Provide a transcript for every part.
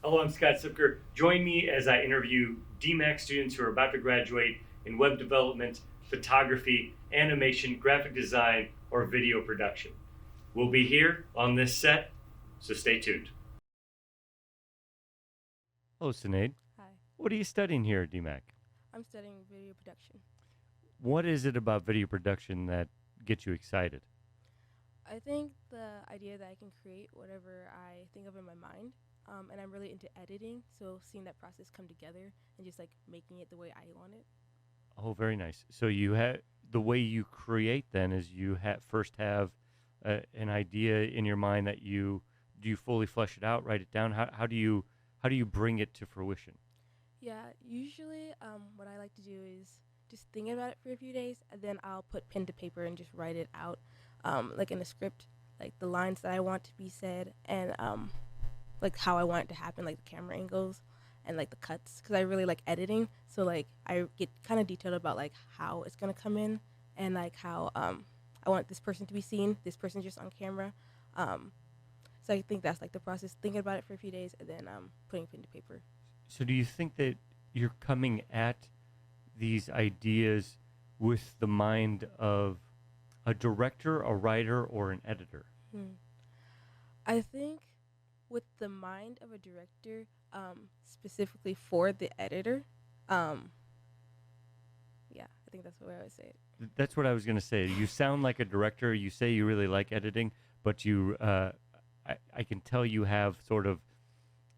Hello, I'm Scott Sipker. Join me as I interview DMAC students who are about to graduate in web development, photography, animation, graphic design, or video production. We'll be here on this set, so stay tuned. Hello, Sinead. Hi, What are you studying here at DMAC? I'm studying video production. What is it about video production that gets you excited? I think the idea that I can create whatever I think of in my mind, and I'm really into editing, so seeing that process come together and just like making it the way I want it. Oh, very nice. So you have the way you create then is you first have an idea in your mind that you do you fully flesh it out, write it down. How do you bring it to fruition? Yeah, usually what I like to do is just think about it for a few days, and then I'll put pen to paper and just write it out, like in a script, like the lines that I want to be said, and like how I want it to happen, like the camera angles and like the cuts, because I really like editing. So like I get kind of detailed about like how it's gonna come in and like how I want this person to be seen, this person just on camera. Um, so I think that's like the process, thinking about it for a few days and then putting pen to paper. So do you think that you're coming at these ideas with the mind of a director, a writer, or an editor? Hmm. I think with the mind of a director, specifically for the editor, um, yeah, I think that's the way I would say it. That's what I was going to say. You sound like a director. You say you really like editing, but I can tell you have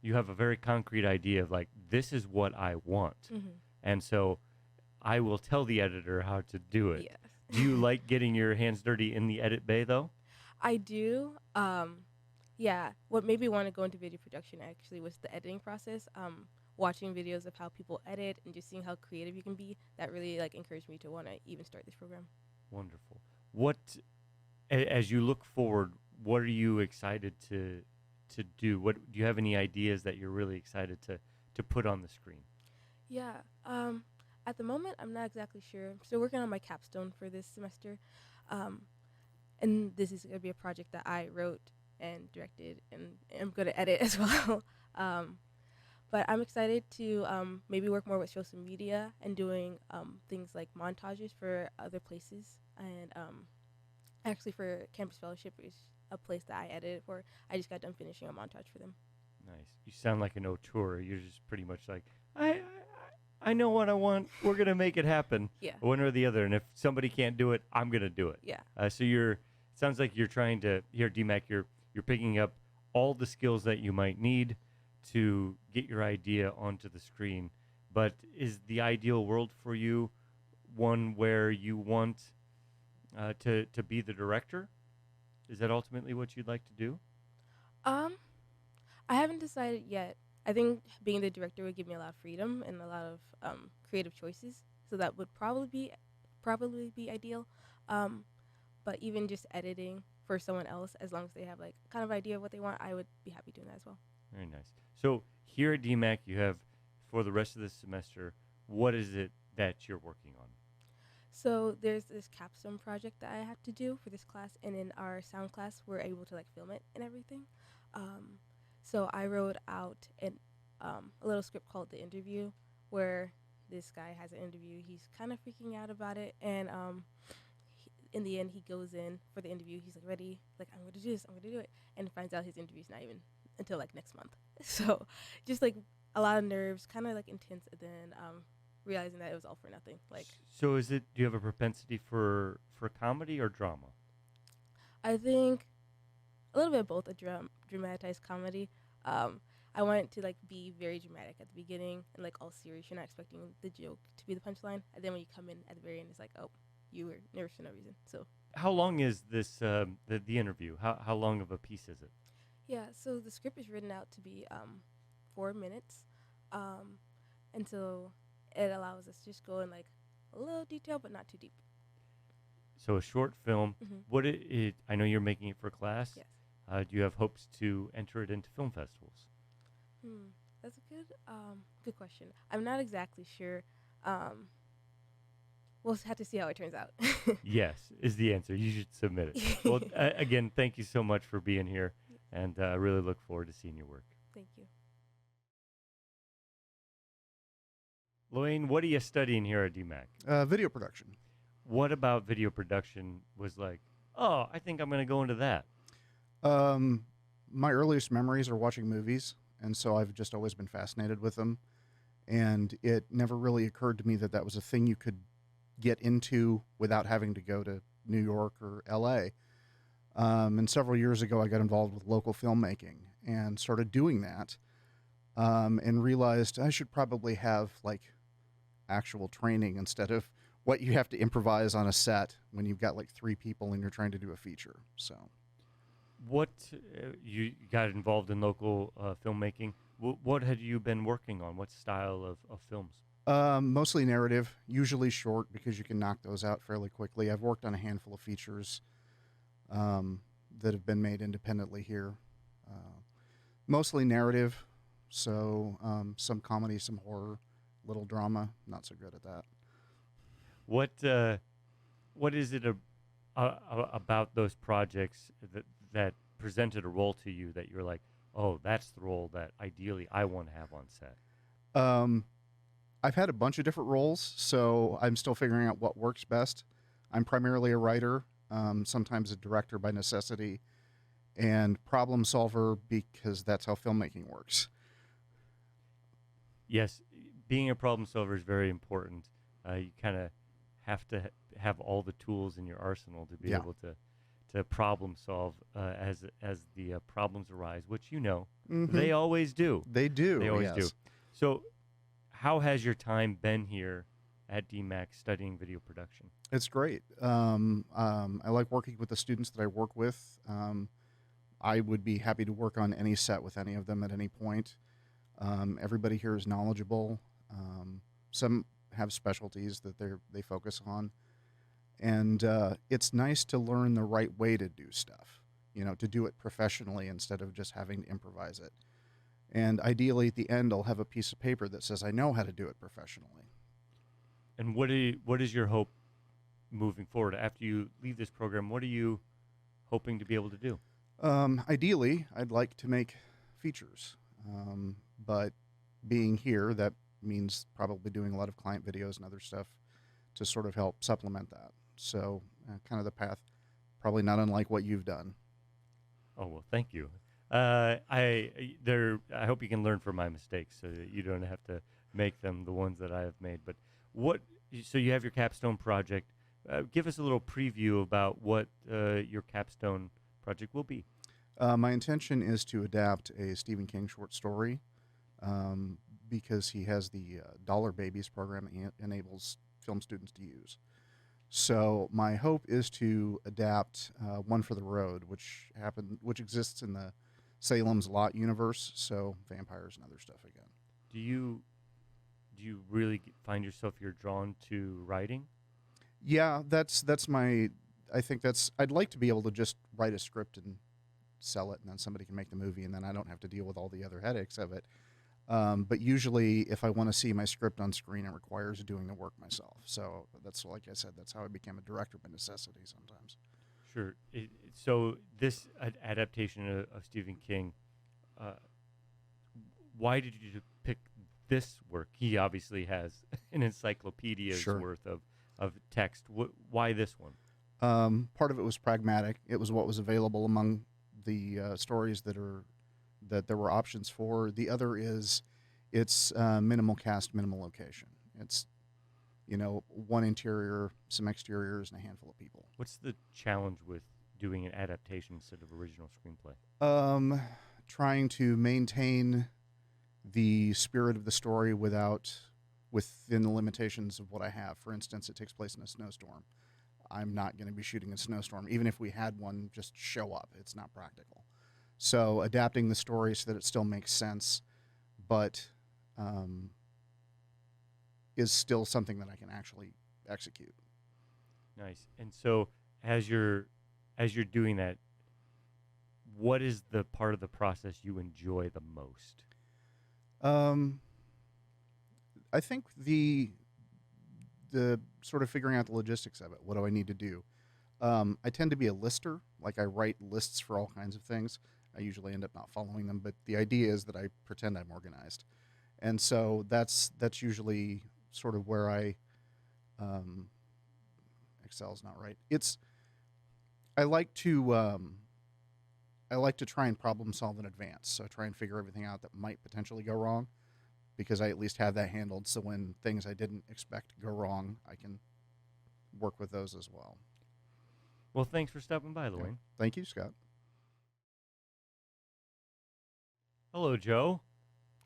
you have a very concrete idea of like, this is what I want. Hmm. And so I will tell the editor how to do it. Yes. Do you like getting your hands dirty in the edit bay though? I do. Yeah, what made me want to go into video production actually was the editing process. Watching videos of how people edit and just seeing how creative you can be, that really like encouraged me to want to even start this program. Wonderful. As you look forward, what are you excited to do? What do you have any ideas that you're really excited to put on the screen? Yeah. At the moment, I'm not exactly sure. I'm still working on my capstone for this semester. Um, and this is gonna be a project that I wrote and directed, and I'm gonna edit as well. um, but I'm excited to maybe work more with social media and doing things like montages for other places. And actually, for Campus Fellowship is a place that I edited for. I just got done finishing a montage for them. Nice. You sound like an auteur. You're just pretty much like I know what I want. We're gonna make it happen, Yeah, one or the other. And if somebody can't do it, I'm gonna do it. yeah. So you're sounds like you're trying to here, DMAC. You're picking up all the skills that you might need to get your idea onto the screen. But is the ideal world for you one where you want to be the director? Is that ultimately what you'd like to do? Um, I haven't decided yet. I think being the director would give me a lot of freedom and a lot of creative choices, so that would probably be ideal. Um, but even just editing for someone else, as long as they have like kind of idea of what they want, I would be happy doing that as well. Very nice. So here at DMAC, you have for the rest of the semester. What is it that you're working on? So there's this capstone project that I have to do for this class, and in our sound class, we're able to like film it and everything. Um, so I wrote out a little script called The Interview, where this guy has an interview. He's kind of freaking out about it, and in the end, he goes in for the interview. He's like ready, like I'm going to do this, I'm going to do it, and finds out his interview's not even until like next month. So just like a lot of nerves, kind of like intense, and then realizing that it was all for nothing. Like So is it? Do you have a propensity for comedy or drama? I think a little bit of both, a dramatized comedy. Um, I want it to like be very dramatic at the beginning and like all serious. You're not expecting the joke to be the punchline, and then when you come in at the very end, it's like, oh, you were nervous for no reason. So How long is this the interview? How long of a piece is it? yeah, so the script is written out to be 4 minutes, um, and so it allows us to just go in like a little detail, but not too deep. So a short film. Hmm. I know you're making it for class. Yes. Do you have hopes to enter it into film festivals? Hmm. That's a good question. I'm not exactly sure. Um, we'll have to see how it turns out. Yes, is the answer. You should submit it. Well, again, thank you so much for being here, and I really look forward to seeing your work. Thank you. Loane, what are you studying here at DMAC? Video production. What about video production was like, oh, I think I'm going to go into that? My earliest memories are watching movies, and so I've just always been fascinated with them. And it never really occurred to me that that was a thing you could get into without having to go to New York or LA. And several years ago, I got involved with local filmmaking and started doing that, and realized I should probably have like actual training instead of what you have to improvise on a set when you've got like 3 people and you're trying to do a feature. So, What you got involved in local filmmaking? What had you been working on? What style of films? mostly narrative, usually short because you can knock those out fairly quickly. I've worked on a handful of features that have been made independently here. Mostly narrative, so some comedy, some horror, little drama. Not so good at that. What is it about those projects that presented a role to you that you're like, oh, that's the role that ideally I want to have on set? I've had a bunch of different roles, so I'm still figuring out what works best. I'm primarily a writer, sometimes a director by necessity, and problem solver because that's how filmmaking works. Yes, being a problem solver is very important. You kind of have to have all the tools in your arsenal to be Yeah. able to problem solve as the problems arise, which they always do. They do. They always do. yes. So, how has your time been here at DMAC studying video production? It's great. I like working with the students that I work with. I would be happy to work on any set with any of them at any point. Everybody here is knowledgeable. Some have specialties that they focus on, and it's nice to learn the right way to do stuff. To do it professionally instead of just having to improvise it. And ideally, at the end, I'll have a piece of paper that says I know how to do it professionally. And what is your hope moving forward after you leave this program? What are you hoping to be able to do? Ideally, I'd like to make features, but being here, that means probably doing a lot of client videos and other stuff to sort of help supplement that. So, kind of the path, probably not unlike what you've done. Oh well, thank you. I hope you can learn from my mistakes so that you don't have to make them the ones that I have made. But so you have your capstone project. Give us a little preview about what your capstone project will be. My intention is to adapt a Stephen King short story because he has the Dollar Babies program that he enables film students to use. So my hope is to adapt One for the Road, which exists in the Salem's Lot universe, so vampires and other stuff again. Do you really find yourself you're drawn to writing? Yeah, that's my. I think I'd like to be able to just write a script and sell it, and then somebody can make the movie, and then I don't have to deal with all the other headaches of it. But usually, if I want to see my script on screen, it requires doing the work myself. So that's, like I said, that's how I became a director by necessity sometimes. Sure. So this adaptation of Stephen King, why did you pick this work? He obviously has an encyclopedia's Sure. worth of text. Why this one? Part of it was pragmatic. It was what was available among the stories that there were options for. The other is it's minimal cast, minimal location. It's one interior, some exteriors, and a handful of people. What's the challenge with doing an adaptation instead of original screenplay? Trying to maintain the spirit of the story within the limitations of what I have. For instance, it takes place in a snowstorm. I'm not going to be shooting a snowstorm. Even if we had one just show up, it's not practical. So adapting the story so that it still makes sense, but is still something that I can actually execute. Nice. And so as you're doing that, what is the part of the process you enjoy the most? I think the sort of figuring out the logistics of it. What do I need to do? I tend to be a lister. Like I write lists for all kinds of things. I usually end up not following them, but the idea is that I pretend I'm organized. And so that's usually sort of where I excel is not right. It's I like to try and problem solve in advance. So I try and figure everything out that might potentially go wrong because I at least have that handled. So when things I didn't expect go wrong, I can work with those as well. Well, thanks for stopping by, Lewin. Thank you, Scott. Hello, Joe.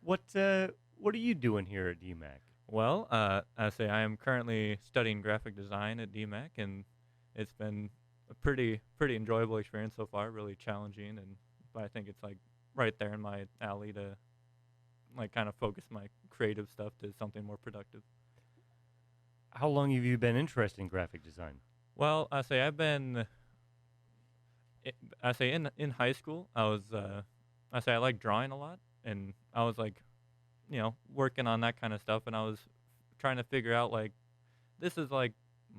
What are you doing here at DMAC? Well, I say I am currently studying graphic design at DMAC, and it's been a pretty enjoyable experience so far. Really challenging, but I think it's like right there in my alley to like kind of focus my creative stuff to something more productive. How long have you been interested in graphic design? Well, I say I've been. I say in high school, I say I like drawing a lot, and I was like, working on that kind of stuff, and I was trying to figure out like, this is like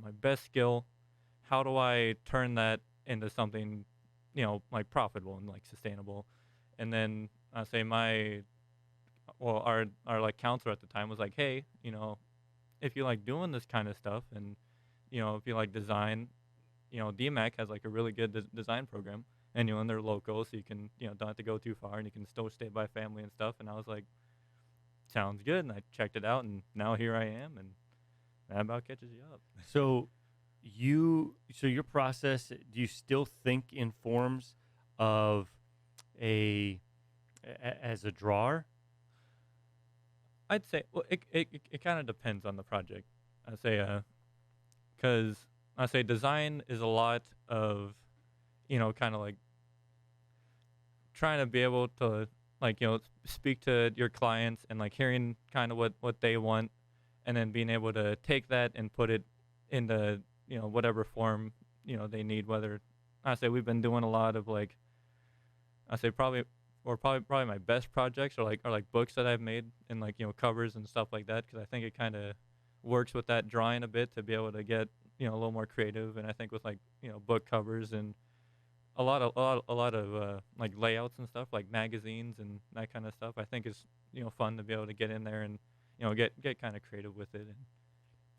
my best skill. How do I turn that into something, like profitable and like sustainable? And then I say our like counselor at the time was like, hey, if you like doing this kind of stuff, and if you like design, DMAC has like a really good design program, and and they're local, so you can don't have to go too far, and you can still stay by family and stuff. And I was like, sounds good, and I checked it out, and now here I am, and that about catches you up. So your process, do you still think in forms of as a drawer? I'd say, well, it kind of depends on the project. I say, because I say design is a lot of, kind of like trying to be able to like, speak to your clients and like hearing kind of what they want, and then being able to take that and put it into, whatever form, they need. Whether I say we've been doing a lot of like, I say probably my best projects are like books that I've made, and like covers and stuff like that, because I think it kind of works with that drawing a bit to be able to get a little more creative. And I think with like book covers and a lot of like layouts and stuff like magazines and that kind of stuff, I think is fun to be able to get in there and get kind of creative with it. And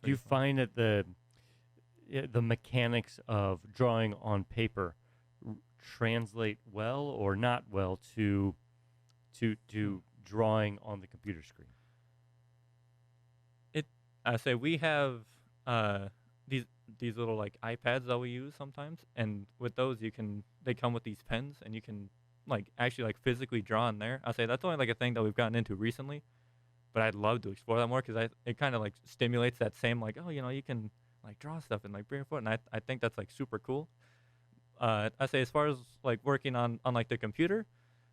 Do you find that the mechanics of drawing on paper translate well or not well to drawing on the computer screen? I say we have these little like iPads that we use sometimes, and with those they come with these pens, and you can like actually like physically draw in there. I say that's only like a thing that we've gotten into recently, but I'd love to explore that more, because it kind of like stimulates that same like, oh, you can like draw stuff and like bring it forward, and I think that's like super cool. I say as far as like working on like the computer,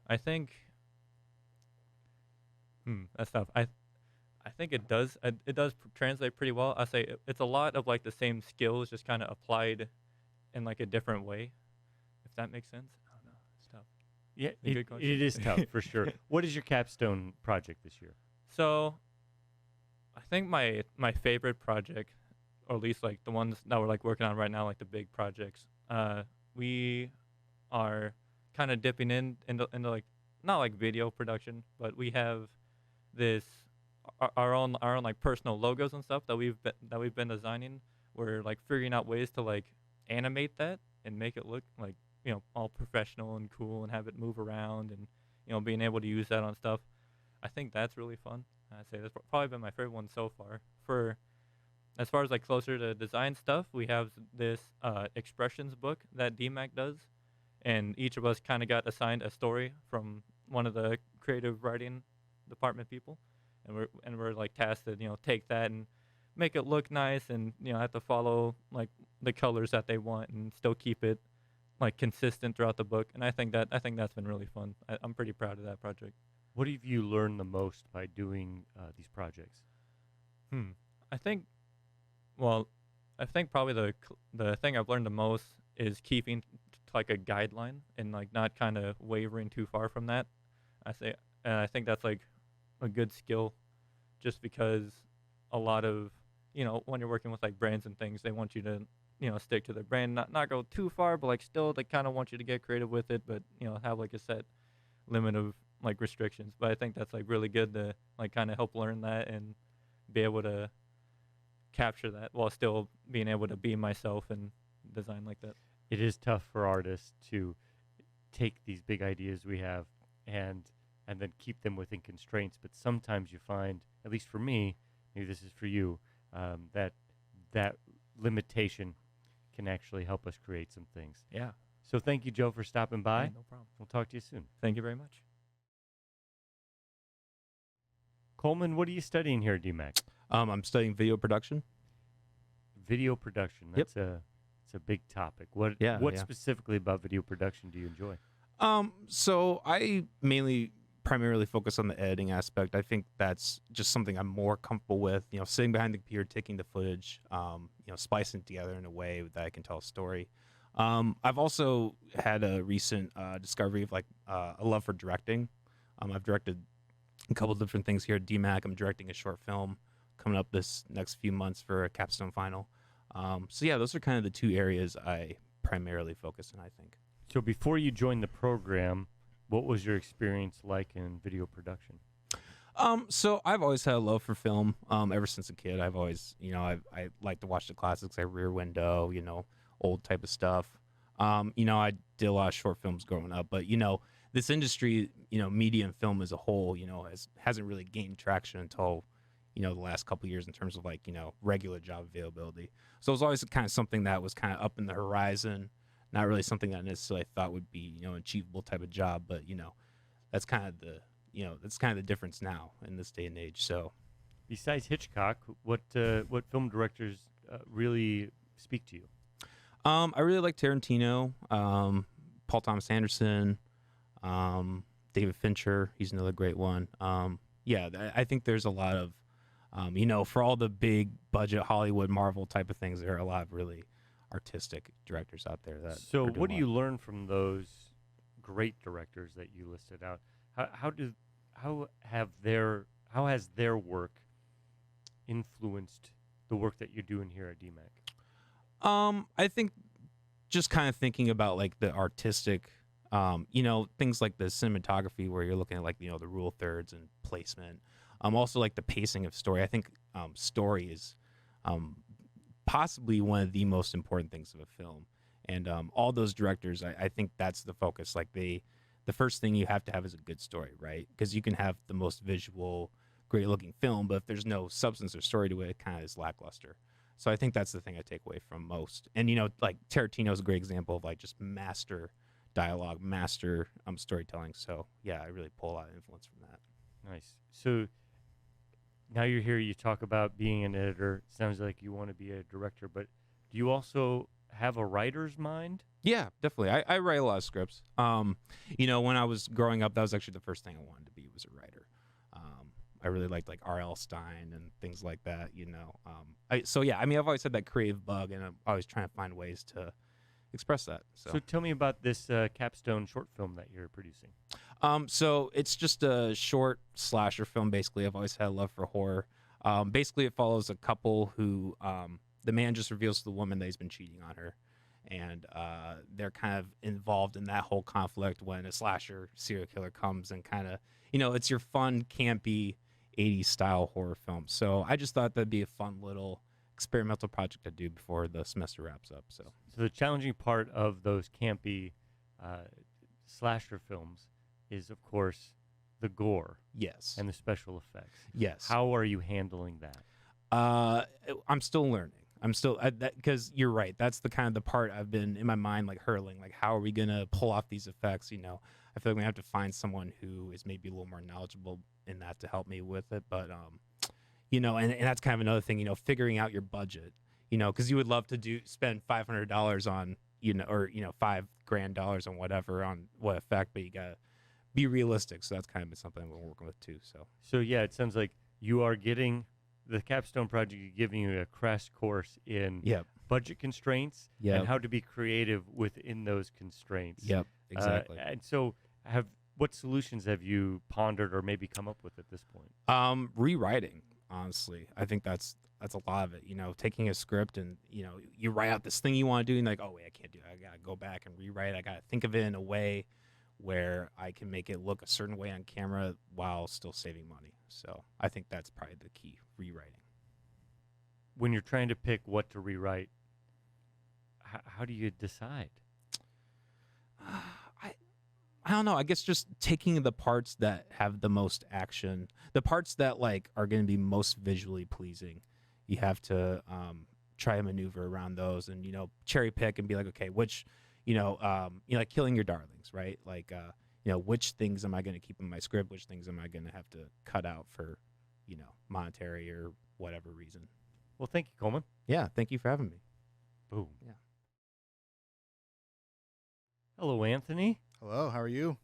I think that's tough. I think it does translate pretty well. I say it's a lot of like the same skills, just kind of applied in like a different way, if that makes sense. I don't know. It's tough. Yeah, Good question. it is tough for sure. What is your capstone project this year? So, I think my favorite project, or at least like the ones that we're like working on right now, like the big projects, we are kind of dipping into like not like video production, but we have this our own like personal logos and stuff that we've been designing. We're like figuring out ways to like animate that and make it look like all professional and cool, and have it move around, and being able to use that on stuff. I think that's really fun. I'd say that's probably been my favorite one so far. For as far as like closer to design stuff, we have this expressions book that DMAC does, and each of us kind of got assigned a story from one of the creative writing department people, and we're like tasked to take that and make it look nice, and have to follow like the colors that they want, and still keep it like consistent throughout the book. And I think that's been really fun. I'm pretty proud of that project. What have you learned the most by doing these projects? I think, well, I think probably the thing I've learned the most is keeping like a guideline, and like not kind of wavering too far from that. And I think that's like a good skill, just because a lot of when you're working with like brands and things, they want you to stick to their brand, not go too far, but like still they kind of want you to get creative with it, but have like a set limit of like restrictions. But I think that's like really good to like kind of help learn that, and be able to capture that while still being able to be myself and design like that. It is tough for artists to take these big ideas we have and then keep them within constraints. But sometimes you find, at least for me, maybe this is for you, that limitation can actually help us create some things. Yeah. So thank you, Joe, for stopping by. Yeah, no problem. We'll talk to you soon. Thank you very much. Coleman, what are you studying here at DMAC? I'm studying video production. Video production. Yep. It's a big topic. What Yeah, what yeah. specifically about video production do you enjoy? So I primarily focus on the editing aspect. I think that's just something I'm more comfortable with. You know, sitting behind the computer, taking the footage, splicing it together in a way that I can tell a story. I've also had a recent discovery of a love for directing. I've directed a couple different things here at DMAC. I'm directing a short film coming up this next few months for a capstone final. So yeah, those are kind of the two areas I primarily focus in, I think. So before you joined the program, what was your experience like in video production? So I've always had a love for film. Ever since a kid, I've always, I like to watch the classics like Rear Window, old type of stuff. I did a lot of short films growing up, but this industry, media and film as a whole, hasn't really gained traction until, the last couple of years in terms of regular job availability. So it was always kind of something that was kind of up in the horizon, not really something that I necessarily thought would be, an achievable type of job, but that's kind of the difference now in this day and age. So, Besides Hitchcock, what film directors really speak to you? I really like Tarantino, Paul Thomas Anderson, David Fincher. He's another great one. I think there's a lot of, for all the big budget Hollywood, Marvel type of things, there are a lot of really artistic directors out there. So, are doing what do well. you learn from those great directors that you listed out? How has their work influenced the work that you're doing here at DMAC? I think just kind of thinking about the artistic, things like the cinematography where you're looking at the rule of thirds and placement. Also the pacing of story. I think story is possibly one of the most important things of a film. And all those directors, I think that's the focus. The first thing you have to have is a good story, right? Because you can have the most visual, great looking film, but if there's no substance or story to it, it kind of is lackluster. So I think that's the thing I take away from most. And Tarantino is a great example of just master dialogue, master storytelling. So yeah, I really pull a lot of influence from that. Nice. So now you're here. You talk about being an editor. Sounds like you want to be a director, but do you also have a writer's mind? Yeah, definitely. I write a lot of scripts. When I was growing up, that was actually the first thing I wanted to be, was a writer. I really liked R.L. Stein and things like that. I've always had that creative bug, and I'm always trying to find ways to express that. So tell me about this capstone short film that you're producing. So it's just a short slasher film. Basically, I've always had a love for horror. Basically, it follows a couple who the man just reveals to the woman that he's been cheating on her, and they're kind of involved in that whole conflict when a slasher serial killer comes and kind of, it's your fun, campy 80s style horror film. So I just thought that'd be a fun little experimental project to do before the semester wraps up. So the challenging part of those campy slasher films is, of course, the gore yes, and the special effects. yes. How are you handling that? I'm still learning. I'm still because you're right. That's the kind of the part I've been in my mind hurling. How are we gonna pull off these effects? I feel like we have to find someone who is maybe a little more knowledgeable in that to help me with it. But and that's kind of another thing. Figuring out your budget. Because you would love to spend $500 on or $5,000 on whatever on what effect, but you gotta be realistic. So that's kind of been something we're working with too. So yeah, it sounds like you are getting the capstone project is giving you a crash course in Yep. budget constraints Yep. and how to be creative within those constraints. Yep. Exactly. And so what solutions have you pondered or maybe come up with at this point? Rewriting, honestly. I think that's a lot of it. Taking a script and you write out this thing you want to do and oh wait, I can't do it. I gotta go back and rewrite. I gotta think of it in a way where I can make it look a certain way on camera while still saving money. So I think that's probably the key, rewriting. when you're trying to pick what to rewrite, how do you decide? I don't know. I guess just taking the parts that have the most action, the parts that like are going to be most visually pleasing. You have to try and maneuver around those, and cherry pick and be like, okay, which like Killing Your Darlings, right? Like which things am I going to keep in my script? Which things am I going to have to cut out for monetary or whatever reason? Well, thank you, Coleman. Yeah, thank you for having me. Boom. Yeah. Hello, Anthony. Hello, how are you?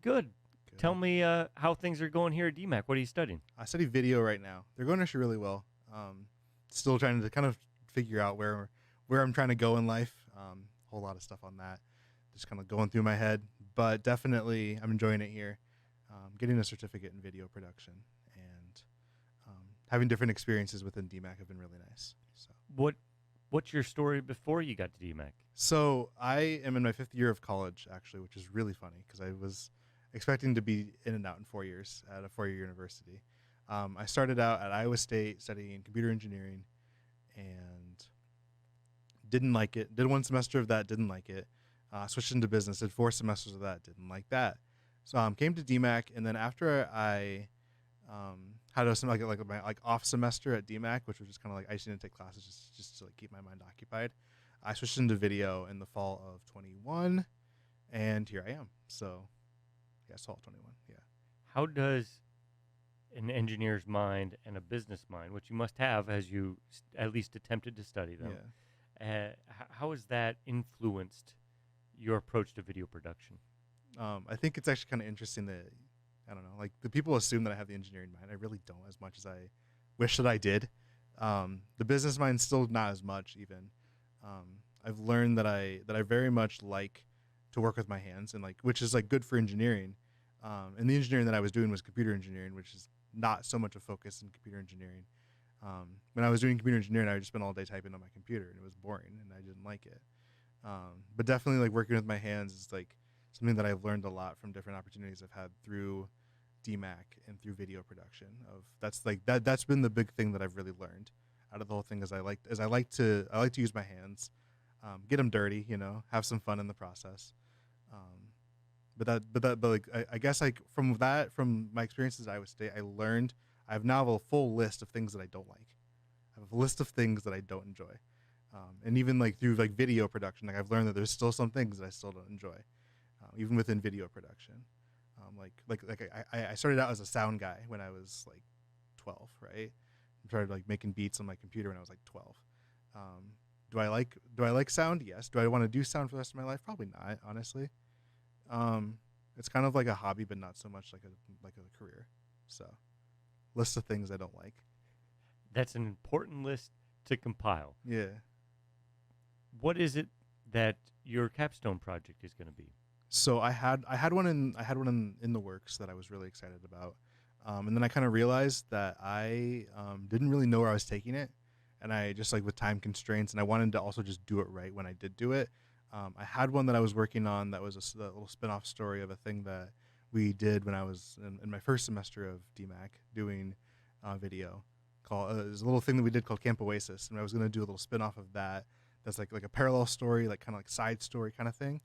Good. Good. Tell me how things are going here at DMAC. What are you studying? I study video right now. They're going actually really well. Still trying to kind of figure out where I'm trying to go in life. Whole lot of stuff on that, just kind of going through my head. But definitely, I'm enjoying it here. Getting a certificate in video production and having different experiences within DMAC have been really nice. So. What's your story before you got to DMAC? So I am in my 5th year of college, actually, which is really funny because I was expecting to be in and out in 4 years at a 4-year university. I started out at Iowa State studying computer engineering and didn't like it. Did 1 semester of that, didn't like it. Switched into business, did 4 semesters of that, didn't like that. So came to DMAC, and then after I had my off semester at DMAC, which was just kind of like I just didn't take classes just to like keep my mind occupied. I switched into video in the fall of 21, and here I am. So, yeah, fall of 21. Yeah. How does an engineer's mind and a business mind, which you must have as you at least attempted to study them, how has that influenced your approach to video production? I think it's actually kind of interesting that, I don't know, like the people assume that I have the engineering mind. I really don't, as much as I wish that I did. The business mind still not as much even. I've learned that I very much like to work with my hands, and which is good for engineering. And the engineering that I was doing was computer engineering, which is not so much a focus in computer engineering. When I was doing computer engineering, I would just spend all day typing on my computer, and it was boring, and I didn't like it. But definitely working with my hands is something that I've learned a lot from different opportunities I've had through DMAC and through video production. That's been the big thing that I've really learned out of the whole thing. I like to use my hands, get them dirty, have some fun in the process. I guess from my experiences at Iowa State, I have now a full list of things that I don't like. I have a list of things that I don't enjoy. And even through video production, I've learned that there's still some things that I still don't enjoy, even within video production. I started out as a sound guy when I was 12, right? I started making beats on my computer when I was 12. Do I like sound? Yes. Do I want to do sound for the rest of my life? Probably not, honestly. It's kind of like a hobby, but not so much like a career. So, list of things I don't like. That's an important list to compile. Yeah. What is it that your capstone project is going to be? So I had one in the works that I was really excited about, and then I kind of realized that I didn't really know where I was taking it, and I just with time constraints, and I wanted to also just do it right when I did do it. I had one that I was working on that was a little spin-off story of a thing that we did when I was in my first semester of DMAC doing video. There's a little thing that we did called Camp Oasis, and I was going to do a little spin-off of that. That's like a parallel story, kind of side story kind of thing.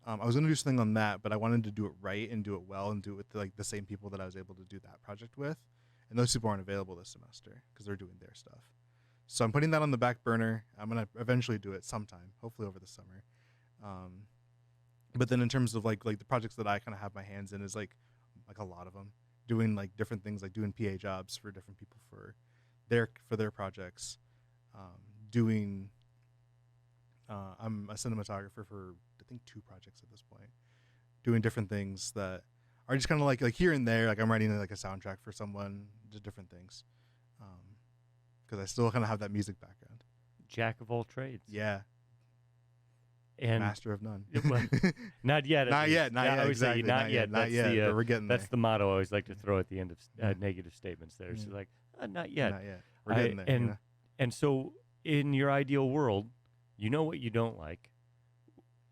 I was going to do something on that, but I wanted to do it right and do it well and do it with the same people that I was able to do that project with. And those people aren't available this semester because they're doing their stuff. So I'm putting that on the back burner. I'm going to eventually do it sometime, hopefully over the summer. But then in terms of the projects that I kind of have my hands in is a lot of them, doing different things, doing PA jobs for different people for their projects, I'm a cinematographer for I think 2 projects at this point, doing different things that are just kind of like here and there. I'm writing a soundtrack for someone, just different things, because I still kind of have that music background. Jack of all trades. Yeah. And master of none. Well, not yet. Not yet. Exactly. Not yet. Not yet. But we're getting that's there. the motto I always like to throw at the end of negative statements. There, it's not yet. Not yet. We're getting there. And so, in your ideal world, you know what you don't like.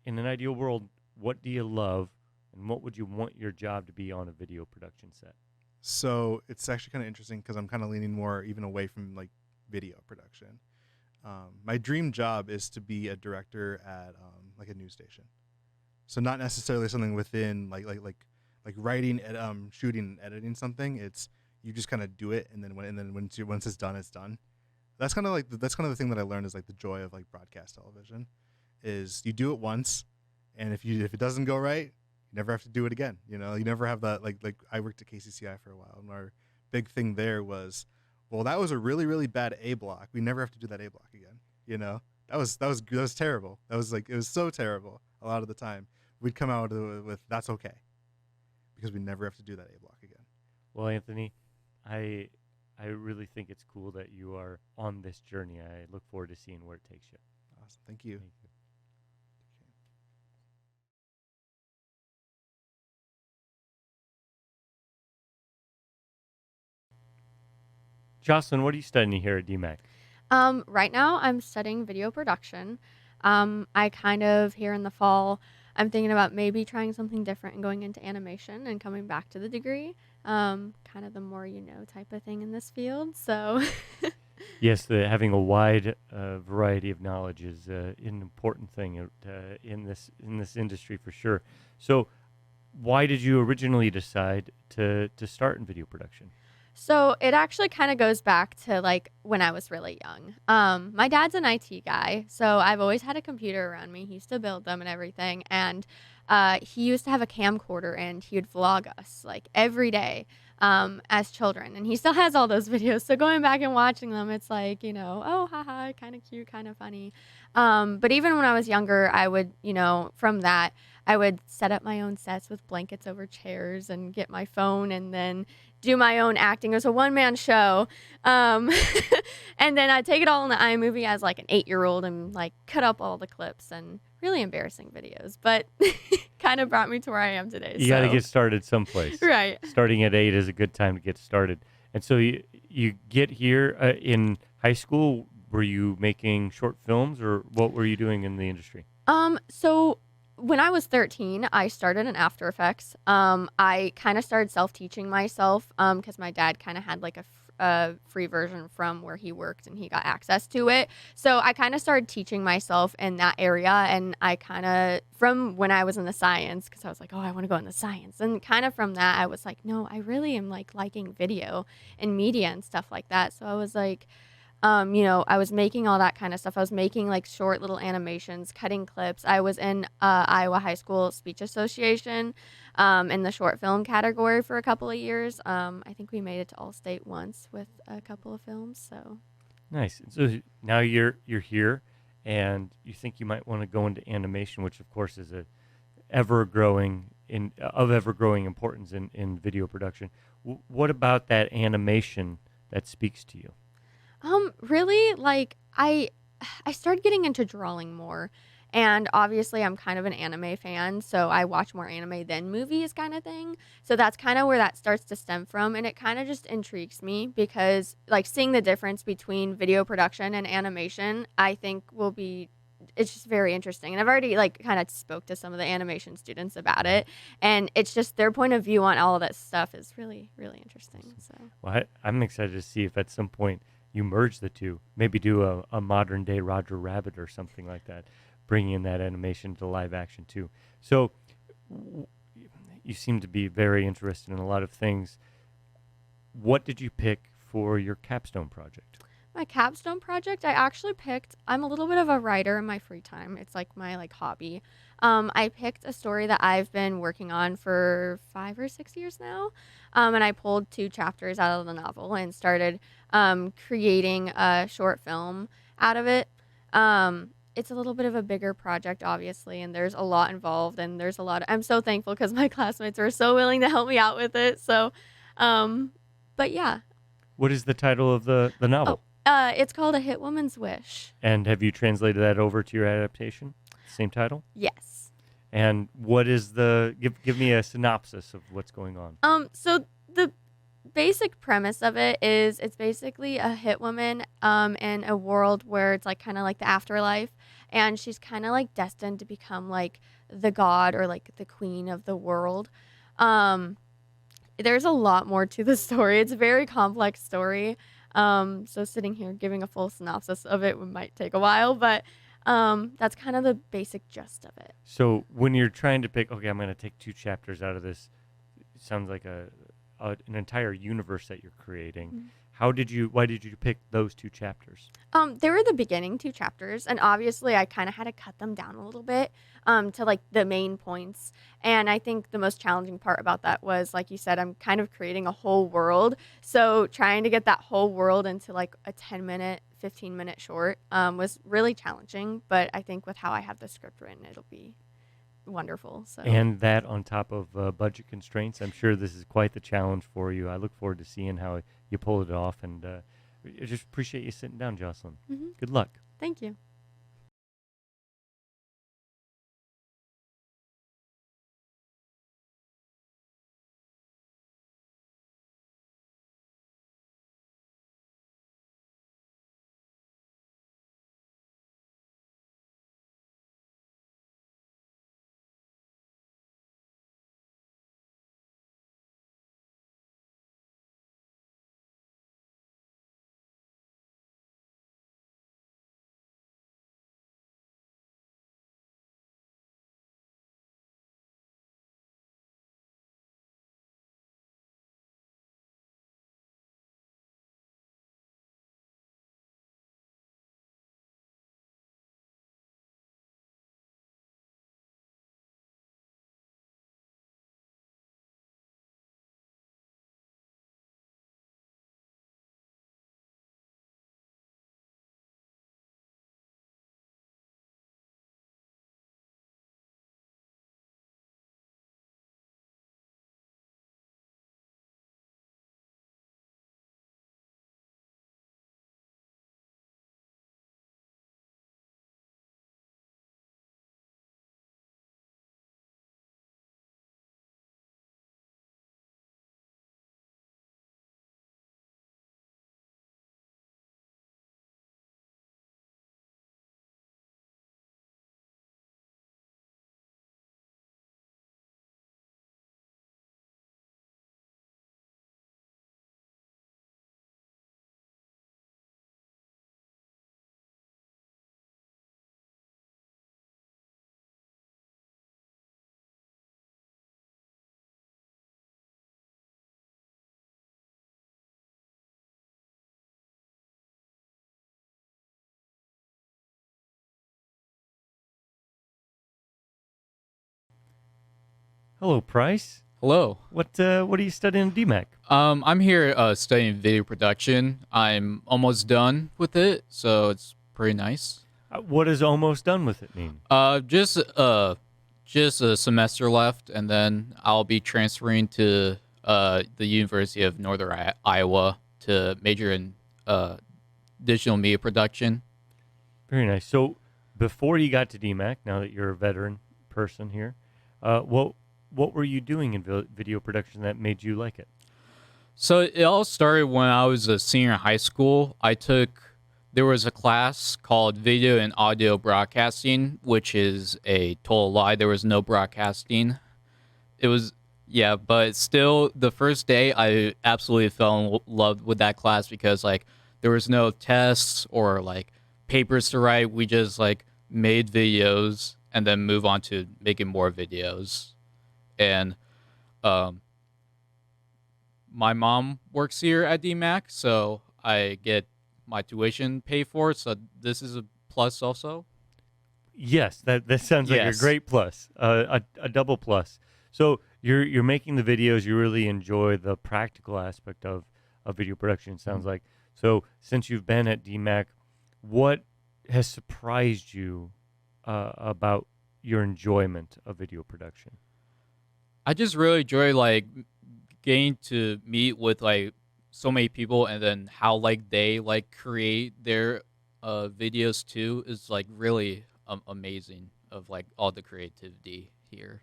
In an ideal world, what do you love, and what would you want your job to be on a video production set? So it's actually kind of interesting because I'm kind of leaning more even away from video production. My dream job is to be a director at like a news station. So not necessarily something within like writing, shooting, and editing something. It's you just kind of do it, and then once it's done, it's done. That's kind of like that's kind of the thing that I learned is like the joy of like broadcast television, is you do it once, and if it doesn't go right, you never have to do it again. You know, you never have that like I worked at KCCI for a while, and our big thing there was, well, that was a really really bad A block. We never have to do that A block again. You know, that was terrible. That was like it was so terrible. A lot of the time, we'd come out with that's okay, because we never have to do that A block again. Well, Anthony, I really think it's cool that you are on this journey. I look forward to seeing where it takes you. Awesome, thank you. Thank you. Jocelyn, what are you studying here at DMAC? Right now, I'm studying video production. I kind of here in the fall, I'm thinking about maybe trying something different and going into animation and coming back to the degree. Kind of the more you know type of thing in this field. So, Yes, having a wide variety of knowledge is an important thing in this industry for sure. So, why did you originally decide to start in video production? so it actually kind of goes back to like when I was really young. My dad's an IT guy, so I've always had a computer around me. He used to build them and everything, and he used to have a camcorder, and he would vlog us like every day as children, and he still has all those videos. So going back and watching them, it's like oh haha, kind of cute, kind of funny. But even when I was younger, I would from that I would set up my own sets with blankets over chairs and get my phone and then do my own acting. It was a one-man show. And then I'd take it all in the iMovie as like an 8-year-old and like cut up all the clips and really embarrassing videos, but kind of brought me to where I am today. You got to get started someplace. Right. Starting at 8 is a good time to get started. And so you get here in high school. Were you making short films, or what were you doing in the industry? So when I was 13, I started in After Effects. I kind of started self-teaching myself because my dad kind of had like a free version from where he worked and he got access to it. So I kind of started teaching myself in that area, and I kind of, from when I was in the science, because I was like, oh, I want to go in the science. And kind of from that, I was like, no, I really am like liking video and media and stuff like that. So I was like, I was making all that kind of stuff. I was making like short little animations, cutting clips. I was in Iowa High School Speech Association in the short film category for a couple of years. I think we made it to All-State once with a couple of films. So Nice. So now you're here, and you think you might want to go into animation, which of course is ever growing importance in video production. What about that animation that speaks to you? really, like I started getting into drawing more, and obviously I'm kind of an anime fan, so I watch more anime than movies kind of thing. So that's kind of where that starts to stem from, and it kind of just intrigues me because like seeing the difference between video production and animation, I think it's just very interesting. And I've already like kind of spoke to some of the animation students about it, and it's just their point of view on all of that stuff is really, really interesting. So Well, I'm excited to see if at some point you merge the two. Maybe do a modern day Roger Rabbit or something like that, bringing in that animation to live action too. So you seem to be very interested in a lot of things. What did you pick for your capstone project? my capstone project, I actually picked. I'm a little bit of a writer in my free time. It's like my hobby. I picked a story that I've been working on for 5 or 6 years now, and I pulled 2 chapters out of the novel and started creating a short film out of it. It's a little bit of a bigger project, obviously, and there's a lot involved, and there's a lot. I'm so thankful because my classmates were so willing to help me out with it. So, but yeah. What is the title of the novel? It's called A Hit Woman's Wish. And have you translated that over to your adaptation? Same title? Yes. And what is give me a synopsis of what's going on. So the basic premise of it is it's basically a hit woman in a world where it's like kind of like the afterlife, and she's kind of like destined to become like the god or like the queen of the world. There's a lot more to the story. It's a very complex story. So sitting here giving a full synopsis of it might take a while, but that's kind of the basic gist of it. So when you're trying to pick, okay, I'm going to take 2 chapters out of this. It sounds like an entire universe that you're creating. Mhm. Why did you pick those 2 chapters? They were the beginning 2 chapters, and obviously I kind of had to cut them down a little bit to like the main points. And I think the most challenging part about that was, like you said, I'm kind of creating a whole world. So trying to get that whole world into like a 10-minute, 15-minute short was really challenging. But I think with how I have the script written, it'll be wonderful. So And that on top of budget constraints, I'm sure this is quite the challenge for you. I look forward to seeing how you pull it off, and I just appreciate you sitting down, Jocelyn. Mhm. Good luck. Thank you. Hello, Price. Hello. What are you studying at DMAC? I'm here studying video production. I'm almost done with it, so it's pretty nice. What does almost done with it mean? Just a semester left, and then I'll be transferring to the University of Northern Iowa to major in digital media production. Very nice. So before you got to DMAC, now that you're a veteran person here, what were you doing in video production that made you like it? So it all started when I was a senior in high school. There was a class called Video and Audio Broadcasting, which is a total lie. There was no broadcasting. But still, the first day I absolutely fell in love with that class because like there was no tests or like papers to write. We just like made videos and then move on to making more videos. And my mom works here at DMAC, so I get my tuition paid for. So this is a plus also. Yes, that sounds like a Yes. great plus, a double plus. So you're making the videos. You really enjoy the practical aspect of video production. It sounds like. So since you've been at DMAC, what has surprised you about your enjoyment of video production? I just really enjoy like getting to meet with like so many people, and then how like they like create their videos too is like really amazing. Of like all the creativity here.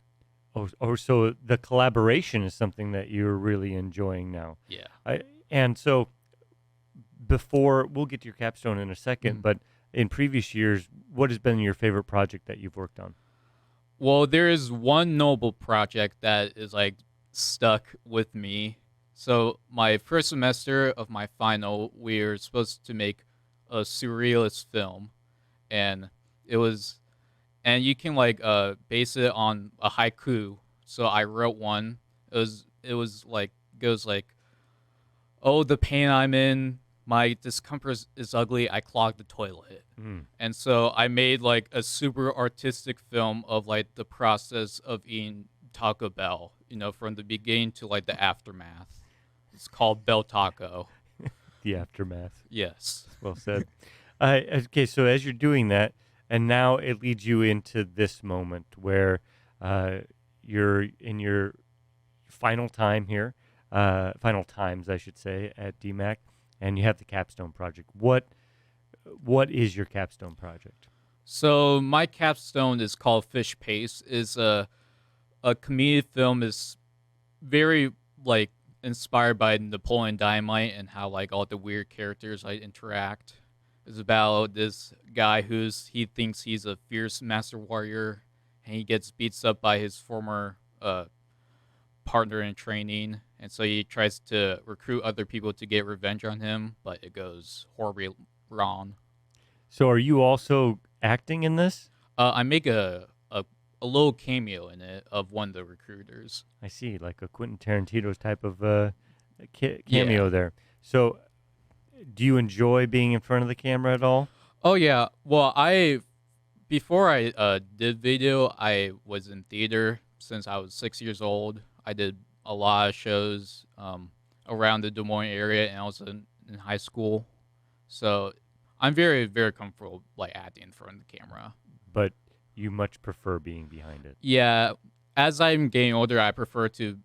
So the collaboration is something that you're really enjoying now. Yeah. And so before we'll get to your capstone in a second, Mhm. but in previous years, what has been your favorite project that you've worked on? Well, there is one notable project that is like stuck with me. So my first semester of my final, we were supposed to make a surrealist film, and it was, and you can like base it on a haiku. So I wrote one. It was like goes like, oh, the pain I'm in, my discomfort is ugly. I clogged the toilet. Mm. And so I made like a super artistic film of like the process of eating Taco Bell, from the beginning to like the aftermath. It's called Bell Taco. The aftermath. Yes. Well said. Okay, so as you're doing that, and now it leads you into this moment where you're in your final time here, final times, I should say, at DMAC, and you have the capstone project. What is your capstone project? So my capstone is called Fish Pace. Is a comedic film. Is very like inspired by Napoleon Dynamite and how like all the weird characters like interact. It's about this guy he thinks he's a fierce master warrior, and he gets beats up by his former partner in training, and so he tries to recruit other people to get revenge on him, but it goes horribly wrong. So are you also acting in this? I make a little cameo in it of one of the recruiters. I see, like a Quentin Tarantino's type of cameo there. So do you enjoy being in front of the camera at all? Oh yeah. Well, before I did video, I was in theater since I was 6 years old. I did a lot of shows around the Des Moines area and also in high school. So I'm very, very comfortable like acting in front of the camera. But you much prefer being behind it. Yeah, as I'm getting older, I prefer to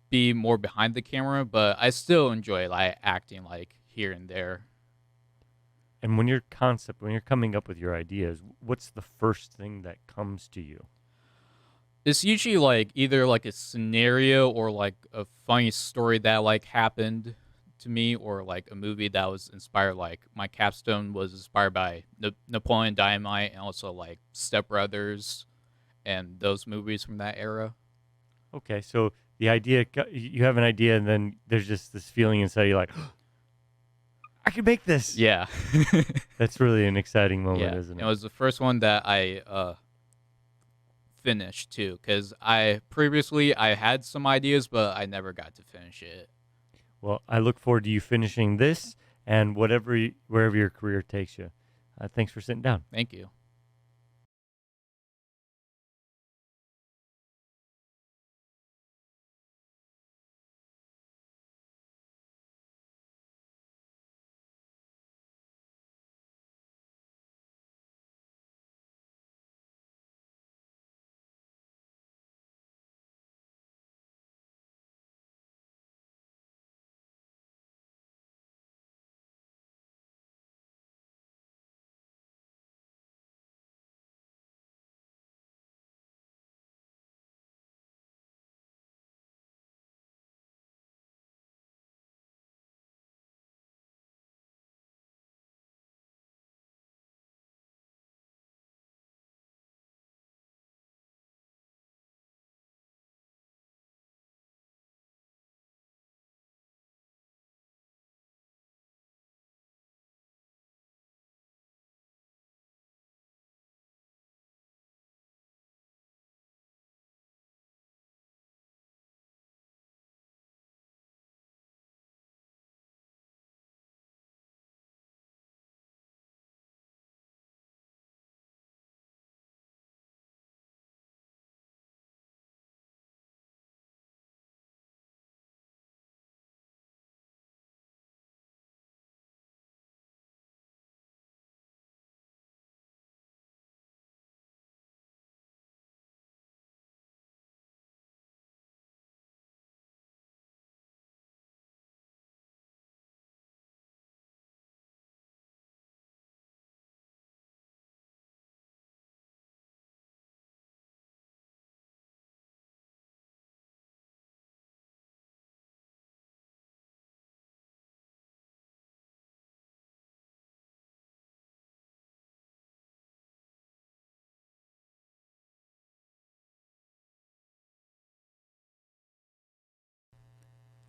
be more behind the camera, but I still enjoy like acting like here and there. And when you're coming up with your ideas, what's the first thing that comes to you? It's usually like either like a scenario or like a funny story that like happened to me, or like a movie that was inspired. Like my capstone was inspired by Napoleon Dynamite and also like Step Brothers and those movies from that era. Okay, so the idea, you have an idea, and then there's just this feeling inside you like, I can make this. Yeah. That's really an exciting moment, Yeah. isn't It it? was the first one that I finished too, because I had some ideas, but I never got to finish it. Well, I look forward to you finishing this and wherever your career takes you. Thanks for sitting down. Thank you.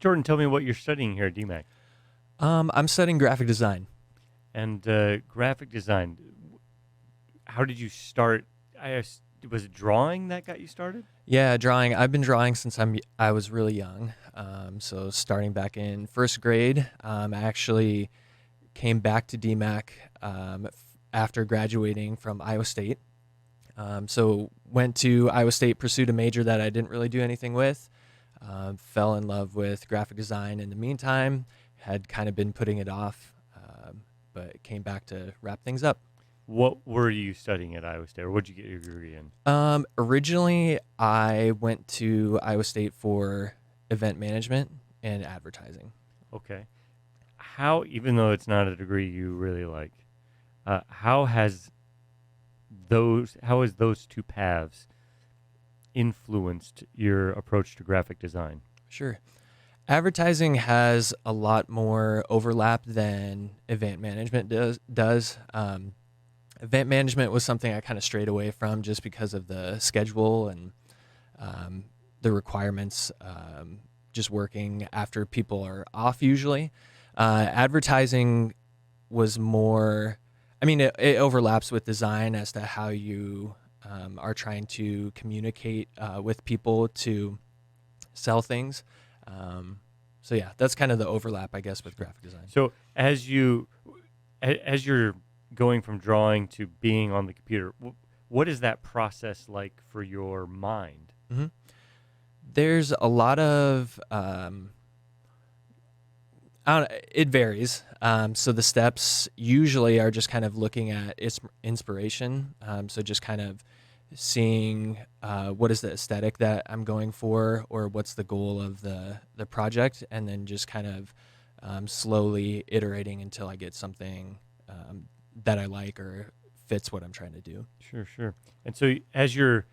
Jordan, tell me what you're studying here at DMAC. I'm studying graphic design. And graphic design. How did you start? Was it drawing that got you started? Yeah, drawing. I've been drawing since I was really young. So starting back in first grade, I actually came back to DMAC after graduating from Iowa State. So went to Iowa State, pursued a major that I didn't really do anything with. Fell in love with graphic design in the meantime. Had kind of been putting it off, but came back to wrap things up. What were you studying at Iowa State, or what did you get your degree in? Originally, I went to Iowa State for event management and advertising. Okay. How, even though it's not a degree you really like, how has those two paths influenced your approach to graphic design? Sure. Advertising has a lot more overlap than event management does. Event management was something I kind of strayed away from just because of the schedule and the requirements, just working after people are off usually. Advertising was more, I mean, it overlaps with design as to how you are trying to communicate with people to sell things. So yeah, that's kind of the overlap, I guess, with graphic design. So as you're going from drawing to being on the computer, what is that process like for your mind? Mm-hmm. There's a lot of, it varies. So the steps usually are just kind of looking at inspiration. So just kind of seeing what is the aesthetic that I'm going for, or what's the goal of the project, and then just kind of slowly iterating until I get something that I like or fits what I'm trying to do. Sure. And so as you're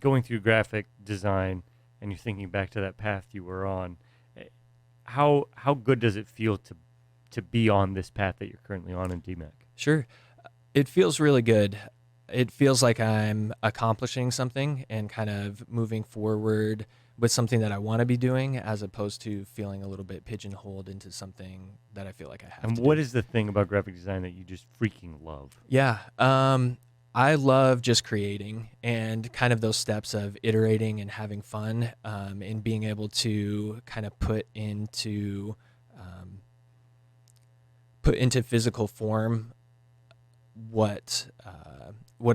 going through graphic design and you're thinking back to that path you were on, how good does it feel to be on this path that you're currently on in DMAC? Sure. It feels really good. It feels like I'm accomplishing something and kind of moving forward with something that I want to be doing, as opposed to feeling a little bit pigeonholed into something that I feel like I have and to what do. is the thing about graphic design that you just freaking love? Yeah. I love just creating and kind of those steps of iterating and having fun, and being able to kind of put into physical form what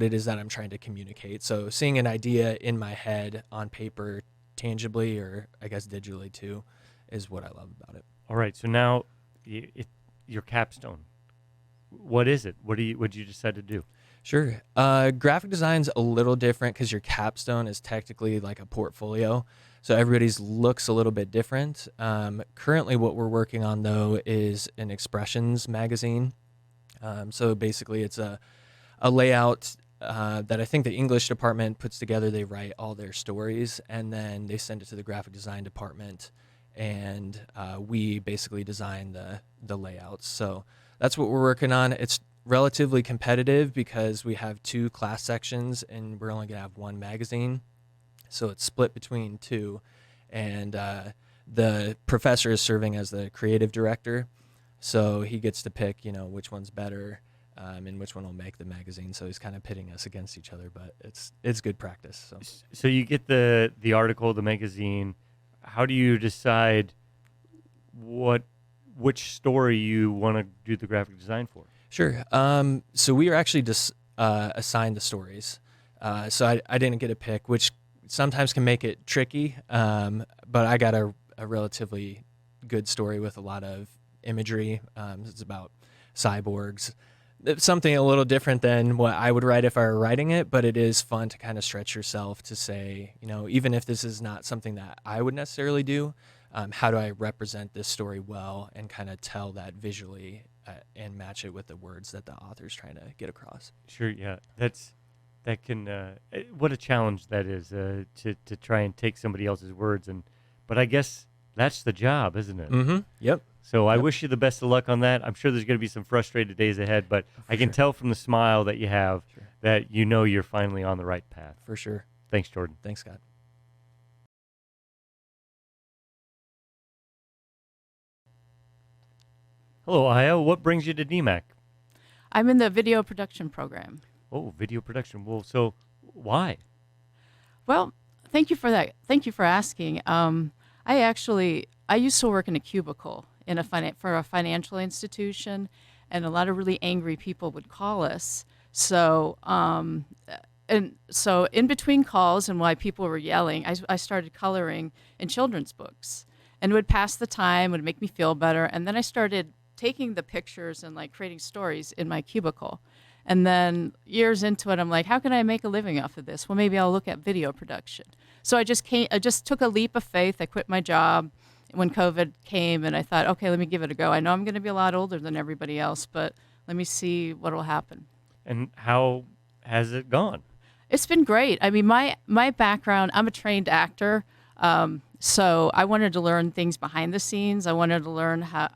it is that I'm trying to communicate. So seeing an idea in my head on paper tangibly, or I guess digitally too, is what I love about it. All right, so now your capstone. What is it? What did you decide to do? Sure. Graphic design's a little different because your capstone is technically like a portfolio. So everybody's looks a little bit different. Currently what we're working on, though, is an expressions magazine. So basically it's a layout that I think the English department puts together. They write all their stories, and then they send it to the graphic design department, and we basically design the layouts. So that's what we're working on. It's relatively competitive because we have 2 class sections and we're only going to have 1 magazine. So it's split between 2, and the professor is serving as the creative director. So he gets to pick, which one's better, and which one will make the magazine. So he's kind of pitting us against each other, but it's good practice. So you get the article, the magazine. How do you decide which story you want to do the graphic design for? Sure. So we are actually just assigned the stories. So I didn't get a pick, which sometimes can make it tricky. But I got a relatively good story with a lot of imagery. It's about cyborgs. It's something a little different than what I would write if I were writing it, but it is fun to kind of stretch yourself to say, even if this is not something that I would necessarily do, how do I represent this story well and kind of tell that visually and match it with the words that the author's trying to get across. Sure, yeah. That can what a challenge that is, to try and take somebody else's words, but I guess that's the job, isn't it? Mm-hmm. Yep. So I wish you the best of luck on that. I'm sure there's going to be some frustrated days ahead, but I can tell from the smile that you have that you're finally on the right path. For sure. Thanks, Jordan. Thanks, Scott. Hello, Aya. What brings you to DMAC? I'm in the video production program. Oh, video production. Well, so why? Well, thank you for that. Thank you for asking. I used to work in a cubicle in for a financial institution, and a lot of really angry people would call us. So, so in between calls and while people were yelling, I started coloring in children's books, and it would pass the time, would make me feel better, and then I started taking the pictures and like creating stories in my cubicle. And then years into it, I'm like, how can I make a living off of this? Well, maybe I'll look at video production. So I just took a leap of faith. I quit my job when COVID came, and I thought, okay, let me give it a go. I know I'm going to be a lot older than everybody else, but let me see what will happen. And how has it gone? It's been great. I mean, my background, I'm a trained actor. So I wanted to learn things behind the scenes. I wanted to learn how,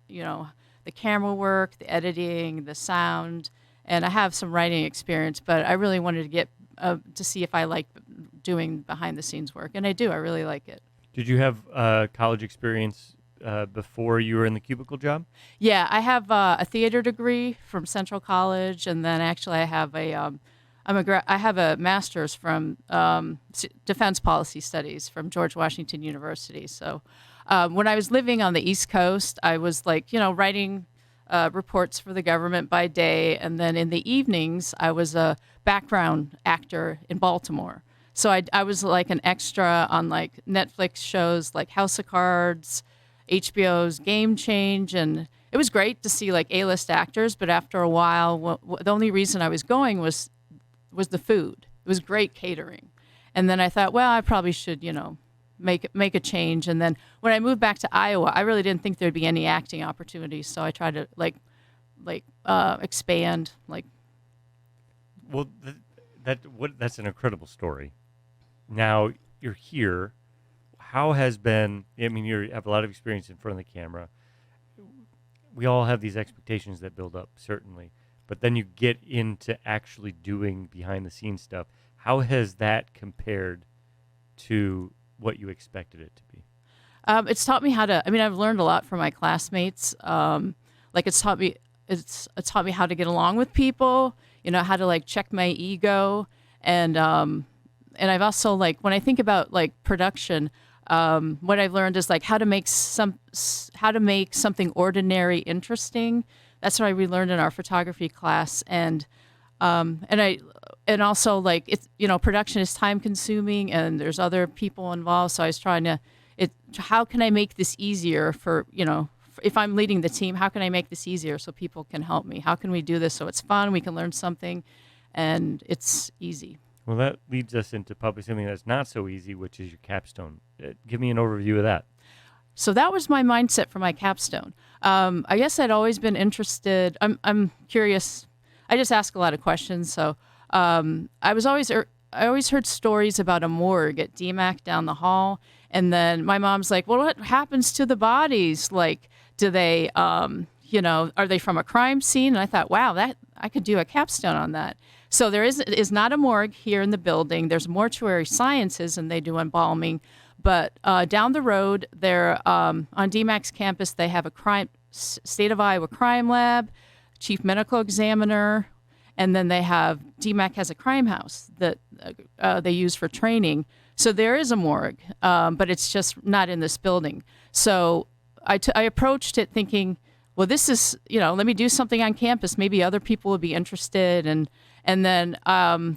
the camera work, the editing, the sound, and I have some writing experience, but I really wanted to get to see if I like doing behind the scenes work, and I do. I really like it. Did you have college experience before you were in the cubicle job? Yeah, I have a theater degree from Central College, and then actually I have I have a master's from Defense Policy Studies from George Washington University. So when I was living on the East Coast, I was writing reports for the government by day, and then in the evenings, I was a background actor in Baltimore. So I was like an extra on like Netflix shows like House of Cards, HBO's Game Change, and it was great to see like A-list actors. But after a while, the only reason I was going was the food. It was great catering, and then I thought, well, I probably should make a change. And then when I moved back to Iowa, I really didn't think there'd be any acting opportunities. So I tried to expand. Well, that's an incredible story. Now you're here. How has been? I mean, you have a lot of experience in front of the camera. We all have these expectations that build up, certainly, but then you get into actually doing behind the scenes stuff. How has that compared to what you expected it to be? It's taught me how to. I mean, I've learned a lot from my classmates. It's taught me how to get along with people. How to check my ego, and I've also when I think about production, what I've learned is how to make something ordinary interesting. That's what I relearned in our photography class, and also production is time consuming and there's other people involved. So I was trying to, how can I make this easier for, if I'm leading the team, how can I make this easier so people can help me? How can we do this so it's fun, we can learn something, and it's easy? Well, that leads us into probably something that's not so easy, which is your capstone. Give me an overview of that. So that was my mindset for my capstone. I guess I'd always been interested. I'm curious. I just ask a lot of questions. So I always heard stories about a morgue at DMAC down the hall. And then my mom's like, well, what happens to the bodies? Do they, are they from a crime scene? And I thought, wow, that I could do a capstone on that. So there is not a morgue here in the building. There's mortuary sciences, and they do embalming. But down the road, there on DMAC's campus, they have a state of Iowa crime lab, chief medical examiner, and then DMAC has a crime house that they use for training. So there is a morgue, but it's just not in this building. So I approached it thinking, well, this is, let me do something on campus. Maybe other people would be interested. And then,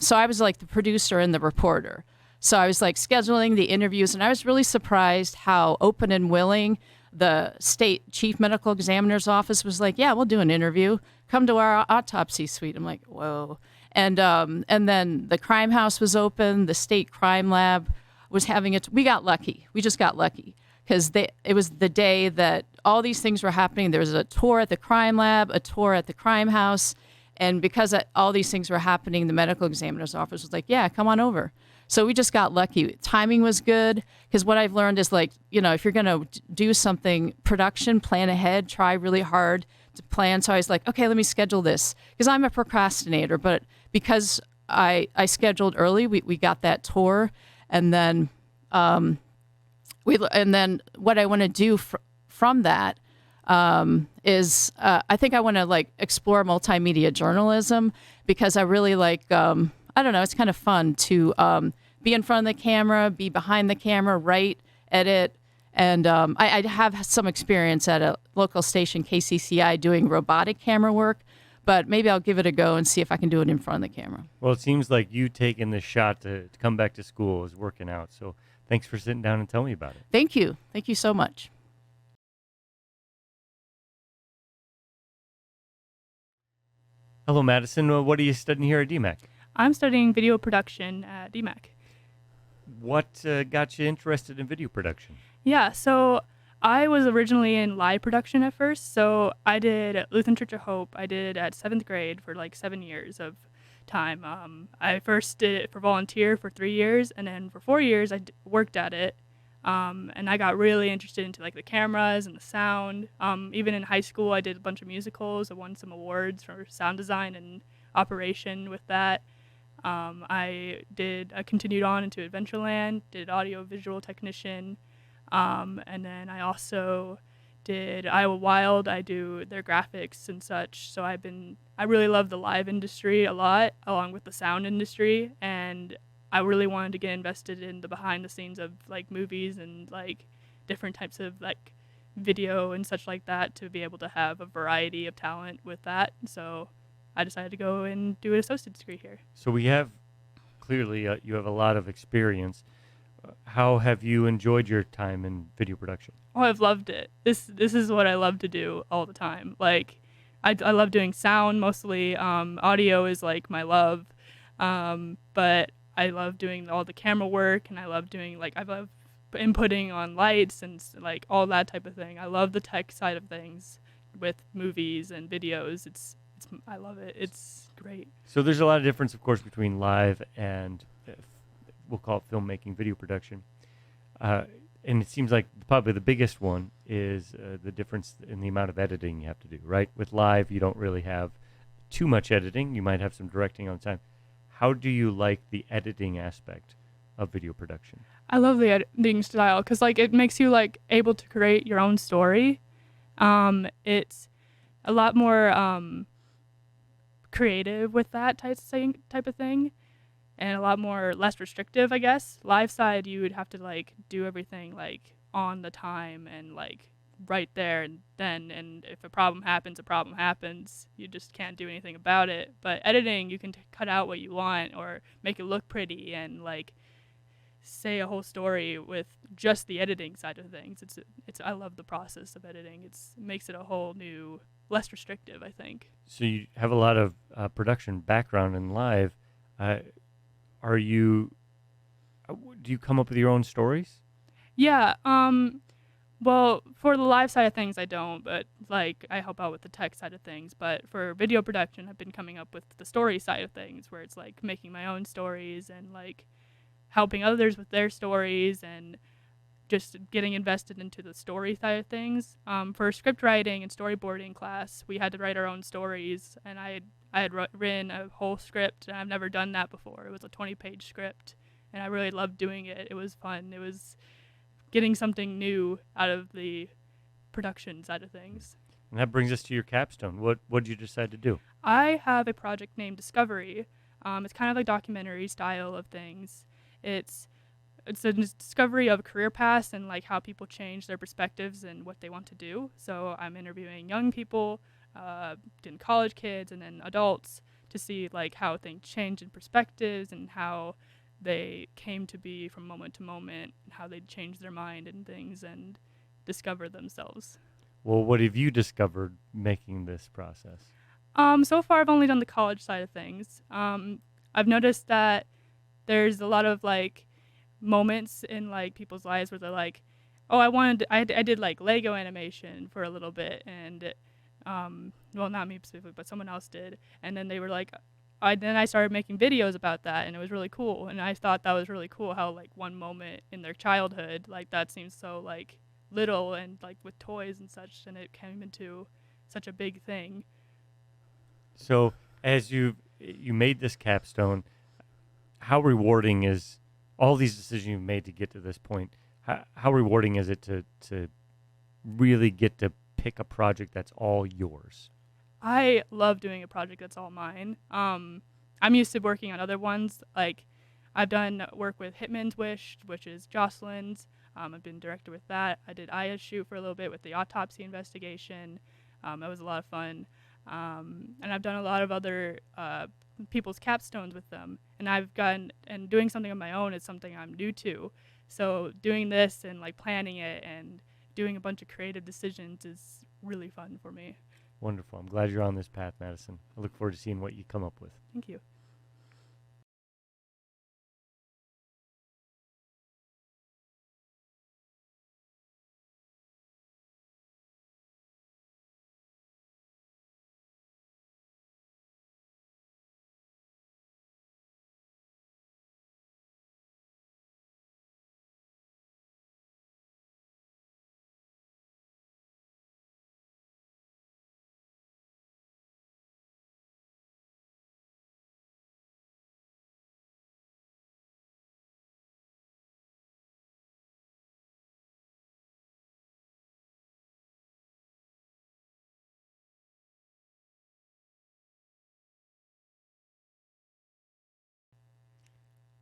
so I was like the producer and the reporter. So I was scheduling the interviews, and I was really surprised how open and willing the state chief medical examiner's office was like, yeah, we'll do an interview. Come to our autopsy suite. I'm like, whoa. And then the crime house was open. The state crime lab was having it. We got lucky. We just got lucky because it was the day that all these things were happening. There was a tour at the crime lab, a tour at the crime house. And because all these things were happening, the medical examiner's office was like, yeah, come on over. So we just got lucky. Timing was good because what I've learned is if you're going to do something, production, plan ahead, try really hard to plan. So I was like, okay, let me schedule this because I'm a procrastinator. But because I scheduled early, we got that tour. And then what I want to do from that is I think I want to like explore multimedia journalism because I really like I don't know, it's kind of fun to be in front of the camera, be behind the camera, write, edit. And I have some experience at a local station, KCCI, doing robotic camera work, but maybe I'll give it a go and see if I can do it in front of the camera. Well, it seems like you taking this shot to come back to school is working out. So thanks for sitting down and telling me about it. Thank you. Thank you so much. Hello, Madison. What are you studying here at DMAC? I'm studying video production at DMAC. What got you interested in video production? Yeah, so I was originally in live production at first. So I did Lutheran Church of Hope. I did at 7th grade for like 7 years of time. I first did it for volunteer for 3 years, and then for 4 years I worked at it. And I got really interested into like the cameras and the sound. Even in high school, I did a bunch of musicals. I won some awards for sound design and operation with that. I continued on into Adventureland, did audio visual technician, and then I also did Iowa Wild. I do their graphics and such. So I really love the live industry a lot, along with the sound industry, and I really wanted to get invested in the behind the scenes of like movies and like different types of like video and such like that to be able to have a variety of talent with that. So I decided to go and do an associate's degree here. So we have clearly you have a lot of experience. How have you enjoyed your time in video production? Oh, I've loved it. This is what I love to do all the time. Like I love doing sound mostly. Audio is like my love, but I love doing all the camera work, and I love doing I love inputting on lights and like all that type of thing. I love the tech side of things with movies and videos. I love it. It's great. So there's a lot of difference, of course, between live and we'll call it filmmaking, video production. And it seems like probably the biggest one is the difference in the amount of editing you have to do, right? With live, you don't really have too much editing. You might have some directing on time. How do you like the editing aspect of video production? I love the editing style because like it makes you like able to create your own story. It's a lot more creative with that type of thing, and a lot more less restrictive, I guess. Live side, you would have to like do everything like on the time and like right there and then, and if a problem happens, you just can't do anything about it. But editing, you can cut out what you want or make it look pretty and like say a whole story with just the editing side of things. I love the process of editing. It makes it a whole new, less restrictive, I think. So you have a lot of production background in live. Do you come up with your own stories? Yeah. Well, for the live side of things, I don't, but like I help out with the tech side of things. But for video production, I've been coming up with the story side of things, where it's like making my own stories and like helping others with their stories and just getting invested into the story side of things. For script writing and storyboarding class, we had to write our own stories, and I had written a whole script, and I've never done that before. It was a 20-page script, and I really loved doing it. It was fun. It was getting something new out of the production side of things. And that brings us to your capstone. What did you decide to do? I have a project named Discovery. It's kind of like documentary style of things. It's a discovery of career paths and like how people change their perspectives and what they want to do. So I'm interviewing young people, college kids, and then adults to see like how things change in perspectives and how they came to be from moment to moment, and how they changed their mind and things and discover themselves. Well, what have you discovered making this process? So far I've only done the college side of things. I've noticed that there's a lot of like moments in like people's lives where they're like, oh, I did like Lego animation for a little bit, and well, not me specifically, but someone else did, and then they were like, then I started making videos about that, and it was really cool, and I thought that was really cool how like one moment in their childhood, like that seems so like little and like with toys and such, and it came into such a big thing. So as you made this capstone, how rewarding is all these decisions you've made to get to this point? How rewarding is it to really get to pick a project that's all yours? I love doing a project that's all mine. I'm used to working on other ones. Like, I've done work with Hitman's Wish, which is Jocelyn's. I've been director with that. I did Aya's shoot for a little bit with the autopsy investigation. That was a lot of fun. And I've done a lot of other people's capstones with them. And doing something on my own is something I'm new to. So doing this and like planning it and doing a bunch of creative decisions is really fun for me. Wonderful. I'm glad you're on this path, Madison. I look forward to seeing what you come up with. Thank you.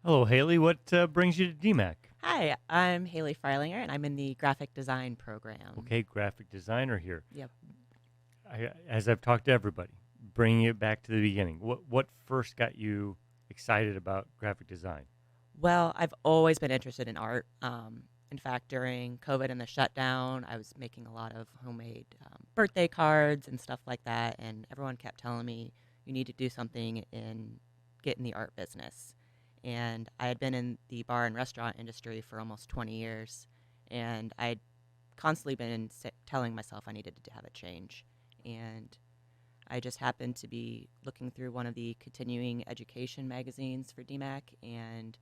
Hello, Haley. What brings you to DMAC? Hi, I'm Haley Freilinger, and I'm in the graphic design program. Okay, graphic designer here. Yep. As I've talked to everybody, bringing it back to the beginning, what first got you excited about graphic design? Well, I've always been interested in art. In fact, during COVID and the shutdown, I was making a lot of homemade birthday cards and stuff like that, and everyone kept telling me, you need to do something and get in the art business. And I had been in the bar and restaurant industry for almost 20 years, and I'd constantly been telling myself I needed to have a change. And I just happened to be looking through one of the continuing education magazines for DMAC, and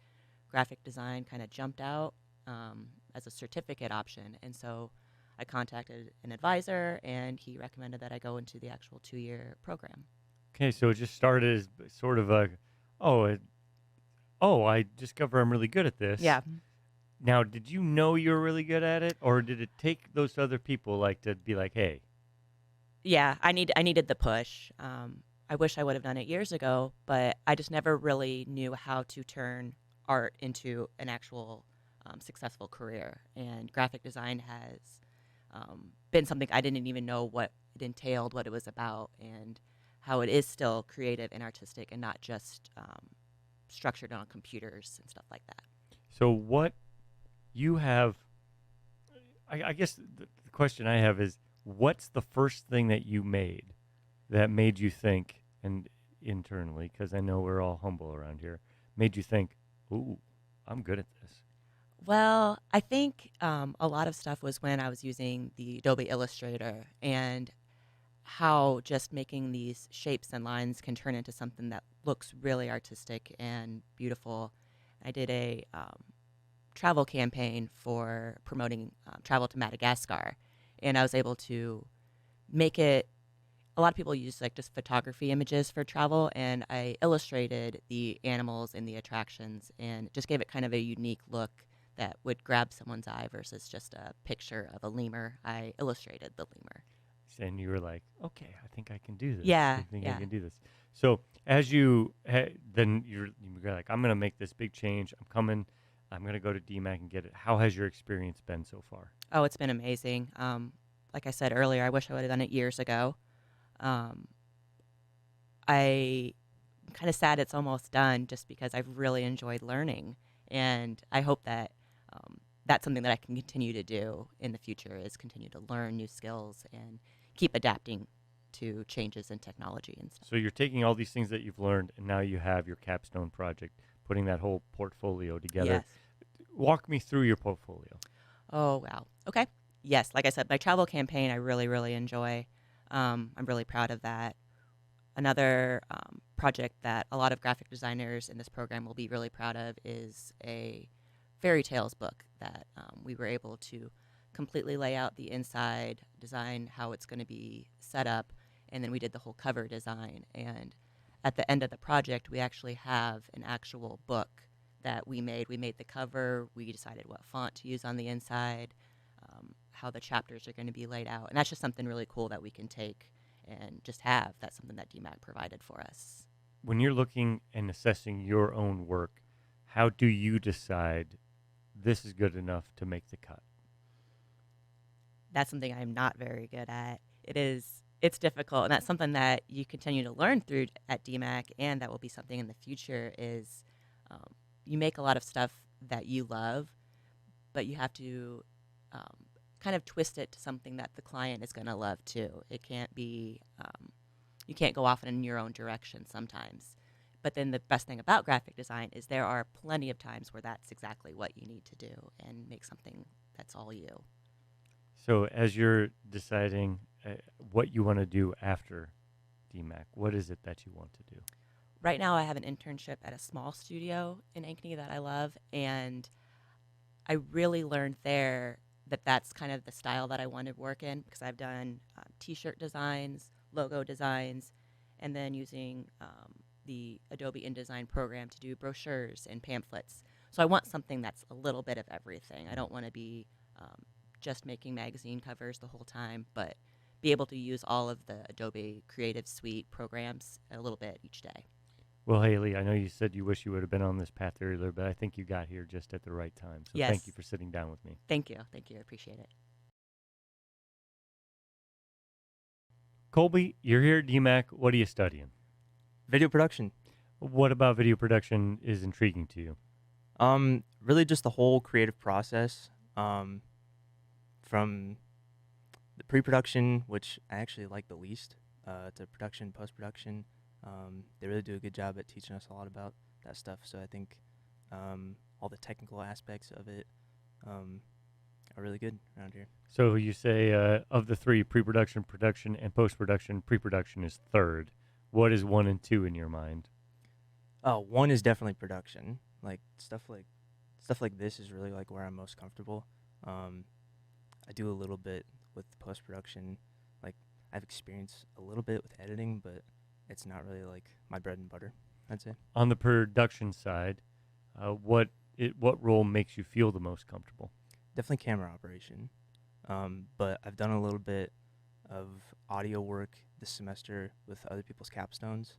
graphic design kind of jumped out as a certificate option. And so I contacted an advisor, and he recommended that I go into the actual 2-year program. Okay, so it just started as sort of a, I discover I'm really good at this. Yeah. Now, did you know you were really good at it, or did it take those other people like to be like, hey? Yeah, I needed the push. I wish I would have done it years ago, but I just never really knew how to turn art into an actual successful career. And graphic design has been something I didn't even know what it entailed, what it was about, and how it is still creative and artistic and not just structured on computers and stuff like that. So what you have, I guess the question I have is, what's the first thing that you made that made you think, and internally, because I know we're all humble around here, made you think, ooh, I'm good at this? Well, I think a lot of stuff was when I was using the Adobe Illustrator, and how just making these shapes and lines can turn into something that looks really artistic and beautiful. I did a travel campaign for promoting travel to Madagascar, and I was able to make it. A lot of people use like just photography images for travel, and I illustrated the animals and the attractions, and just gave it kind of a unique look that would grab someone's eye versus just a picture of a lemur. I illustrated the lemur. And you were like, okay, I think I can do this. Yeah, I think yeah. I can do this. So as you, then you're like, I'm going to make this big change. I'm coming. I'm going to go to DMAC and get it. How has your experience been so far? Oh, it's been amazing. Like I said earlier, I wish I would have done it years ago. I'm kind of sad it's almost done just because I've really enjoyed learning. And I hope that that's something that I can continue to do in the future, is continue to learn new skills and keep adapting to changes in technology and stuff. So you're taking all these things that you've learned, and now you have your capstone project, putting that whole portfolio together. Yes. Walk me through your portfolio. Oh, wow. Okay. Yes, like I said, my travel campaign I really, really enjoy. I'm really proud of that. Another project that a lot of graphic designers in this program will be really proud of is a fairy tales book that we were able to completely lay out the inside, design how it's going to be set up, and then we did the whole cover design. And at the end of the project, we actually have an actual book that we made. We made the cover. We decided what font to use on the inside, how the chapters are going to be laid out. And that's just something really cool that we can take and just have. That's something that DMAC provided for us. When you're looking and assessing your own work, how do you decide this is good enough to make the cut? That's something I'm not very good at. It's difficult, and that's something that you continue to learn through at DMAC, and that will be something in the future is you make a lot of stuff that you love, but you have to kind of twist it to something that the client is going to love too. It can't be, you can't go off in your own direction sometimes. But then the best thing about graphic design is there are plenty of times where that's exactly what you need to do and make something that's all you. So as you're deciding what you want to do after DMAC, what is it that you want to do? Right now I have an internship at a small studio in Ankeny that I love, and I really learned there that that's kind of the style that I want to work in, because I've done t-shirt designs, logo designs, and then using the Adobe InDesign program to do brochures and pamphlets. So I want something that's a little bit of everything. I don't want to be just making magazine covers the whole time, but be able to use all of the Adobe Creative Suite programs a little bit each day. Well, Haley, I know you said you wish you would have been on this path earlier, but I think you got here just at the right time. So Yes. thank you for sitting down with me. Thank you. Thank you. I appreciate it. Colby, you're here at DMAC. What are you studying? Video production. What about video production is intriguing to you? Really just the whole creative process, from the pre-production, which I actually like the least, to production, post-production. They really do a good job at teaching us a lot about that stuff. So I think all the technical aspects of it are really good around here. So you say of the three, pre-production, production, and post-production, pre-production is third. What is 1 and 2 in your mind? One is definitely production. Like stuff like this is really like where I'm most comfortable. I do a little bit with post-production. Like I've experienced a little bit with editing, but it's not really like my bread and butter, I'd say. On the production side, what role makes you feel the most comfortable? Definitely camera operation. But I've done a little bit of audio work this semester with other people's capstones.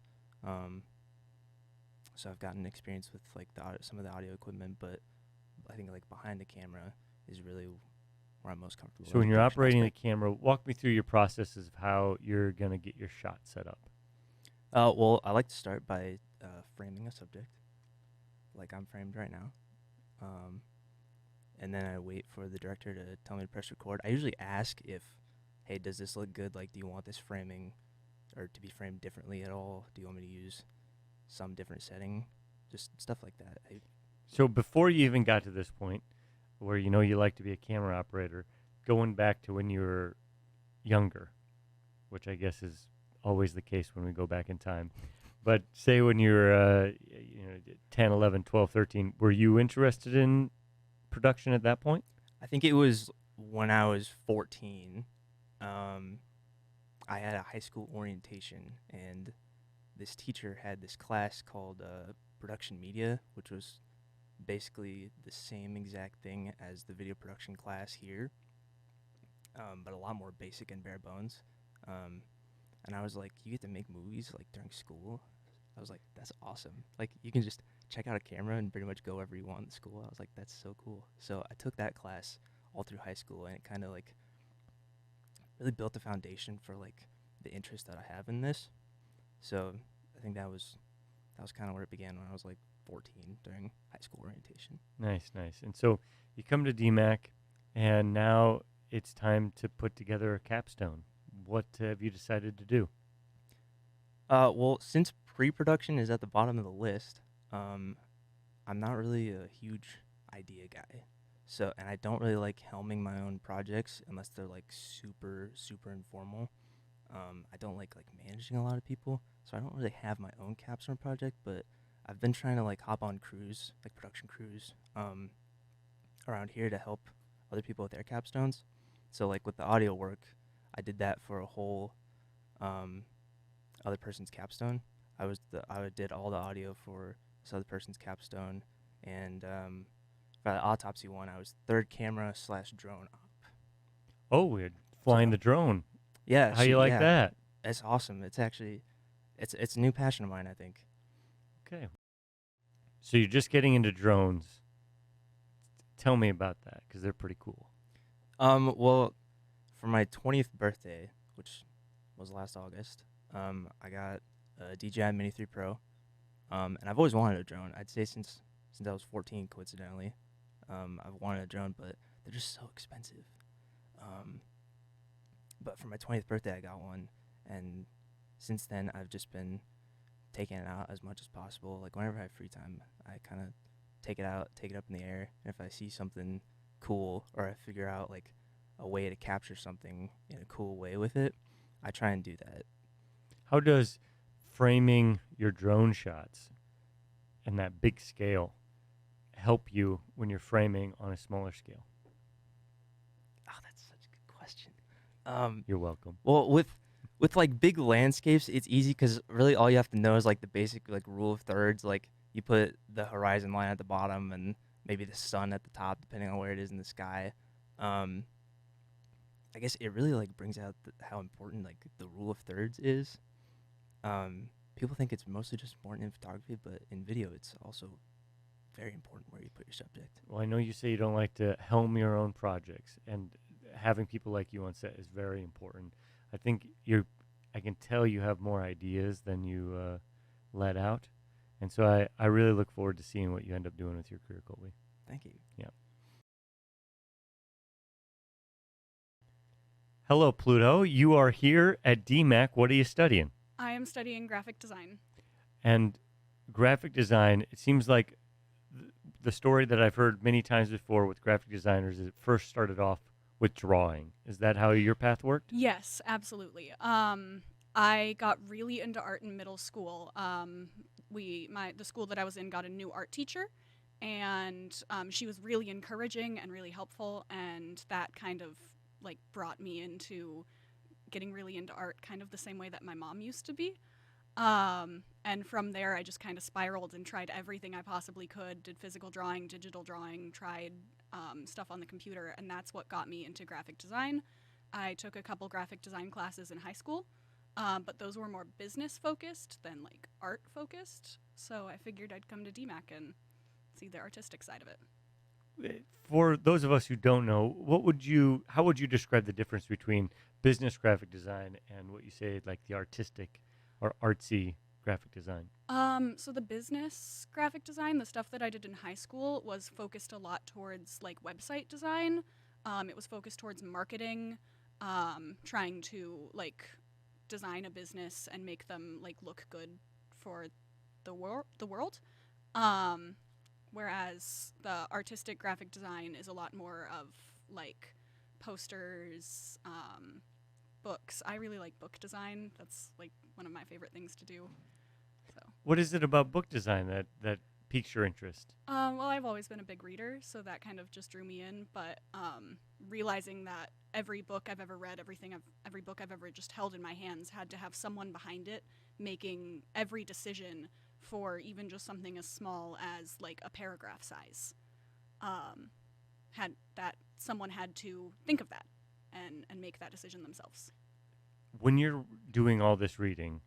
So I've gotten experience with like some of the audio equipment, but I think like behind the camera is really where I'm most comfortable. So when with you're the production operating the aspect. camera, walk me through your processes of how you're going to get your shot set up. Well, I like to start by framing a subject, like I'm framed right now. And then I wait for the director to tell me to press record. I usually ask if, hey, does this look good? Like, do you want this framing or to be framed differently at all? Do you want me to use some different setting? Just stuff like that. So before you even got to this point where you know you like to be a camera operator, going back to when you were younger, which I guess is always the case when we go back in time. But say when you were 10, 11, 12, 13, were you interested in production at that point? I think it was when I was 14. I had a high school orientation, and this teacher had this class called production media, which was basically the same exact thing as the video production class here, but a lot more basic and bare bones. And I was like, you get to make movies like during school? I was like, that's awesome. Like you can just check out a camera and pretty much go wherever you want in school. I was like, that's so cool. So I took that class all through high school, and it kind of like really built the foundation for like the interest that I have in this. So I think that was kind of where it began when I was like 14 during high school orientation. Nice. And so you come to DMAC, and now it's time to put together a capstone. What have you decided to do? Well, since pre-production is at the bottom of the list, I'm not really a huge idea guy. So, and I don't really like helming my own projects unless they're like super, super informal. I don't like managing a lot of people, so I don't really have my own capstone project, but I've been trying to like hop on crews, like production crews, around here to help other people with their capstones. So like with the audio work, I did that for a whole other person's capstone. I did all the audio for this other person's capstone, and for the autopsy one, I was third camera / drone op. Oh, we're flying the drone. Yeah. How you like yeah, that? It's awesome. It's actually, it's a new passion of mine, I think. Okay. So you're just getting into drones. Tell me about that because they're pretty cool. Well, for my 20th birthday, which was last August, I got a DJI Mini 3 Pro. And I've always wanted a drone. I'd say since I was 14, coincidentally. I've wanted a drone, but they're just so expensive. But for my 20th birthday, I got one, and since then, I've just been taking it out as much as possible. Like whenever I have free time, I kind of take it out, take it up in the air. And if I see something cool, or I figure out like a way to capture something in a cool way with it, I try and do that. How does framing your drone shots and that big scale help you when you're framing on a smaller scale? Oh, that's such a good question. You're welcome. Well, with like big landscapes, it's easy because really all you have to know is like the basic like rule of thirds. Like you put the horizon line at the bottom and maybe the sun at the top, depending on where it is in the sky. I guess it really like brings out how important like the rule of thirds is. People think it's mostly just important in photography, but in video, it's also very important where you put your subject. Well, I know you say you don't like to helm your own projects, and having people like you on set is very important. I think I can tell you have more ideas than you let out, and so I really look forward to seeing what you end up doing with your career, Colby. Thank you. Yeah. Hello, Pluto. You are here at DMAC. What are you studying? I am studying graphic design. And graphic design, it seems like the story that I've heard many times before with graphic designers is it first started off with drawing. Is that how your path worked? Yes, absolutely. I got really into art in middle school. The school that I was in got a new art teacher, and she was really encouraging and really helpful, and that kind of like brought me into getting really into art kind of the same way that my mom used to be. And from there, I just kind of spiraled and tried everything I possibly could, did physical drawing, digital drawing, tried stuff on the computer, and that's what got me into graphic design. I took a couple graphic design classes in high school, but those were more business focused than like art focused. So I figured I'd come to DMAC and see the artistic side of it. For those of us who don't know, how would you describe the difference between business graphic design and what you say like the artistic or artsy graphic design? So the business graphic design, the stuff that I did in high school, was focused a lot towards like website design. It was focused towards marketing, trying to like design a business and make them like look good for the world. Whereas the artistic graphic design is a lot more of like posters, books. I really like book design. That's like one of my favorite things to do. So. What is it about book design that piques your interest? Well, I've always been a big reader, so that kind of just drew me in. But realizing that every book I've ever read, every book I've ever just held in my hands had to have someone behind it making every decision for even just something as small as like a paragraph size. Someone had to think of that and make that decision themselves. When you're doing all this reading,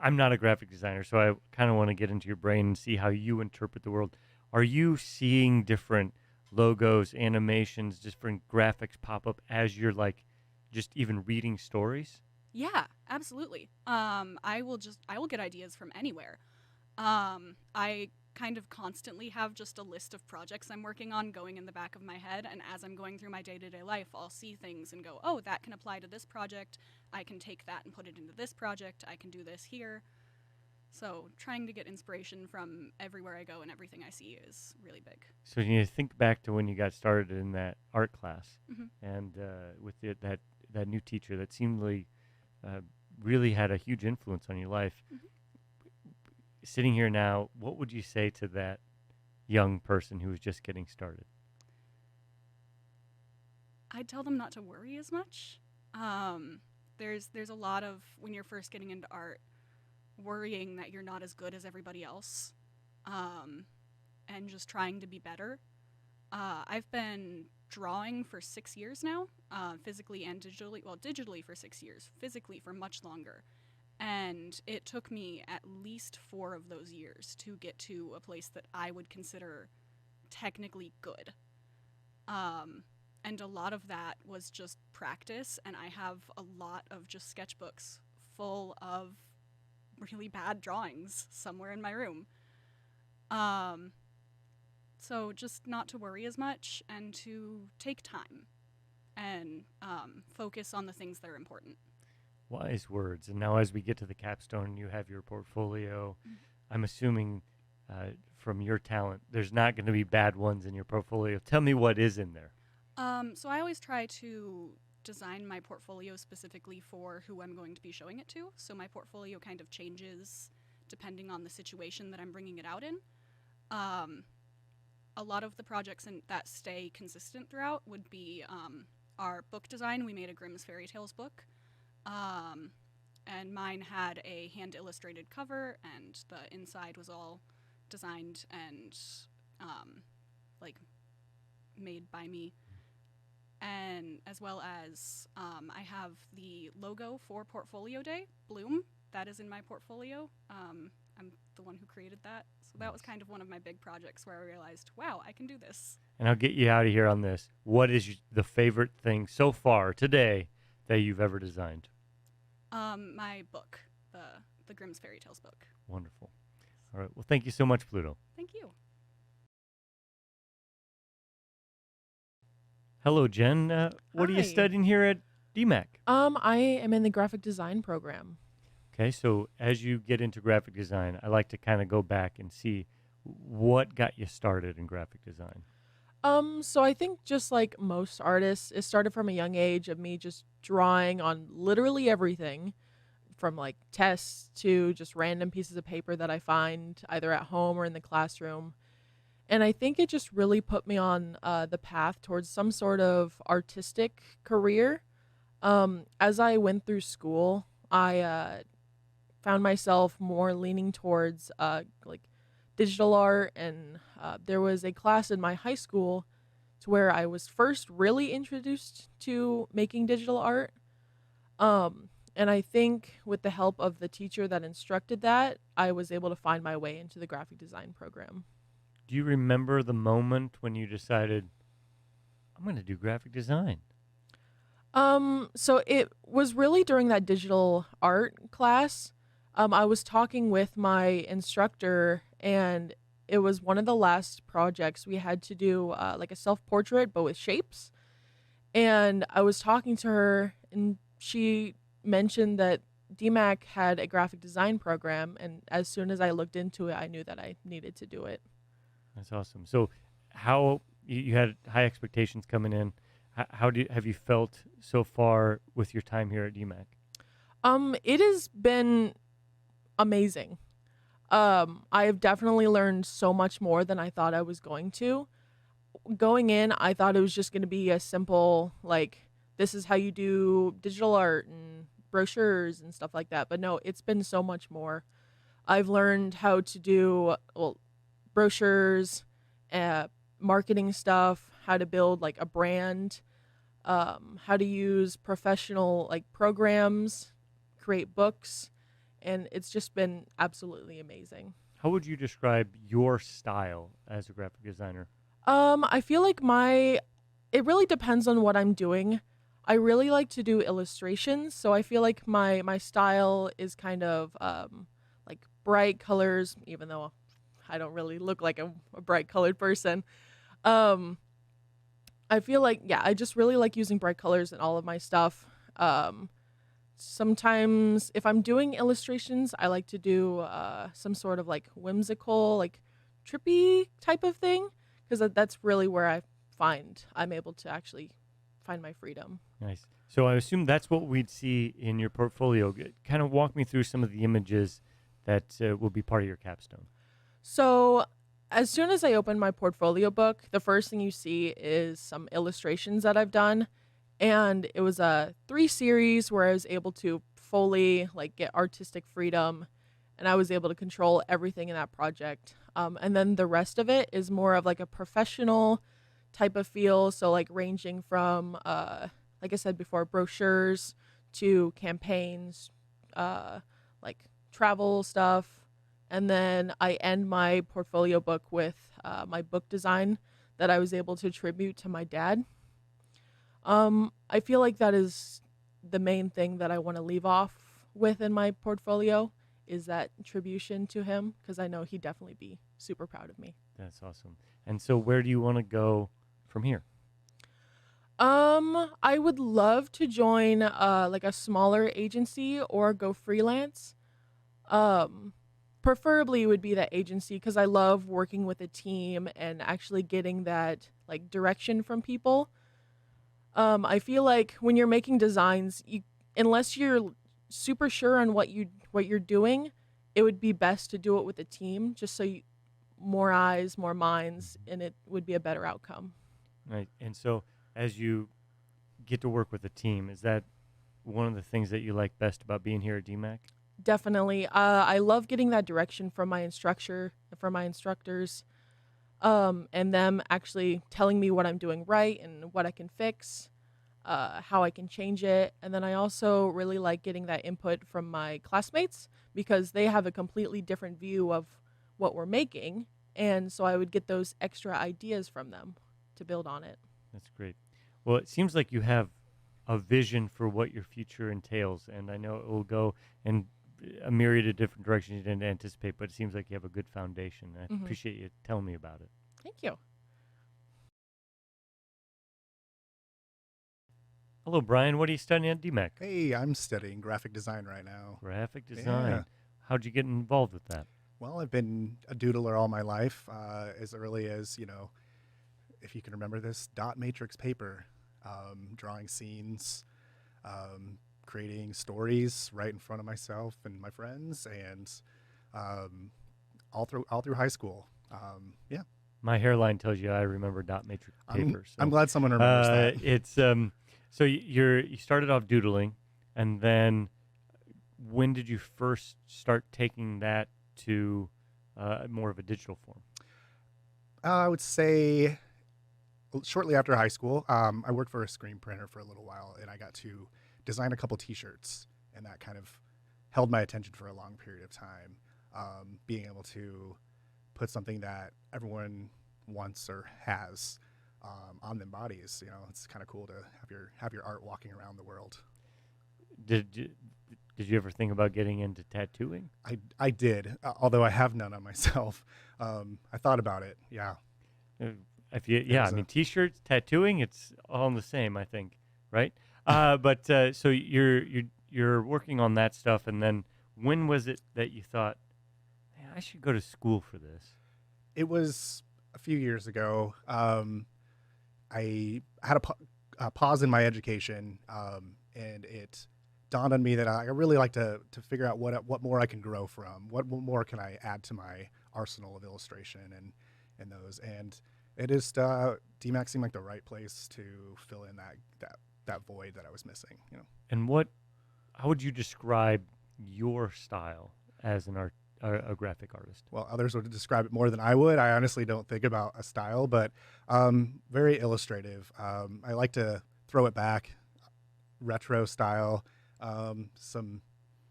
I'm not a graphic designer, so I kind of want to get into your brain and see how you interpret the world. Are you seeing different logos, animations, different graphics pop up as you're like just even reading stories? Yeah, absolutely. I will get ideas from anywhere. I kind of constantly have just a list of projects I'm working on going in the back of my head, and as I'm going through my day-to-day life, I'll see things and go, oh, that can apply to this project. I can take that and put it into this project. I can do this here. So trying to get inspiration from everywhere I go and everything I see is really big. So you think back to when you got started in that art class, Mhm. and with that new teacher that seemingly really had a huge influence on your life. Mhm. Sitting here now, what would you say to that young person who was just getting started? I'd tell them not to worry as much. There's a lot of, when you're first getting into art, worrying that you're not as good as everybody else, and just trying to be better. I've been drawing for 6 years now, physically and digitally. Well, digitally for 6 years, physically for much longer. And it took me at least 4 of those years to get to a place that I would consider technically good. And a lot of that was just practice, and I have a lot of just sketchbooks full of really bad drawings somewhere in my room. So just not to worry as much and to take time and focus on the things that are important. Wise words. And now as we get to the capstone, you have your portfolio. I'm assuming from your talent, there's not going to be bad ones in your portfolio. Tell me what is in there. So I always try to design my portfolio specifically for who I'm going to be showing it to. So my portfolio kind of changes depending on the situation that I'm bringing it out in. A lot of the projects that stay consistent throughout would be our book design. We made a Grimm's Fairy Tales book. And mine had a hand-illustrated cover, and the inside was all designed and made by me. And as well as I have the logo for Portfolio Day, Bloom. That is in my portfolio. I'm the one who created that. So that was kind of one of my big projects where I realized, wow, I can do this. And I'll get you out of here on this. What is the favorite thing so far today that you've ever designed? My book, the Grimm's Fairy Tales book. Wonderful. All right. Well, thank you so much, Pluto. Thank you. Hello, Jen. What are you Hi. studying here at DMAC? I am in the graphic design program. Okay, so as you get into graphic design, I like to kind of go back and see what got you started in graphic design. So I think just like most artists, it started from a young age of me just drawing on literally everything, from like tests to just random pieces of paper that I find either at home or in the classroom. And I think it just really put me on the path towards some sort of artistic career. As I went through school, I found myself more leaning towards like digital art, and there was a class in my high school to where I was first really introduced to making digital art. And I think with the help of the teacher that instructed that, I was able to find my way into the graphic design program. Do you remember the moment when you decided, I'm going to do graphic design? So it was really during that digital art class. I was talking with my instructor, and it was one of the last projects we had to do, like a self-portrait, but with shapes. And I was talking to her, and she mentioned that DMAC had a graphic design program, and as soon as I looked into it, I knew that I needed to do it. That's awesome. So how you had high expectations coming in. How have you felt so far with your time here at DMAC? It has been amazing. I have definitely learned so much more than I thought I was going to. Going in, I thought it was just going to be a simple, like, this is how you do digital art and brochures and stuff like that. But no, it's been so much more. I've learned how to do, well, brochures, marketing stuff, how to build like a brand, how to use professional like programs, create books, and it's just been absolutely amazing. How would you describe your style as a graphic designer? I feel like it really depends on what I'm doing. I really like to do illustrations, so I feel like my style is kind of like bright colors, even though I don't really look like a bright colored person. I feel like, yeah, I just really like using bright colors in all of my stuff. Sometimes if I'm doing illustrations, I like to do some sort of like whimsical, like trippy type of thing, because that's really where I find I'm able to actually find my freedom. Nice. So I assume that's what we'd see in your portfolio. Kind of walk me through some of the images that will be part of your capstone. So as soon as I open my portfolio book, the first thing you see is some illustrations that I've done. And it was a 3 series where I was able to fully like get artistic freedom, and I was able to control everything in that project. And then the rest of it is more of like a professional type of feel. So like ranging from, like I said before, brochures to campaigns, like travel stuff. And then I end my portfolio book with my book design that I was able to tribute to my dad. I feel like that is the main thing that I want to leave off with in my portfolio is that attribution to him, because I know he'd definitely be super proud of me. That's awesome. And so where do you want to go from here? I would love to join like a smaller agency or go freelance. Preferably it would be that agency because I love working with a team and actually getting that like direction from people. I feel like when you're making designs, unless you're super sure on what you're doing, it would be best to do it with a team, just so more eyes, more minds, and it would be a better outcome. Right. And so as you get to work with a team, is that one of the things that you like best about being here at DMAC? Definitely. I love getting that direction from my instructors, and them actually telling me what I'm doing right and what I can fix, how I can change it. And then I also really like getting that input from my classmates because they have a completely different view of what we're making. And so I would get those extra ideas from them to build on it. That's great. Well, it seems like you have a vision for what your future entails, and I know it will go in a myriad of different directions you didn't anticipate, but it seems like you have a good foundation. I appreciate you telling me about it. Thank you. Hello, Brian. What are you studying at DMAC? Hey, I'm studying graphic design right now. Graphic design. Yeah. How'd you get involved with that? Well, I've been a doodler all my life, as early as, if you can remember this, dot matrix paper, drawing scenes, creating stories right in front of myself and my friends, and all through high school. Yeah. My hairline tells you I remember dot matrix paper. I'm glad someone remembers that. It's so you started off doodling, and then when did you first start taking that to more of a digital form? I would say shortly after high school. I worked for a screen printer for a little while, and I got to design a couple T-shirts, and that kind of held my attention for a long period of time. Being able to put something that everyone wants or has on their bodies, it's kind of cool to have your art walking around the world. Did you ever think about getting into tattooing? I did, although I have none on myself. I thought about it. Yeah. I mean, T-shirts, tattooing, it's all the same, I think, right? But so you're working on that stuff, and then when was it that you thought, man, I should go to school for this? It was a few years ago. I had a pause in my education, and it dawned on me that I really like to figure out what more I can grow from, what more can I add to my arsenal of illustration and those. And it is DMAC seemed like the right place to fill in that void that I was missing. And how would you describe your style as a graphic artist? Well, others would describe it more than I would. I honestly don't think about a style, but very illustrative. I like to throw it back, retro style. Some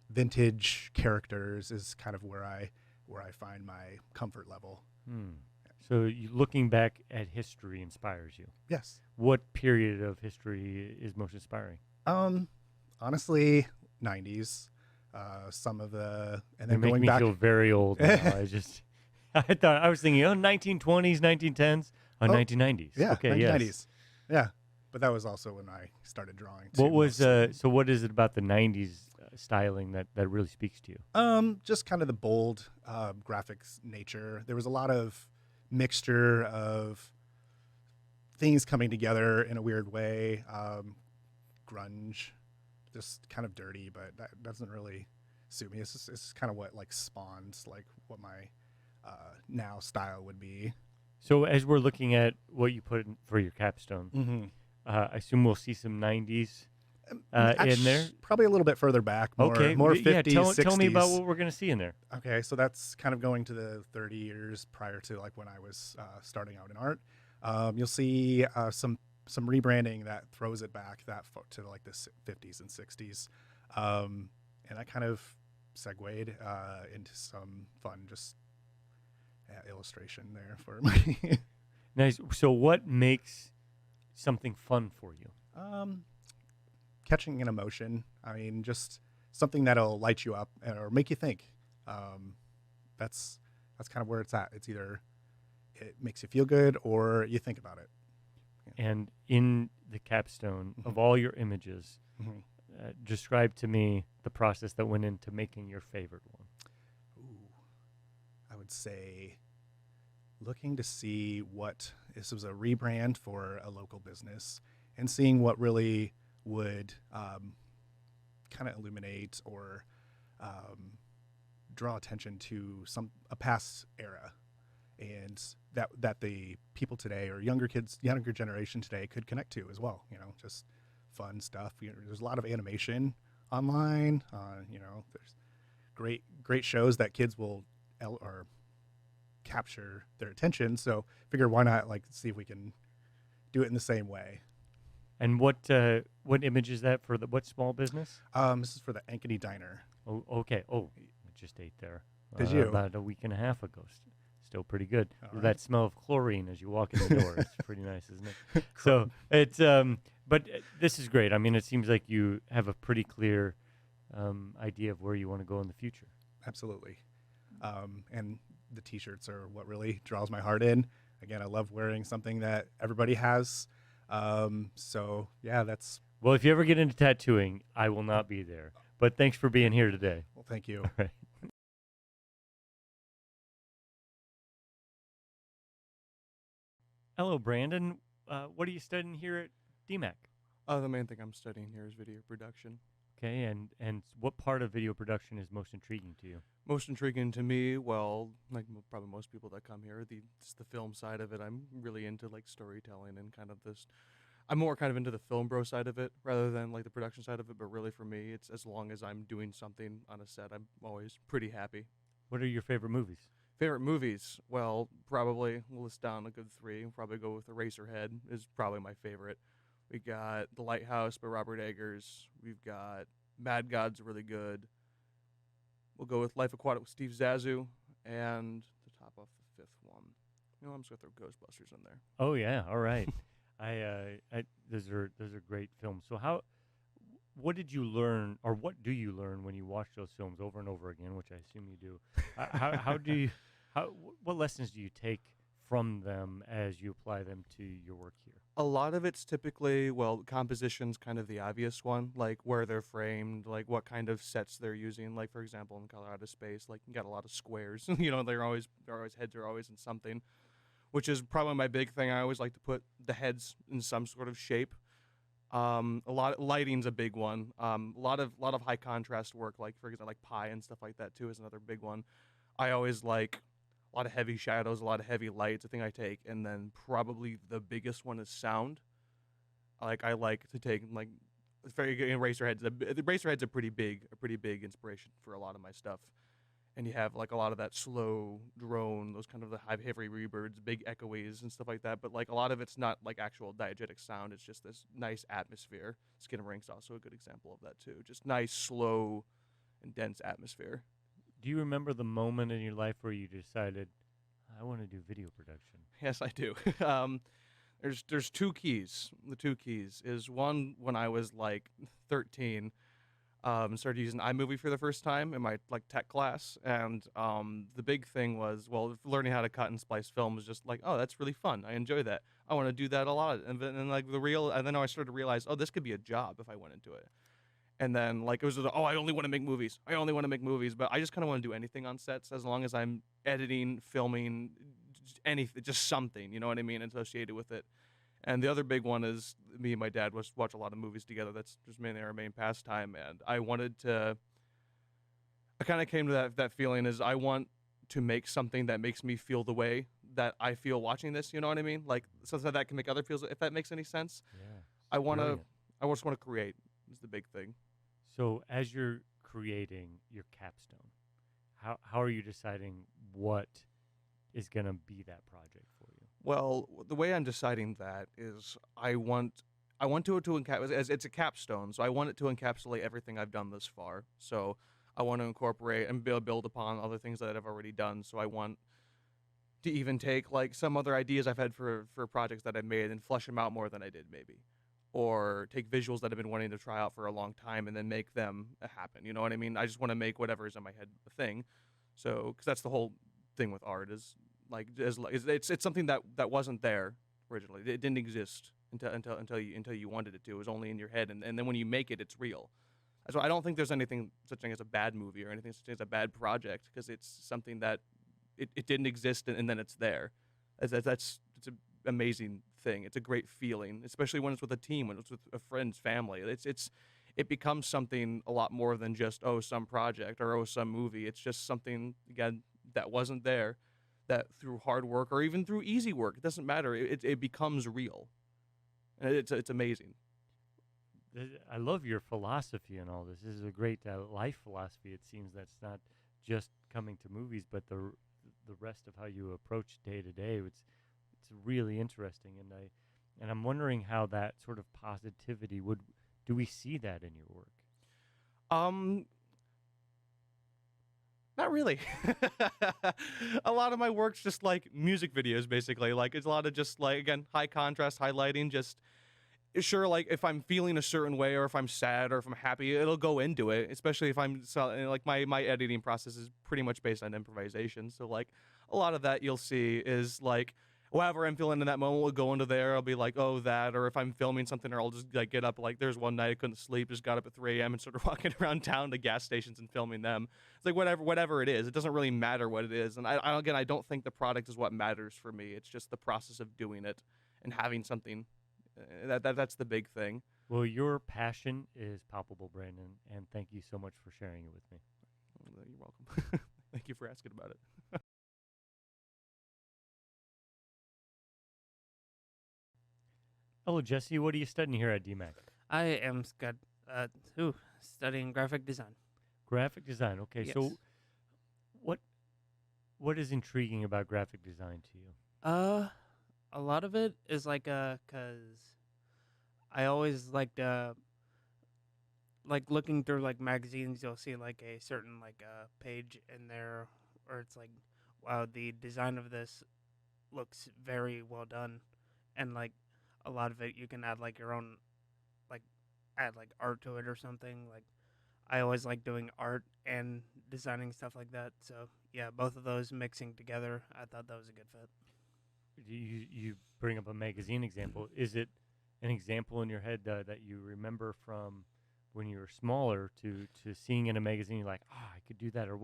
vintage characters is kind of where I find my comfort level. So looking back at history inspires you? Yes. What period of history is most inspiring? Honestly, 90s. Some of the, and then You're going making back. me feel very old now. I was thinking, 1920s, 1910s, 1990s. Yeah, okay, 1990s. Yes. Yeah, but that was also when I started drawing. Too, What was so? What is it about the 90s styling that really speaks to you? Just kind of the bold graphics nature. There was a lot of mixture of things coming together in a weird way. Grunge, just kind of dirty, but that doesn't really suit me. It's kind of what spawns what my now style would be. So as we're looking at what you put in for your capstone, I assume we'll see some 90s in there. Probably a little bit further back. More 50s, 60s. Tell me about what we're going to see in there. Okay, so that's kind of going to the 30 years prior to when I was starting out in art. You'll see some rebranding that throws it back to like the 50s and 60s, and I kind of segued into some fun just illustration there for me. Nice. So, what makes something fun for you? Catching an emotion. I mean, just something that'll light you up or make you think. That's kind of where it's at. It's either it makes you feel good or you think about it. And in the capstone of all your images, describe to me the process that went into making your favorite one. Ooh, I would say looking to see what this was a rebrand for a local business and seeing what really would kind of illuminate or draw attention to a past era, and that the people today or younger generation today could connect to as well. Just fun stuff. There's a lot of animation online. There's great shows that kids will or capture their attention. So figure why not see if we can do it in the same way. And what image is that for what small business? This is for the Ankeny Diner. Oh, okay. Oh, I just ate there. Did you? About a week and a half ago. Still pretty good. All That right. smell of chlorine as you walk in the door. It's pretty nice, isn't it? So it's but this is great. I mean, it seems like you have a pretty clear idea of where you want to go in the future. Absolutely. And the T-shirts are what really draws my heart in. Again, I love wearing something that everybody has. So yeah, that's. Well, if you ever get into tattooing, I will not be there. But thanks for being here today. Well, thank you. All right. Hello, Brandon. What are you studying here at DMAC? The main thing I'm studying here is video production. Okay, and what part of video production is most intriguing to you? Most intriguing to me, well, like probably most people that come here, just the film side of it. I'm really into like storytelling and kind of this. I'm more kind of into the film bro side of it rather than like the production side of it. But really, for me, it's as long as I'm doing something on a set, I'm always pretty happy. What are your favorite movies? Favorite movies? Well, probably we'll list down a good three. We'll probably go with Eraserhead is probably my favorite. We got The Lighthouse by Robert Eggers. We've got Mad God's really good. We'll go with Life Aquatic with Steve Zissou, and to top off the fifth one, I'm just gonna throw Ghostbusters in there. Oh yeah, all right. Those are great films. So what did you learn, or what do you learn when you watch those films over and over again, which I assume you do? What lessons do you take from them as you apply them to your work here? A lot of it's typically, well, composition's kind of the obvious one, like where they're framed, like what kind of sets they're using. Like for example, in Colorado Space, like you got a lot of squares. Their heads are always in something, which is probably my big thing. I always like to put the heads in some sort of shape. A lot of lighting's a big one. A lot of high contrast work, like for example, like Pi and stuff like that too, is another big one. I always like a lot of heavy shadows, a lot of heavy lights, a thing I take. And then probably the biggest one is sound. I like to take like it's very good. Eraserhead's a pretty big inspiration for a lot of my stuff. And you have like a lot of that slow drone, those kind of the heavy reverbs, big echoes and stuff like that. But like a lot of it's not like actual diegetic sound. It's just this nice atmosphere. Skin of Rink's also a good example of that too. Just nice, slow, and dense atmosphere. Do you remember the moment in your life where you decided, I want to do video production? Yes, I do. There's two keys. The two keys is one when I was like 13. Started using iMovie for the first time in my like tech class, and the big thing was learning how to cut and splice film was just like, oh, that's really fun. I enjoy that. I want to do that a lot, and then I started to realize, oh, this could be a job if I went into it. And then like it was I only want to make movies. But I just kind of want to do anything on sets as long as I'm editing, filming, anything, just something. You know what I mean, associated with it. And the other big one is me and my dad watch a lot of movies together. That's just mainly our main pastime. And I kind of came to that feeling is I want to make something that makes me feel the way that I feel watching this. You know what I mean? Like something that can make other feel, if that makes any sense. Yeah. I just want to create is the big thing. So as you're creating your capstone, how are you deciding what is going to be that project for you? Well, the way I'm deciding that is I want to encapsulate as it's a capstone, so I want it to encapsulate everything I've done this far. So I want to incorporate and build upon other things that I've already done. So I want to even take like some other ideas I've had for projects that I've made and flesh them out more than I did maybe, or take visuals that I've been wanting to try out for a long time and then make them happen. You know what I mean? I just want to make whatever is in my head a thing. So because that's the whole thing with art is like it's something that wasn't there originally. It didn't exist until you wanted it to. It was only in your head, and then when you make it, it's real. So I don't think there's anything such thing as a bad movie or anything such thing as a bad project because it's something that it didn't exist and then it's there. It's an amazing thing. It's a great feeling, especially when it's with a team, when it's with a friend's family. It becomes something a lot more than just some project or some movie. It's just something again that wasn't there, that through hard work or even through easy work, it doesn't matter. It becomes real, and it's amazing. I love your philosophy and all this. This is a great life philosophy. It seems that's not just coming to movies, but the rest of how you approach day to day. It's really interesting, and I'm wondering how that sort of positivity do we see that in your work? Not really. A lot of my work's just like music videos, basically. Like it's a lot of just like again high contrast, highlighting. Just sure, like if I'm feeling a certain way, or if I'm sad, or if I'm happy, it'll go into it. Especially if I'm like my editing process is pretty much based on improvisation. So like a lot of that you'll see is like whatever I'm feeling in that moment will go into there. I'll be like, oh, that. Or if I'm filming something, or I'll just like get up. Like there's one night I couldn't sleep, just got up at 3 a.m. and started walking around town to gas stations and filming them. It's like whatever it is. It doesn't really matter what it is. And I don't think the product is what matters for me. It's just the process of doing it and having something. That's the big thing. Well, your passion is palpable, Brandon, and thank you so much for sharing it with me. You're welcome. Thank you for asking about it. Hello, Jesse. What are you studying here at DMAC? I am studying graphic design. Graphic design. Okay, Yes. so what is intriguing about graphic design to you? A lot of it is like cause I always liked like looking through like magazines. You'll see like a certain like page in there, where it's like, wow, the design of this looks very well done, and like a lot of it you can add like your own, like add like art to it or something. Like I always like doing art and designing stuff like that. So yeah, both of those mixing together, I thought that was a good fit. You bring up a magazine example. Is it an example in your head that you remember from when you were smaller to seeing in a magazine? You're like, I could do that, or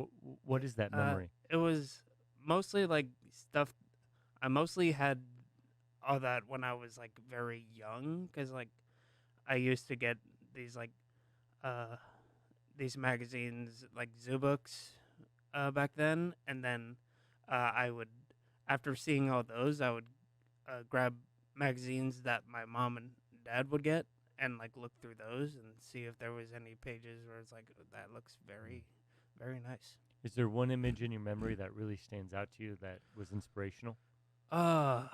what is that memory? It was mostly like stuff. I mostly had all that when I was like very young, because like I used to get these like these magazines like Zoo Books back then, and then I would, after seeing all those, I would grab magazines that my mom and dad would get and like look through those and see if there was any pages where it's like, that looks very, very nice. Is there one image in your memory that really stands out to you that was inspirational? I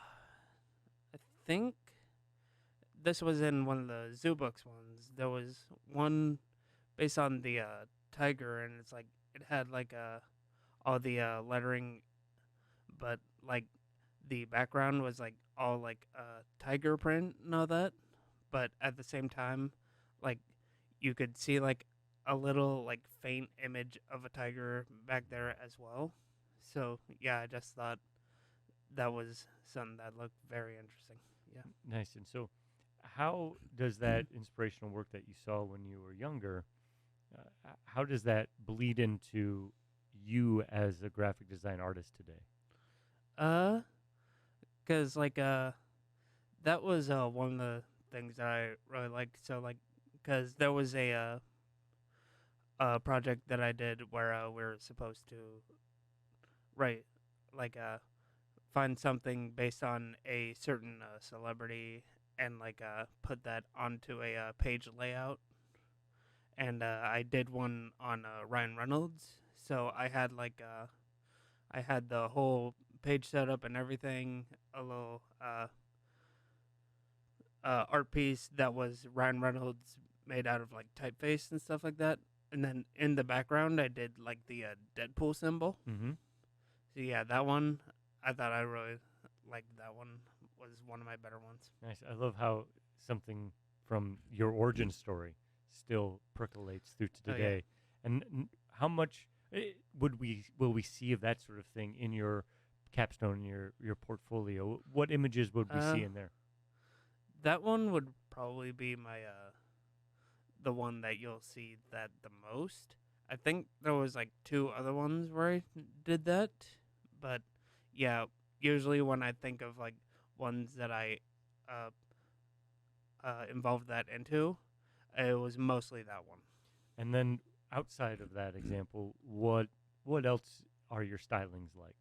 think this was in one of the Zoo Books ones. There was one based on the tiger, and it's like it had like all the lettering, but like the background was like all like tiger print and all that. But at the same time, like you could see like a little like faint image of a tiger back there as well. So yeah, I just thought that was something that looked very interesting. Yeah. Nice. And so how does that inspirational work that you saw when you were younger, how does that bleed into you as a graphic design artist today? Cause like that was one of the things that I really liked. So like, cause there was a project that I did where we were supposed to write like find something based on a certain celebrity and like put that onto a page layout. And I did one on Ryan Reynolds. So I had like I had the whole page setup and everything, a little art piece that was Ryan Reynolds made out of like typeface and stuff like that. And then in the background, I did like the Deadpool symbol. Mm-hmm. So yeah, that one I thought I really liked. That one was one of my better ones. Nice. I love how something from your origin story still percolates through to Oh, yeah. today. And how much will we see of that sort of thing in your capstone, in your portfolio? What images would we see in there? That one would probably be my the one that you'll see that the most. I think there was like 2 other ones where I did that, but yeah, usually when I think of like ones that I involved that into, it was mostly that one. And then outside of that example, what else are your stylings like?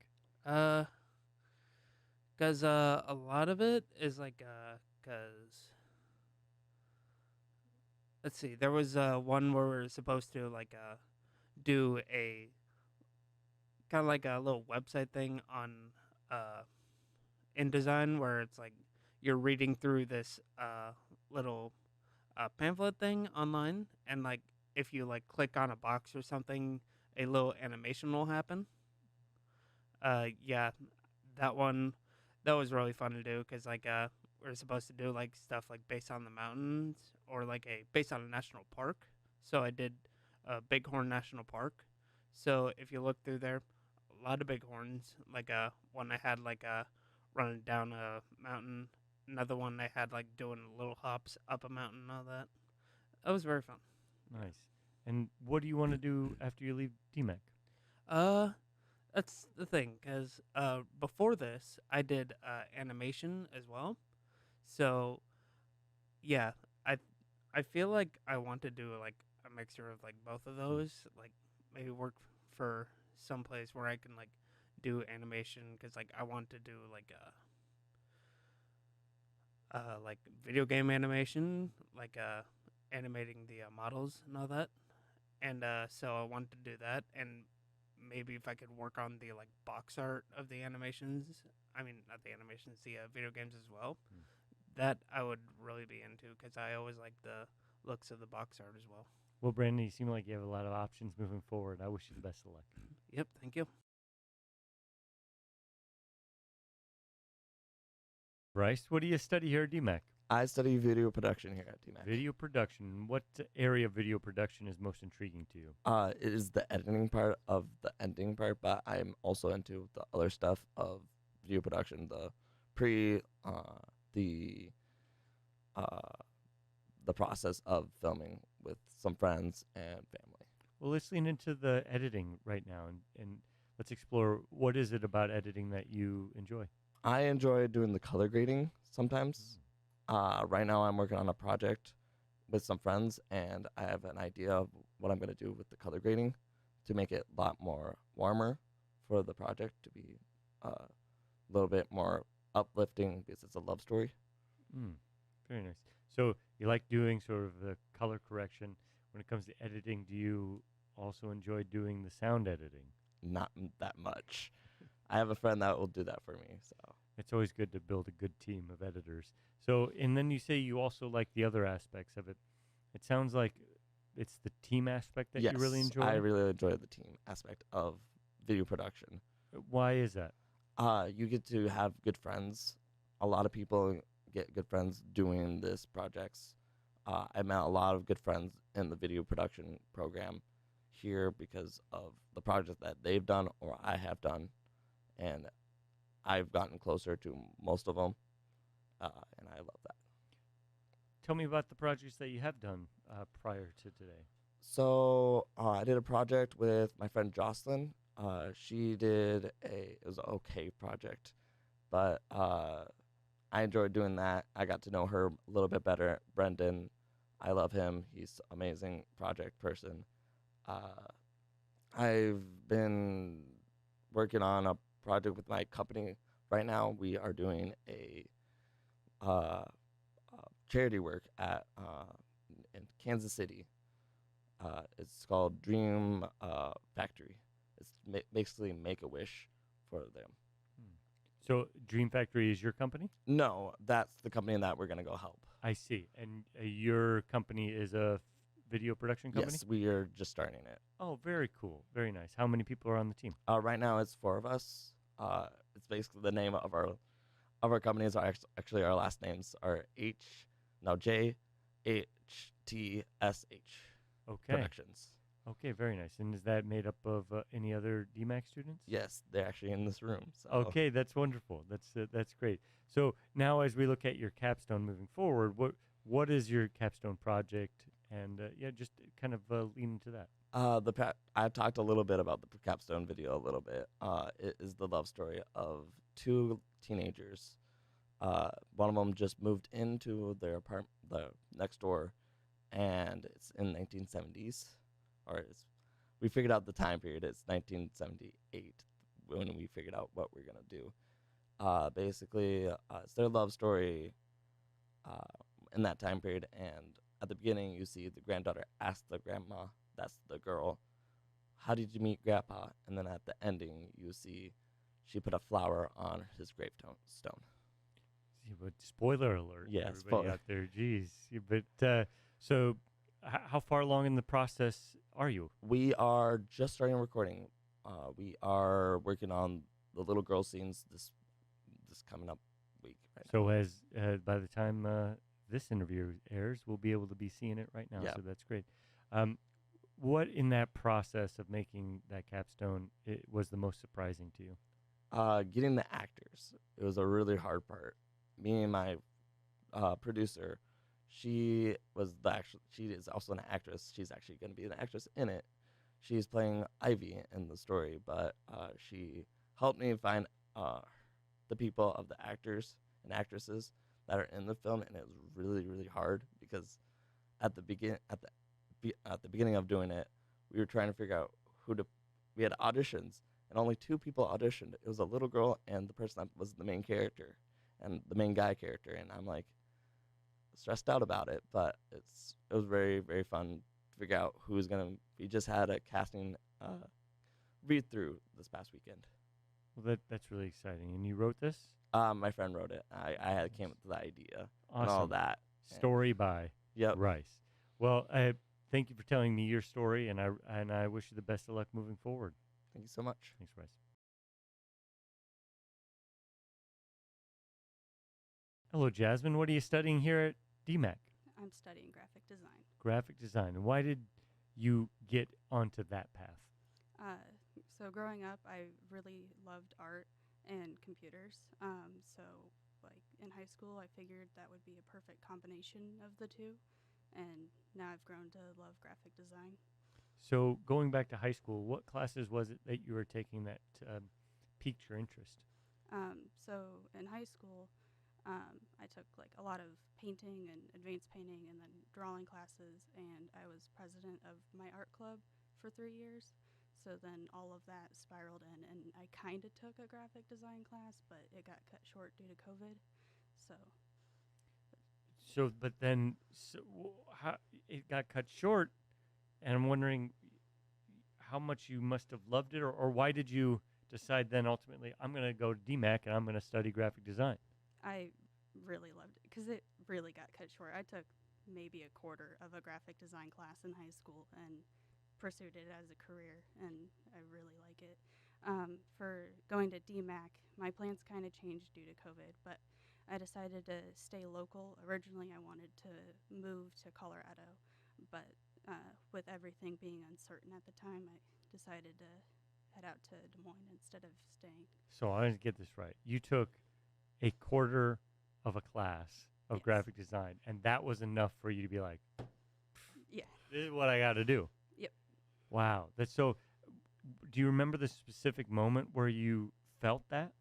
Cause a lot of it is like cause let's see, there was one where we were supposed to like do a kind of like a little website thing on InDesign where it's like you're reading through this little pamphlet thing online, and like if you like click on a box or something, a little animation will happen. Yeah, that one, that was really fun to do because like we're supposed to do like stuff like based on the mountains or like based on a national park. So I did Bighorn National Park. So if you look through there, a lot of bighorns. Like one I had like running down a mountain. Another one I had like doing little hops up a mountain and all that. That was very fun. Nice. And what do you want to do after you leave DMAC? That's the thing, because before this, I did animation as well. So, yeah, I feel like I want to do like a mixture of like both of those. Like maybe work for some place where I can like do animation, because like I want to do like video game animation, like animating the models and all that. And so I wanted to do that, and maybe if I could work on the like box art of the animations, I mean not the animations, the video games as well. That I would really be into, because I always like the looks of the box art as well. Well, Brandon, you seem like you have a lot of options moving forward. I wish you the best of luck. Yep, thank you. Bryce, what do you study here at DMAC? I study video production here at DMAC. Video production. What area of video production is most intriguing to you? It is the editing part of the ending part, but I'm also into the other stuff of video production, the process of filming with some friends and family. Well, let's lean into the editing right now, and let's explore what is it about editing that you enjoy. I enjoy doing the color grading sometimes. Right now I'm working on a project with some friends, and I have an idea of what I'm going to do with the color grading to make it a lot more warmer for the project, to be a little bit more uplifting because it's a love story. Very nice. So you like doing sort of the color correction. When it comes to editing, do you also enjoy doing the sound editing? Not that much. I have a friend that will do that for me. So it's always good to build a good team of editors. So, and then you say you also like the other aspects of it. It sounds like it's the team aspect that you really enjoy. I really enjoy the team aspect of video production. Why is that? You get to have good friends. A lot of people get good friends doing this projects. I met a lot of good friends in the video production program here because of the project that they've done or I have done, and I've gotten closer to most of them, and I love that. Tell me about the projects that you have done prior to today. So I did a project with my friend Jocelyn. She did it was an okay project, but I enjoyed doing that. I got to know her a little bit better. Brendan, I love him. He's an amazing project person. I've been working on a project with my company right now. We are doing a charity work at in Kansas City. It's called Dream Factory. It's basically Make-A-Wish for them. So Dream Factory is your company? No, that's the company that we're gonna go help. I see. And your company is a video production company? Yes, we are just starting it. Oh, very cool. Very nice. How many people are on the team? Right now it's 4 of us. It's basically the name of our companies are actually our last names are JHTSH Okay. Productions. Okay, very nice. And is that made up of any other DMAC students? Yes, they're actually in this room. So. Okay, that's wonderful. That's great. So now, as we look at your capstone moving forward, what is your capstone project? And yeah, just kind of lean into that. I've talked a little bit about the capstone video a little bit. It is the love story of 2 teenagers. One of them just moved into their apartment, the next door, and it's in 1970s, we figured out the time period. It's 1978 when we figured out what we're gonna do. Basically, it's their love story in that time period. And at the beginning, you see the granddaughter ask the grandma, that's the girl, how did you meet Grandpa? And then at the ending, you see she put a flower on his gravestone. See, but spoiler alert, Yeah, everybody spoiler. out there. Jeez. Yeah, but so, how far along in the process are you? We are just starting recording. We are working on the little girl scenes this coming up week. Right So as by the time this interview airs, we'll be able to be seeing it right now. Yeah. So that's great. What in that process of making that capstone was the most surprising to you? Getting the actors. It was a really hard part. Me and my producer, she is also an actress. She's actually going to be an actress in it. She's playing Ivy in the story, but she helped me find the people of the actors and actresses that are in the film, and it was really, really hard because at the beginning of doing it, we were trying to figure out we had auditions, and only 2 people auditioned. It was a little girl and the person that was the main character and the main guy character, and I'm like stressed out about it, but it was very, very fun to figure out who's gonna. We just had a casting read through this past weekend. Well, that's really exciting. And you wrote this? My friend wrote it. I came up with the idea and all Awesome. that. Story by Rice. Well, thank you for telling me your story, and I wish you the best of luck moving forward. Thank you so much. Thanks, Rice. Hello, Jasmine. What are you studying here at DMAC? I'm studying graphic design. Graphic design. And why did you get onto that path? So growing up, I really loved art and computers. So like in high school, I figured that would be a perfect combination of the two. And now I've grown to love graphic design. So going back to high school, what classes was it that you were taking that piqued your interest? So in high school, I took like a lot of painting and advanced painting and then drawing classes, and I was president of my art club for 3 years. So then all of that spiraled in, and I kind of took a graphic design class, but it got cut short due to COVID. But then how it got cut short, and I'm wondering how much you must have loved it, or why did you decide then ultimately I'm going to go to DMAC and I'm going to study graphic design? I really loved it because it really got cut short. I took maybe a quarter of a graphic design class in high school and pursued it as a career, and I really like it. For going to DMAC, my plans kind of changed due to COVID, but I decided to stay local. Originally, I wanted to move to Colorado, but with everything being uncertain at the time, I decided to head out to Des Moines instead of staying. So I want to get this right. You took a quarter of a class of graphic design, and that was enough for you to be like, yeah, this is what I got to do. Yep. Wow. That's so. Do you remember the specific moment where you felt that?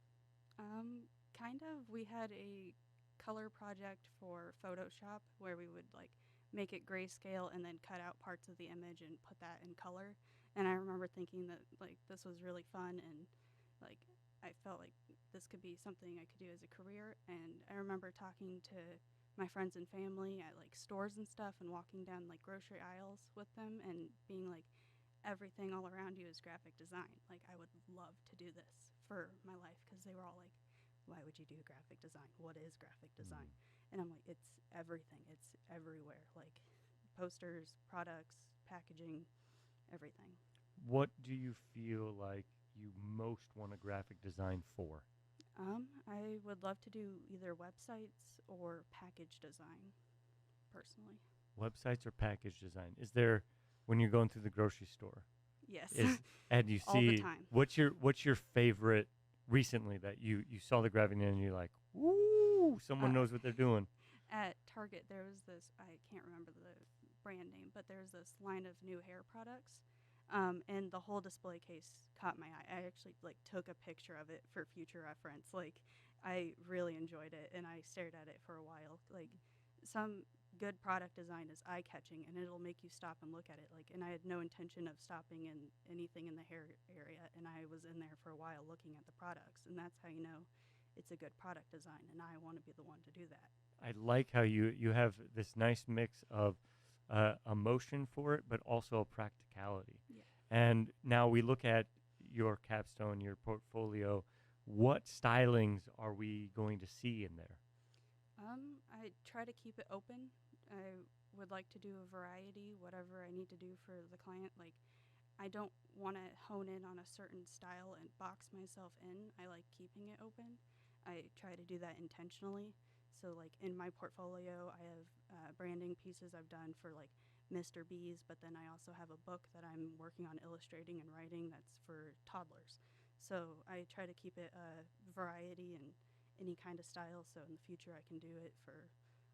Kind of. We had a color project for Photoshop where we would like make it grayscale and then cut out parts of the image and put that in color. And I remember thinking that like this was really fun, and like I felt like this could be something I could do as a career. And I remember talking to my friends and family at like stores and stuff and walking down like grocery aisles with them and being like, everything all around you is graphic design. Like I would love to do this for my life, because they were all like, why would you do graphic design? What is graphic design? And I'm like, it's everything. It's everywhere. Like posters, products, packaging, everything. What do you feel like you most want a graphic design for? I would love to do either websites or package design, personally. Websites or package design? Is there, when you're going through the grocery store? Yes. And you All the see time. what's your favorite recently that you saw the graphic and you're like, ooh, someone knows what they're doing. At Target, there was this, I can't remember the brand name, but there's this line of new hair products. And the whole display case caught my eye. I actually took a picture of it for future reference. I really enjoyed it, and I stared at it for a while. Some good product design is eye-catching, and it'll make you stop and look at it. And I had no intention of stopping in anything in the hair area, and I was in there for a while looking at the products, and that's how you know it's a good product design, and I want to be the one to do that. I like how you have this nice mix of emotion for it, but also a practicality. Yeah. And now we look at your capstone, your portfolio. What stylings are we going to see in there? I try to keep it open. I would like to do a variety, whatever I need to do for the client. I don't want to hone in on a certain style and box myself in. I like keeping it open. I try to do that intentionally. So in my portfolio, I have branding pieces I've done for Mr. B's, but then I also have a book that I'm working on illustrating and writing that's for toddlers. So I try to keep it a variety and any kind of style, so in the future I can do it for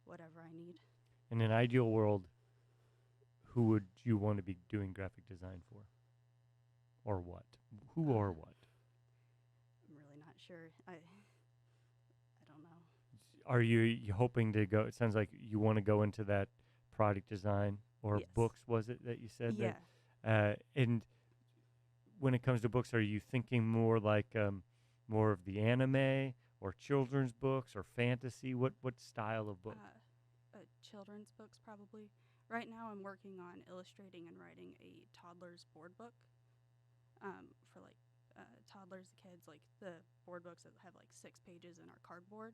whatever I need. In an ideal world, who would you want to be doing graphic design for? Or what? Who or what? I'm really not sure. I don't know. Are you hoping to go? It sounds like you want to go into that product design or Yes. books, was it that you said? Yeah. And when it comes to books, are you thinking more more of the anime or children's books or fantasy? What style of book? Children's books, probably. Right now I'm working on illustrating and writing a toddler's board book for toddlers, kids, the board books that have 6 pages and are cardboard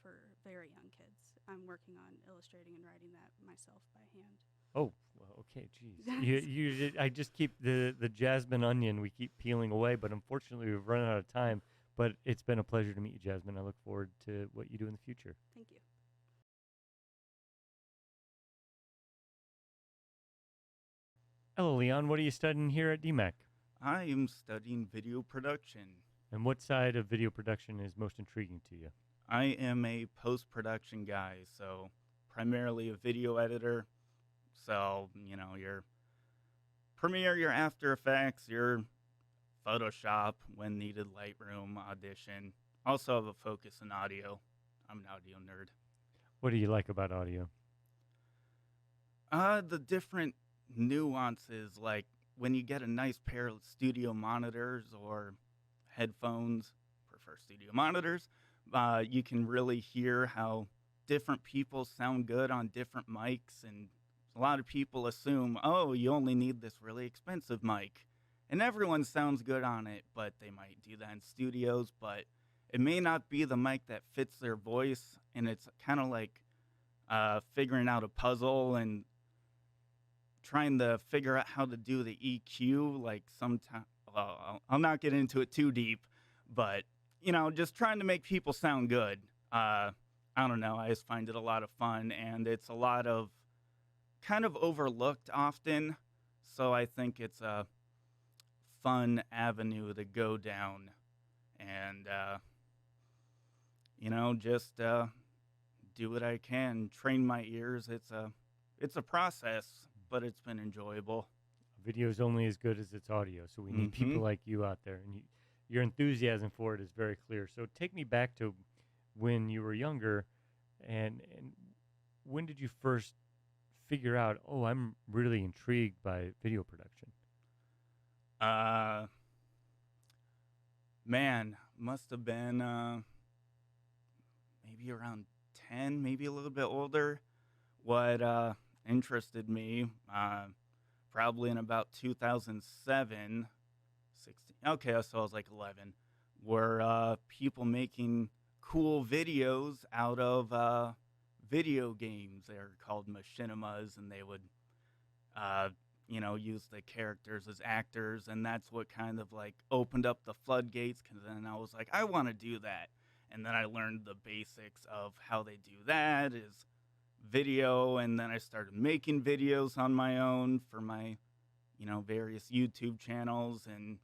for very young kids. I'm working on illustrating and writing that myself by hand. Oh, well, okay, geez. I just keep the Jasmine onion. We keep peeling away, but unfortunately we've run out of time. But it's been a pleasure to meet you, Jasmine. I look forward to what you do in the future. Thank you. Hello, Leon. What are you studying here at DMAC? I am studying video production. And what side of video production is most intriguing to you? I am a post-production guy, so primarily a video editor. So, your Premiere, your After Effects, your Photoshop, when needed, Lightroom, Audition. Also have a focus in audio. I'm an audio nerd. What do you like about audio? The different nuances, like when you get a nice pair of studio monitors or headphones, prefer studio monitors, you can really hear how different people sound good on different mics. And a lot of people assume, oh, you only need this really expensive mic. And everyone sounds good on it, but they might do that in studios, but it may not be the mic that fits their voice. And it's kind of like figuring out a puzzle and trying to figure out how to do the EQ. Sometimes, well, I'll not get into it too deep, but, just trying to make people sound good. I don't know. I just find it a lot of fun, and it's a lot of kind of overlooked often. So I think it's a fun avenue to go down and, just do what I can, train my ears. It's a process, but it's been enjoyable. Video is only as good as its audio, so we need people like you out there, and your enthusiasm for it is very clear. So take me back to when you were younger, and when did you first figure out, oh, I'm really intrigued by video production? Man, must have been maybe around 10, maybe a little bit older. What interested me, probably in about 2007, 16. Okay, so I was 11, were people making cool videos out of video games. They're called machinimas, and they would, use the characters as actors, and that's what kind of like opened up the floodgates. Because then I was like, I want to do that, and then I learned the basics of how they do that is video, and then I started making videos on my own for my, various YouTube channels, and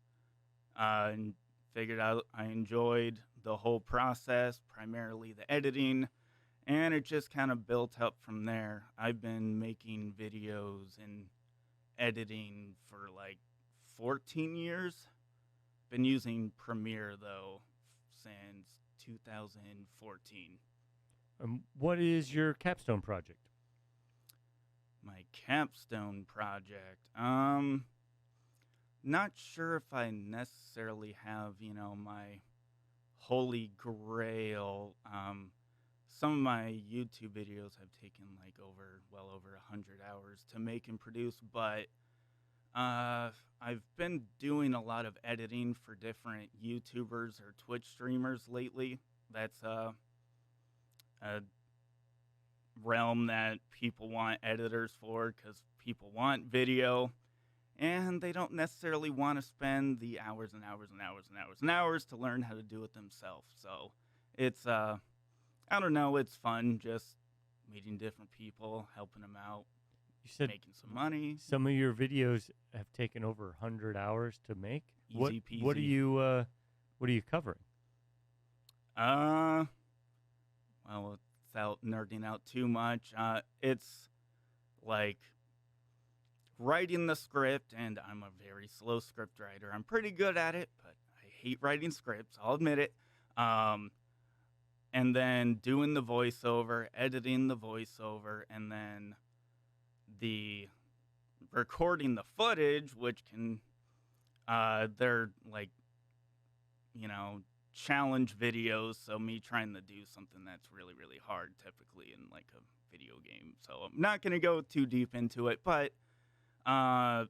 figured out I enjoyed the whole process, primarily the editing, and it just kind of built up from there. I've been making videos and editing for like 14 years. Been using Premiere though since 2014. What is your capstone project? My capstone project. Not sure if I necessarily have, my holy grail. Some of my YouTube videos have taken like well over 100 hours to make and produce, but I've been doing a lot of editing for different YouTubers or Twitch streamers lately. That's a realm that people want editors for, because people want video and they don't necessarily want to spend the hours and hours and hours and hours and hours to learn how to do it themselves. So it's I don't know, it's fun just meeting different people, helping them out, You said making some money. Some of your videos have taken over 100 hours to make. Easy peasy. What are you covering? Well, without nerding out too much, it's like writing the script, and I'm a very slow script writer. I'm pretty good at it, but I hate writing scripts, I'll admit it. And then doing the voiceover, editing the voiceover, and then the recording the footage, which can, they're like, challenge videos. So me trying to do something that's really, really hard typically in like a video game. So I'm not going to go too deep into it, but, and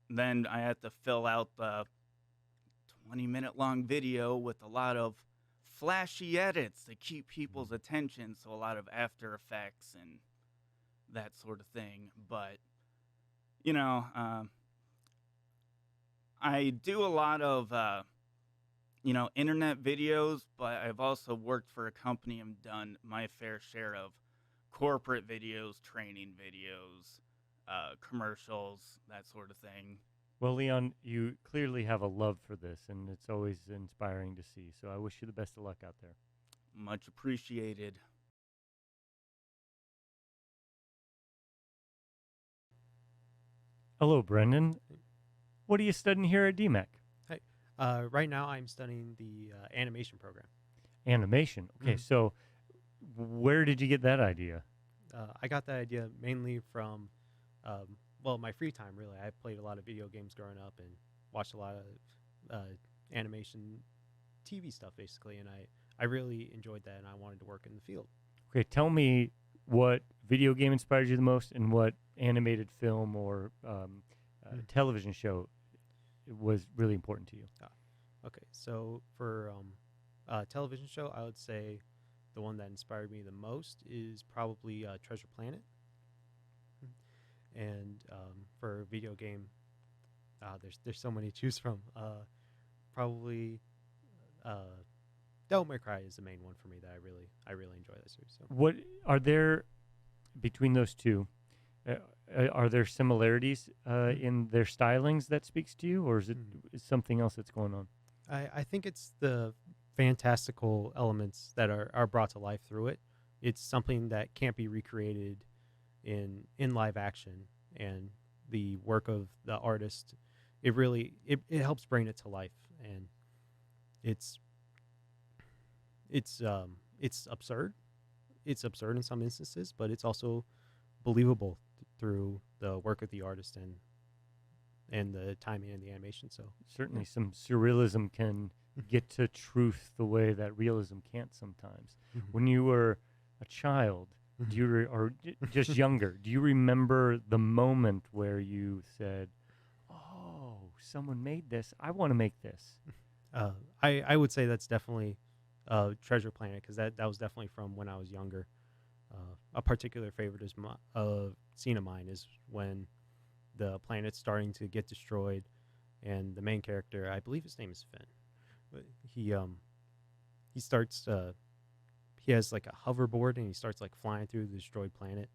then I had to fill out the 20-minute long video with a lot of flashy edits to keep people's attention. So a lot of After Effects and that sort of thing. But, I do a lot of, internet videos, but I've also worked for a company and done my fair share of corporate videos, training videos, commercials, that sort of thing. Well, Leon, you clearly have a love for this, and it's always inspiring to see. So I wish you the best of luck out there. Much appreciated. Hello, Brendan. What are you studying here at DMAC? Hi. Right now, I'm studying the animation program. Animation. Okay, so where did you get that idea? I got that idea mainly from, my free time, really. I played a lot of video games growing up and watched a lot of animation TV stuff, basically, and I really enjoyed that, and I wanted to work in the field. Okay, tell me what video game inspired you the most, and what animated film or television show was really important to you. Okay, so for television show, I would say the one that inspired me the most is probably Treasure Planet. And for a video game, there's so many to choose from. Probably Devil May Cry is the main one for me that I really enjoy that series. So. What are there between those two? Are there similarities in their stylings that speaks to you, or is it something else that's going on? I think it's the fantastical elements that are brought to life through it. It's something that can't be recreated in live action, and the work of the artist, it really it helps bring it to life, and it's absurd. It's absurd in some instances, but it's also believable through the work of the artist and the timing and the animation. So certainly some surrealism can get to truth the way that realism can't sometimes. When you were a child, do you or just younger, do you remember the moment where you said, someone made this. I want to make this. I would say that's definitely Treasure Planet, because that was definitely from when I was younger. A particular favorite is scene of mine is when the planet's starting to get destroyed, and the main character, I believe his name is Finn, but he starts he has like a hoverboard, and he starts like flying through the destroyed planet,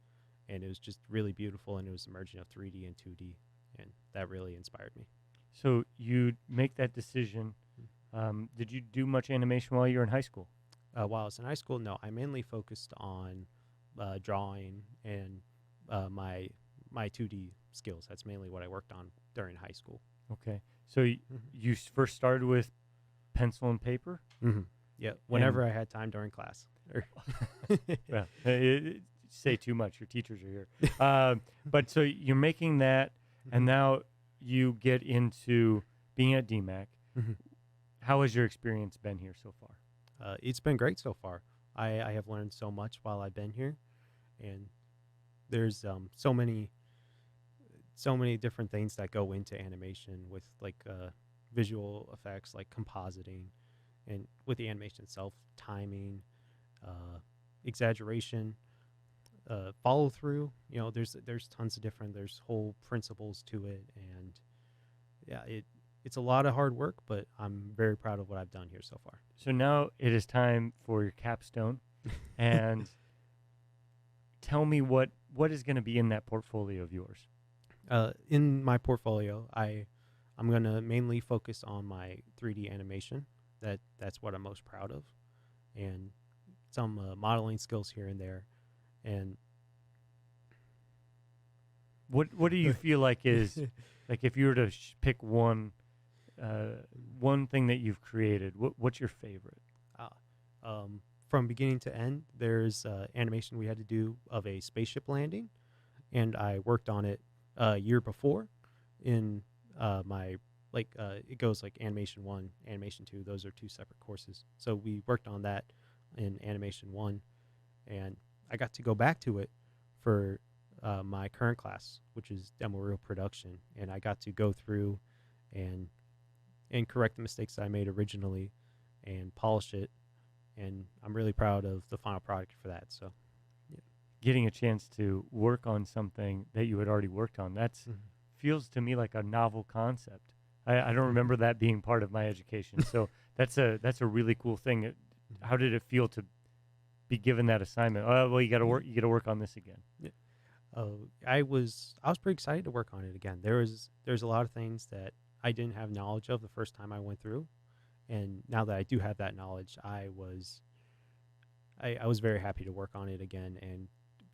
and it was just really beautiful, and it was a merging of 3D and 2D, and that really inspired me. So you make that decision. Did you do much animation while you were in high school? While I was in high school, no, I mainly focused on drawing and my 2D skills. That's mainly what I worked on during high school. Okay. So you first started with pencil and paper? Mm-hmm. Yeah, whenever I had time during class. Well, say too much. Your teachers are here. But so you're making that, and now you get into being at DMAC. How has your experience been here so far? It's been great so far. I have learned so much while I've been here, and there's so many different things that go into animation with like visual effects, like compositing, and with the animation itself, timing, exaggeration, follow through. You know, there's tons of there's whole principles to it, and yeah, it's a lot of hard work, but I'm very proud of what I've done here so far. So now it is time for your capstone, and tell me what is going to be in that portfolio of yours. In my portfolio, I'm going to mainly focus on my 3D animation. That's what I'm most proud of, and some modeling skills here and there. And what do you feel like is like if you were to pick one thing that you've created, what's your favorite? From beginning to end, there's animation we had to do of a spaceship landing, and I worked on it a year before in my it goes like animation 1, animation 2. Those are two separate courses. So we worked on that in animation 1, and I got to go back to it for my current class, which is demo reel production, and I got to go through and correct the mistakes that I made originally and polish it, and I'm really proud of the final product for that. So getting a chance to work on something that you had already worked on, that's feels to me like a novel concept. I don't remember that being part of my education. So that's a really cool thing. How did it feel to be given that assignment? Oh, well, you got to work on this again. Yeah. I was pretty excited to work on it again. There's a lot of things that I didn't have knowledge of the first time I went through, and now that I do have that knowledge, I was very happy to work on it again and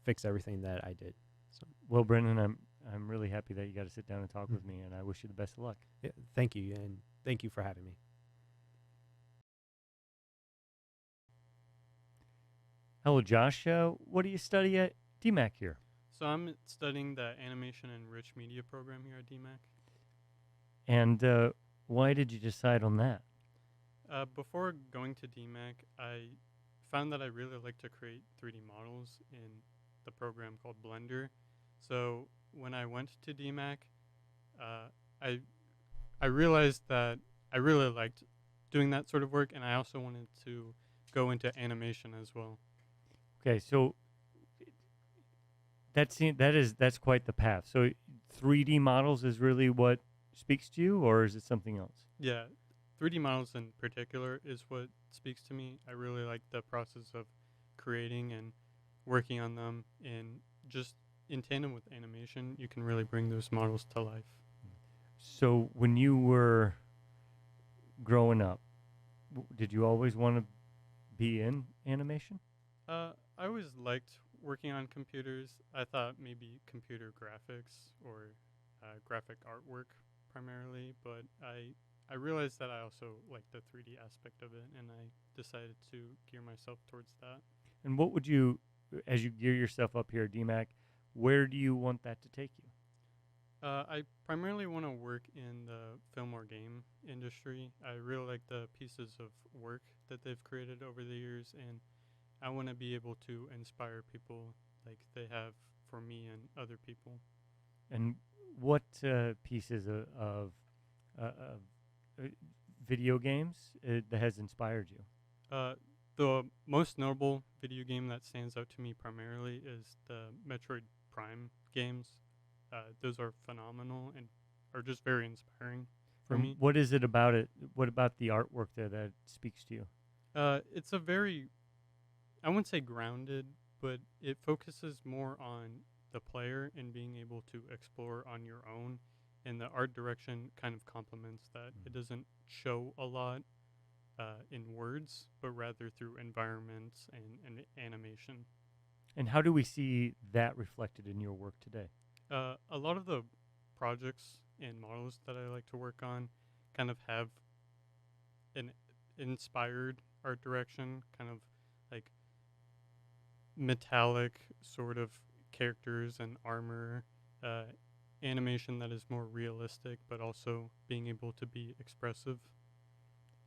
fix everything that I did. So, well, Brendan, I'm really happy that you got to sit down and talk with me, and I wish you the best of luck. Yeah, thank you, and thank you for having me. Hello, Josh. What do you study at DMAC here? So I'm studying the Animation and Rich Media program here at DMAC. And why did you decide on that? Before going to DMAC, I found that I really like to create 3D models in the program called Blender. So when I went to DMAC, I realized that I really liked doing that sort of work, and I also wanted to go into animation as well. Okay, so that's quite the path. So 3D models is really what speaks to you, or is it something else? Yeah, 3D models in particular is what speaks to me. I really like the process of creating and working on them, and just in tandem with animation, you can really bring those models to life. So when you were growing up, did you always want to be in animation? I always liked working on computers. I thought maybe computer graphics or graphic artwork primarily, but I realized that I also like the 3D aspect of it, and I decided to gear myself towards that. And what would you, as you gear yourself up here at DMAC, where do you want that to take you? I primarily want to work in the film or game industry. I really like the pieces of work that they've created over the years, and I want to be able to inspire people like they have for me and other people. And what pieces of video games that has inspired you? The most notable video game that stands out to me primarily is the Metroid Prime games. Those are phenomenal and are just very inspiring for me. What is it about it? What about the artwork there that speaks to you? It's a very, I wouldn't say grounded, but it focuses more on the player and being able to explore on your own. And the art direction kind of complements that. It doesn't show a lot in words, but rather through environments and animation. And how do we see that reflected in your work today? A lot of the projects and models that I like to work on kind of have an inspired art direction, kind of like metallic sort of characters and armor, animation that is more realistic, but also being able to be expressive.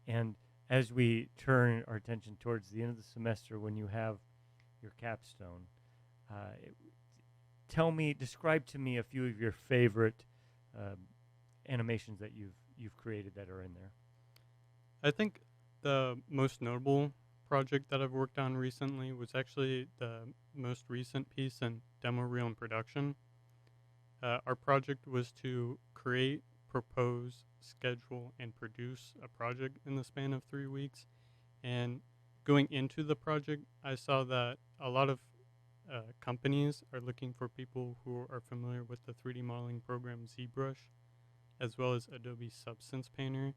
And as we turn our attention towards the end of the semester, when you have your capstone, describe to me a few of your favorite animations that you've created that are in there. I think the most notable project that I've worked on recently was actually the most recent piece in demo reel and production. Our project was to create, propose, schedule, and produce a project in the span of 3 weeks. And going into the project, I saw that a lot of companies are looking for people who are familiar with the 3D modeling program ZBrush, as well as Adobe Substance Painter.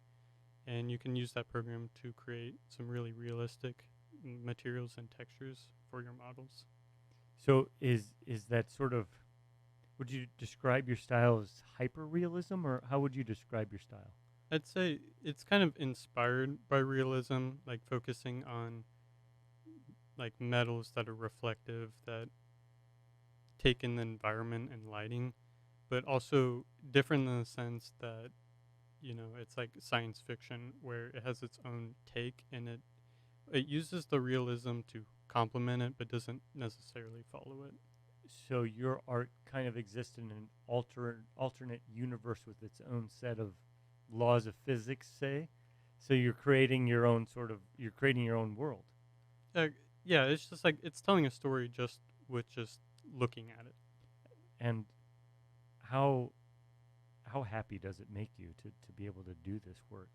And you can use that program to create some really realistic materials and textures for your models. So is that sort of, would you describe your style as hyper-realism, or how would you describe your style? I'd say it's kind of inspired by realism, like focusing on like metals that are reflective, that take in the environment and lighting, but also different in the sense that, you know, it's like science fiction where it has its own take, and it uses the realism to complement it, but doesn't necessarily follow it. So your art kind of exists in an alternate universe with its own set of laws of physics, say. So you're creating your own world. Yeah, it's just like it's telling a story just with just looking at it. And how happy does it make you to be able to do this work?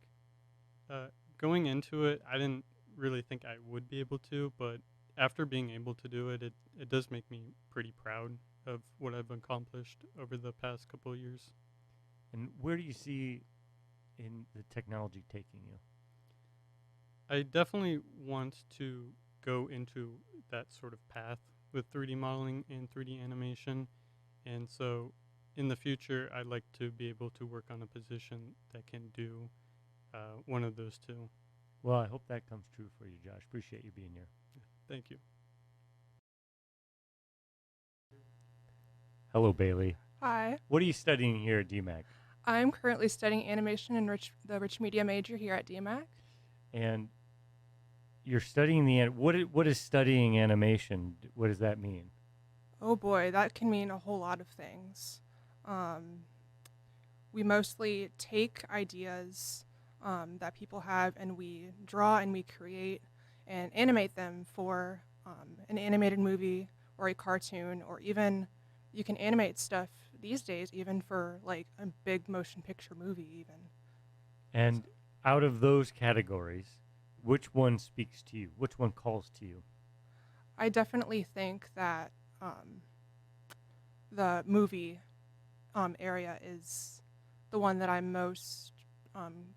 Going into it, I didn't really think I would be able to, but after being able to do it, it does make me pretty proud of what I've accomplished over the past couple of years. And where do you see in the technology taking you? I definitely want to go into that sort of path with 3D modeling and 3D animation. And so in the future, I'd like to be able to work on a position that can do one of those two. Well, I hope that comes true for you, Josh. Appreciate you being here. Thank you. Hello, Bailey. Hi. What are you studying here at DMAC? I'm currently studying animation in the Rich Media major here at DMAC. And you're studying what is studying animation? What does that mean? Oh boy, that can mean a whole lot of things. We mostly take ideas that people have, and we draw and we create and animate them for an animated movie or a cartoon, or even you can animate stuff these days even for like a big motion picture movie even. And out of those categories, which one speaks to you? Which one calls to you? I definitely think that the movie area is the one that I'm most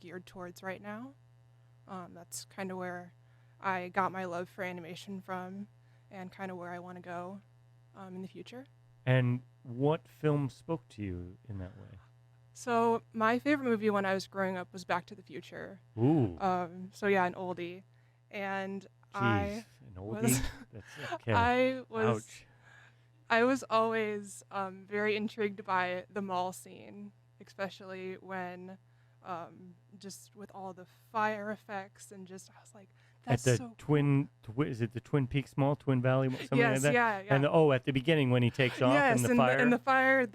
geared towards right now. That's kind of where I got my love for animation from, and kind of where I want to go in the future. And what film spoke to you in that way? So my favorite movie when I was growing up was Back to the Future. Ooh. So yeah, an oldie. And Jeez, an oldie? That's okay. Ouch. I was always very intrigued by the mall scene, especially when just with all the fire effects, and just I was like, that's at the so is it the Twin Peaks Mall, Twin Valley, something yes, like that? Yeah. And at the beginning when he takes off yes, in the fire. And the fire,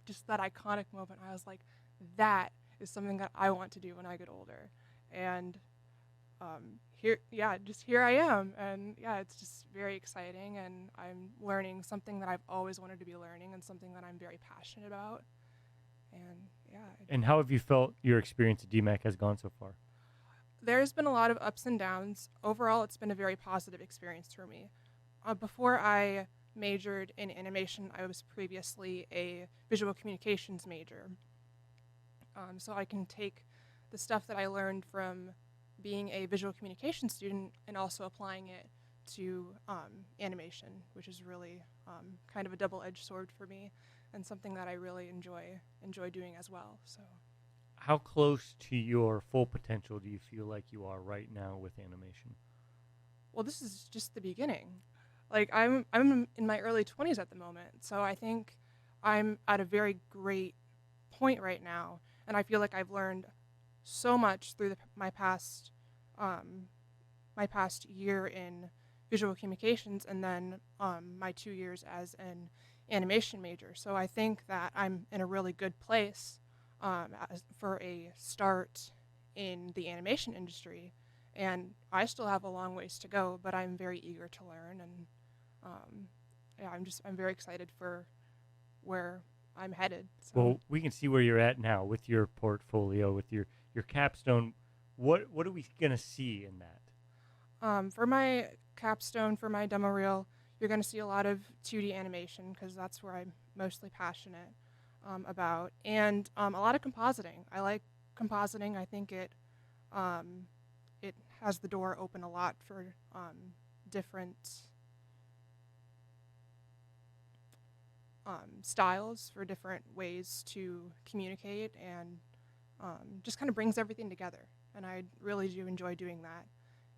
just that iconic moment. I was like, that is something that I want to do when I get older. And here I am, and yeah, it's just very exciting, and I'm learning something that I've always wanted to be learning, and something that I'm very passionate about. And yeah, And how have you felt your experience at DMAC has gone so far? there's been a lot of ups and downs. Overall, it's been a very positive experience for me. Before I majored in animation, I was previously a visual communications major. So I can take the stuff that I learned from being a visual communication student and also applying it to animation, which is really kind of a double-edged sword for me, and something that I really enjoy doing as well. So. How close to your full potential do you feel like you are right now with animation? Well, this is just the beginning. Like I'm in my early 20s at the moment, so I think I'm at a very great point right now, and I feel like I've learned so much through my past year in visual communications, and then my 2 years as an animation major. So I think that I'm in a really good place for a start in the animation industry, and I still have a long ways to go, but I'm very eager to learn, and yeah, I'm very excited for where I'm headed. So. Well, we can see where you're at now with your portfolio, with your capstone. What are we gonna see in that? For my capstone, for my demo reel, you're going to see a lot of 2D animation because that's where I'm mostly passionate about, and a lot of compositing. I like compositing. I think it has the door open a lot for different styles, for different ways to communicate, and just kind of brings everything together. And I really do enjoy doing that,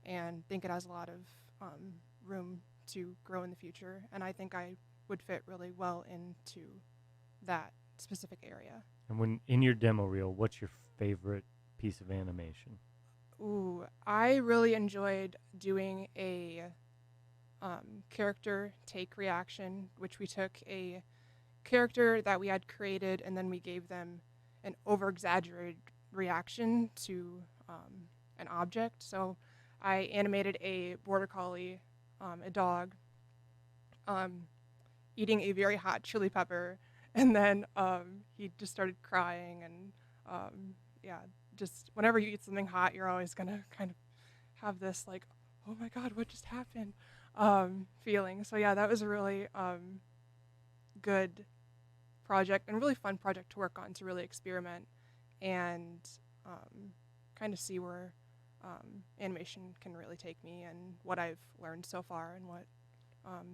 and think it has a lot of room to grow in the future. And I think I would fit really well into that specific area. And when in your demo reel, what's your favorite piece of animation? Ooh, I really enjoyed doing a character take reaction, which we took a character that we had created and then we gave them an over-exaggerated reaction to an object. So I animated a border collie, a dog, eating a very hot chili pepper, and then he just started crying, and yeah, just whenever you eat something hot, you're always gonna kind of have this like, oh my God, what just happened feeling. So yeah, that was a really good project and really fun project to work on, to really experiment and kind of see where animation can really take me and what I've learned so far and what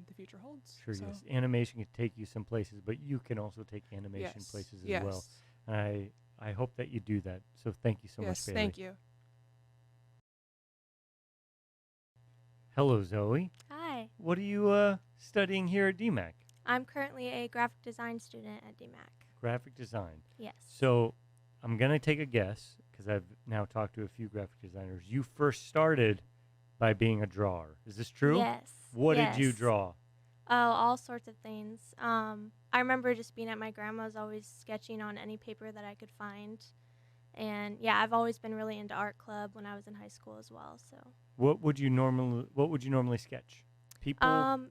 the future holds. Sure, so. yes. Animation can take you some places, but you can also take animation places as well. I hope that you do that. So thank you so much, Yes, Bailey. thank you. Hello, Zoe. Hi. What are you studying here at DMAC? I'm currently a graphic design student at DMAC. Graphic design. Yes. So I'm going to take a guess, because I've now talked to a few graphic designers. You first started by being a drawer. Is this true? Yes. What yes. did you draw? Oh, all sorts of things. I remember just being at my grandma's, always sketching on any paper that I could find. And yeah, I've always been really into art club when I was in high school as well. So. What would you normally sketch? People?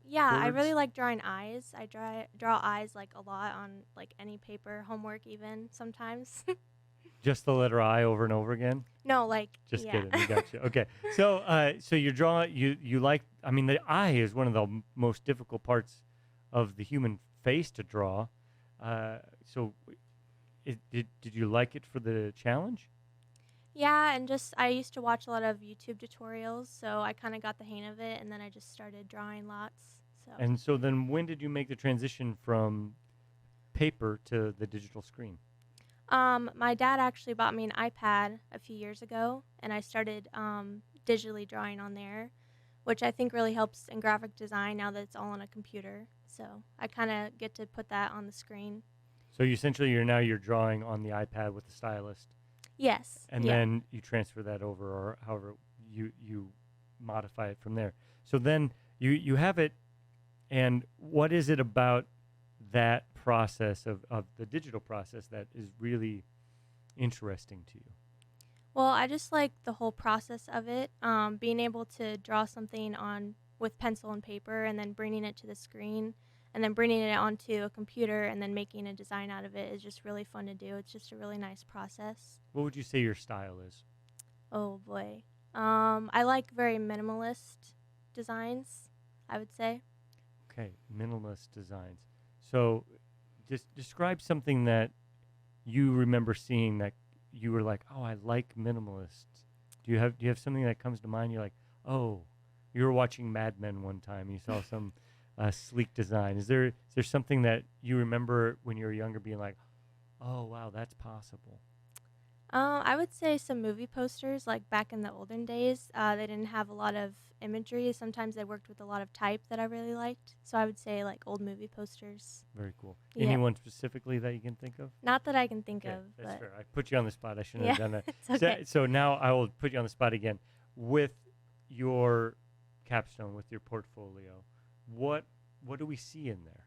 Yeah, I birds? really like drawing eyes. I draw eyes like a lot on like any paper, homework even sometimes. Just the letter I over and over again? No, like Just yeah. kidding. We got you. Okay. So so you draw you like, I mean, the eye is one of the most difficult parts of the human face to draw. So did you like it for the challenge? Yeah, and just I used to watch a lot of YouTube tutorials, so I kind of got the hang of it, and then I just started drawing lots. So. And so then when did you make the transition from paper to the digital screen? My dad actually bought me an iPad a few years ago, and I started digitally drawing on there, which I think really helps in graphic design now that it's all on a computer. So I kind of get to put that on the screen. So you're drawing on the iPad with the stylus. Yes. And yeah. then you transfer that over, or however you modify it from there. So then you have it, and what is it about that process of the digital process that is really interesting to you? Well, I just like the whole process of it. Being able to draw something on with pencil and paper, and then bringing it to the screen, and then bringing it onto a computer, and then making a design out of it is just really fun to do. It's just a really nice process. What would you say your style is? Oh boy, I like very minimalist designs, I would say. Okay, minimalist designs. So, just describe something that you remember seeing that you were like, "Oh, I like minimalist." Do you have something that comes to mind? You're like, "Oh, you were watching Mad Men one time. You saw some sleek design." Is there something that you remember when you were younger being like, "Oh, wow, that's possible"? I would say some movie posters, like back in the olden days. They didn't have a lot of imagery. Sometimes they worked with a lot of type that I really liked. So I would say like old movie posters. Very cool. Yeah. Anyone specifically that you can think of? Not that I can think Okay, of. that's but fair. I put you on the spot. I shouldn't Yeah, have done that. it's okay. So now I will put you on the spot again. With your capstone, with your portfolio, what do we see in there?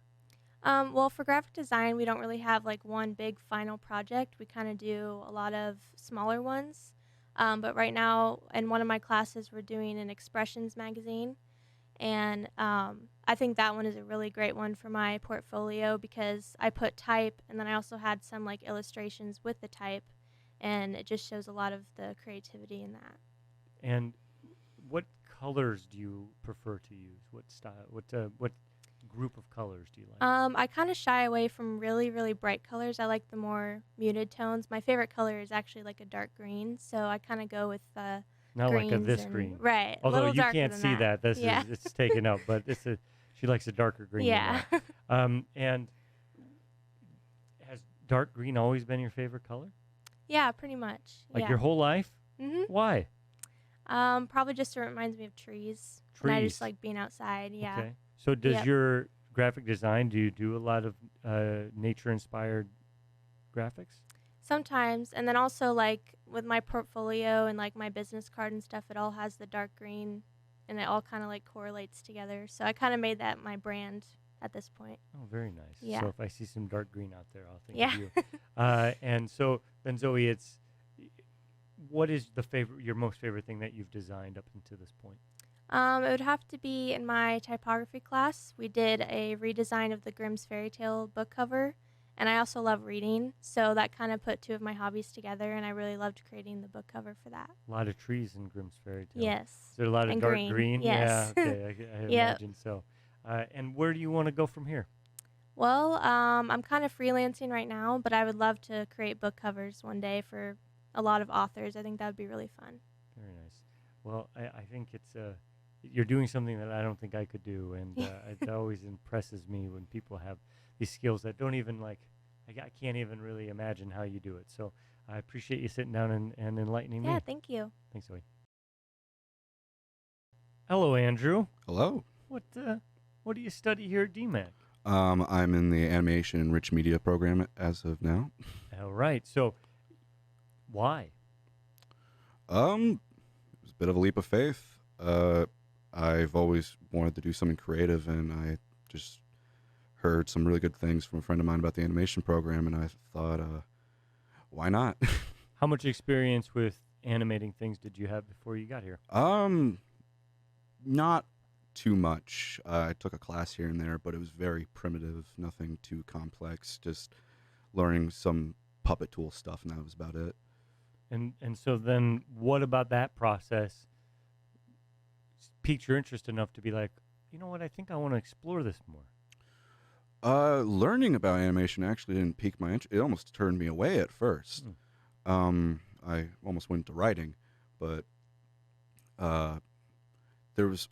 Well, for graphic design, we don't really have like one big final project. We kind of do a lot of smaller ones. But right now, in one of my classes, we're doing an expressions magazine. And I think that one is a really great one for my portfolio because I put type, and then I also had some like illustrations with the type. And it just shows a lot of the creativity in that. And what colors do you prefer to use? What style? What group of colors do you like? I kind of shy away from really, really bright colors. I like the more muted tones. My favorite color is actually like a dark green, so I kind of go with Not like a greens this and- green. right? a Although little you darker can't than see that. that. Yeah. It's taken up, but she likes a darker green. than Yeah. that. And has dark green always been your favorite color? Yeah, pretty much. Like yeah. your whole life? Mhm. Why? Probably just it reminds me of trees. And I just Trees. like being outside. Yeah. Okay. So does Yep. your graphic design, do you do a lot of nature-inspired graphics? Sometimes, and then also like with my portfolio and like my business card and stuff, it all has the dark green, and it all kind of like correlates together. So I kind of made that my brand at this point. Oh, very nice. Yeah. So if I see some dark green out there, I'll think Yeah. of you. And so then Zoe, what is your most favorite thing that you've designed up until this point? It would have to be in my typography class. We did a redesign of the Grimm's Fairy Tale book cover, and I also love reading, so that kind of put two of my hobbies together, and I really loved creating the book cover for that. A lot of trees in Grimm's Fairy Tale. Yes. Is there a lot of And dark green. green? Yes. Yeah, okay. I Yep. imagine so. And where do you want to go from here? Well, I'm kind of freelancing right now, but I would love to create book covers one day for a lot of authors. I think that would be really fun. Very nice. Well, I think you're doing something that I don't think I could do, and it always impresses me when people have these skills that don't even I can't even really imagine how you do it. So I appreciate you sitting down and enlightening me. Yeah, thank you. Thanks, Zoe. Hello, Andrew. Hello. What do you study here at DMAC? I'm in the animation and rich media program as of now. All right. So why? It was a bit of a leap of faith. I've always wanted to do something creative, and I just heard some really good things from a friend of mine about the animation program, and I thought, why not? How much experience with animating things did you have before you got here? Not too much. I took a class here and there, but it was very primitive, nothing too complex, just learning some puppet tool stuff, and that was about it. And so then what about that process piqued your interest enough to be like, you know what, I think I want to explore this more? Learning about animation actually didn't pique my interest. It almost turned me away at first. I almost went to writing, but I was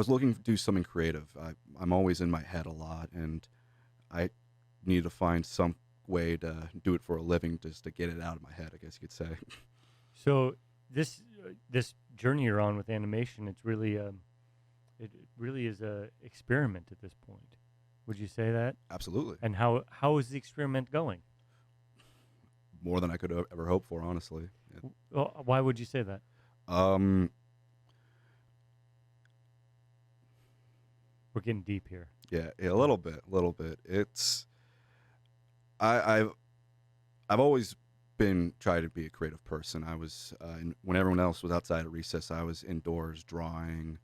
looking to do something creative. I'm always in my head a lot, and I need to find some way to do it for a living, just to get it out of my head, I guess you could say. So this journey you're on with animation, it's really it really is a experiment at this point. Would you say that? Absolutely. And how is the experiment going? More than I could ever hope for, honestly. Yeah. Well, why would you say that? We're getting deep here. Yeah, a little bit. It's I've always been trying to be a creative person. I was when everyone else was outside at recess, I was indoors drawing,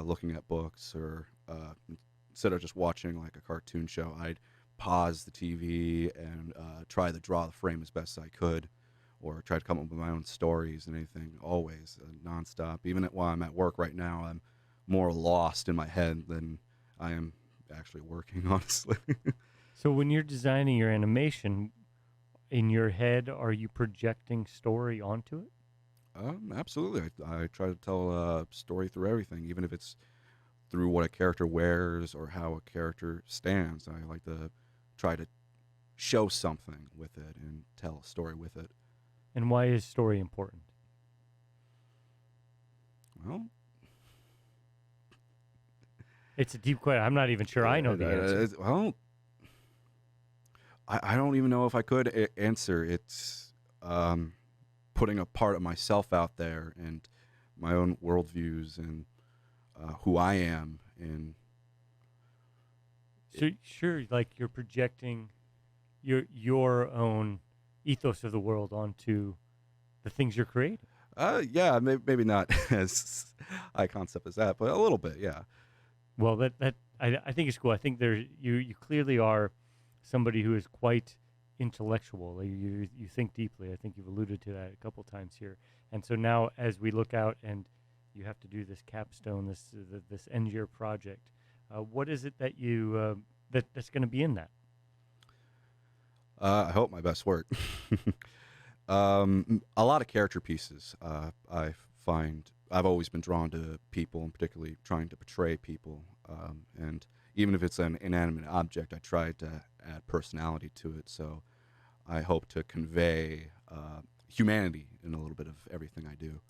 looking at books, or instead of just watching like a cartoon show, I'd pause the TV and try to draw the frame as best I could, or try to come up with my own stories and anything. Always nonstop. Even while I'm at work right now, I'm more lost in my head than I am actually working. Honestly. So when you're designing your animation, in your head, are you projecting story onto it? Absolutely. I try to tell a story through everything, even if it's through what a character wears or how a character stands. I like to try to show something with it and tell a story with it. And why is story important? Well, it's a deep question. I'm not even sure I know the answer. Well, I don't even know if I could answer. It's putting a part of myself out there and my own worldviews and who I am. And so, sure, like you're projecting your own ethos of the world onto the things you're creating. Yeah, maybe not as high concept as that, but a little bit, yeah. Well, I think it's cool. I think you clearly are somebody who is quite intellectual. Like you think deeply. I think you've alluded to that a couple times here. And so now, as we look out and you have to do this capstone, this end year project, what is it that you that's going to be in that? I hope my best work. A lot of character pieces. I find I've always been drawn to people, and particularly trying to portray people. And even if it's an inanimate object, I try to add personality to it. So I hope to convey humanity in a little bit of everything I do.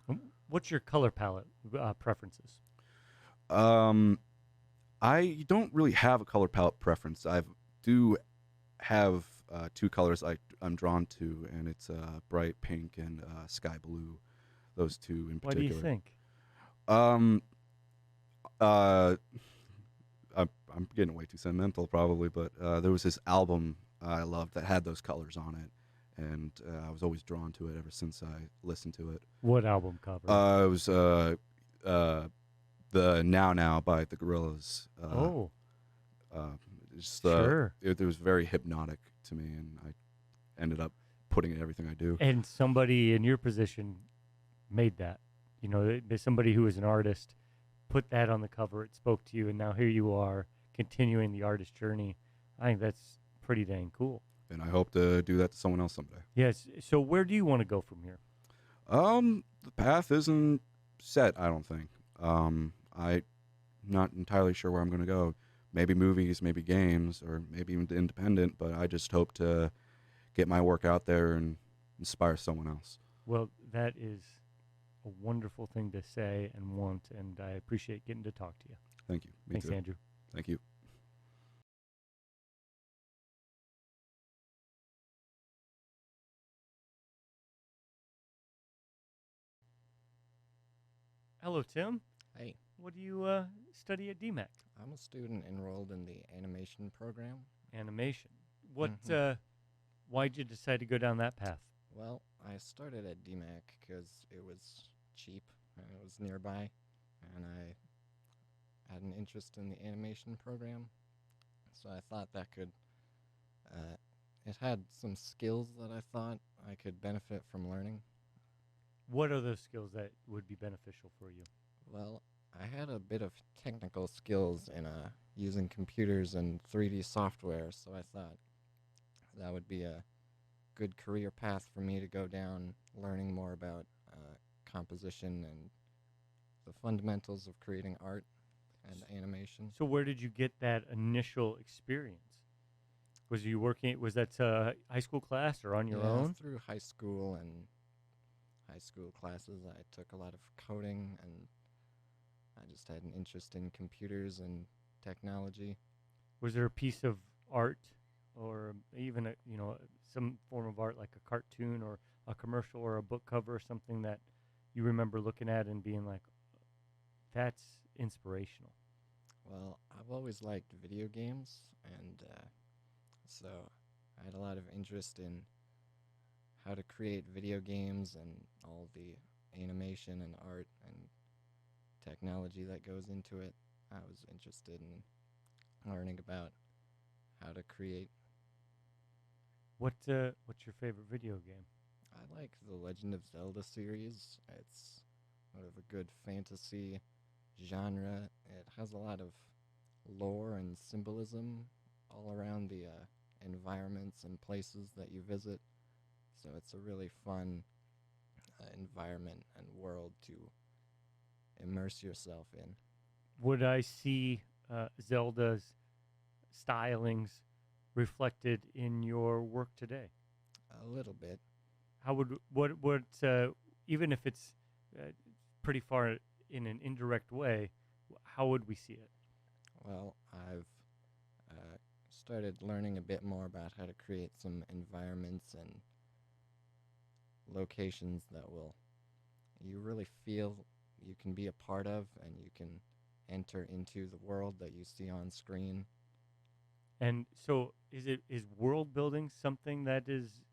What's your color palette preferences? I don't really have a color palette preference. I do have two colors I'm drawn to, and it's bright pink and sky blue. Those two in particular. What do you think? I'm getting way too sentimental probably, but there was this album I loved that had those colors on it, and I was always drawn to it ever since I listened to it. What album cover? It was the Now Now by the Gorillaz. Sure. It was very hypnotic to me, and I ended up putting it in everything I do. And somebody in your position made that. You know, somebody who is an artist put that on the cover. It spoke to you, and now here you are continuing the artist journey. I think that's pretty dang cool. And I hope to do that to someone else someday. Yes. So where do you want to go from here? The path isn't set, I don't think. I'm not entirely sure where I'm going to go. Maybe movies, maybe games, or maybe even independent, but I just hope to get my work out there and inspire someone else. Well, that is a wonderful thing to say and want, and I appreciate getting to talk to you. Thank you. Me Thanks, too. Andrew. Thank you. Hello, Tim. Hey. What do you study at DMAC? I'm a student enrolled in the animation program. Animation. What? Why'd you decide to go down that path? Well, I started at DMAC because it was cheap and it was nearby, and I had an interest in the animation program, so I thought that could. It had some skills that I thought I could benefit from learning. What are those skills that would be beneficial for you? Well, I had a bit of technical skills in using computers and 3D software, so I thought that would be a good career path for me to go down, learning more about composition and the fundamentals of creating art and animation. So where did you get that initial experience? Was you working? Was that high school class or on your own? Through high school and high school classes, I took a lot of coding, and I just had an interest in computers and technology. Was there a piece of art, or even some form of art, like a cartoon or a commercial or a book cover or something that you remember looking at and being like, that's inspirational? Well, I've always liked video games, and so I had a lot of interest in how to create video games and all the animation and art and technology that goes into it. I was interested in learning about how to create. What's your favorite video game? I like the Legend of Zelda series. It's sort of a good fantasy genre. It has a lot of lore and symbolism all around the environments and places that you visit. So it's a really fun environment and world to immerse yourself in. Would I see Zelda's stylings reflected in your work today? A little bit. How would even if it's pretty far in an indirect way, how would we see it? Well, I've started learning a bit more about how to create some environments and locations that you really feel you can be a part of, and you can enter into the world that you see on screen. And so, is world building something that is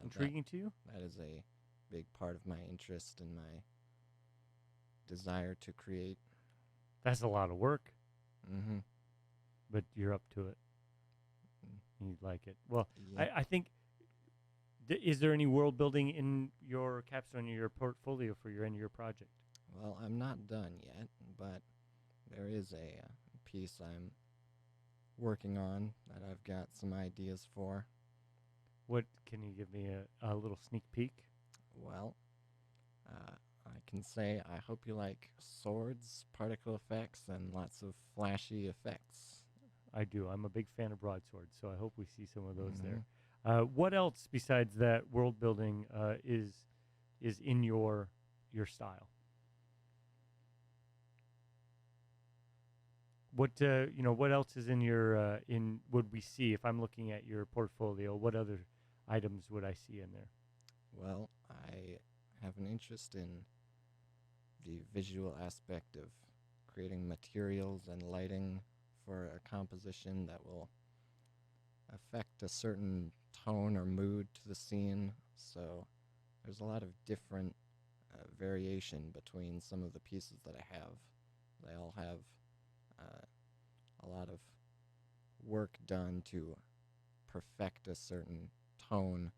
intriguing to you? That is a big part of my interest and my desire to create. That's a lot of work. Mm-hmm. But you're up to it. You like it. Well, Yeah. I think. Is there any world building in your capstone, in your portfolio for your end of your project? Well, I'm not done yet, but there is a piece I'm working on that I've got some ideas for. What can you give me a little sneak peek? Well, I can say I hope you like swords, particle effects, and lots of flashy effects. I do. I'm a big fan of broadswords, so I hope we see some of those there. What else besides that world building is in your style? What what else is in your would we see if I'm looking at your portfolio? What other items would I see in there? Well, I have an interest in the visual aspect of creating materials and lighting for a composition that will affect a certain tone or mood to the scene. So there's a lot of different variation between some of the pieces that I have. They all have a lot of work done to perfect a certain tone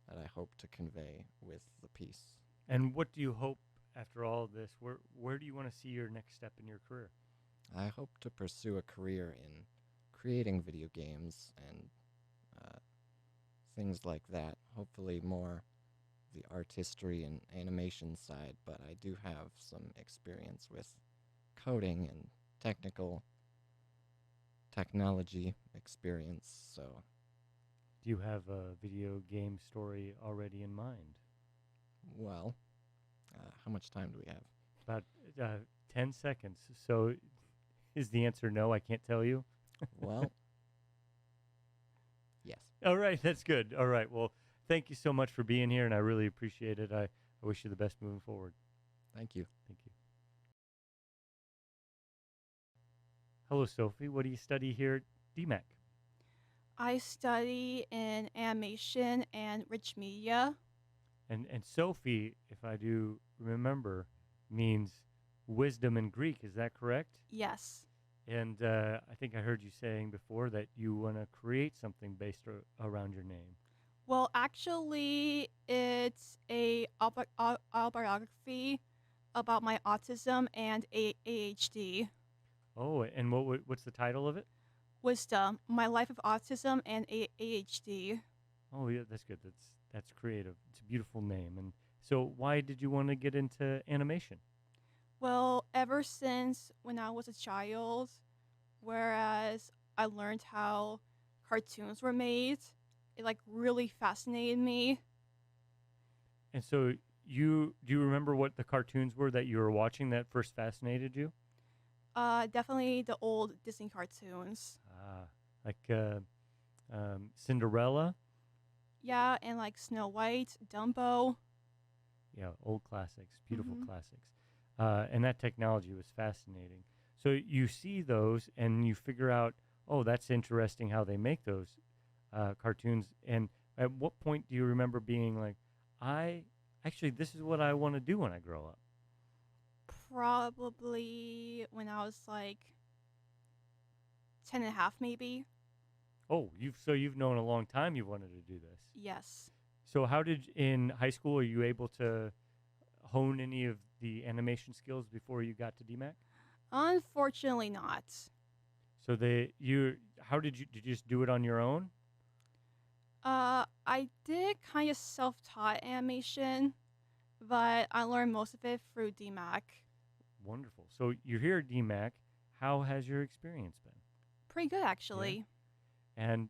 that I hope to convey with the piece. And what do you hope after all of this? Where do you want to see your next step in your career? I hope to pursue a career in creating video games and things like that. Hopefully more the art history and animation side, but I do have some experience with coding and technology experience, so. Do you have a video game story already in mind? Well, how much time do we have? About 10 seconds. So is the answer no? I can't tell you? Well, yes. All right, that's good. All right, well, thank you so much for being here, and I really appreciate it. I wish you the best moving forward. Thank you. Thank you. Hello, Sophie. What do you study here at DMAC? I study in animation and rich media. And Sophie, if I do remember, means wisdom in Greek. Is that correct? Yes. And I think I heard you saying before that you want to create something based around your name. Well, actually, it's a autobiography about my autism and ADHD. Oh, and what's the title of it? Wisdom, My Life of Autism and ADHD. Oh, yeah, that's good. That's creative. It's a beautiful name. And so why did you want to get into animation? Well, ever since when I was a child, whereas I learned how cartoons were made, it like really fascinated me. And so do you remember what the cartoons were that you were watching that first fascinated you? Definitely the old Disney cartoons. Like Cinderella? Yeah, and like Snow White, Dumbo. Yeah, old classics, beautiful classics. And that technology was fascinating. So you see those and you figure out, oh, that's interesting how they make those cartoons. And At what point do you remember being like, this is what I want to do when I grow up? Probably when I was like 10 and a half, maybe. Oh, you've known a long time you wanted to do this. Yes. So how did in high school are you able to hone any of the animation skills before you got to DMAC? Unfortunately not. So did you just do it on your own? I did kind of self-taught animation, but I learned most of it through DMAC. Wonderful. So you're here at DMAC. How has your experience been? Pretty good, actually. And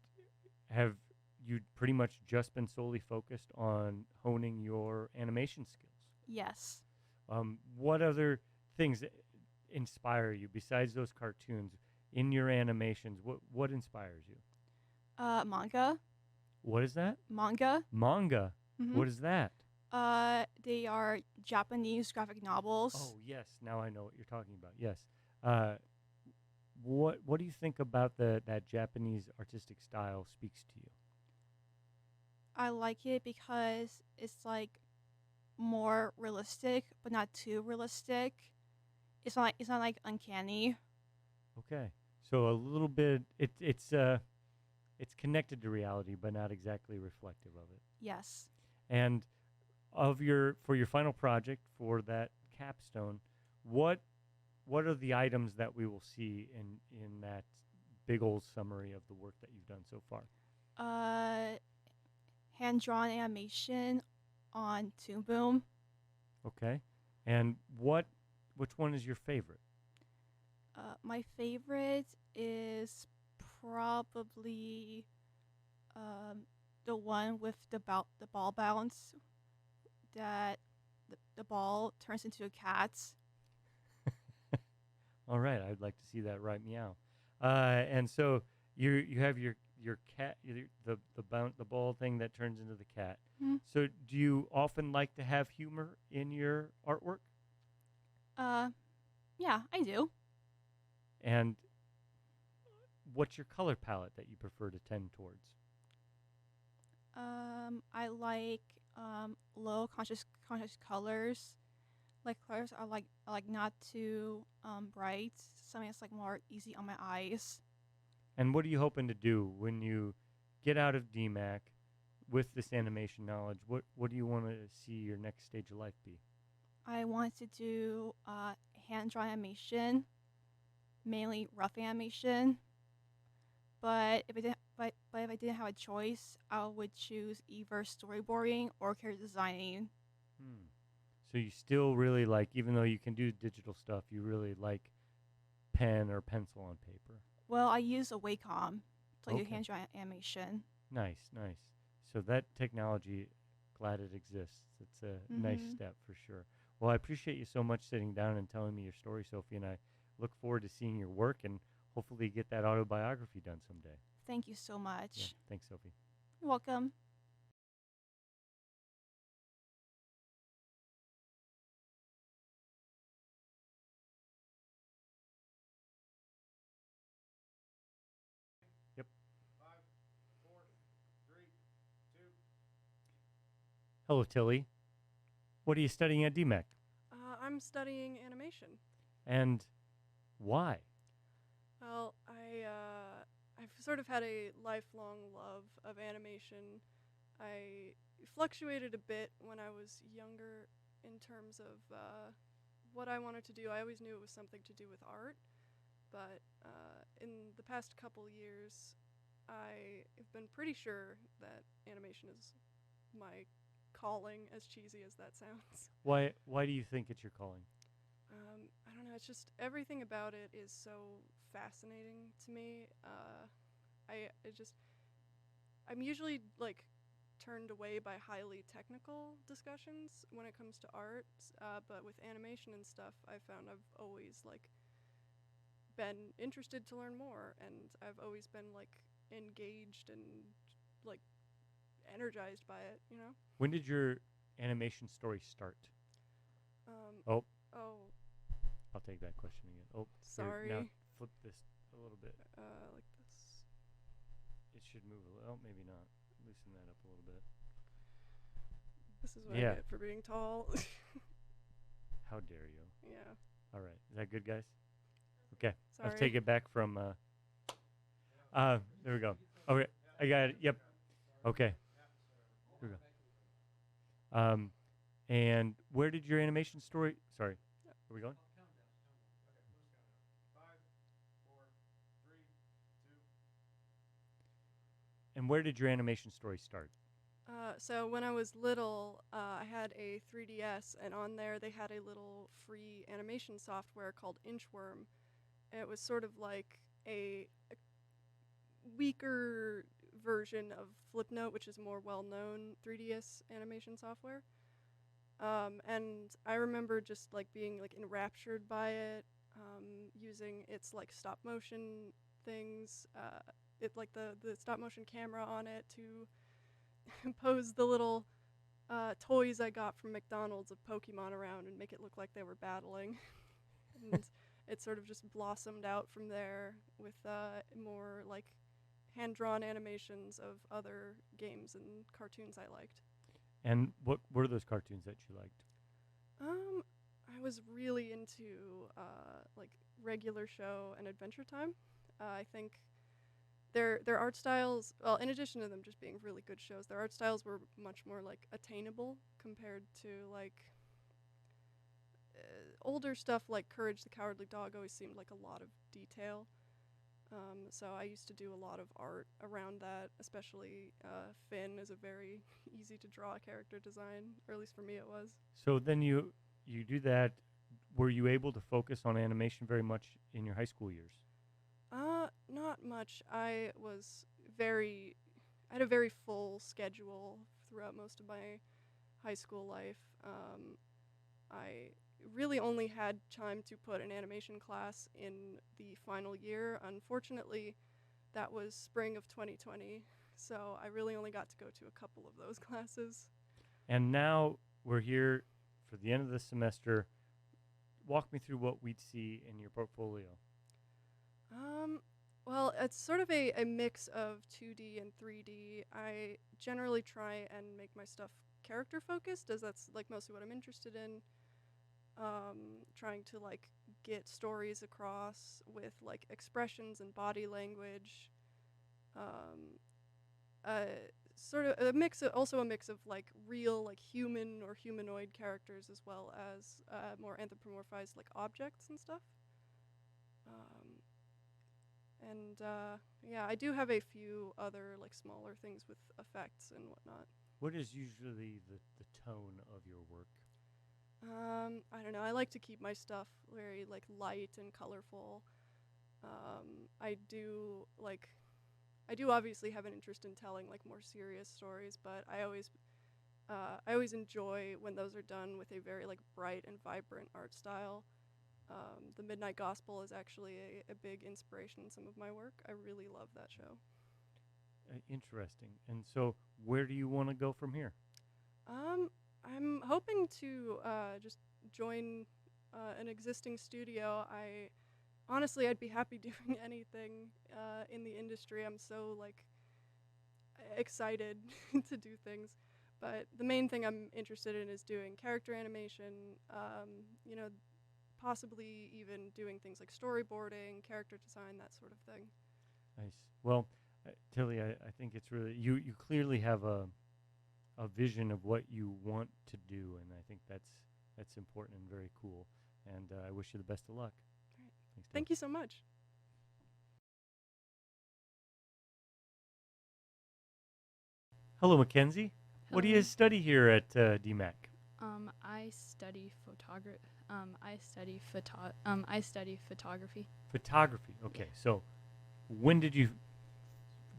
have you pretty much just been solely focused on honing your animation skills? Yes. What other things inspire you besides those cartoons in your animations? What inspires you? Manga. What is that? Manga. Manga. Mhm. What is that? They are Japanese graphic novels. Oh yes, now I know what you're talking about. Yes. What do you think about that Japanese artistic style speaks to you? I like it because it's like more realistic, but not too realistic. It's not like uncanny. Okay, so a little bit. It's connected to reality, but not exactly reflective of it. Yes. And for your final project for that capstone, what are the items that we will see in that big old summary of the work that you've done so far? Hand-drawn animation on Toon Boom. Okay, and which one is your favorite? My favorite is probably the one with the ball bounce that the ball turns into a cat. All right, I'd like to see that right meow. And so you have your cat, the ball thing that turns into the cat. Mhm. So do you often like to have humor in your artwork? Yeah, I do. And what's your color palette that you prefer to tend towards? I like low conscious colors. Like colors are like not too bright. Something that's like more easy on my eyes. And what are you hoping to do when you get out of DMAC with this animation knowledge? What do you want to see your next stage of life be? I want to do hand-drawn animation, mainly rough animation. But if I didn't have a choice, I would choose either storyboarding or character designing. So you still really like, even though you can do digital stuff, you really like pen or pencil on paper. Well, I use a Wacom to do Okay. hand-drawn animation. Nice. So that technology, glad it exists. It's a nice Mhm. step for sure. Well, I appreciate you so much sitting down and telling me your story, Sophie, and I look forward to seeing your work and hopefully get that autobiography done someday. Thank you so much. Yeah, thanks, Sophie. You're welcome. Yep. Hello, Tilly. What are you studying at DMAC? I'm studying animation. And why? Well, I've sort of had a lifelong love of animation. I fluctuated a bit when I was younger in terms of what I wanted to do. I always knew it was something to do with art, but in the past couple years, I have been pretty sure that animation is my calling, as cheesy as that sounds. Why do you think it's your calling? I don't know. It's just everything about it is so fascinating to me. I'm usually like turned away by highly technical discussions when it comes to art, but with animation and stuff, I found I've always like been interested to learn more, and I've always been like engaged and like energized by it. You know. When did your animation story start? Oh. I'll take that question again. Oh, here, Sorry. now flip this a little bit. Like this. It should move a little. Oh, maybe not. loosen that up a little bit. This is what I Yeah. get for being tall. How dare you? Yeah. All right. Is that good, guys? Okay. I'll Sorry. take it back from. There we go. Okay. I got it. Yep. Okay. Here we go. And where did your animation story? Sorry. Are we going? And where did your animation story start? So when I was little, I had a 3DS, and on there they had a little free animation software called Inchworm. It was sort of like a weaker version of Flipnote, which is more well-known 3DS animation software. And I remember just like being like enraptured by it, using its like stop motion things, it like the stop motion camera on it to pose the little toys I got from McDonald's of Pokemon around and make it look like they were battling. And it sort of just blossomed out from there with more like hand-drawn animations of other games and cartoons I liked. And what were those cartoons that you liked? I was really into like Regular Show and Adventure Time. I think their art styles, well, in addition to them just being really good shows, their art styles were much more like attainable compared to like older stuff like Courage the Cowardly Dog always seemed like a lot of detail. So I used to do a lot of art around that, especially Finn is a very easy to draw character design, or at least for me it was. So then you do that. Were you able to focus on animation very much in your high school years? Not much. I had a very full schedule throughout most of my high school life. I really only had time to put an animation class in the final year. Unfortunately, that was spring of 2020, so I really only got to go to a couple of those classes. And now we're here for the end of the semester. Walk me through what we'd see in your portfolio. Well, it's sort of a mix of 2D and 3D. I generally try and make my stuff character focused, as that's like mostly what I'm interested in. Trying to like get stories across with like expressions and body language. Sort of a mix, also a mix of like real like human or humanoid characters as well as more anthropomorphized like objects and stuff. Yeah, I do have a few other like smaller things with effects and whatnot. What is usually the tone of your work? I don't know. I like to keep my stuff very like light and colorful. I do obviously have an interest in telling like more serious stories, but I always enjoy when those are done with a very like bright and vibrant art style. The Midnight Gospel is actually a big inspiration in some of my work. I really love that show. Interesting. And so where do you want to go from here? I'm hoping to just join an existing studio. Honestly, I'd be happy doing anything in the industry. I'm so like excited to do things. But the main thing I'm interested in is doing character animation, possibly even doing things like storyboarding, character design, that sort of thing. Nice. Well, Tilly, I think it's really you clearly have a vision of what you want to do, and I think that's important and very cool. And I wish you the best of luck. All right. Thanks, Tilly. Thank you so much. Hello, Mackenzie. What do you Hello. study here at DMAC? I study photography. Photography. Okay. So, when did you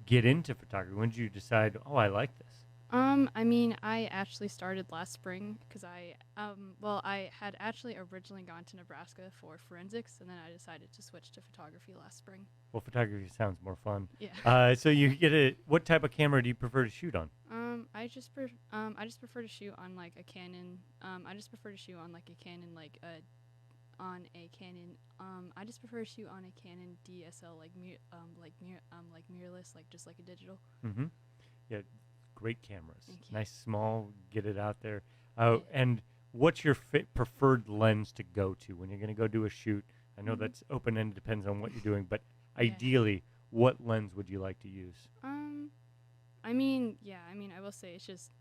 get into photography? When did you decide, oh, I like this? I mean, I actually started last spring because I had actually originally gone to Nebraska for forensics, and then I decided to switch to photography last spring. Well, photography sounds more fun. Yeah. So you get what type of camera do you prefer to shoot on? I just prefer to shoot on like a Canon. I just prefer to shoot on like a Canon I just prefer to shoot on a Canon DSL like mirrorless, like just like a digital. Mm-hmm. Yeah, great cameras. Thank you. Nice, small, get it out there. And what's your preferred lens to go to when you're going to go do a shoot? I know that's open-ended, depends on what you're doing, but ideally, what lens would you like to use? I mean, I will say it's just,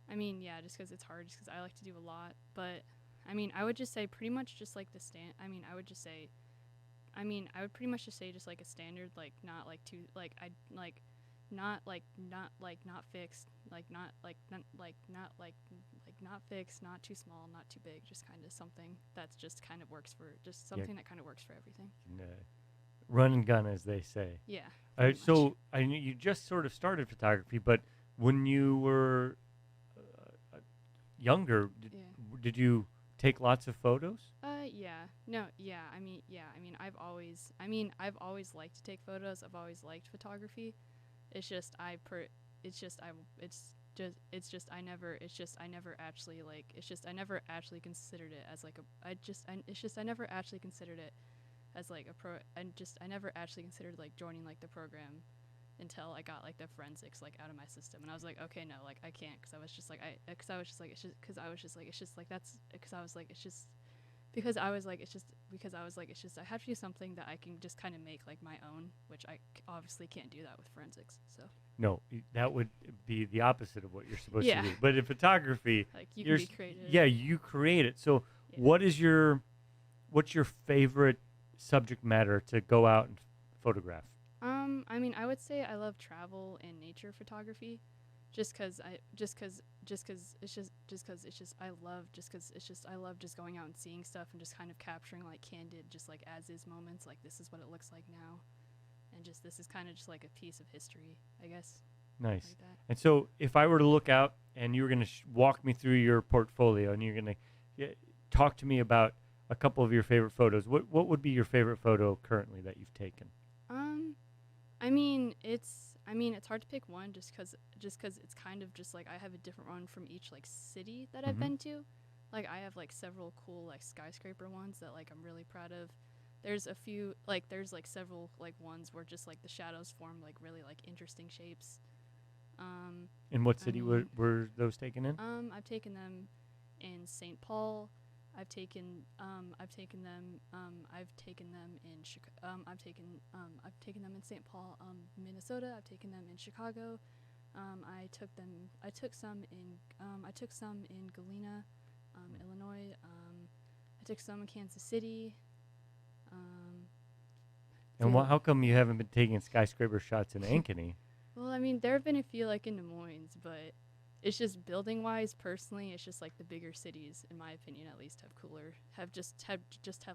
just because it's hard, just because I like to do a lot. But, I would just say pretty much just like the I would just say, I would pretty much just say just like a standard, like not like too, like I like, not like not fixed, like not like not fixed, not too small, not too big, just kind of something that's just kind of works for something that kind of works for everything. Run and gun, as they say. Yeah. So I know you just sort of started photography, but when you were younger, did you take lots of photos? I've always liked to take photos. I've always liked photography. I never actually considered it as like I never actually considered it as like a pro. I never actually considered like joining like the program until I got like the forensics like out of my system, and I was like, okay, no, like I can't, because I was just like I have to do something that I can just kind of make like my own, which I obviously can't do that with forensics. So no, that would be the opposite of what you're supposed to Yeah. do. But in photography, Like, you can be creative. Yeah, you create it. So what's your favorite subject matter to go out and photograph? I would say I love travel and nature photography, I love just going out and seeing stuff and just kind of capturing like candid, just like as is moments, like this is what it looks like now, and just this is kind of just like a piece of history, I guess. Nice. Like that. And so if I were to look out and you were going to walk me through your portfolio and you're going to talk to me about a couple of your favorite photos, what would be your favorite photo currently that you've taken? It's hard to pick one just because it's kind of just like I have a different one from each like city that I've been to. Like I have like several cool like skyscraper ones that like I'm really proud of. There's a few there's several like ones where just like the shadows form like really like interesting shapes. In what city were those taken in? I've taken them in St. Paul. I've taken them in St. Paul, Minnesota. I've taken them in Chicago. I took some in Galena, Illinois. I took some in Kansas City. And how come you haven't been taking skyscraper shots in Ankeny? Well, there have been a few like in Des Moines, but it's just building wise, personally, it's just like the bigger cities, in my opinion, at least, have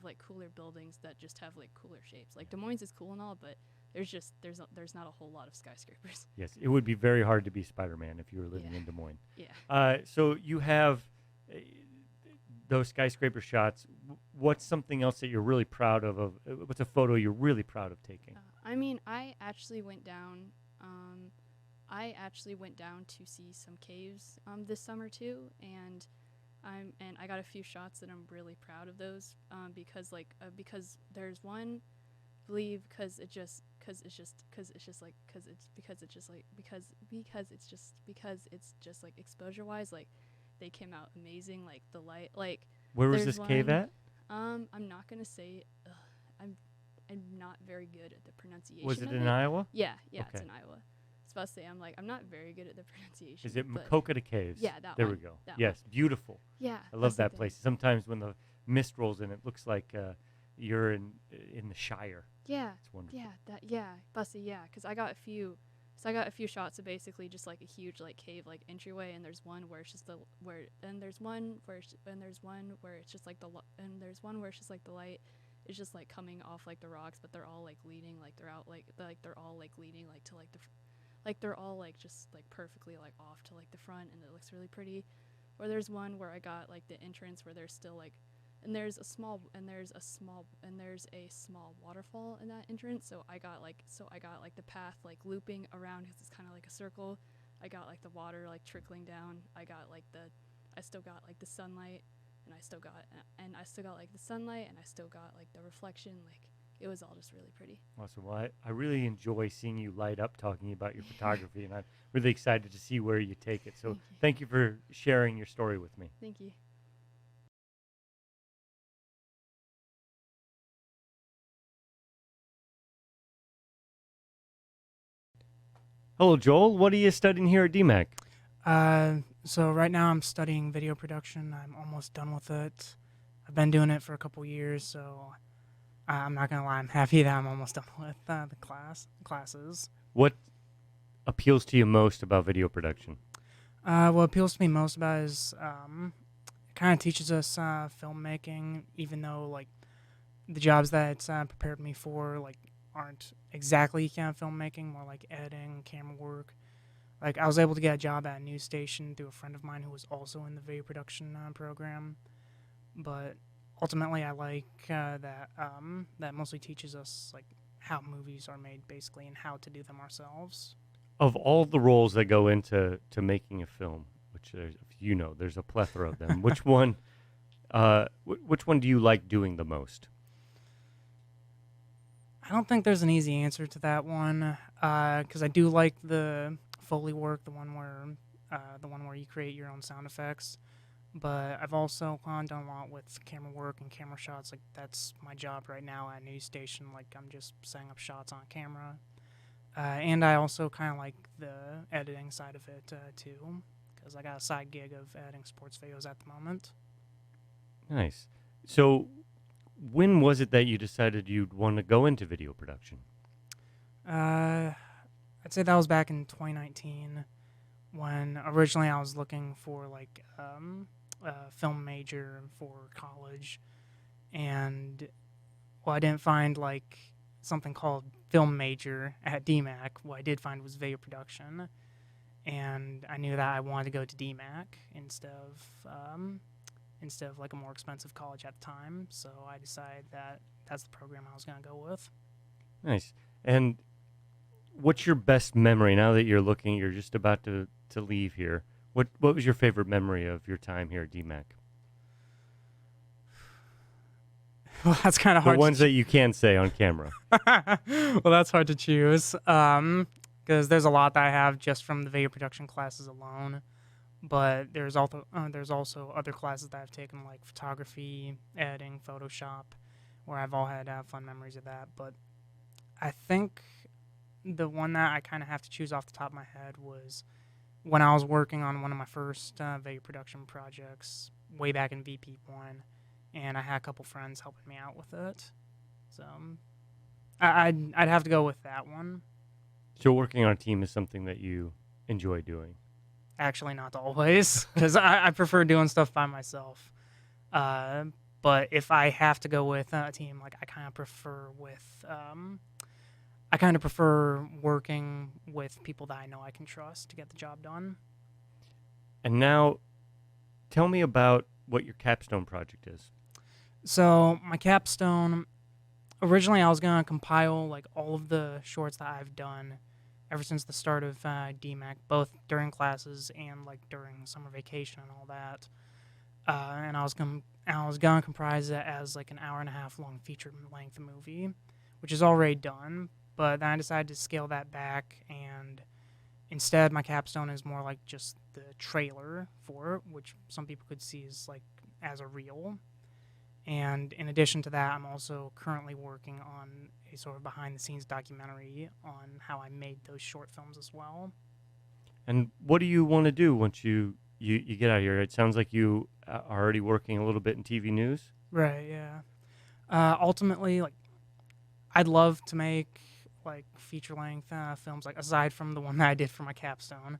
like cooler buildings that just have like cooler shapes. Like Des Moines is cool and all, but there's not a whole lot of skyscrapers. Yes, it would be very hard to be Spider-Man if you were living in Des Moines. Yeah. So you have those skyscraper shots. What's something else that you're really proud of? What's a photo you're really proud of taking? I actually went down. I actually went down to see some caves this summer too, and I got a few shots that I'm really proud of those because there's one, because it's just like exposure wise, like they came out amazing, like the light, like where was this cave at? I'm not gonna say. I'm not very good at the pronunciation. Was it of in Iowa? Yeah, it's Okay. in Iowa. Supposed to say I'm not very good at the pronunciation. Is it but Makokata Caves? Yeah, that there one. we go. That Yes, one. beautiful. Yeah, I love that's the that thing. place. Sometimes when the mist rolls in, it looks like you're in the Shire. Yeah, it's wonderful. Because I got a few shots of basically just like a huge like cave like entryway, and there's one where it's just there's one where it's just like the light is just like coming off like the rocks, but they're all like leading, like they're out they're all like leading like to like they're all like just like perfectly like off to like the front, and it looks really pretty. Or there's one where I got like the entrance where there's still like there's a small waterfall in that entrance, so I got like the path like looping around because it's kind of like a circle. I got like the water like trickling down. I still got like the sunlight, and I still got like the sunlight, and I still got like the reflection. Like it was all just really pretty. Awesome. Well, I really enjoy seeing you light up talking about your photography, and I'm really excited to see where you take it. So thank you for sharing your story with me. Thank you. Hello, Joel. What are you studying here at DMAC? So right now I'm studying video production. I'm almost done with it. I've been doing it for a couple years, so I'm not gonna lie, I'm happy that I'm almost done with the classes. What appeals to you most about video production? What appeals to me most about it is it kind of teaches us filmmaking, even though like the jobs that it's prepared me for like aren't exactly kind of filmmaking, more like editing, camera work. Like I was able to get a job at a news station through a friend of mine who was also in the video production program, but ultimately I like that mostly teaches us like how movies are made basically and how to do them ourselves. Of all the roles that go into making a film, which there's a plethora of them. Which one do you like doing the most? I don't think there's an easy answer to that one, because I do like the Foley work, the one where you create your own sound effects. But I've also done a lot with camera work and camera shots. Like that's my job right now at a news station. Like I'm just setting up shots on camera, and I also kind of like the editing side of it too, because I got a side gig of editing sports videos at the moment. Nice. So, when was it that you decided you'd want to go into video production? I'd say that was back in 2019, when originally I was looking for like a film major for college, and I didn't find like something called film major at DMAC. What I did find was video production, and I knew that I wanted to go to DMAC instead of like a more expensive college at the time. So I decided that that's the program I was going to go with. Nice. And what's your best memory now that you're just about to leave here? What was your favorite memory of your time here at DMAC? Well, that's kind of hard. The ones that you can say on camera. Well, that's hard to choose, because there's a lot that I have just from the video production classes alone. But there's also other classes that I've taken, like photography, editing, Photoshop, where I've all had fun memories of that. But I think the one that I kind of have to choose off the top of my head was when I was working on one of my first video production projects way back in VP1, and I had a couple friends helping me out with it. So I'd have to go with that one. So working on a team is something that you enjoy doing? Actually, not always, because I prefer doing stuff by myself. But if I have to go with a team, like I kind of prefer working with people that I know I can trust to get the job done. And now, tell me about what your capstone project is. So my capstone, originally I was gonna compile like all of the shorts that I've done ever since the start of DMAC, both during classes and like during summer vacation and all that. And I was gonna comprise it as like an hour-and-a-half long feature-length movie, which is already done. But then I decided to scale that back, and instead my capstone is more like just the trailer for it, which some people could see as a reel. And in addition to that, I'm also currently working on a sort of behind-the-scenes documentary on how I made those short films as well. And what do you want to do once you get out of here? It sounds like you are already working a little bit in TV news. Right, yeah. Ultimately, like, I'd love to make like feature-length films, like aside from the one that I did for my capstone.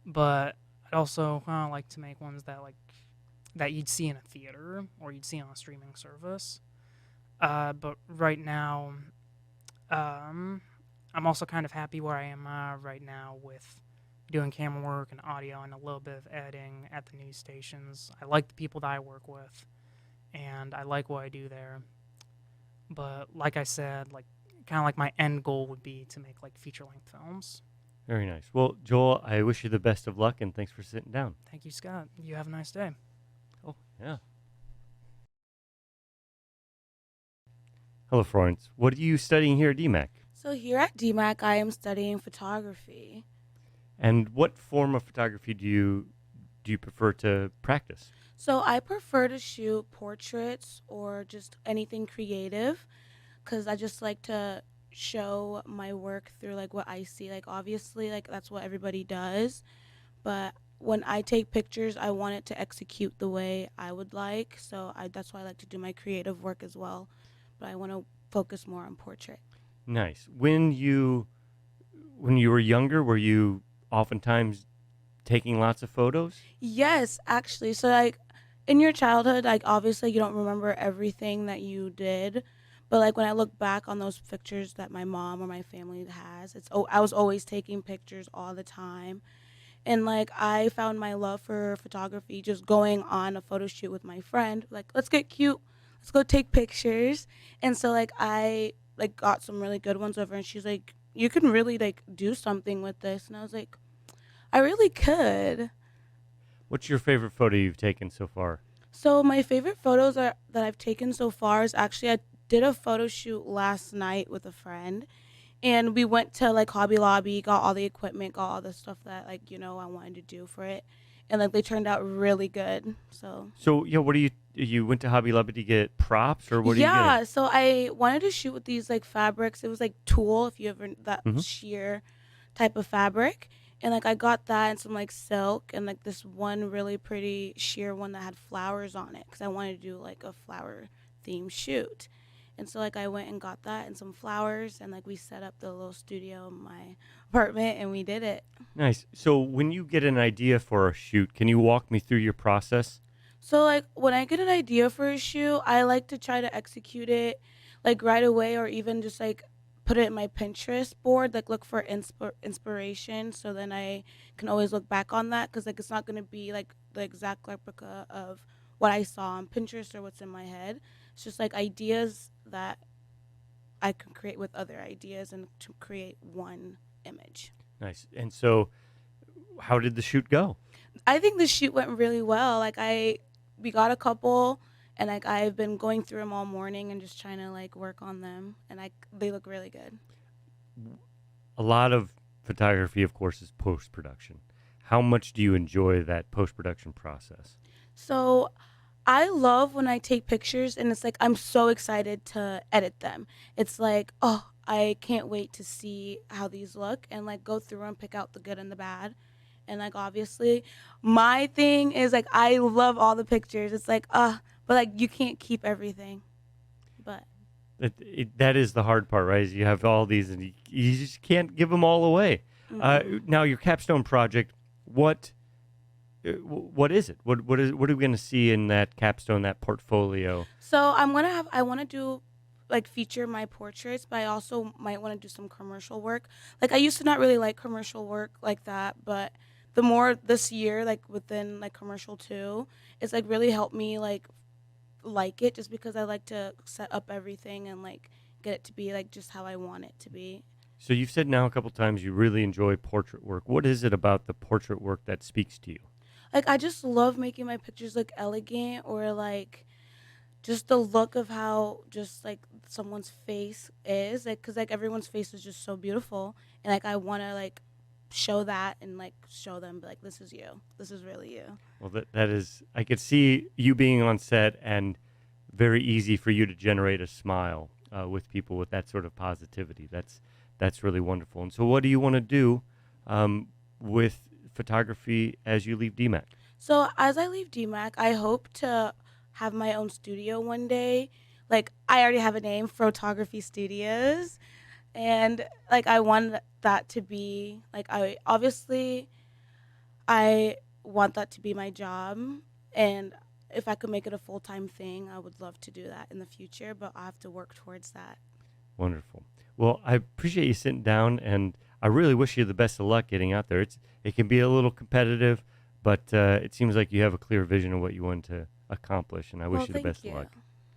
But I'd also like to make ones that you'd see in a theater or you'd see on a streaming service. But right now, I'm also kind of happy where I am right now with doing camera work and audio and a little bit of editing at the news stations. I like the people that I work with, and I like what I do there. But like I said, like kind of like my end goal would be to make like feature-length films. Very nice. Well, Joel, I wish you the best of luck, and thanks for sitting down. Thank you, Scott. You have a nice day. Oh, yeah. Hello, Florence. What are you studying here at DMAC? So here at DMAC, I am studying photography. And what form of photography do you prefer to practice? So I prefer to shoot portraits or just anything creative because I just like to show my work through like what I see. Like obviously like that's what everybody does, but when I take pictures, I want it to execute the way I would like. So that's why I like to do my creative work as well, but I want to focus more on portrait. Nice. When you were younger, were you oftentimes taking lots of photos? Yes, actually. So like in your childhood, like obviously you don't remember everything that you did, but like when I look back on those pictures that my mom or my family has, I was always taking pictures all the time. And like I found my love for photography just going on a photo shoot with my friend. Like, let's get cute. Let's go take pictures. And so like I like got some really good ones over and she's like, you can really like do something with this. And I was like, I really could. What's your favorite photo you've taken so far? So my favorite photos that I've taken so far is actually I did a photo shoot last night with a friend. And we went to like Hobby Lobby, got all the equipment, got all the stuff that like, you know, I wanted to do for it. And like they turned out really good. So yeah, what do you went to Hobby Lobby to get props or what do you get? Yeah, so I wanted to shoot with these like fabrics. It was like tulle, if you ever that Mhm. sheer type of fabric. And like I got that and some like silk and like this one really pretty sheer one that had flowers on it because I wanted to do like a flower theme shoot. And so like I went and got that and some flowers and like we set up the little studio in my apartment and we did it. Nice. So when you get an idea for a shoot, can you walk me through your process? So like when I get an idea for a shoot, I like to try to execute it like right away or even just like put it in my Pinterest board, like look for inspiration so then I can always look back on that because like it's not going to be like the exact replica of what I saw on Pinterest or what's in my head. It's just like ideas that I can create with other ideas and to create one image. Nice. And so how did the shoot go? I think the shoot went really well. Like we got a couple and like I've been going through them all morning and just trying to like work on them and they look really good. A lot of photography, of course, is post-production. How much do you enjoy that post-production process? So I love when I take pictures and it's like I'm so excited to edit them. It's like, oh, I can't wait to see how these look and like go through and pick out the good and the bad. And like obviously my thing is like I love all the pictures. It's like, but like you can't keep everything. But That is the hard part, right? Is you have all these and you just can't give them all away. Now your capstone project, what is it? What are we going to see in that capstone, that portfolio? So I want to do like feature my portraits, but I also might want to do some commercial work. Like I used to not really like commercial work like that, but the more this year, like within like commercial too, it's like really helped me like it just because I like to set up everything and like get it to be like just how I want it to be. So you've said now a couple times you really enjoy portrait work. What is it about the portrait work that speaks to you? Like I just love making my pictures look elegant or like just the look of how just like someone's face is like because like everyone's face is just so beautiful and like I want to like show that and like show them like this is you, this is really you. Well, that is, I could see you being on set and very easy for you to generate a smile with people with that sort of positivity. That's really wonderful. And so what do you want to do with photography as you leave DMAC? So as I leave DMAC, I hope to have my own studio one day. Like I already have a name, Photography Studios, and like I want that to be like I want that to be my job, and if I could make it a full-time thing, I would love to do that in the future, but I have to work towards that. Wonderful. Well, I appreciate you sitting down, and I really wish you the best of luck getting out there. It can be a little competitive, but it seems like you have a clear vision of what you want to accomplish, and I wish you the best of luck.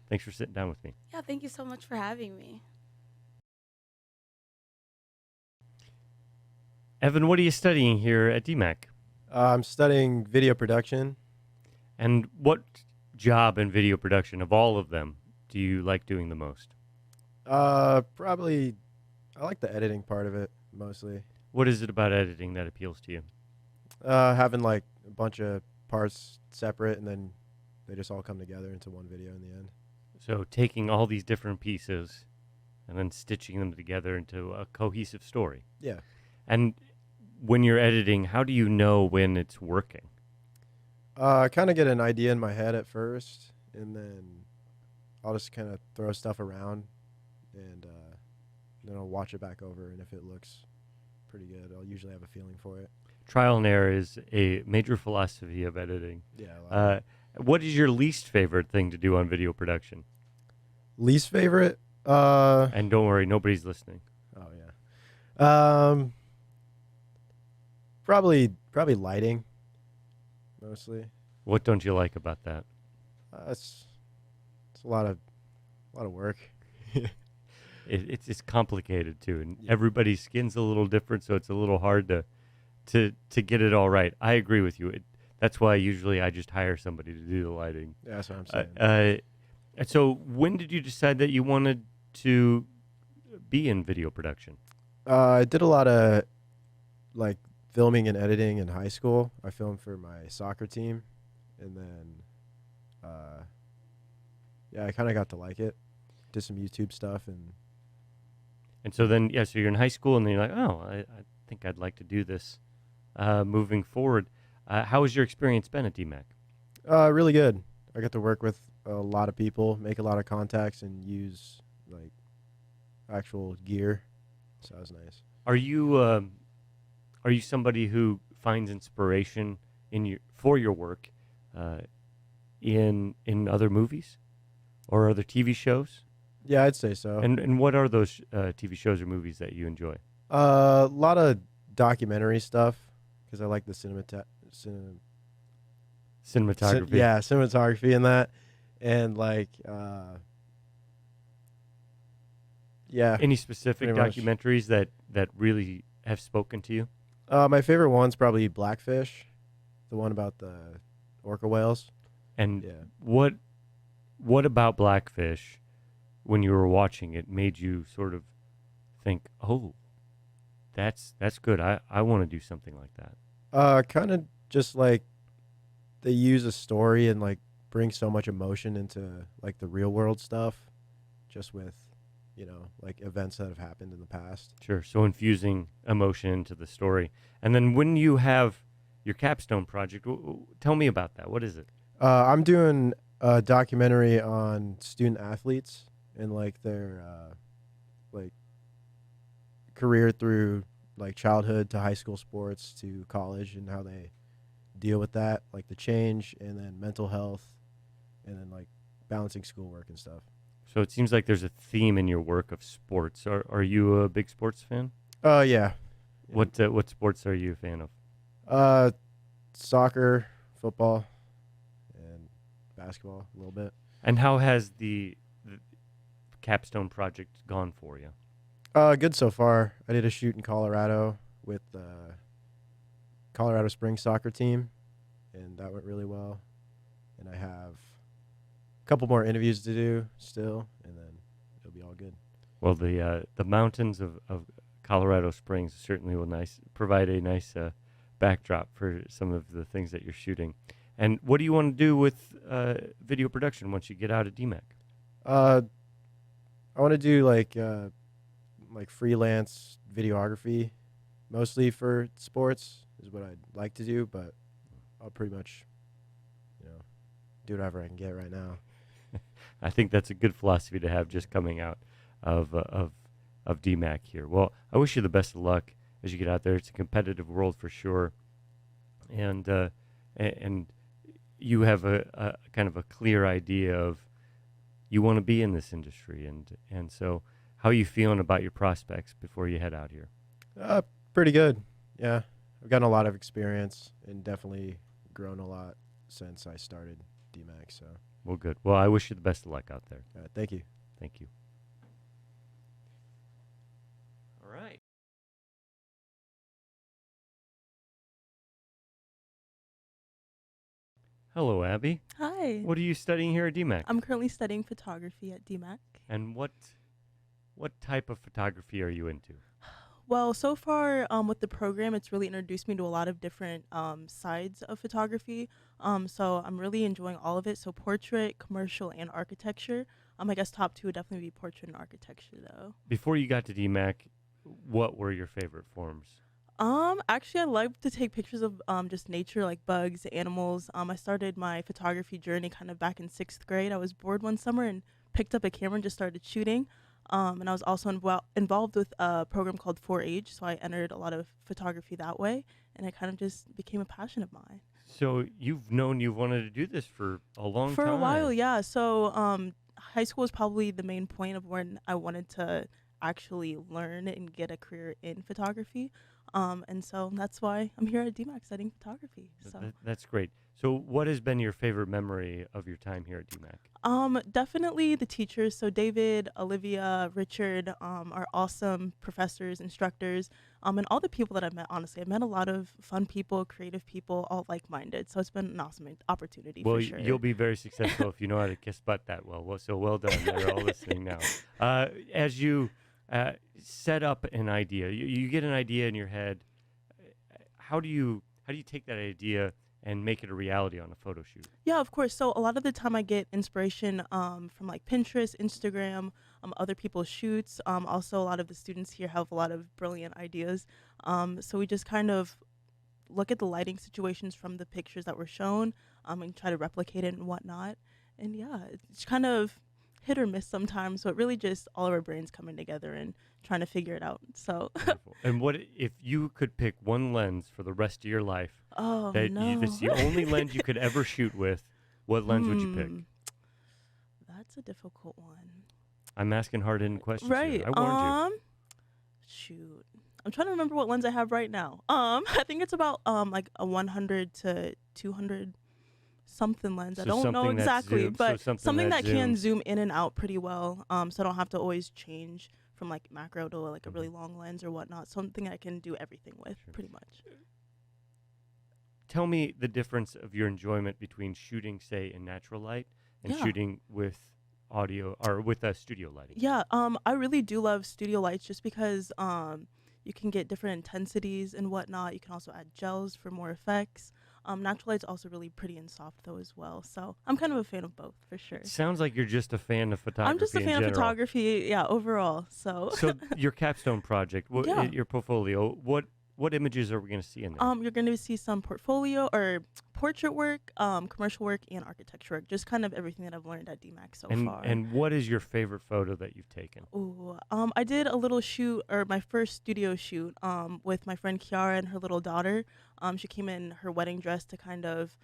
Thanks for sitting down with me. Yeah, thank you so much for having me. Evan, what are you studying here at DMAC? I'm studying video production. And what job in video production of all of them do you like doing the most? Probably, I like the editing part of it mostly. What is it about editing that appeals to you? Having like a bunch of parts separate and then they just all come together into one video in the end. So taking all these different pieces and then stitching them together into a cohesive story. Yeah. And when you're editing, how do you know when it's working? I kind of get an idea in my head at first, and then I'll just kind of throw stuff around, and then I'll watch it back over, and if it looks pretty good, I'll usually have a feeling for it. Trial and error is a major philosophy of editing. Yeah. What is your least favorite thing to do on video production? Least favorite? And don't worry, nobody's listening. Oh yeah. Probably lighting, mostly. What don't you like about that? It's a lot of work. It's complicated too, and everybody's skin's a little different, so it's a little hard to get it all right. I agree with you. That's why usually I just hire somebody to do the lighting. Yeah, that's what I'm saying. So when did you decide that you wanted to be in video production? I did a lot of like filming and editing in high school. I filmed for my soccer team, and then I kind of got to like it. Did some YouTube stuff, and so then so you're in high school, and then you're like, oh, I think I'd like to do this moving forward. How has your experience been at DMAC? Really good. I got to work with a lot of people, make a lot of contacts, and use like actual gear. So that was nice. Are you somebody who finds inspiration for your work in other movies or other TV shows? Yeah, I'd say so. And what are those TV shows or movies that you enjoy? A lot of documentary stuff because I like the cinematography. Cinematography in that, and like Any specific pretty much. documentaries that really have spoken to you? My favorite one's probably Blackfish, the one about the orca whales. And what about Blackfish, when you were watching it, made you sort of think, oh, that's good. I want to do something like that. Kind of just like they use a story and like bring so much emotion into like the real world stuff, just with like events that have happened in the past. Sure. So infusing emotion into the story. And then when you have your capstone project, tell me about that. What is it? I'm doing a documentary on student athletes and like their like career through like childhood to high school sports to college and how they deal with that, like the change and then mental health and then like balancing schoolwork and stuff. So it seems like there's a theme in your work of sports. Are you a big sports fan? Yeah. What sports are you a fan of? Soccer, football, and basketball a little bit. And how has the capstone project gone for you? Good so far. I did a shoot in Colorado with the Colorado Springs soccer team, and that went really well. And I have a couple more interviews to do still, and then it'll be all good. Well, the mountains of Colorado Springs certainly will provide a nice backdrop for some of the things that you're shooting. And what do you want to do with video production once you get out of DMAC? I want to do like freelance videography, mostly for sports is what I'd like to do, but I'll pretty much, do whatever I can get right now. I think that's a good philosophy to have just coming out of DMAC here. Well, I wish you the best of luck as you get out there. It's a competitive world for sure, and you have a kind of a clear idea of you want to be in this industry, and so how are you feeling about your prospects before you head out here? Pretty good. Yeah, I've gotten a lot of experience and definitely grown a lot since I started DMAC. So. Well, good. Well, I wish you the best of luck out there. Thank you. Thank you. All right. Hello, Abby. Hi. What are you studying here at DMAC? I'm currently studying photography at DMAC. And what what type of photography are you into? Well, so far with the program, it's really introduced me to a lot of different sides of photography. So I'm really enjoying all of it. So portrait, commercial, and architecture. I guess top two would definitely be portrait and architecture, though. Before you got to DMAC, what were your favorite forms? Actually, I like to take pictures of just nature, like bugs, animals. I started my photography journey kind of back in 6th grade. I was bored one summer and picked up a camera and just started shooting. And I was also involved with a program called 4-H, so I entered a lot of photography that way, and it kind of just became a passion of mine. So you've wanted to do this for a long time. For a while, yeah. So high school was probably the main point of when I wanted to actually learn and get a career in photography. And so that's why I'm here at DMAC studying photography. So That's great. So what has been your favorite memory of your time here at DMAC? Definitely the teachers. So David, Olivia, Richard are awesome professors, instructors, and all the people that I've met. Honestly, I've met a lot of fun people, creative people, all like-minded. So it's been an awesome opportunity. Well, for sure. you'll be very successful if you know how to kiss butt that well. So well done. They're all listening now. As you set up an idea, you get an idea in your head. How do you take that idea and make it a reality on a photo shoot? Yeah, of course. So a lot of the time I get inspiration from like Pinterest, Instagram, other people's shoots. Also, a lot of the students here have a lot of brilliant ideas. So we just kind of look at the lighting situations from the pictures that were shown and try to replicate it and whatnot. And yeah, it's kind of hit or miss sometimes, but really just all of our brains coming together and trying to figure it out. So And what if you could pick one lens for the rest of your life? Oh, That's the only lens you could ever shoot with. What lens would you pick? That's a difficult one. I'm asking hard-hitting questions. Right. Here. I warned you. Shoot. I'm trying to remember what lens I have right now. I think it's about like a 100 to 200 something lens. I So don't know something that exactly, zoom- so but something that can zooms. zoom in and out pretty well. So I don't have to always change from like macro to like a really long lens or whatnot. Something I can do everything with, pretty much. Tell me the difference of your enjoyment between shooting, say, in natural light and Yeah. shooting with audio or with studio lighting. Yeah, I really do love studio lights just because you can get different intensities and whatnot. You can also add gels for more effects. Natural light's also really pretty and soft though as well. So I'm kind of a fan of both for sure. Sounds like you're just a fan of photography. I'm just a in fan of general. photography, yeah, overall. So So your capstone project, Yeah. your portfolio, what images are we going to see in there? you're going to see some portfolio or portrait work, commercial work, and architecture work. Just kind of everything that I've learned at DMAC so far. And what is your favorite photo that you've taken? Ooh, I did a little shoot, or my first studio shoot, with my friend Kiara and her little daughter. She came in her wedding dress to kind of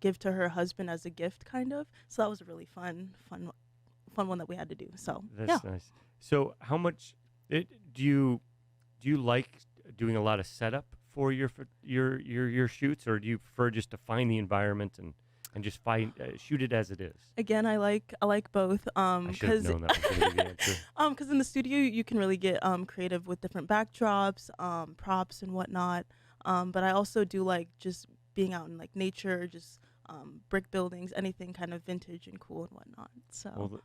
give to her husband as a gift, kind of. So that was a really fun one that we had to do. So That's yeah. nice. So how much do you like doing a lot of setup for your shoots, or do you prefer just to find the environment and just shoot it as it is? Again, I like both. I should have known that was going to be the answer. Because in the studio you can really get creative with different backdrops, props and whatnot. But I also do like just being out in like nature, just brick buildings, anything kind of vintage and cool and whatnot. So Well,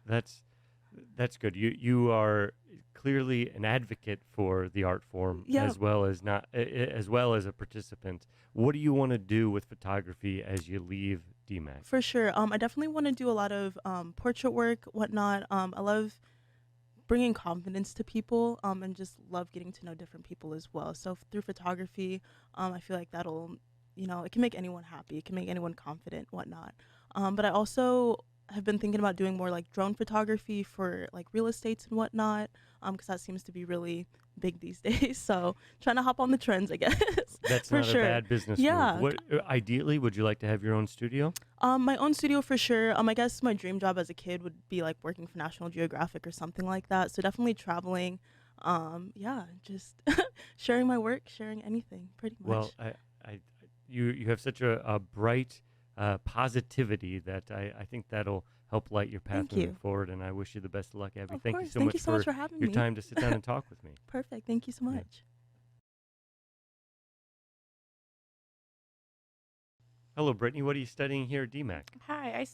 that's good. You are clearly an advocate for the art form, Yeah. as well as a participant. What do you want to do with photography as you leave DMAC? for sure, I definitely want to do a lot of portrait work, whatnot. I love bringing confidence to people, and just love getting to know different people as well. So through photography, I feel like that'll, it can make anyone happy. It can make anyone confident, whatnot. But I also have been thinking about doing more like drone photography for like real estates and whatnot, because that seems to be really big these days. So trying to hop on the trends, I guess. That's for not sure. a bad business Yeah. move. Ideally, would you like to have your own studio? My own studio for sure. I guess my dream job as a kid would be like working for National Geographic or something like that. So definitely traveling. Yeah, just sharing my work, sharing anything, pretty much. Well, you have such a bright positivity that I think that'll help light your path Thank moving you. forward. And I wish you the best of luck, Abby. Of Thank course. you so Thank much you so much for having your me. time to sit down and talk with me. Perfect. Thank you so much. Hello, Brittany. What are you studying here at DMAC? Hi,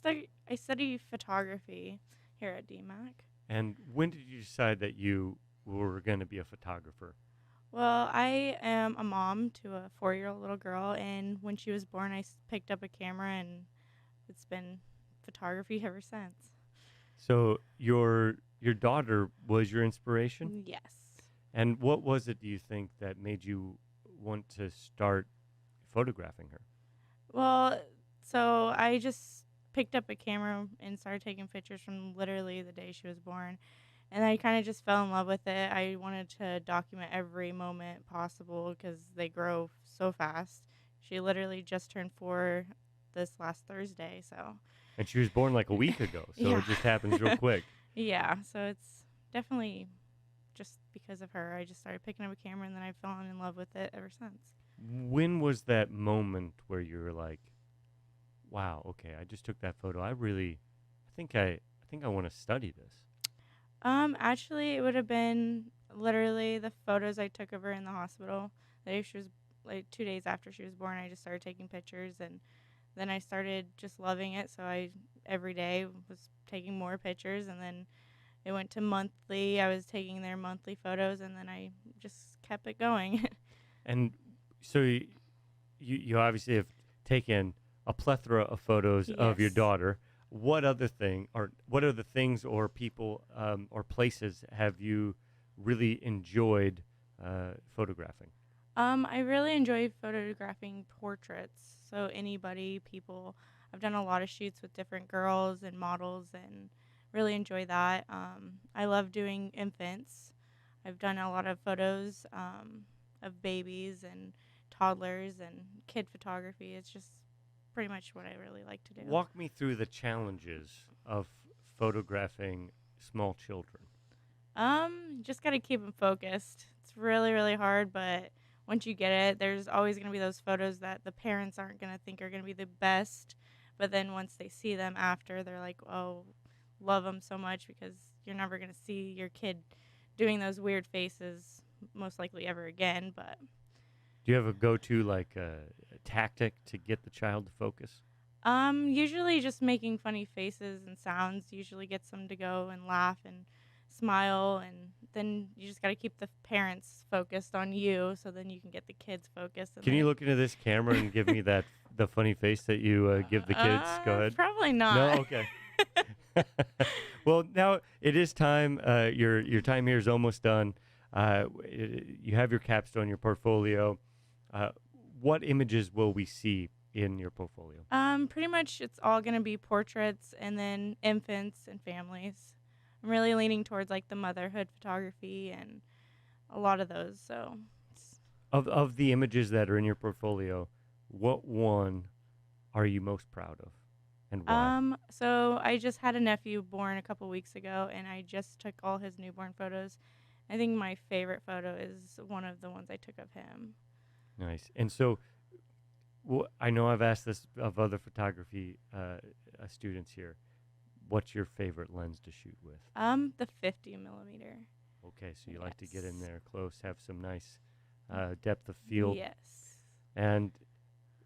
I study photography here at DMAC. And when did you decide that you were going to be a photographer? Well, I am a mom to a 4-year-old little girl, and when she was born, I picked up a camera, and it's been photography ever since. So your daughter was your inspiration? Yes. And what was it, do you think, that made you want to start photographing her? Well, so I just picked up a camera and started taking pictures from literally the day she was born. And I kind of just fell in love with it. I wanted to document every moment possible because they grow so fast. She literally just turned 4 this last Thursday, so. And she was born like a week ago, so Yeah. it just happens real quick. Yeah, so it's definitely just because of her. I just started picking up a camera, and then I've fallen in love with it ever since. When was that moment where you were like, wow, okay, I just took that photo. I think I want to study this. Actually, it would have been literally the photos I took of her in the hospital. The day she was, like 2 days after she was born, I just started taking pictures, and then I started just loving it. So I every day was taking more pictures, and then it went to monthly. I was taking their monthly photos, and then I just kept it going. And so you obviously have taken a plethora of photos of your Yes. daughter. What other things or people or places have you really enjoyed photographing? I really enjoy photographing portraits. So anybody, people. I've done a lot of shoots with different girls and models, and really enjoy that. I love doing infants. I've done a lot of photos of babies and toddlers and kid photography. It's just pretty much what I really like to do. Walk me through the challenges of photographing small children. Just got to keep them focused. It's really, really hard, but once you get it, there's always going to be those photos that the parents aren't going to think are going to be the best. But then once they see them after, they're like, oh, love them so much, because you're never going to see your kid doing those weird faces most likely ever again. But Do you have a go-to like a tactic to get the child to focus? usually just making funny faces and sounds usually gets them to go and laugh and smile, and then you just got to keep the parents focused on you, so then you can get the kids focused. And Can you then- look into this camera and give me the funny face that you give the kids? Go ahead. Probably not. No, okay. Well, now it is time. Your time here is almost done. You have your capstone, your portfolio. What images will we see in your portfolio? Pretty much it's all going to be portraits and then infants and families. I'm really leaning towards like the motherhood photography and a lot of those. So Of the images that are in your portfolio, what one are you most proud of, and why? so I just had a nephew born a couple weeks ago, and I just took all his newborn photos. I think my favorite photo is one of the ones I took of him. Nice. And so, I know I've asked this of other photography students here. What's your favorite lens to shoot with? The 50 millimeter. Okay, so you like to get in there close, have some nice depth of field. Yes. And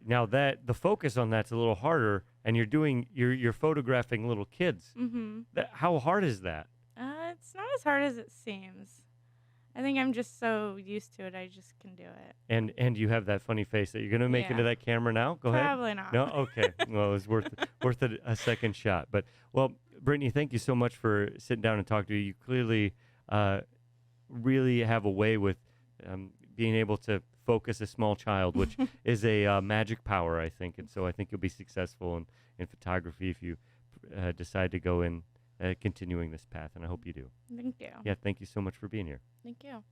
now that the focus on that's a little harder, and you're photographing little kids. Mhm. How hard is that? It's not as hard as it seems. I think I'm just so used to it. I just can do it. And you have that funny face that you're gonna make into Yeah. that camera now. Go ahead. Probably not. No. Okay. Well, it was worth a second shot. But well, Brittany, thank you so much for sitting down and talking to you. You clearly really have a way with being able to focus a small child, which is a magic power, I think. And so I think you'll be successful in photography if you decide to go in continuing this path. And I hope you do. Thank you. Yeah. Thank you so much for being here. Thank you.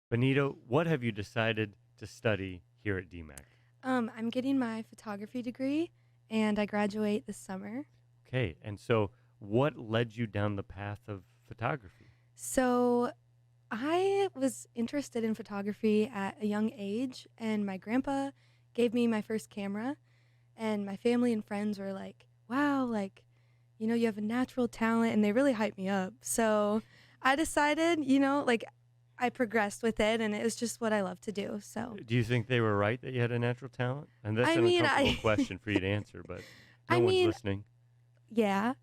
Benito, what have you decided to study here at DMAC? I'm getting my photography degree, and I graduate this summer. Okay, and so what led you down the path of photography? So I was interested in photography at a young age, and my grandpa gave me my first camera, and my family and friends were like, wow, like, you know, you have a natural talent, and they really hyped me up. So I decided, you know, like, I progressed with it, and it was just what I love to do. So Do you think they were right that you had a natural talent? And that's I an mean, uncomfortable question for you to answer, but no I one's mean, listening. Yeah,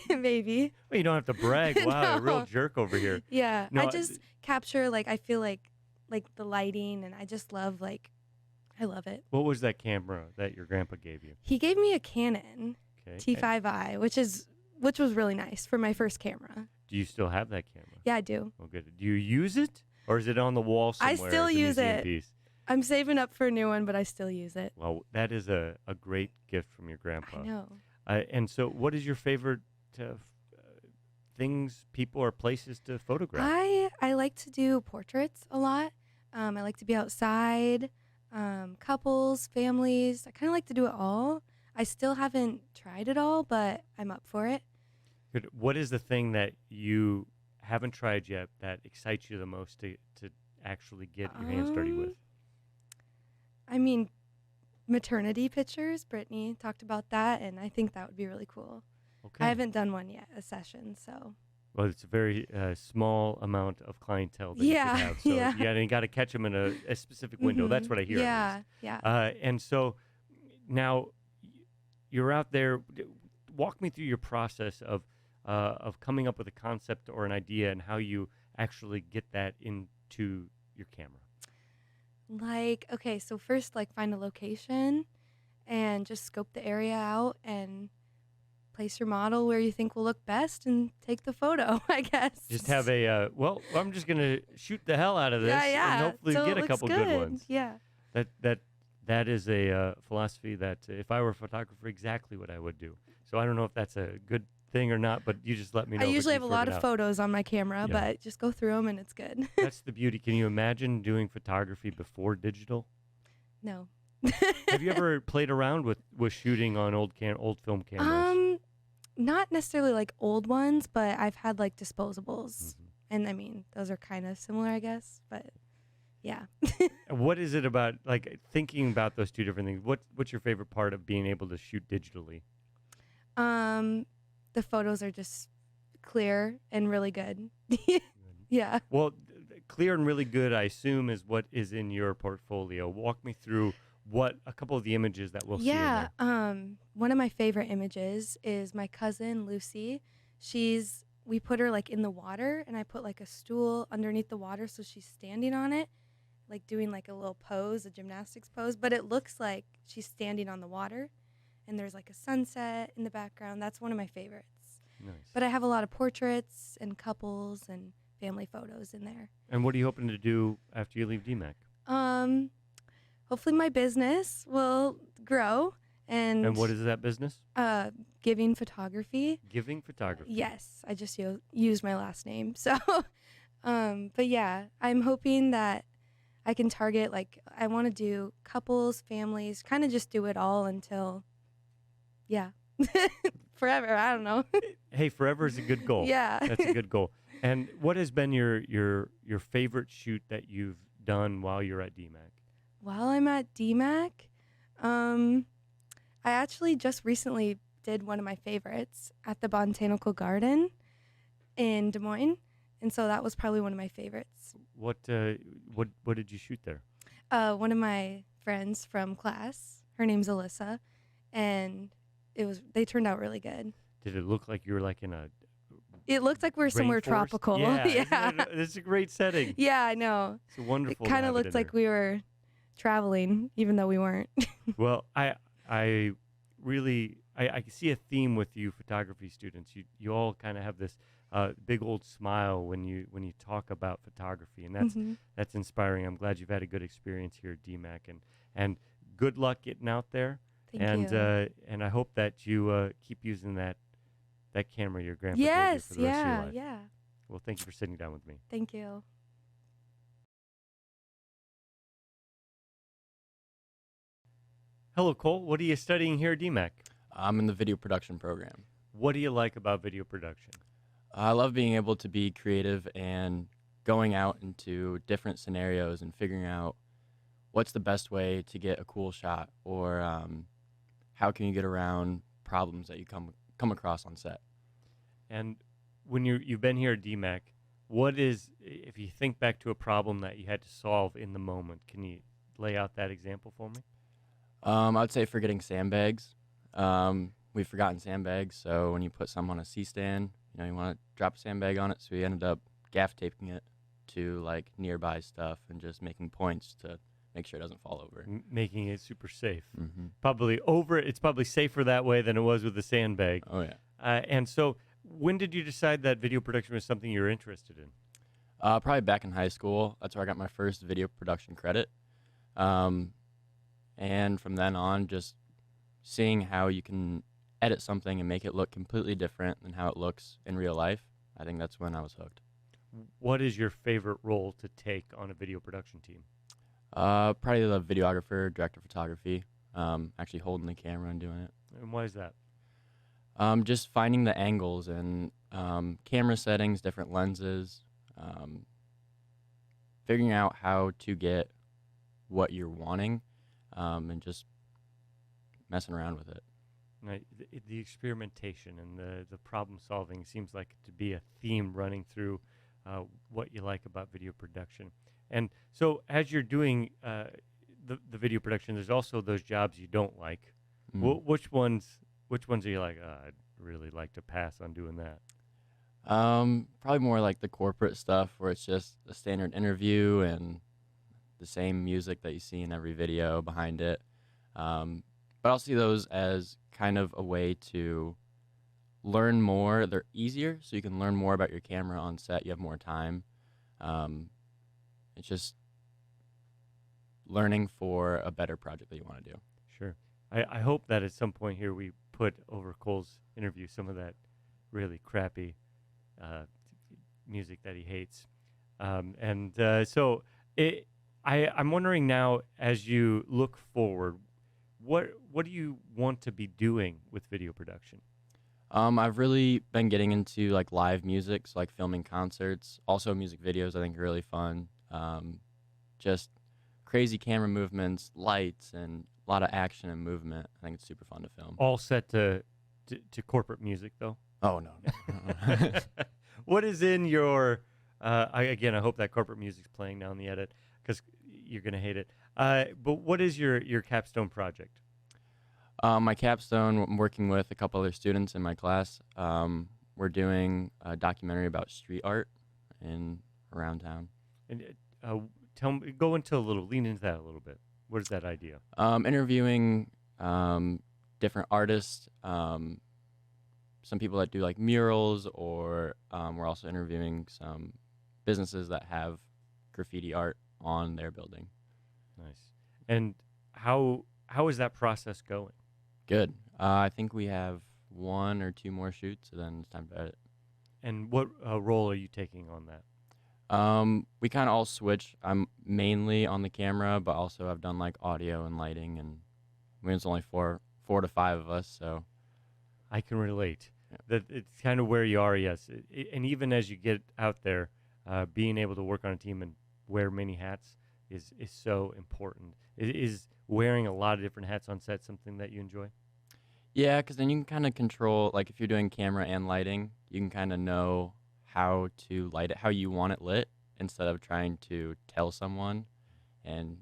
maybe. Well, you don't have to brag. Wow, a real No. jerk over here. Yeah, No, I just capture like I feel like the lighting, and I just love I love it. what was that camera that your grandpa gave you? He gave me a Canon Okay. T5i, which was really nice for my first camera. Do you still have that camera? Yeah, I do. Oh, good. Do you use it, or is it on the wall somewhere? I still as a use museum it. Piece? I'm saving up for a new one, but I still use it. Well, that is a great gift from your grandpa. I know. And so, what is your favorite things, people, or places to photograph? I like to do portraits a lot. I like to be outside, couples, families. I kind of like to do it all. I still haven't tried it all, but I'm up for it. Good. What is the thing that you haven't tried yet that excites you the most to actually get your hands dirty with? I mean, maternity pictures. Brittany talked about that, and I think that would be really cool. Okay. I haven't done one yet, a session, so. Well, it's a very small amount of clientele that Yeah, you could have. So yeah. and you got to catch them in a specific window. That's Mhm. what I hear. at Yeah, least. yeah. And so now you're out there. Walk me through your process of coming up with a concept or an idea and how you actually get that into your camera. Okay, so first, find a location and just scope the area out and place your model where you think will look best and take the photo, I guess. Just have a I'm just gonna shoot the hell out of this Yeah, and hopefully till it get a looks couple good good. ones. Yeah. That is a philosophy that if I were a photographer, exactly what I would do. So I don't know if that's a good thing or not, but you just let me know. I if it usually can have a sort lot it of out. photos on my camera, Yeah. but just go through them and it's good. That's the beauty. Can you imagine doing photography before digital? No. Have you ever played around with shooting on old film cameras? Not necessarily old ones, but I've had disposables. Mm-hmm. And I mean, those are kind of similar, I guess, but yeah. What is it about thinking about those two different things? What's your favorite part of being able to shoot digitally? The photos are just clear and really good. Yeah. Well, clear and really good, I assume, is what is in your portfolio. Walk me through a couple of the images that we'll see in Yeah. there. One of my favorite images is my cousin Lucy. We put her in the water, and I put a stool underneath the water so she's standing on it, doing a little pose, a gymnastics pose, but it looks like she's standing on the water, and there's a sunset in the background. That's one of my favorites. Nice. But I have a lot of portraits and couples and family photos in there. And what are you hoping to do after you leave DMAC? Hopefully my business will grow And what is that business? Giving photography. Giving photography. Yes, I just used my last name. So, but yeah, I'm hoping that I can target I want to do couples, families, kind of just do it all until, yeah, forever. I don't know. Hey, forever is a good goal. Yeah. That's a good goal. And what has been your favorite shoot that you've done while you're at DMAC? While I'm at DMAC, I actually just recently did one of my favorites at the Botanical Garden in Des Moines, and so that was probably one of my favorites. What did you shoot there? One of my friends from class, her name's Alyssa, and they turned out really good. Did it look like you were in a It looked like we were somewhere rainforest? tropical. Yeah, Yeah. it's a great setting. Yeah, I know. It's wonderful. It to kind have of it looked in like there. we were traveling, even though we weren't. Well, I really I can see a theme with you photography students. You all kind of have this big old smile when you talk about photography, and Mhm. that's inspiring. I'm glad you've had a good experience here at DMAC, and good luck getting out there. Thank and you. And I hope that you keep using that camera your grandpa gave you Yes, for the rest of your yeah, life. yeah. Well, thank you for sitting down with me. Thank you. Hello, Cole. What are you studying here at DMAC? I'm in the video production program. What do you like about video production? I love being able to be creative and going out into different scenarios and figuring out what's the best way to get a cool shot, or how can you get around problems that you come across on set. And when you've been here at DMAC, what is, if you think back to a problem that you had to solve in the moment, can you lay out that example for me? I'd say forgetting sandbags. we've forgotten sandbags. So when you put some on a C-stand, you know, you want to drop a sandbag on it. So we ended up gaff taping it to like nearby stuff and just making points to make sure it doesn't fall over. Making it super safe. Mhm. It's probably safer that way than it was with the sandbag. Oh, yeah. And so when did you decide that video production was something you were interested in? Probably back in high school. That's where I got my first video production credit. And from then on, just seeing how you can edit something and make it look completely different than how it looks in real life, I think that's when I was hooked. What is your favorite role to take on a video production team? Probably the videographer, director of photography, actually holding the camera and doing it. And why is that? Just finding the angles and camera settings, different lenses, figuring out how to get what you're wanting, and just messing around with it. Right. The experimentation and the problem solving seems like to be a theme running through what you like about video production. And so as you're doing the video production, there's also those jobs you don't like. Which ones are you like, I'd really like to pass on doing that? Probably more like the corporate stuff where it's just a standard interview and the same music that you see in every video behind it. But I'll see those as kind of a way to learn more. They're easier, so you can learn more about your camera on set. You have more time. It's just learning for a better project that you want to do. Sure. I hope that at some point here we put over Cole's interview some of that really crappy music that he hates. So I'm wondering now, as you look forward, what do you want to be doing with video production? I've really been getting into like live music, so like filming concerts, also music videos. I think are really fun. Just crazy camera movements, lights, and a lot of action and movement. I think it's super fun to film. All set to corporate music, though? Oh, no. What is in your... I hope that corporate music's playing now in the edit, because you're going to hate it. But what is your capstone project? My capstone, I'm working with a couple other students in my class. We're doing a documentary about street art around town. And lean into that a little bit. What is that idea? Interviewing different artists, some people that do like murals, or we're also interviewing some businesses that have graffiti art on their building. Nice. And how is that process going? Good. I think we have 1 or 2 more shoots, and then it's time to edit. And what role are you taking on that? We kind of all switch. I'm mainly on the camera, but also I've done like audio and lighting, and I mean, it's only 4 to 5 of us, so I can relate. That it's kind of where you are, yes. And even as you get out there, being able to work on a team and wear many hats is so important. Is wearing a lot of different hats on set something that you enjoy? Yeah, because then you can kind of control, like if you're doing camera and lighting, you can kind of know how to light it, how you want it lit, instead of trying to tell someone and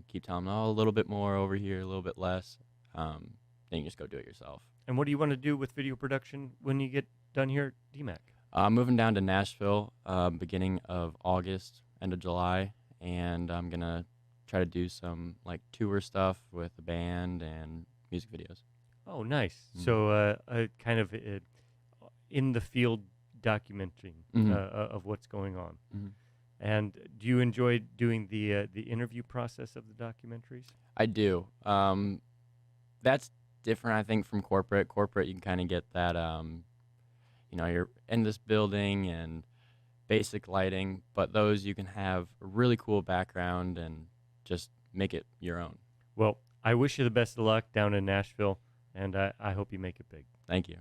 keep telling them, a little bit more over here, a little bit less. Then you just go do it yourself. And what do you want to do with video production when you get done here at DMAC? I'm moving down to Nashville beginning of August, end of July, and I'm going to try to do some like tour stuff with the band and music videos. Oh, nice. So kind of in the field documenting of what's going on. And do you enjoy doing the interview process of the documentaries? I do. That's different, I think, from corporate. Corporate, you can kind of get that, you're in this building and basic lighting, but those you can have a really cool background and just make it your own. Well, I wish you the best of luck down in Nashville, and I hope you make it big. Thank you.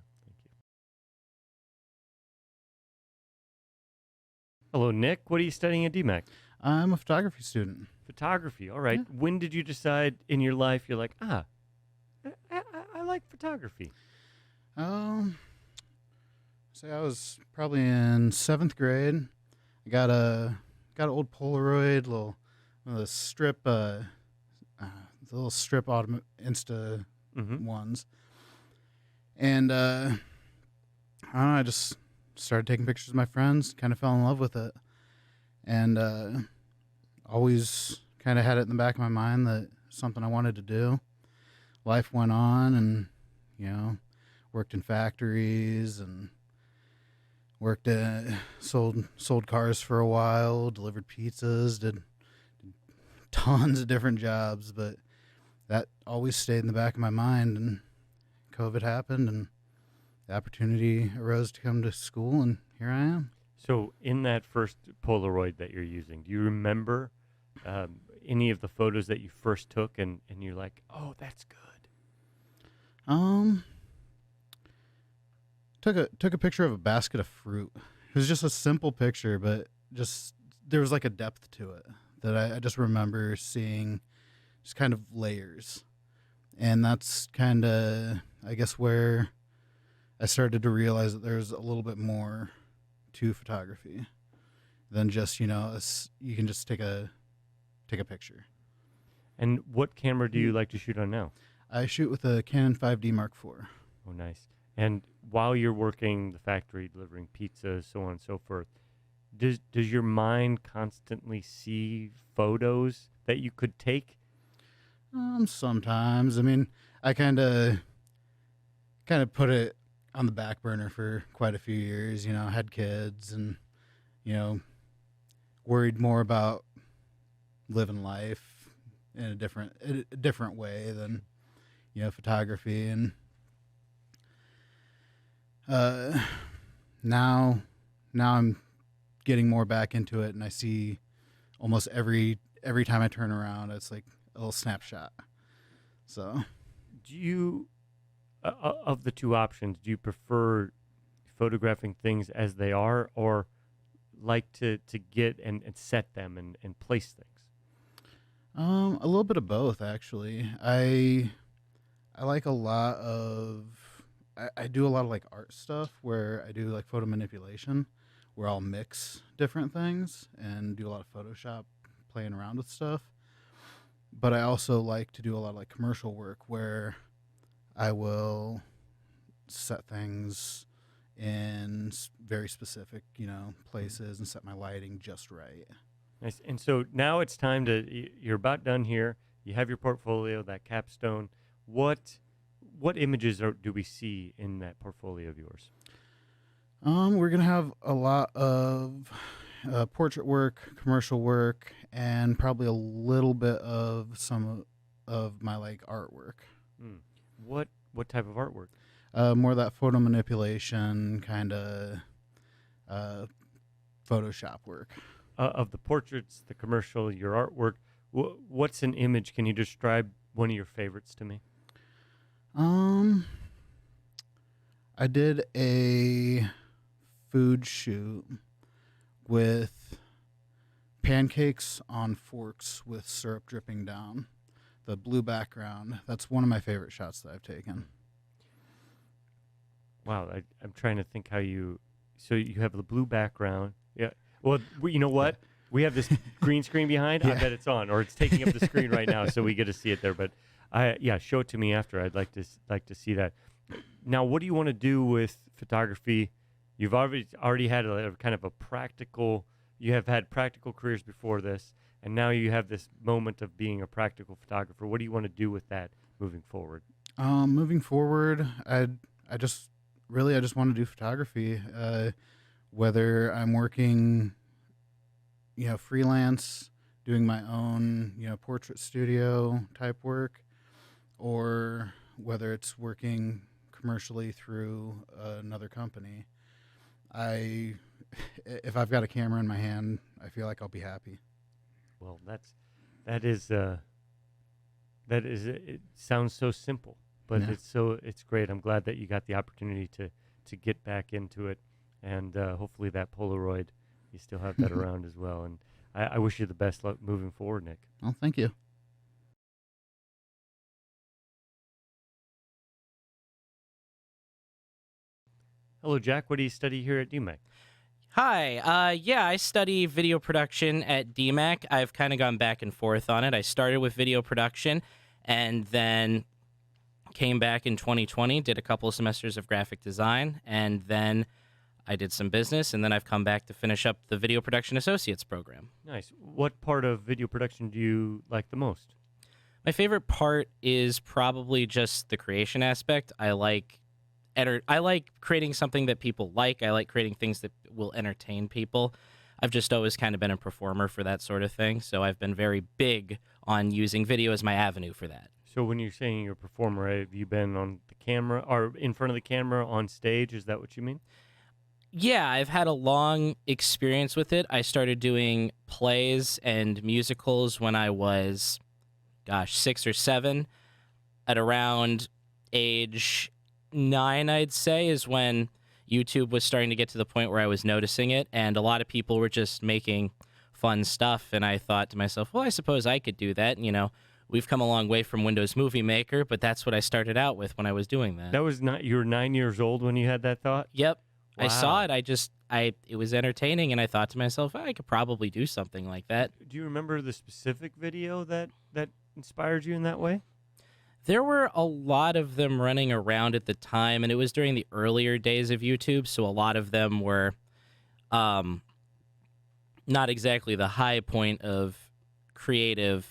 Hello, Nick. What are you studying at DMAC? I'm a photography student. Photography. All right. When did you decide in your life you're like, I like photography? Say I was probably in 7th grade. I got an old Polaroid, the little strip Insta ones, And I don't know, I just started taking pictures of my friends, kind of fell in love with it. And always kind of had it in the back of my mind that something I wanted to do. Life went on, and, you know, worked in factories and worked at, sold cars for a while, delivered pizzas, did tons of different jobs, but that always stayed in the back of my mind. And COVID happened, and the opportunity arose to come to school, and here I am. So in that first Polaroid that you're using, do you remember any of the photos that you first took, and you're like, oh, that's good? Took a picture of a basket of fruit. It was just a simple picture, but just there was like a depth to it that I just remember seeing, just kind of layers. And that's kind of, I guess, where I started to realize that there's a little bit more to photography than just, you know, you can just take a picture. And what camera do you like to shoot on now? I shoot with a Canon 5D Mark IV. Oh, nice. And while you're working the factory, delivering pizza, so on and so forth, does your mind constantly see photos that you could take? Sometimes. I mean, I kind of put it on the back burner for quite a few years. You know, had kids, and, you know, worried more about living life in a different way than, you know, photography. And now I'm getting more back into it, and I see almost every time I turn around, it's like a little snapshot. So, do you, of the two options, do you prefer photographing things as they are, or like to get and set them and place things? A little bit of both, actually. I like a lot of, I do a lot of like art stuff where I do like photo manipulation, where I'll mix different things and do a lot of Photoshop, playing around with stuff. But I also like to do a lot of like commercial work where I will set things in very specific, you know, places and set my lighting just right. Nice. And so now it's time to, you're about done here. You have your portfolio, that capstone. What images do we see in that portfolio of yours? We're going to have a lot of portrait work, commercial work, and probably a little bit of some of my like artwork. What type of artwork? More of that photo manipulation kind of Photoshop work. Of the portraits, the commercial, your artwork, what's an image? Can you describe one of your favorites to me? I did a food shoot with pancakes on forks with syrup dripping down. The blue background. That's one of my favorite shots that I've taken. Wow, I'm trying to think how you. So you have the blue background. Yeah. Well, you know what? We have this green screen behind. I bet it's on, or it's taking up the screen right now, so we get to see it there. But show it to me after. I'd like to see that. Now, what do you want to do with photography? You've already had a kind of a practical. You have had practical careers before this, and now you have this moment of being a practical photographer. What do you want to do with that moving forward? Moving forward, I just want to do photography. Whether I'm working, you know, freelance, doing my own, you know, portrait studio type work, or whether it's working commercially through another company, if I've got a camera in my hand, I feel like I'll be happy. Well, that is it sounds so simple, but it's great. I'm glad that you got the opportunity to get back into it, and hopefully that Polaroid, you still have that around as well. And I wish you the best luck moving forward, Nick. Well, thank you. Hello, Jack. What do you study here at DMAC? Hi. I study video production at DMAC. I've kind of gone back and forth on it. I started with video production, and then came back in 2020, did a couple of semesters of graphic design, and then I did some business, and then I've come back to finish up the Video Production Associates program. Nice. What part of video production do you like the most? My favorite part is probably just the creation aspect. I like creating something that people like. I like creating things that will entertain people. I've just always kind of been a performer for that sort of thing, so I've been very big on using video as my avenue for that. So when you're saying you're a performer, have you been on the camera or in front of the camera on stage? Is that what you mean? Yeah, I've had a long experience with it. I started doing plays and musicals when I was, 6 or 7. At around age 9, I'd say, is when YouTube was starting to get to the point where I was noticing it, and a lot of people were just making fun stuff, and I thought to myself, well, I suppose I could do that. We've come a long way from Windows Movie Maker, but that's what I started out with when I was doing that. That was not, you were 9 years old when you had that thought? Yep. I saw Wow. it. It was entertaining, and I thought to myself, I could probably do something like that. Do you remember the specific video that inspired you in that way? There were a lot of them running around at the time, and it was during the earlier days of YouTube, so a lot of them were not exactly the high point of creative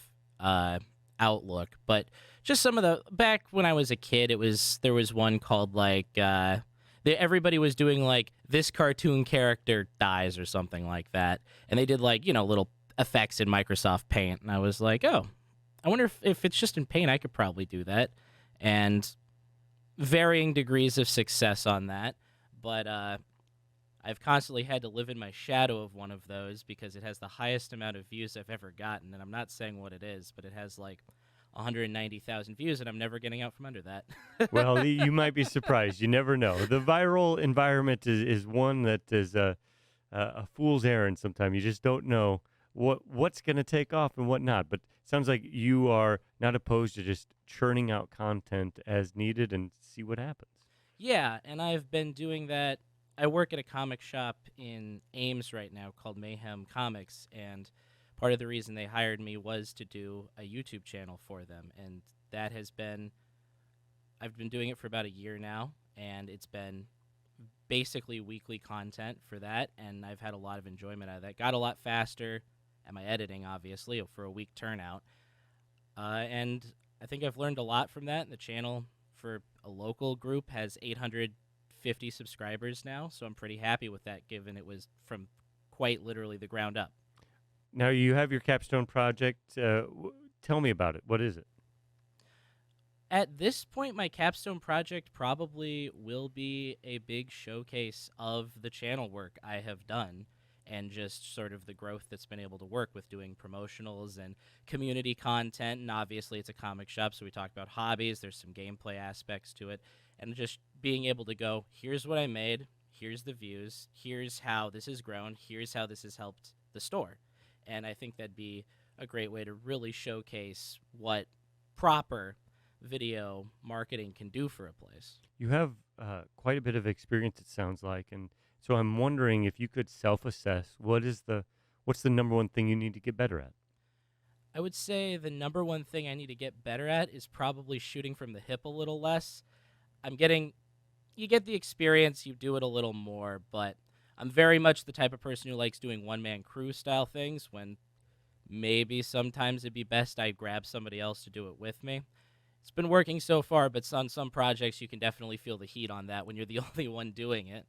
outlook, but just some of the, back when I was a kid, there was one called everybody was doing this cartoon character dies or something like that, and they did little effects in Microsoft Paint, and I was like, oh, I wonder if it's just in Paint, I could probably do that, and varying degrees of success on that, but I've constantly had to live in my shadow of one of those because it has the highest amount of views I've ever gotten, and I'm not saying what it is, but it has 190,000 views, and I'm never getting out from under that. Well, you might be surprised. You never know. The viral environment is one that is a fool's errand sometimes. You just don't know what's going to take off and what not. But it sounds like you are not opposed to just churning out content as needed and see what happens. Yeah, and I've been doing that. I work at a comic shop in Ames right now called Mayhem Comics, and part of the reason they hired me was to do a YouTube channel for them, and that has been, I've been doing it for about a year now, and it's been basically weekly content for that, and I've had a lot of enjoyment out of that. Got a lot faster at my editing, obviously, for a week turnout, and I think I've learned a lot from that. The channel for a local group has 850 subscribers now, so I'm pretty happy with that, given it was from quite literally the ground up. Now, you have your capstone project. Tell me about it. What is it? At this point, my capstone project probably will be a big showcase of the channel work I have done and just sort of the growth that's been able to work with doing promotionals and community content. And obviously, it's a comic shop, so we talk about hobbies. There's some gameplay aspects to it. And just being able to go, here's what I made, here's the views, here's how this has grown, here's how this has helped the store. And I think that'd be a great way to really showcase what proper video marketing can do for a place. You have quite a bit of experience, it sounds like, and so I'm wondering if you could self-assess what's the number one thing you need to get better at? I would say the number one thing I need to get better at is probably shooting from the hip a little less. You get the experience, you do it a little more, but I'm very much the type of person who likes doing one-man crew style things when maybe sometimes it'd be best I grab somebody else to do it with me. It's been working so far, but on some projects you can definitely feel the heat on that when you're the only one doing it.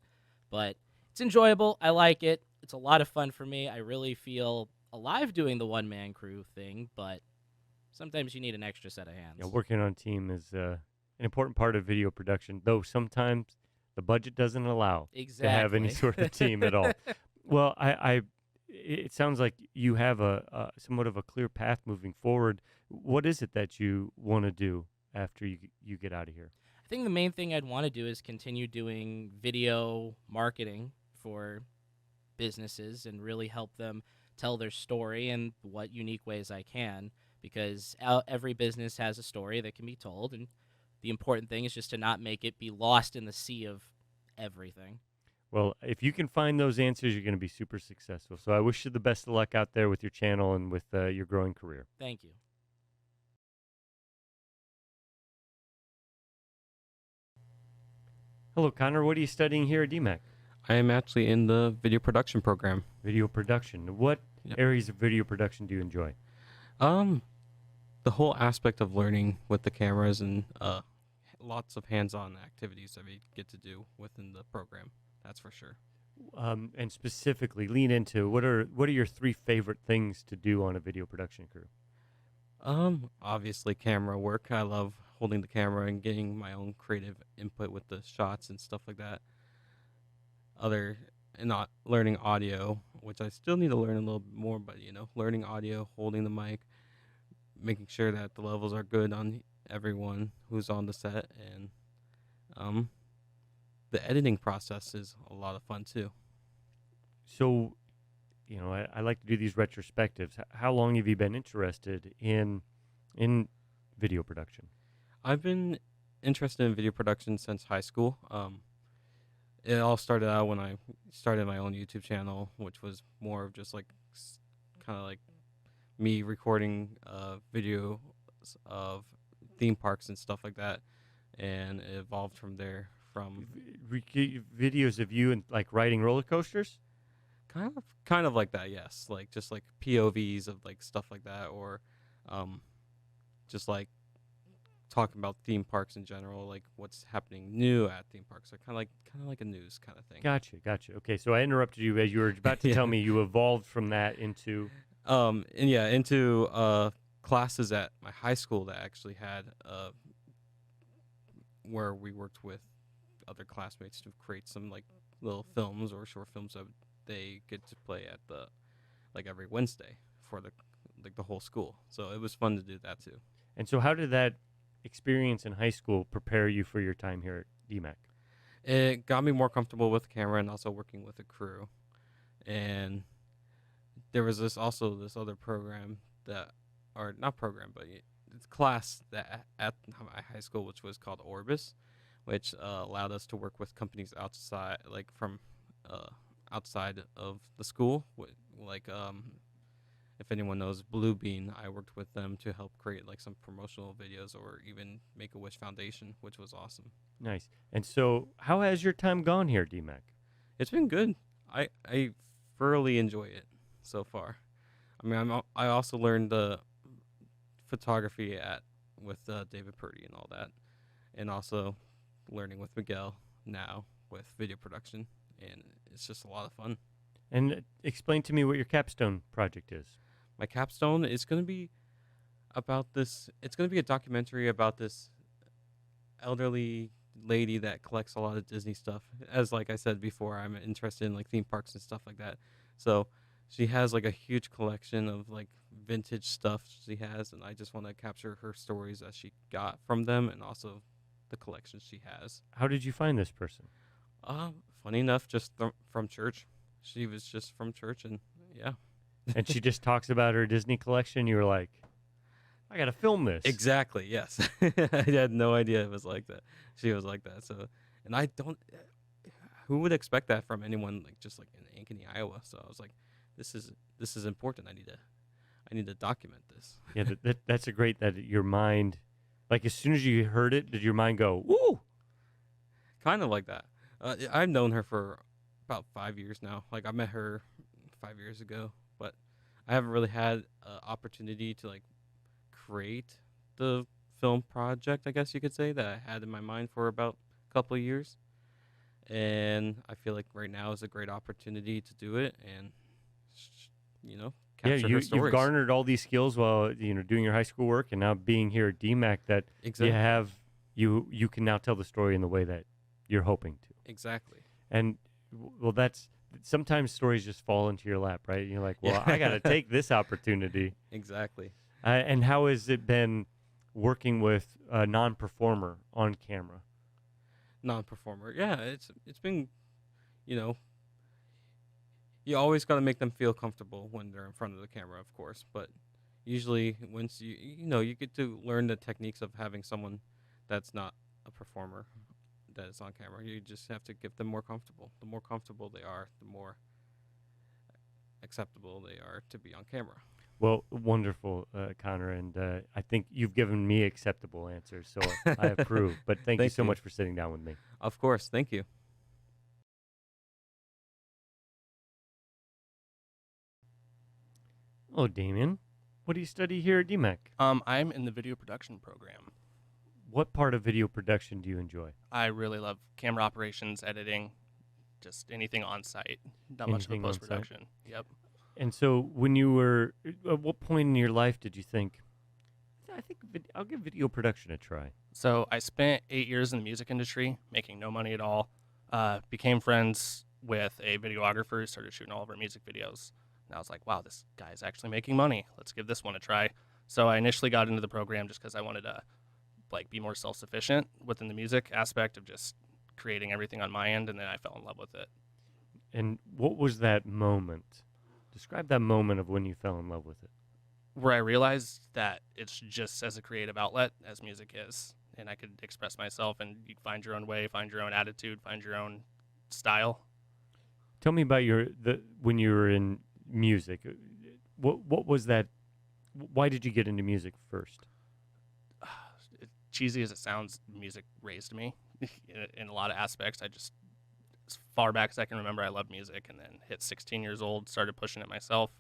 But it's enjoyable. I like it. It's a lot of fun for me. I really feel alive doing the one-man crew thing, but sometimes you need an extra set of hands. Yeah, working on a team is an important part of video production, though sometimes the budget doesn't allow to have any sort of team at all. Well, it sounds like you have a somewhat of a clear path moving forward. What is it that you want to do after you get out of here? I think the main thing I'd want to do is continue doing video marketing for businesses and really help them tell their story in what unique ways I can, because every business has a story that can be told, and the important thing is just to not make it be lost in the sea of everything. Well, if you can find those answers, you're going to be super successful. So I wish you the best of luck out there with your channel and with your growing career. Thank you. Hello, Connor. What are you studying here at DMAC? I am actually in the video production program. Video production. What areas of video production do you enjoy? The whole aspect of learning with the cameras and lots of hands-on activities that we get to do within the program. That's for sure. And specifically, lean into what are your 3 favorite things to do on a video production crew? Obviously camera work. I love holding the camera and getting my own creative input with the shots and stuff like that. Not learning audio, which I still need to learn a little bit more, but learning audio, holding the mic, making sure that the levels are good on everyone who's on the set, and the editing process is a lot of fun too. So, I like to do these retrospectives. How long have you been interested in video production? I've been interested in video production since high school. It all started out when I started my own YouTube channel, which was more of just kind of like me recording videos of theme parks and stuff like that, and it evolved from there. From videos of you and riding roller coasters, kind of like that, yes. Just POVs of stuff like that, or just talking about theme parks in general, what's happening new at theme parks. So kind of like a news kind of thing. Gotcha. Okay, so I interrupted you as you were about to tell me you evolved from that into into classes at my high school that actually had where we worked with other classmates to create some little films or short films that they get to play at the every Wednesday for the whole school. So it was fun to do that too. And so how did that experience in high school prepare you for your time here at DMAC? It got me more comfortable with the camera and also working with a crew. And there was this other program it's class that at my high school, which was called Orbis, which allowed us to work with companies outside, from outside of the school. If anyone knows Bluebeam, I worked with them to help create some promotional videos or even Make-A-Wish Foundation, which was awesome. Nice. And so how has your time gone here at DMAC? It's been good. I thoroughly enjoy it so far. I mean, I also learned the photography with David Purdy and all that, and also learning with Miguel now with video production, and it's just a lot of fun. And explain to me what your capstone project is. My capstone is going to be about this. It's going to be a documentary about this elderly lady that collects a lot of Disney stuff. As I said before, I'm interested in theme parks and stuff like that. So she has a huge collection of vintage stuff she has, and I just want to capture her stories that she got from them and also the collection she has. How did you find this person? Funny enough, just from church. She was just from church, and yeah. And she just talks about her Disney collection. You were like, I got to film this. Exactly, yes. I had no idea it was like that. She was like that. So, and I don't, who would expect that from anyone just in Ankeny, Iowa? So I was like, this is important. I need to document this. Yeah, that's a great that your mind, as soon as you heard it, did your mind go, woo? Kind of like that. I've known her for about 5 years now. I met her 5 years ago, but I haven't really had an opportunity to create the film project, I guess you could say, that I had in my mind for about a couple of years. And I feel like right now is a great opportunity to do it and, capture her stories. You've garnered all these skills while, doing your high school work and now being here at DMAC that exactly. you can now tell the story in the way that you're hoping to. Exactly. And, well, sometimes stories just fall into your lap, right? You're like, well, I got to take this opportunity. Exactly. And how has it been working with a non-performer on camera? Non-performer, yeah, it's been, you always got to make them feel comfortable when they're in front of the camera, of course. But usually, once you get to learn the techniques of having someone that's not a performer that is on camera. You just have to get them more comfortable. The more comfortable they are, the more acceptable they are to be on camera. Well, wonderful, Connor, and I think you've given me acceptable answers, so I approve. But thank you Thank so you. much for sitting down with me. Of course. Thank you. Oh, Damien, what do you study here at DMAC? I'm in the video production program. What part of video production do you enjoy? I really love camera operations, editing, just anything on site. Not much of a Anything on post site? production. Yep. And so, when you were, at what point in your life did you think, I think I'll give video production a try? So I spent 8 years in the music industry, making no money at all. Became friends with a videographer who started shooting all of our music videos. And I was like, wow, this guy's actually making money. Let's give this one a try. So I initially got into the program just because I wanted to be more self-sufficient within the music aspect of just creating everything on my end, and then I fell in love with it. And what was that moment? Describe that moment of when you fell in love with it. Where I realized that it's just as a creative outlet as music is, and I could express myself, and you find your own way, find your own attitude, find your own style. Tell me about when you were in music. What was that? Why did you get into music first? Cheesy as it sounds, music raised me in a lot of aspects. I just, as far back as I can remember, I loved music, and then hit 16 years old, started pushing it myself.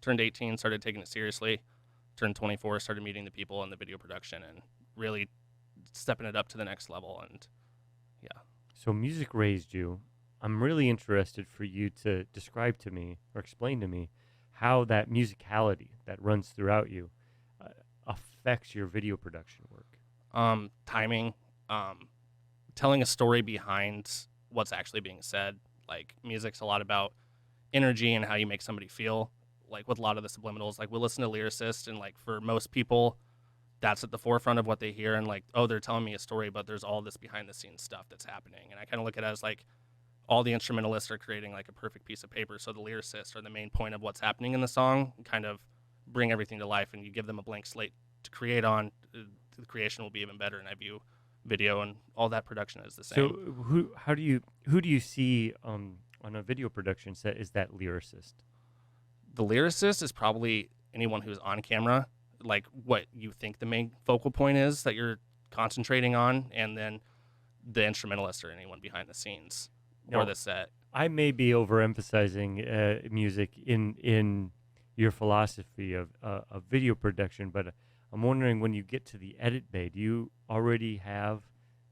Turned 18, started taking it seriously. Turned 24, started meeting the people in the video production and really stepping it up to the next level. And yeah. So music raised you. I'm really interested for you to describe to me or explain to me how that musicality that runs throughout you affects your video production work. Timing, telling a story behind what's actually being said. Like, music's a lot about energy and how you make somebody feel. Like, with a lot of the subliminals, like, we'll listen to lyricists, and like, for most people, that's at the forefront of what they hear, and like, oh, they're telling me a story, but there's all this behind the scenes stuff that's happening. And I kind of look at it as like, all the instrumentalists are creating like a perfect piece of paper, so the lyricists are the main point of what's happening in the song, and kind of bring everything to life, and you give them a blank slate to create on. The creation will be even better, and I view video and all that production as the same. So who do you see on a video production set is that lyricist? The lyricist is probably anyone who's on camera, like what you think the main focal point is that you're concentrating on, and then the instrumentalist or anyone behind the scenes or the set. I may be overemphasizing music in your philosophy of video production, but I'm wondering, when you get to the edit bay, do you already have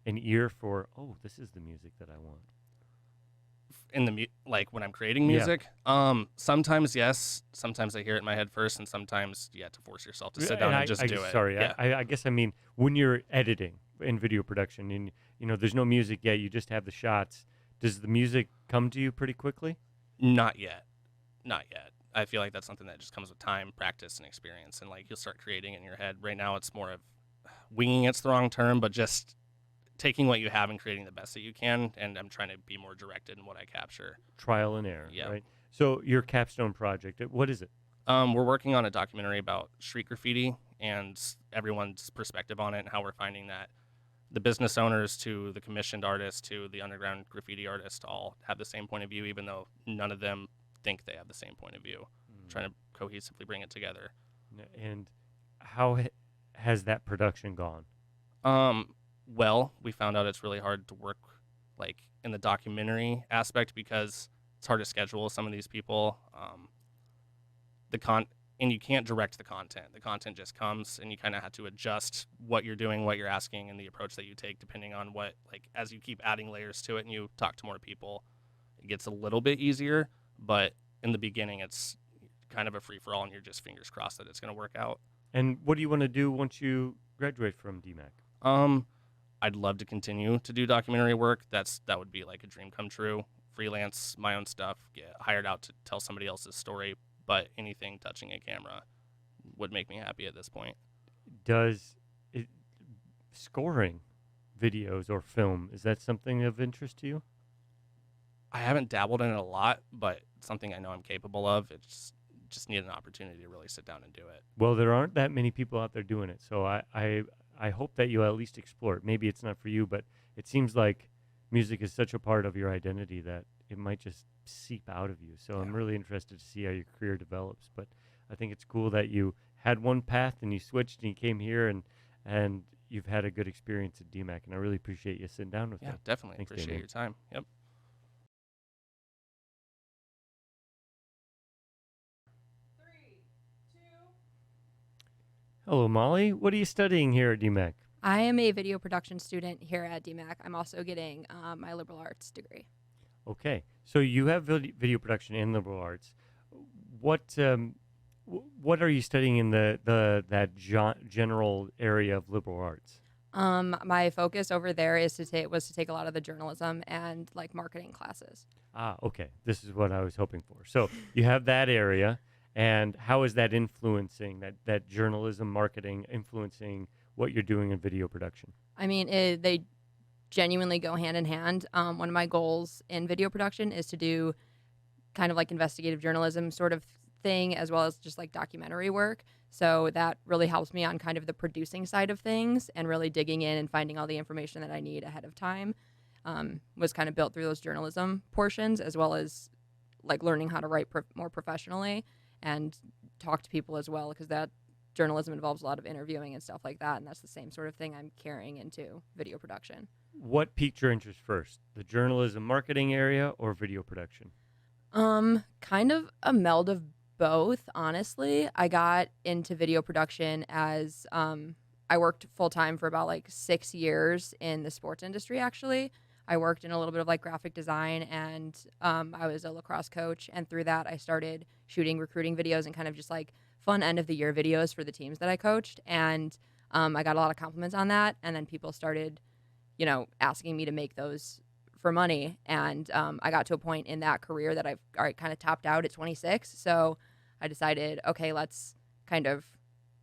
an ear for, oh, this is the music that I want? In the like when I'm creating music, sometimes yes, sometimes I hear it in my head first, and sometimes you have to force yourself to sit down and just do it. Sorry, yeah. I guess I mean when you're editing in video production, and there's no music yet, you just have the shots. Does the music come to you pretty quickly? Not yet. I feel like that's something that just comes with time, practice, and experience, and like you'll start creating in your head. Right now, it's more of winging. It's the wrong term, but just taking what you have and creating the best that you can. And I'm trying to be more directed in what I capture. Trial and error. Yeah. Right. So your capstone project, what is it? We're working on a documentary about street graffiti and everyone's perspective on it, and how we're finding that the business owners to the commissioned artists to the underground graffiti artists all have the same point of view, even though none of them think they have the same point of view. Trying to cohesively bring it together. And how has that production gone? Well, we found out it's really hard to work like in the documentary aspect because it's hard to schedule some of these people. And you can't direct the content. The content just comes, and you kind of have to adjust what you're doing, what you're asking, and the approach that you take depending on what, like, as you keep adding layers to it and you talk to more people, it gets a little bit easier. But in the beginning, it's kind of a free-for-all, and you're just fingers crossed that it's going to work out. And what do you want to do once you graduate from DMAC? I'd love to continue to do documentary work. That would be like a dream come true. Freelance my own stuff, get hired out to tell somebody else's story, but anything touching a camera would make me happy at this point. Scoring videos or film, is that something of interest to you? I haven't dabbled in it a lot, but it's something I know I'm capable of. It's just need an opportunity to really sit down and do it. Well, there aren't that many people out there doing it, so I hope that you at least explore it. Maybe it's not for you, but it seems like music is such a part of your identity that it might just seep out of you. So I'm really interested to see how your career develops. But I think it's cool that you had one path and you switched and you came here and you've had a good experience at DMAC, and I really appreciate you sitting down with me. Yeah, definitely Thanks, appreciate Damien. your time. Yep. Hello, Molly. What are you studying here at DMAC? I am a video production student here at DMAC. I'm also getting my liberal arts degree. Okay, so you have video production and liberal arts. What are you studying in that general area of liberal arts? My focus over there is to take a lot of the journalism and like marketing classes. Ah, okay. This is what I was hoping for. So you have that area, and how is that influencing that journalism, marketing, influencing what you're doing in video production? I mean, they genuinely go hand in hand. One of my goals in video production is to do kind of like investigative journalism sort of thing, as well as just like documentary work. So that really helps me on kind of the producing side of things and really digging in and finding all the information that I need ahead of time. Was kind of built through those journalism portions, as well as like learning how to write more professionally and talk to people as well, because that journalism involves a lot of interviewing and stuff like that, and that's the same sort of thing I'm carrying into video production. What piqued your interest first, the journalism marketing area or video production? Kind of a meld of both, honestly. I got into video production as I worked full time for about like 6 years in the sports industry, actually. I worked in a little bit of like graphic design, and I was a lacrosse coach. And through that, I started shooting recruiting videos and kind of just like fun end of the year videos for the teams that I coached. And I got a lot of compliments on that. And then people started, asking me to make those for money. And I got to a point in that career that I kind of topped out at 26. So I decided, okay, let's kind of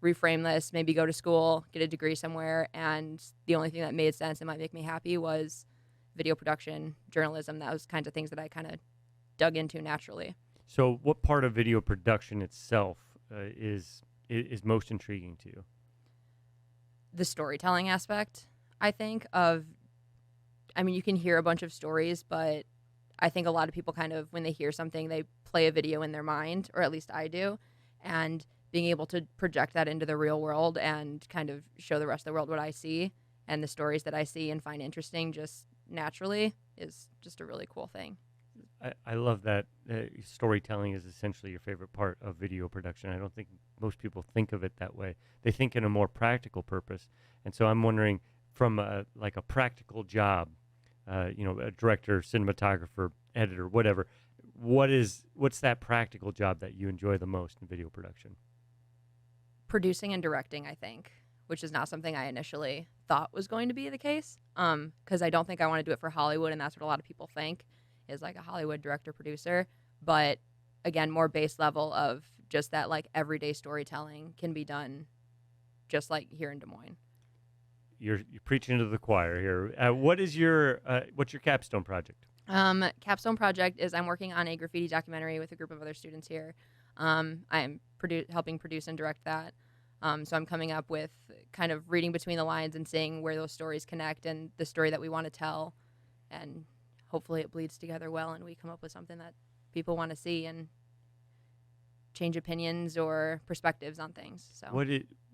reframe this, maybe go to school, get a degree somewhere. And the only thing that made sense and might make me happy was video production, journalism. Those kinds of things that I kind of dug into naturally. So what part of video production itself is most intriguing to you? The storytelling aspect, I think, you can hear a bunch of stories, but I think a lot of people kind of, when they hear something, they play a video in their mind, or at least I do. And being able to project that into the real world and kind of show the rest of the world what I see and the stories that I see and find interesting just naturally is just a really cool thing. I love that storytelling is essentially your favorite part of video production. I don't think most people think of it that way. They think in a more practical purpose. And so I'm wondering, from a practical job, a director, cinematographer, editor, whatever, what's that practical job that you enjoy the most in video production? Producing and directing, I think, which is not something I initially thought was going to be the case, because I don't think I want to do it for Hollywood, and that's what a lot of people think is like a Hollywood director producer. But again, more base level of just that like everyday storytelling can be done just like here in Des Moines. You're preaching to the choir here. What's your capstone project? Capstone project is I'm working on a graffiti documentary with a group of other students here. I'm helping produce and direct that. So I'm coming up with kind of reading between the lines and seeing where those stories connect and the story that we want to tell. And hopefully it bleeds together well and we come up with something that people want to see and change opinions or perspectives on things. So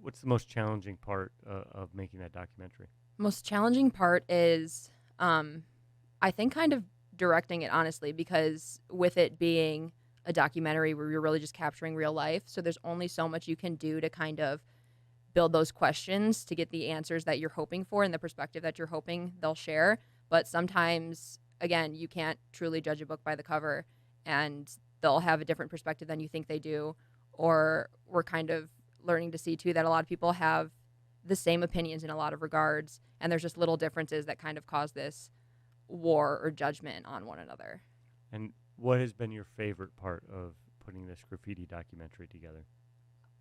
what's the most challenging part of making that documentary? Most challenging part is, I think, kind of directing it, honestly, because with it being a documentary where you're really just capturing real life, so there's only so much you can do to kind of build those questions to get the answers that you're hoping for and the perspective that you're hoping they'll share. But sometimes, again, you can't truly judge a book by the cover, and they'll have a different perspective than you think they do. Or we're kind of learning to see, too, that a lot of people have the same opinions in a lot of regards, and there's just little differences that kind of cause this war or judgment on one another. And what has been your favorite part of putting this graffiti documentary together?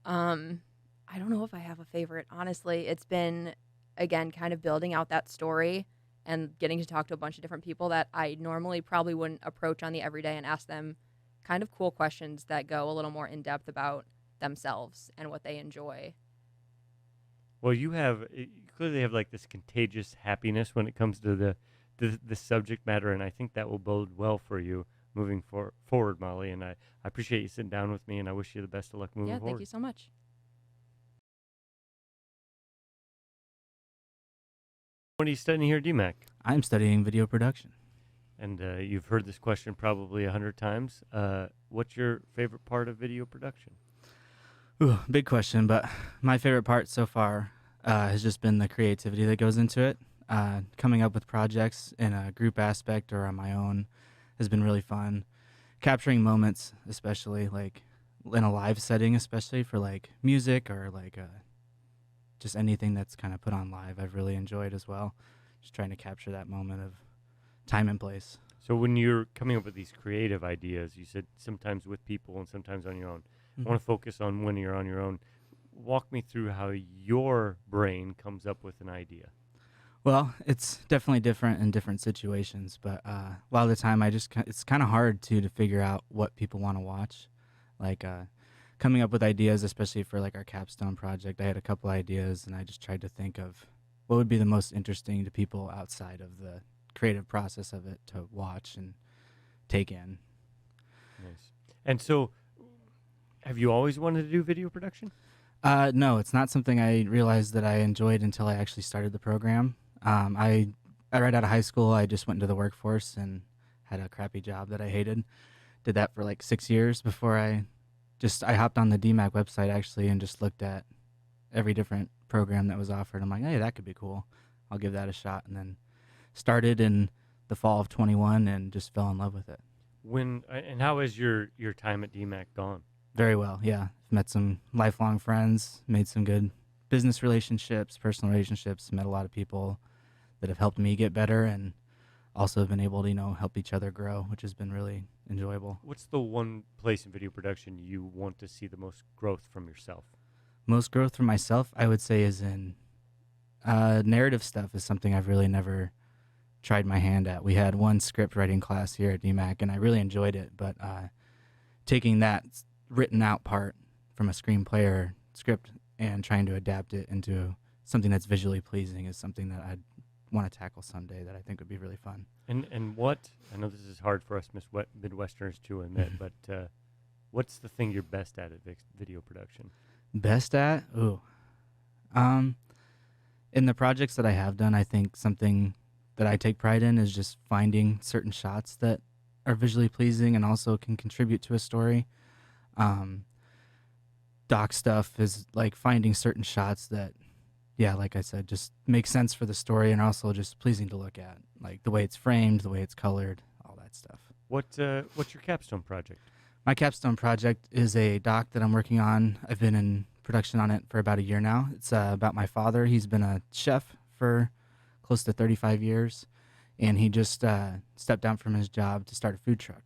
I don't know if I have a favorite, honestly. It's been, again, kind of building out that story and getting to talk to a bunch of different people that I normally probably wouldn't approach on the everyday and ask them kind of cool questions that go a little more in depth about themselves and what they enjoy. Well, you clearly have like this contagious happiness when it comes to the subject matter, and I think that will bode well for you moving forward, Molly. And I appreciate you sitting down with me, and I wish you the best of luck moving Yeah, forward. thank you so much. What are you studying here at DMAC? I'm studying video production. And you've heard this question probably 100 times. What's your favorite part of video production? Ooh, big question, but my favorite part so far has just been the creativity that goes into it. Coming up with projects in a group aspect or on my own has been really fun. Capturing moments, especially like in a live setting, especially for like music or like just anything that's kind of put on live, I've really enjoyed as well. Just trying to capture that moment of time and place. So when you're coming up with these creative ideas, you said sometimes with people and sometimes on your own. I want to focus on when you're on your own. Walk me through how your brain comes up with an idea. Well, it's definitely different in different situations, but a lot of the time it's kind of hard to figure out what people want to watch. Like coming up with ideas, especially for like our capstone project, I had a couple ideas and I just tried to think of what would be the most interesting to people outside of the creative process of it to watch and take in. Nice. And so have you always wanted to do video production? No, it's not something I realized that I enjoyed until I actually started the program. I right out of high school, I just went into the workforce and had a crappy job that I hated. Did that for like 6 years before I hopped on the DMAC website actually and just looked at every different program that was offered. I'm like, hey, that could be cool. I'll give that a shot. And then started in the fall of 21 and just fell in love with it. And how has your time at DMAC gone? Very well, yeah. I've met some lifelong friends, made some good business relationships, personal relationships, met a lot of people that have helped me get better and also been able to, help each other grow, which has been really enjoyable. What's the one place in video production you want to see the most growth from yourself? Most growth from myself, I would say, is in narrative stuff is something I've really never tried my hand at. We had one script writing class here at DMAC, and I really enjoyed it, but taking that written out part from a screenplay or script and trying to adapt it into something that's visually pleasing is something that I'd want to tackle someday that I think would be really fun. And what, I know this is hard for us Midwesterners to admit, but what's the thing you're best at video production? Best at? Ooh. In the projects that I have done, I think something that I take pride in is just finding certain shots that are visually pleasing and also can contribute to a story. Doc stuff is like finding certain shots that, yeah, like I said, just make sense for the story and also just pleasing to look at, like the way it's framed, the way it's colored, all that stuff. What's your capstone project? My capstone project is a doc that I'm working on. I've been in production on it for about a year now. It's about my father. He's been a chef for close to 35 years, and he just stepped down from his job to start a food truck.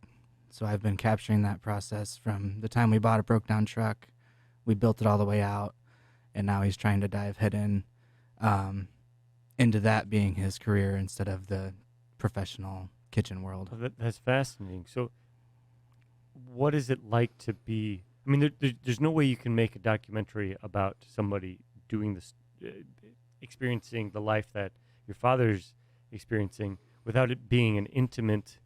So I've been capturing that process from the time we bought a broke down truck, we built it all the way out, and now he's trying to dive head into that being his career instead of the professional kitchen world. Oh, that's fascinating. So what is it like to be, I mean, there's no way you can make a documentary about somebody doing this, experiencing the life that your father's experiencing without it being an intimate,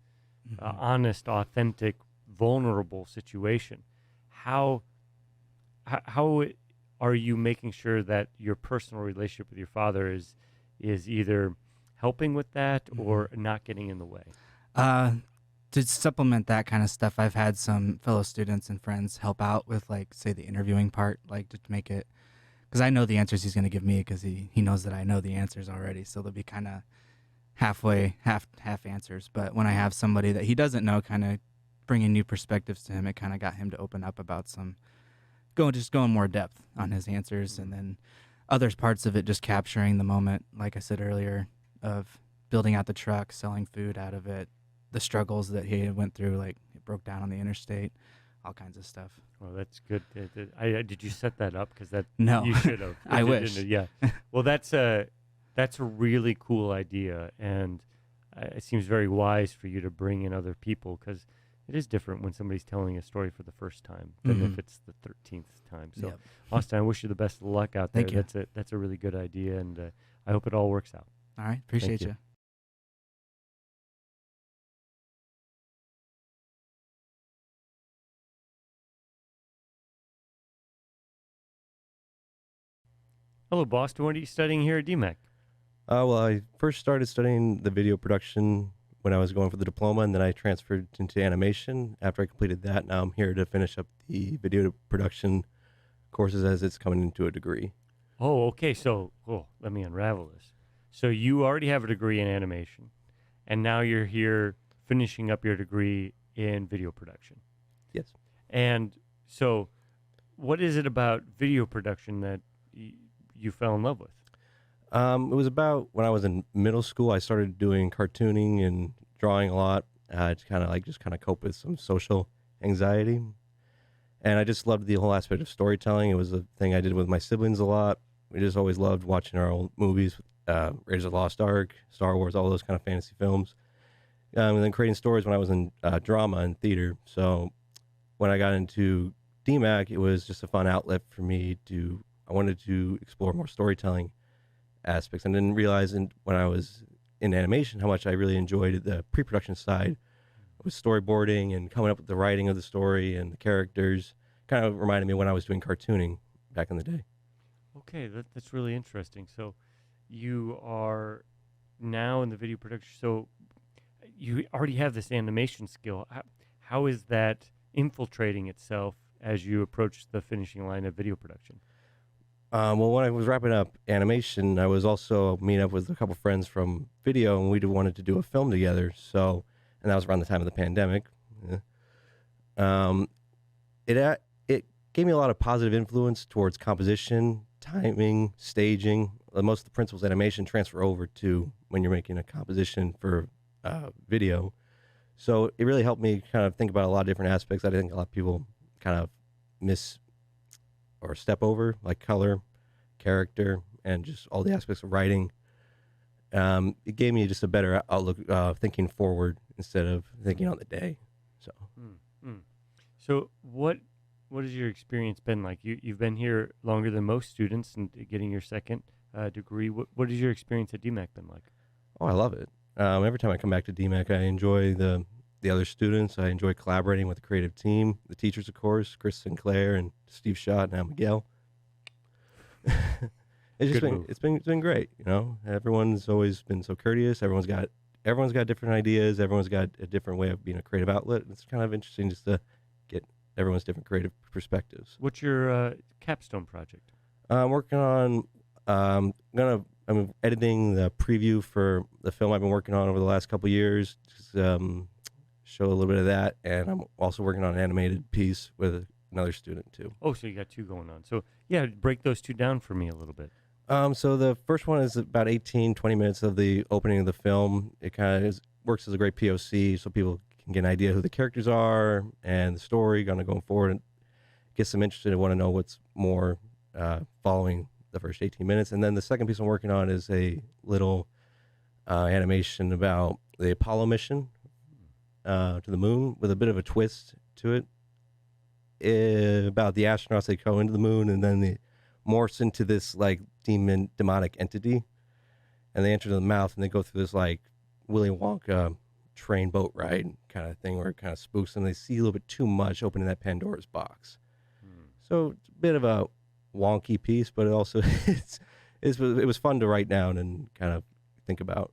honest, authentic, vulnerable situation. How are you making sure that your personal relationship with your father is either helping with that or not getting in the way? To supplement that kind of stuff, I've had some fellow students and friends help out with, like, say, the interviewing part, like, to make it, because I know the answers he's going to give me because he knows that I know the answers already, so they'll be kind of half answers. But when I have somebody that he doesn't know kind of bringing new perspectives to him, it kind of got him to open up about going more depth on his answers, and then other parts of it just capturing the moment, like I said earlier, of building out the truck, selling food out of it, the struggles that he went through, like it broke down on the interstate, all kinds of stuff. Well, that's good. Did you set that up? Because no, you should have. I wish. Yeah. Well, that's a really cool idea, and it seems very wise for you to bring in other people, because it is different when somebody's telling a story for the first time than if it's the 13th time. So, Yep. Austin, I wish you the best of luck out there. Thank you. That's a really good idea, and I hope it all works out. All right, appreciate Thank you. you. Hello, Boston. What are you studying here at DMAC? Well, I first started studying the video production when I was going for the diploma, and then I transferred into animation. After I completed that, now I'm here to finish up the video production courses as it's coming into a degree. Oh, okay. So, let me unravel this. So you already have a degree in animation, and now you're here finishing up your degree in video production. Yes. And so, what is it about video production that you fell in love with? It was about when I was in middle school. I started doing cartooning and drawing a lot to kind of cope with some social anxiety, and I just loved the whole aspect of storytelling. It was a thing I did with my siblings a lot. We just always loved watching our old movies, Raiders of the Lost Ark, Star Wars, all those kind of fantasy films, and then creating stories when I was in drama and theater. So when I got into DMAC, it was just a fun outlet for me I wanted to explore more storytelling aspects, and didn't realize when I was in animation how much I really enjoyed the pre-production side with storyboarding and coming up with the writing of the story and the characters. Kind of reminded me of when I was doing cartooning back in the day. Okay, that's really interesting. So you are now in the video production. So you already have this animation skill. How is that infiltrating itself as you approach the finishing line of video production? Well, when I was wrapping up animation, I was also meeting up with a couple friends from video, and we wanted to do a film together. So, and that was around the time of the pandemic. It gave me a lot of positive influence towards composition, timing, staging. Most of the principles of animation transfer over to when you're making a composition for video. So it really helped me kind of think about a lot of different aspects that I think a lot of people kind of miss or step over, like color, character, and just all the aspects of writing. It gave me just a better outlook, thinking forward instead of thinking on the day. So, So what has your experience been like? You've been here longer than most students and getting your second degree. What has your experience at DMAC been like? Oh, I love it. Every time I come back to DMAC, I enjoy the other students. I enjoy collaborating with the creative team, the teachers, of course, Chris Sinclair and Steve Schott and Al Miguel. It's been great. You know, everyone's always been so courteous. Everyone's got different ideas. Everyone's got a different way of being a creative outlet. It's kind of interesting just to get everyone's different creative perspectives. What's your capstone project? I'm working on. I'm editing the preview for the film I've been working on over the last couple of years. Just, show a little bit of that, and I'm also working on an animated piece with another student too. Oh, so you got two going on. So yeah, break those two down for me a little bit. So the first one is about 18, 20 minutes of the opening of the film. It kind of works as a great POC, so people can get an idea who the characters are and the story going forward, and gets them interested and want to know what's more following the first 18 minutes. And then the second piece I'm working on is a little animation about the Apollo mission to the moon, with a bit of a twist to it, about the astronauts. They go into the moon and then they morphs into this like demonic entity, and they enter the mouth and they go through this like Willy Wonka train boat ride kind of thing where it kind of spooks them. They see a little bit too much opening that Pandora's box. So it's a bit of a wonky piece, but it also it was fun to write down and kind of think about.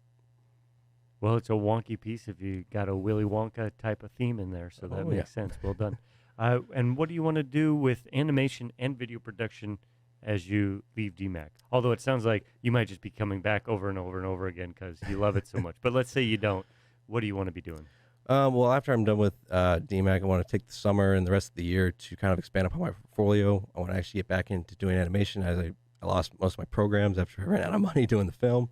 Well, it's a wonky piece if you got a Willy Wonka type of theme in there, so that makes sense. Well done. And what do you want to do with animation and video production as you leave DMAC? Although it sounds like you might just be coming back over and over and over again because you love it so much. But let's say you don't. What do you want to be doing? Well, after I'm done with DMAC, I want to take the summer and the rest of the year to kind of expand upon my portfolio. I want to actually get back into doing animation, as I lost most of my programs after I ran out of money doing the film.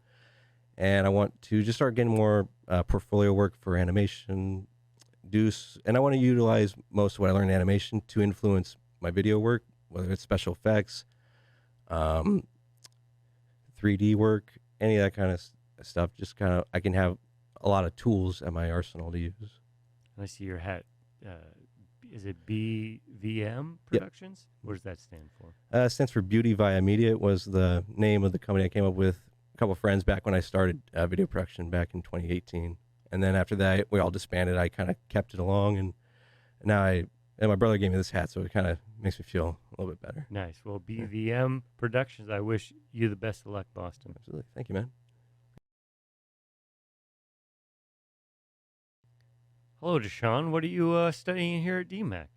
And I want to just start getting more portfolio work for animation. And I want to utilize most of what I learned in animation to influence my video work, whether it's special effects, 3D work, any of that kind of stuff. Just kind of, I can have a lot of tools at my arsenal to use. I see your hat. Is it BVM Productions? Yep. What does that stand for? It stands for Beauty Via Media. It was the name of the company I came up with a couple of friends back when I started video production back in 2018. And then after that, we all disbanded. I kind of kept it along, and now And my brother gave me this hat, so it kind of makes me feel a little bit better. Nice. Well, BVM Productions, I wish you the best of luck, Boston. Absolutely. Thank you, man. Hello, Deshaun. What are you studying here at DMAC?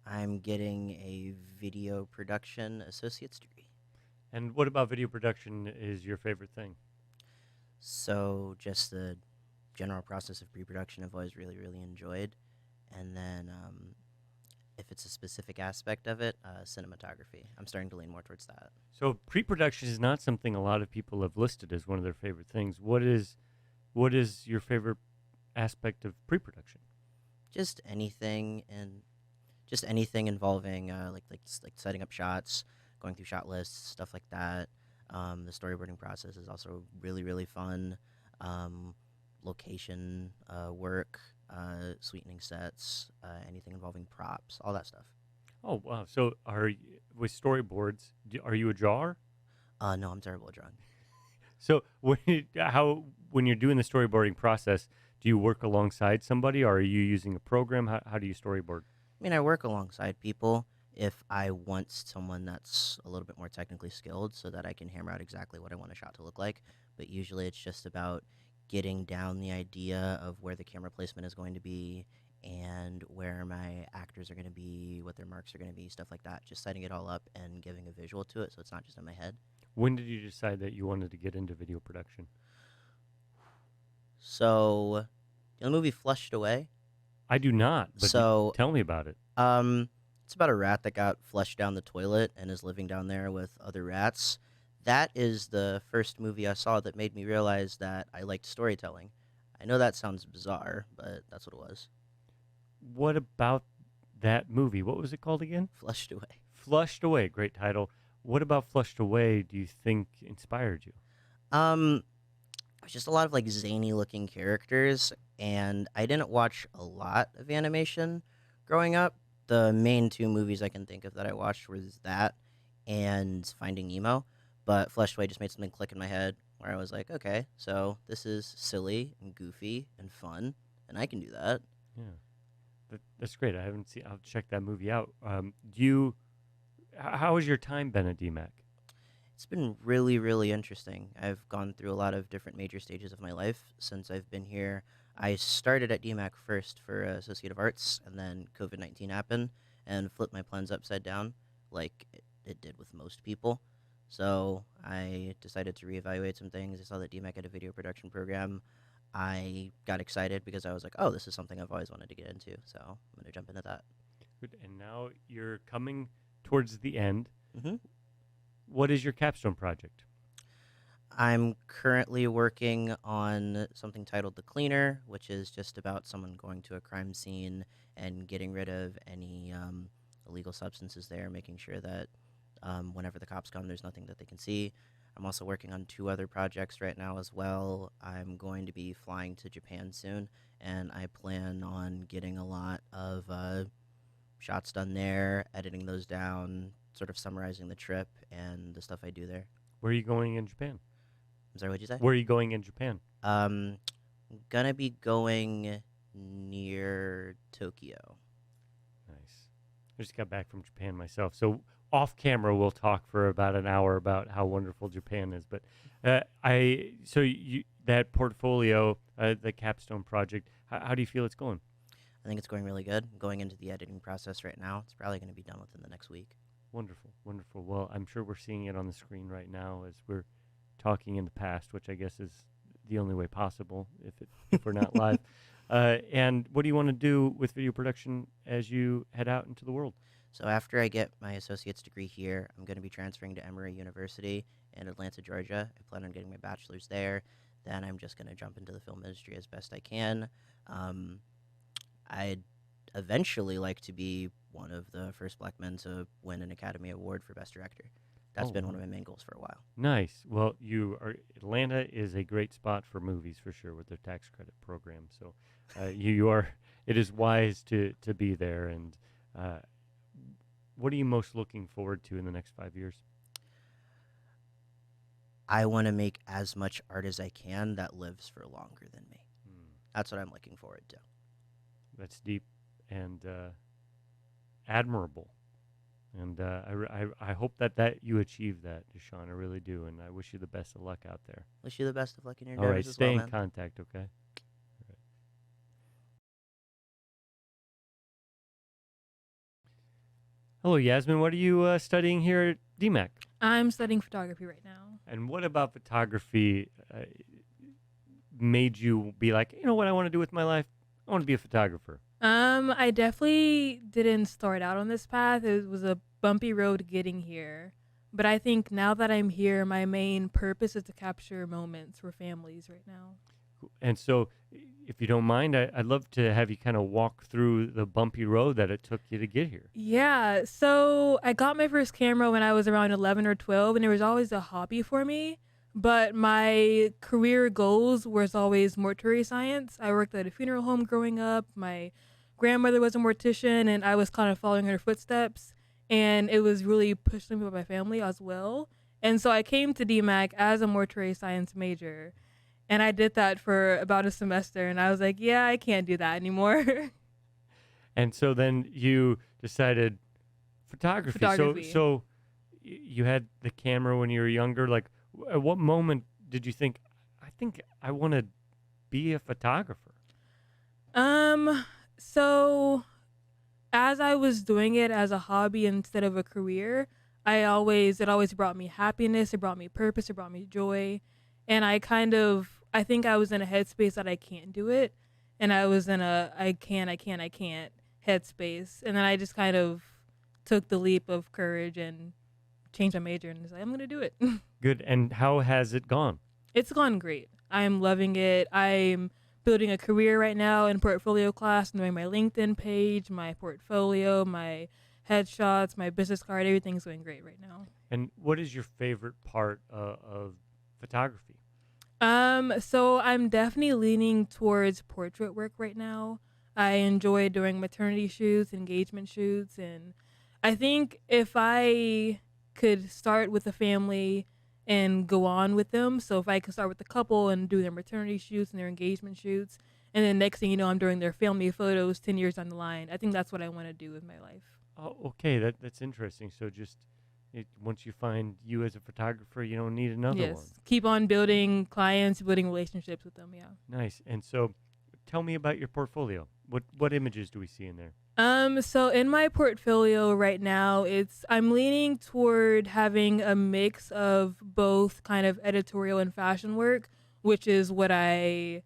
I'm getting a video production associate's degree. And what about video production is your favorite thing? So just the general process of pre-production I've always really, really enjoyed. And then if it's a specific aspect of it, cinematography. I'm starting to lean more towards that. So pre-production is not something a lot of people have listed as one of their favorite things. What is your favorite aspect of pre-production? Just anything involving like setting up shots, going through shot lists, stuff like that. The storyboarding process is also really, really fun. Location work, sweetening sets, anything involving props, all that stuff. Oh, wow. So with storyboards, are you a drawer? No, I'm terrible at drawing. So when you're doing the storyboarding process, do you work alongside somebody, or are you using a program? How do you storyboard? I mean, I work alongside people if I want someone that's a little bit more technically skilled so that I can hammer out exactly what I want a shot to look like. But usually it's just about getting down the idea of where the camera placement is going to be and where my actors are going to be, what their marks are going to be, stuff like that. Just setting it all up and giving a visual to it so it's not just in my head. When did you decide that you wanted to get into video production? So, the movie Flushed Away? I do not, but tell me about it. It's about a rat that got flushed down the toilet and is living down there with other rats. That is the first movie I saw that made me realize that I liked storytelling. I know that sounds bizarre, but that's what it was. What about that movie? What was it called again? Flushed Away. Flushed Away, great title. What about Flushed Away do you think inspired you? It was just a lot of like zany looking characters, and I didn't watch a lot of animation growing up. The main two movies I can think of that I watched was that and Finding Nemo, but Flushed Away just made something click in my head where I was like, okay, so this is silly and goofy and fun, and I can do that. Yeah, that's great. I haven't seen. I'll check that movie out. How has your time been at DMAC? It's been really, really interesting. I've gone through a lot of different major stages of my life since I've been here. I started at DMAC first for Associate of Arts, and then COVID-19 happened and flipped my plans upside down like it did with most people. So I decided to reevaluate some things. I saw that DMAC had a video production program. I got excited because I was like, oh, this is something I've always wanted to get into, so I'm going to jump into that. Good. And now you're coming towards the end. Mm-hmm. What is your capstone project? I'm currently working on something titled The Cleaner, which is just about someone going to a crime scene and getting rid of any illegal substances there, making sure that whenever the cops come, there's nothing that they can see. I'm also working on 2 other projects right now as well. I'm going to be flying to Japan soon, and I plan on getting a lot of shots done there, editing those down, sort of summarizing the trip and the stuff I do there. Where are you going in Japan? I'm sorry, what'd you say? Where are you going in Japan? Gonna be going near Tokyo. Nice. I just got back from Japan myself. So off camera, we'll talk for about an hour about how wonderful Japan is. But that portfolio, the capstone project, how do you feel it's going? I think it's going really good. I'm going into the editing process right now. It's probably going to be done within the next week. Wonderful, wonderful. Well, I'm sure we're seeing it on the screen right now as we're talking in the past, which I guess is the only way possible if we're not live. And what do you want to do with video production as you head out into the world? So after I get my associate's degree here, I'm going to be transferring to Emory University in Atlanta, Georgia. I plan on getting my bachelor's there. Then I'm just going to jump into the film industry as best I can. I'd eventually like to be one of the first black men to win an Academy Award for Best Director. That's been one of my main goals for a while. Nice. Well, Atlanta is a great spot for movies for sure with their tax credit program. So it is wise to be there. And what are you most looking forward to in the next 5 years? I want to make as much art as I can that lives for longer than me. That's what I'm looking forward to. That's deep, and admirable. And I hope that you achieve that, Deshaun. I really do, and I wish you the best of luck out there. Wish you the best of luck in your All right, endeavors as stay well, in man. contact, okay? Hello, Yasmin. What are you studying here at DMAC? I'm studying photography right now. And what about photography made you be like, you know what I want to do with my life? I want to be a photographer. I definitely didn't start out on this path. It was a bumpy road getting here. But I think now that I'm here, my main purpose is to capture moments for families right now. And so, if you don't mind, I'd love to have you kind of walk through the bumpy road that it took you to get here. Yeah, so I got my first camera when I was around 11 or 12, and it was always a hobby for me. But my career goals was always mortuary science. I worked at a funeral home growing up. My grandmother was a mortician, and I was kind of following her footsteps. And it was really pushed on me by my family as well. And so I came to DMAC as a mortuary science major. And I did that for about a semester, and I was like, yeah, I can't do that anymore. And so then you decided photography. Photography. So you had the camera when you were younger. Like, at what moment did you think I want to be a photographer? So as I was doing it as a hobby instead of a career, it always brought me happiness, it brought me purpose, it brought me joy. And I think I was in a headspace that I can't do it. And I was in a I can't headspace. And then I just kind of took the leap of courage and changed my major and was like, I'm going to do it. Good. And how has it gone? It's gone great. I'm loving it. I'm building a career right now in portfolio class. I'm doing my LinkedIn page, my portfolio, my headshots, my business card. Everything's going great right now. And what is your favorite part of photography? So I'm definitely leaning towards portrait work right now. I enjoy doing maternity shoots, engagement shoots, and I think if I could start with a family and go on with them, so if I could start with a couple and do their maternity shoots and their engagement shoots, and then next thing you know, I'm doing their family photos 10 years down the line, I think that's what I want to do with my life. Oh, okay. That's interesting. So once you find you as a photographer, you don't need another one. Yes. Keep on building clients, building relationships with them. Yeah. Nice. And so tell me about your portfolio. What images do we see in there? So in my portfolio right now, I'm leaning toward having a mix of both kind of editorial and fashion work, which is what I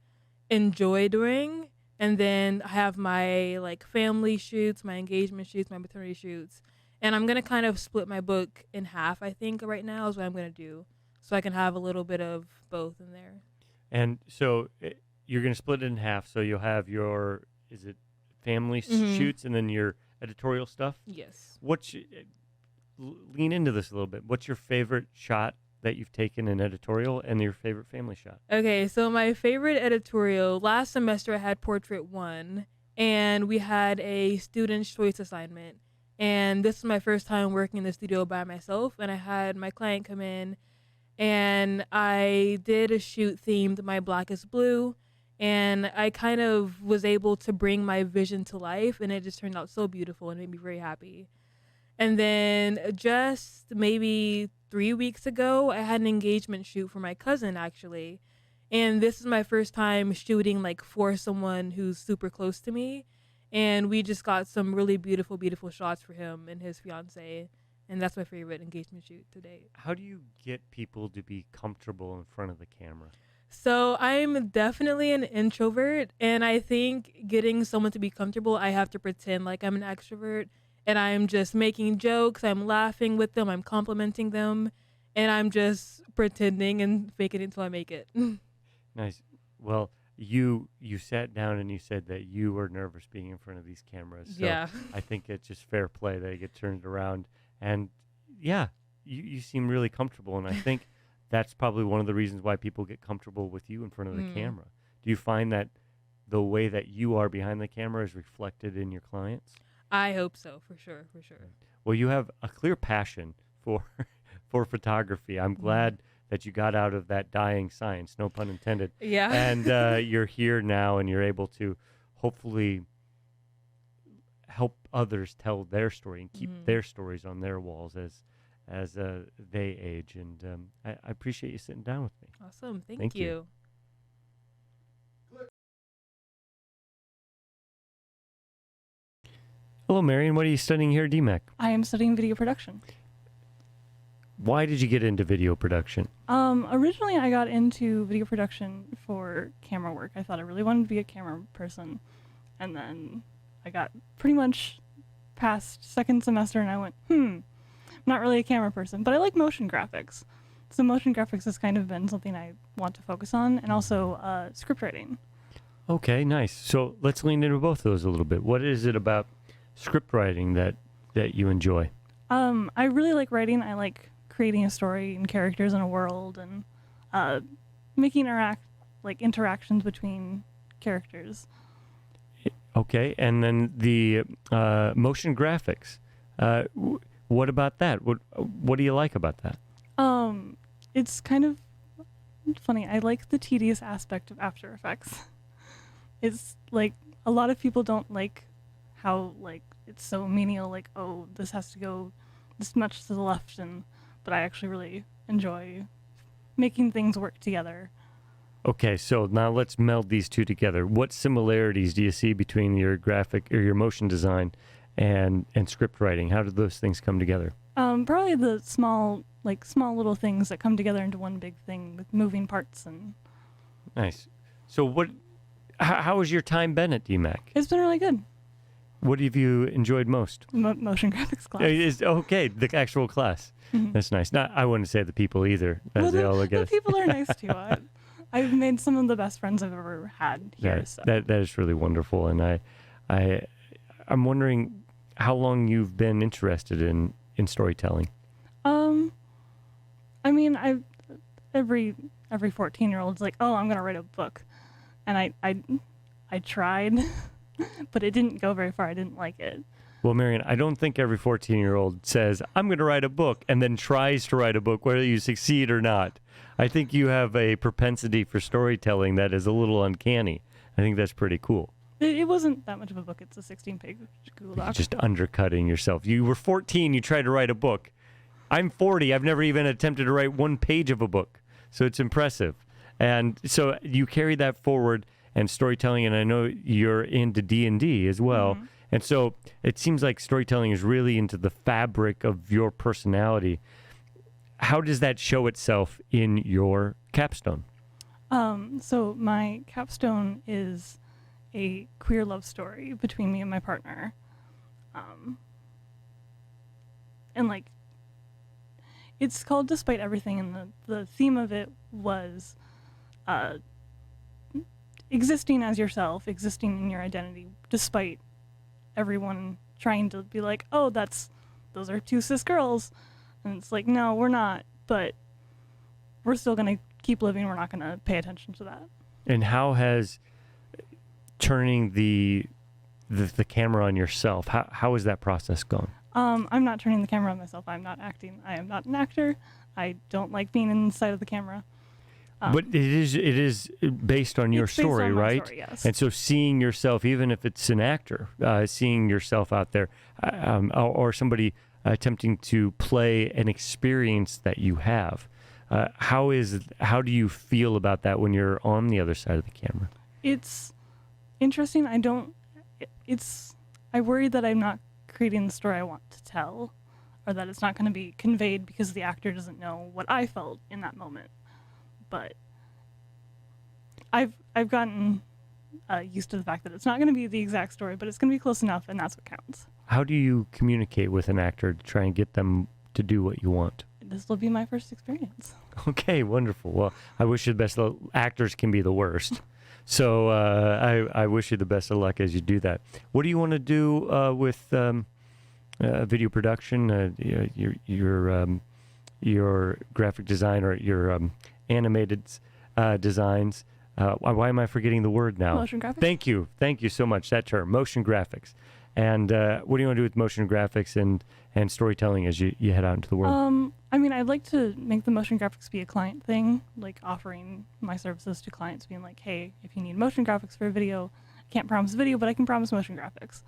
enjoy doing. And then I have my like family shoots, my engagement shoots, my maternity shoots. And I'm going to kind of split my book in half, I think, right now is what I'm going to do. So I can have a little bit of both in there. And so you're going to split it in half. So you'll have your, is it family shoots and then your editorial stuff? Yes. Lean into this a little bit. What's your favorite shot that you've taken in editorial and your favorite family shot? Okay, so my favorite editorial, last semester I had Portrait 1, and we had a student's choice assignment. And this is my first time working in the studio by myself, and I had my client come in, and I did a shoot themed My Black is Blue, and I kind of was able to bring my vision to life, and it just turned out so beautiful and made me very happy. And then just maybe 3 weeks ago, I had an engagement shoot for my cousin, actually. And this is my first time shooting like for someone who's super close to me. And we just got some really beautiful, beautiful shots for him and his fiance. And that's my favorite engagement shoot to date. How do you get people to be comfortable in front of the camera? So I'm definitely an introvert. And I think getting someone to be comfortable, I have to pretend like I'm an extrovert. And I'm just making jokes. I'm laughing with them. I'm complimenting them. And I'm just pretending and faking it until I make it. Nice. Well, you sat down and you said that you were nervous being in front of these cameras. So Yeah. I think it's just fair play that you get turned around. And yeah, you seem really comfortable. And I think that's probably one of the reasons why people get comfortable with you in front of the camera. Do you find that the way that you are behind the camera is reflected in your clients? I hope so, for sure, for sure. Well, you have a clear passion for photography. I'm glad that you got out of that dying science, no pun intended. Yeah. And you're here now and you're able to hopefully help others tell their story and keep their stories on their walls as they age. And I appreciate you sitting down with me. Awesome. Thank you. Hello, Marion. What are you studying here at DMAC? I am studying video production. Why did you get into video production? Originally, I got into video production for camera work. I thought I really wanted to be a camera person. And then I got pretty much past second semester and I went, I'm not really a camera person, but I like motion graphics. So motion graphics has kind of been something I want to focus on, and also script writing. Okay, nice. So let's lean into both of those a little bit. What is it about script writing that you enjoy? I really like writing. I like creating a story and characters in a world, and making interactions between characters. Okay, and then the motion graphics. What about that? What do you like about that? It's kind of funny. I like the tedious aspect of After Effects. It's like a lot of people don't like how it's so menial. Like, oh, this has to go this much to the left, but I actually really enjoy making things work together. Okay, so now let's meld these two together. What similarities do you see between your graphic or your motion design and script writing? How do those things come together? Probably the small little things that come together into one big thing with moving parts and. Nice. So how has your time been at DMAC? It's been really good. What have you enjoyed most? Motion graphics class. Okay, the actual class. Mhm. That's nice. I wouldn't say the people either, as they all look at the us. people are nice too. I've made some of the best friends I've ever had here. So. That is really wonderful, and I'm wondering how long you've been interested in storytelling. I mean, every 14-year-old's like, oh, I'm gonna write a book, and I tried, but it didn't go very far. I didn't like it. Well, Marion, I don't think every 14-year-old says, I'm going to write a book, and then tries to write a book, whether you succeed or not. I think you have a propensity for storytelling that is a little uncanny. I think that's pretty cool. It wasn't that much of a book. It's a 16-page Google Doc. Just undercutting yourself. You were 14, you tried to write a book. I'm 40, I've never even attempted to write one page of a book. So it's impressive. And so you carry that forward and storytelling, and I know you're into D&D as well. Mm-hmm. And so it seems like storytelling is really into the fabric of your personality. How does that show itself in your capstone? So my capstone is a queer love story between me and my partner. And it's called Despite Everything, and the theme of it was existing as yourself, existing in your identity, despite everyone trying to be like, oh, those are two cis girls. And it's like, no, we're not, but we're still going to keep living. We're not going to pay attention to that. And how has turning the camera on yourself, how has that process gone? I'm not turning the camera on myself. I'm not acting. I am not an actor. I don't like being inside of the camera. But it is based on your story, on my right? Story, yes. And so seeing yourself, even if it's an actor, seeing yourself out there, or somebody attempting to play an experience that you have, how do you feel about that when you're on the other side of the camera? It's interesting. I worry that I'm not creating the story I want to tell, or that it's not going to be conveyed because the actor doesn't know what I felt in that moment. But I've gotten used to the fact that it's not going to be the exact story, but it's going to be close enough, and that's what counts. How do you communicate with an actor to try and get them to do what you want? This will be my first experience. Okay, wonderful. Well, I wish you the best. Actors can be the worst. So I wish you the best of luck as you do that. What do you want to do with video production? Your graphic design or your animated designs. Why am I forgetting the word now? Motion graphics. Thank you so much. That term, motion graphics. And what do you want to do with motion graphics and storytelling as you head out into the world? I mean, I'd like to make the motion graphics be a client thing, like offering my services to clients, being like, hey, if you need motion graphics for a video, I can't promise video, but I can promise motion graphics.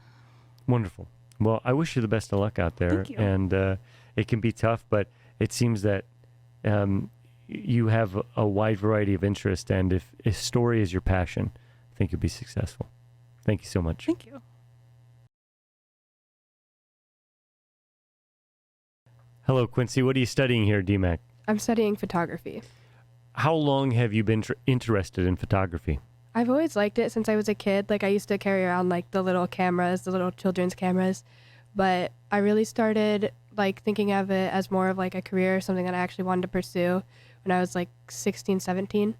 Wonderful. Well, I wish you the best of luck out there. Thank you. And it can be tough, but it seems that you have a wide variety of interest. And if story is your passion, I think you'll be successful. Thank you so much. Thank you. Hello, Quincy. What are you studying here at DMAC? I'm studying photography. How long have you been interested in photography? I've always liked it since I was a kid. Like I used to carry around like the little cameras, the little children's cameras, but I really started like thinking of it as more of like a career, something that I actually wanted to pursue when I was like 16, 17.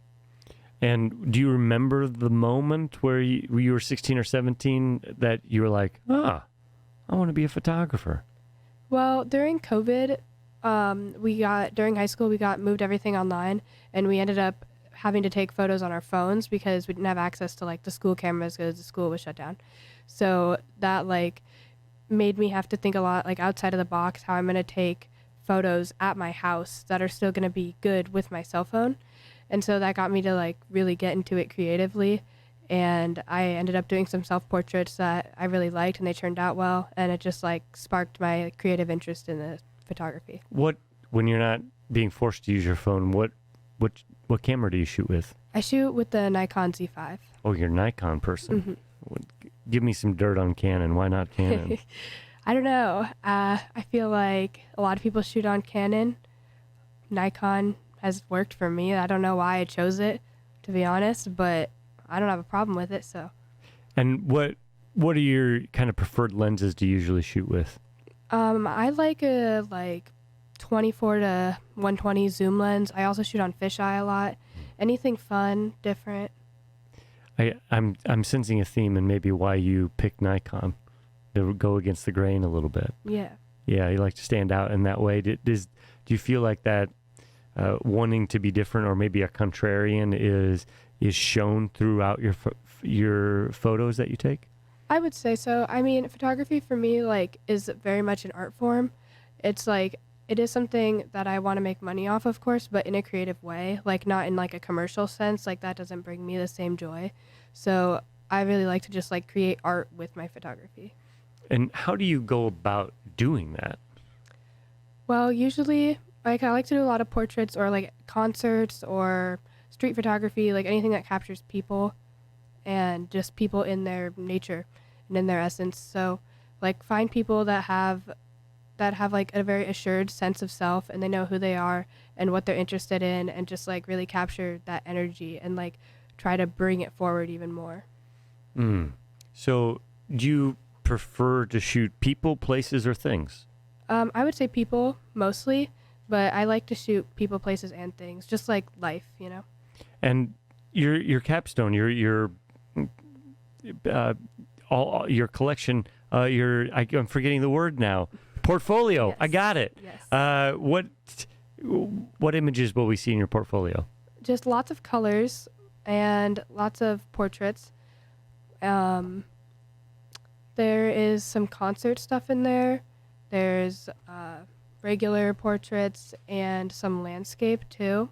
And do you remember the moment where you were 16 or 17 that you were like, I want to be a photographer? Well, during COVID, during high school, we got moved everything online, and we ended up having to take photos on our phones because we didn't have access to like the school cameras because the school was shut down. So that like made me have to think a lot like outside of the box, how I'm going to take photos at my house that are still going to be good with my cell phone. And so that got me to like really get into it creatively. And I ended up doing some self-portraits that I really liked, and they turned out well. And it just like sparked my creative interest in the photography. When you're not being forced to use your phone, what camera do you shoot with? I shoot with the Nikon Z5. Oh, you're a Nikon person. Give me some dirt on Canon. Why not Canon? I don't know. I feel like a lot of people shoot on Canon. Nikon has worked for me. I don't know why I chose it, to be honest, but I don't have a problem with it. So. And what are your kind of preferred lenses do you usually shoot with? I like a 24 to 120 zoom lens. I also shoot on fisheye a lot. Anything fun, different. I'm sensing a theme and maybe why you picked Nikon to go against the grain a little bit. Yeah. Yeah, you like to stand out in that way. Do you feel like that wanting to be different or maybe a contrarian is shown throughout your photos that you take? I would say so. I mean, photography for me is very much an art form. It's it is something that I want to make money off, of course, but in a creative way, not in a commercial sense. That doesn't bring me the same joy. So I really like to just create art with my photography. And how do you go about doing that? Well, usually I like to do a lot of portraits or concerts or street photography, anything that captures people and just people in their nature and in their essence. So find people that have a very assured sense of self, and they know who they are and what they're interested in, and just really capture that energy and try to bring it forward even more. So do you prefer to shoot people, places, or things? I would say people mostly, but I like to shoot people, places, and things, just like life, And your capstone, your all your collection, I'm forgetting the word now. Portfolio. Yes. I got it. Yes. What images will we see in your portfolio? Just lots of colors and lots of portraits. There is some concert stuff in there. There's regular portraits and some landscape too,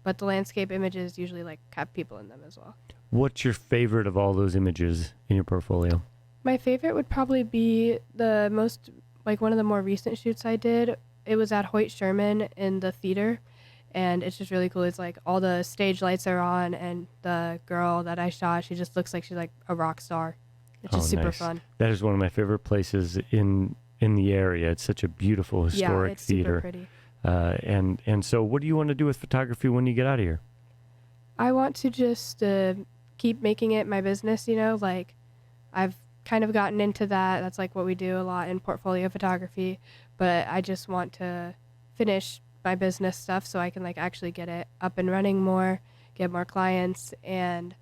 but the landscape images usually have people in them as well. What's your favorite of all those images in your portfolio? My favorite would probably be the most, one of the more recent shoots I did. It was at Hoyt Sherman in the theater, and it's just really cool. It's all the stage lights are on, and the girl that I shot, she just looks like she's a rock star. It's just super nice. fun. That is one of my favorite places in the area. It's such a beautiful historic it's theater. Super pretty. And so what do you want to do with photography when you get out of here? I want to just keep making it my business, I've kind of gotten into that. That's what we do a lot in portfolio photography, but I just want to finish my business stuff so I can actually get it up and running more, get more clients, and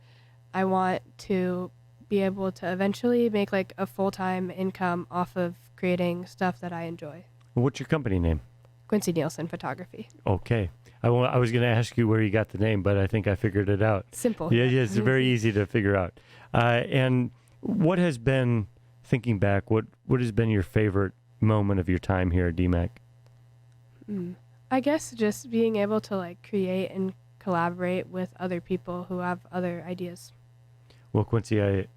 I want to be able to eventually make a full-time income off of creating stuff that I enjoy. What's your company name? Quincy Nielsen Photography. Okay. I was going to ask you where you got the name, but I think I figured it out. Simple. Yeah, it's very easy to figure out. And what has been, thinking back, what has been your favorite moment of your time here at DMAC? I guess just being able to create and collaborate with other people who have other ideas. Well, Quincy,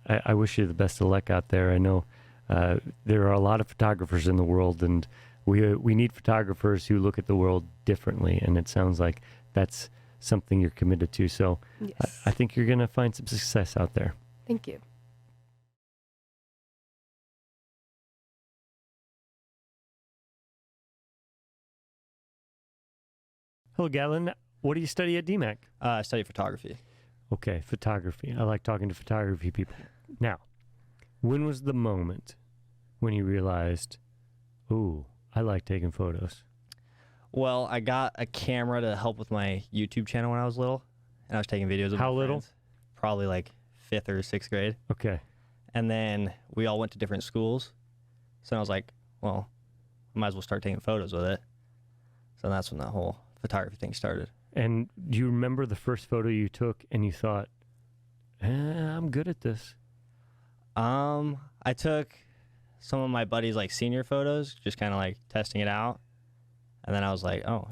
I wish you the best of luck out there. I know There are a lot of photographers in the world, and we need photographers who look at the world differently. And it sounds like that's something you're committed to. So Yes. I think you're going to find some success out there. Thank you. Hello, Galen. What do you study at DMAC? I study photography. Okay, photography. I like talking to photography people. Now, when was the moment when you realized, ooh, I like taking photos? Well, I got a camera to help with my YouTube channel when I was little, and I was taking videos of How my little? friends, probably like 5th or 6th grade. Okay. And then we all went to different schools, so I was like, well, I might as well start taking photos with it. So that's when that whole photography thing started. And do you remember the first photo you took and you thought, I'm good at this? I took some of my buddies' like senior photos, just kind of like testing it out. And then I was like, oh,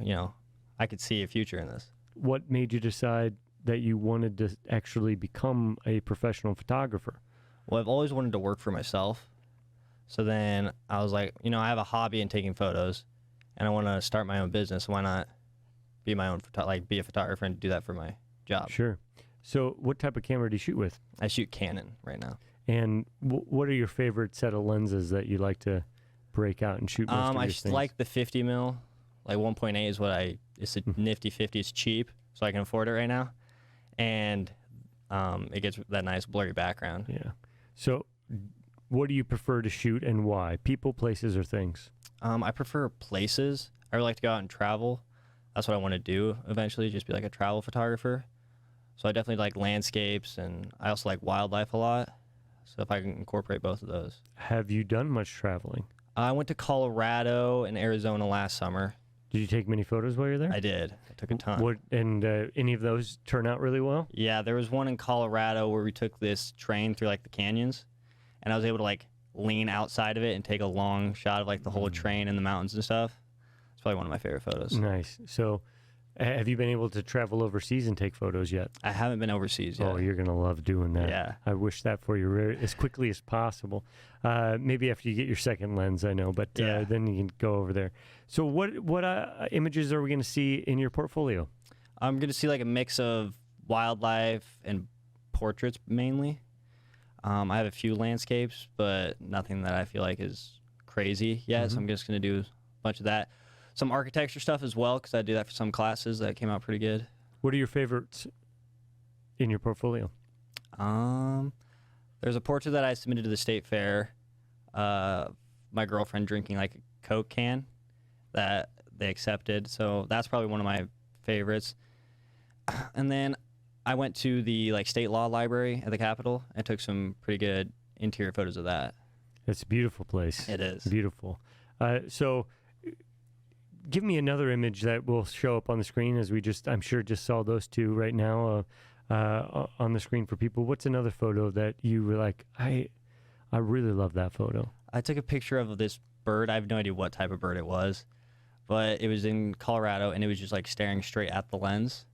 I could see a future in this. What made you decide that you wanted to actually become a professional photographer? Well, I've always wanted to work for myself. So then I was like, I have a hobby in taking photos, and I want to start my own business. Why not be my own be a photographer and do that for my job? Sure. So what type of camera do you shoot with? I shoot Canon right now. And what are your favorite set of lenses that you like to break out and shoot most of I your just things? like the 50 mil, like 1.8 is it's a nifty 50. It's cheap, so I can afford it right now, and it gets that nice blurry background. Yeah. So what do you prefer to shoot and why? People, places, or things? I prefer places. I really like to go out and travel. That's what I want to do eventually, just be like a travel photographer. So I definitely like landscapes, and I also like wildlife a lot. So if I can incorporate both of those. Have you done much traveling? I went to Colorado and Arizona last summer. Did you take many photos while you're there? I did. I took a ton. What, and any of those turn out really well? Yeah, there was one in Colorado where we took this train through like the canyons, and I was able to like lean outside of it and take a long shot of like the whole train and the mountains and stuff. It's probably one of my favorite photos. Nice. So have you been able to travel overseas and take photos yet? I haven't been overseas yet. Oh, you're going to love doing that. Yeah. I wish that for you as quickly as possible. Maybe after you get your second lens, I know, but then you can go over there. So what images are we going to see in your portfolio? I'm going to see like a mix of wildlife and portraits mainly. I have a few landscapes, but nothing that I feel like is crazy yet. So I'm just going to do a bunch of that. Some architecture stuff as well, because I do that for some classes that came out pretty good. What are your favorites in your portfolio? There's a portrait that I submitted to the state fair. My girlfriend drinking like a Coke can that they accepted. So that's probably one of my favorites. And then I went to the like state law library at the Capitol and took some pretty good interior photos of that. It's a beautiful place. It is. Beautiful. So give me another image that will show up on the screen as I'm sure just saw those two right now on the screen for people. What's another photo that you were like, I really love that photo? I took a picture of this bird. I have no idea what type of bird it was, but it was in Colorado and it was just like staring straight at the lens.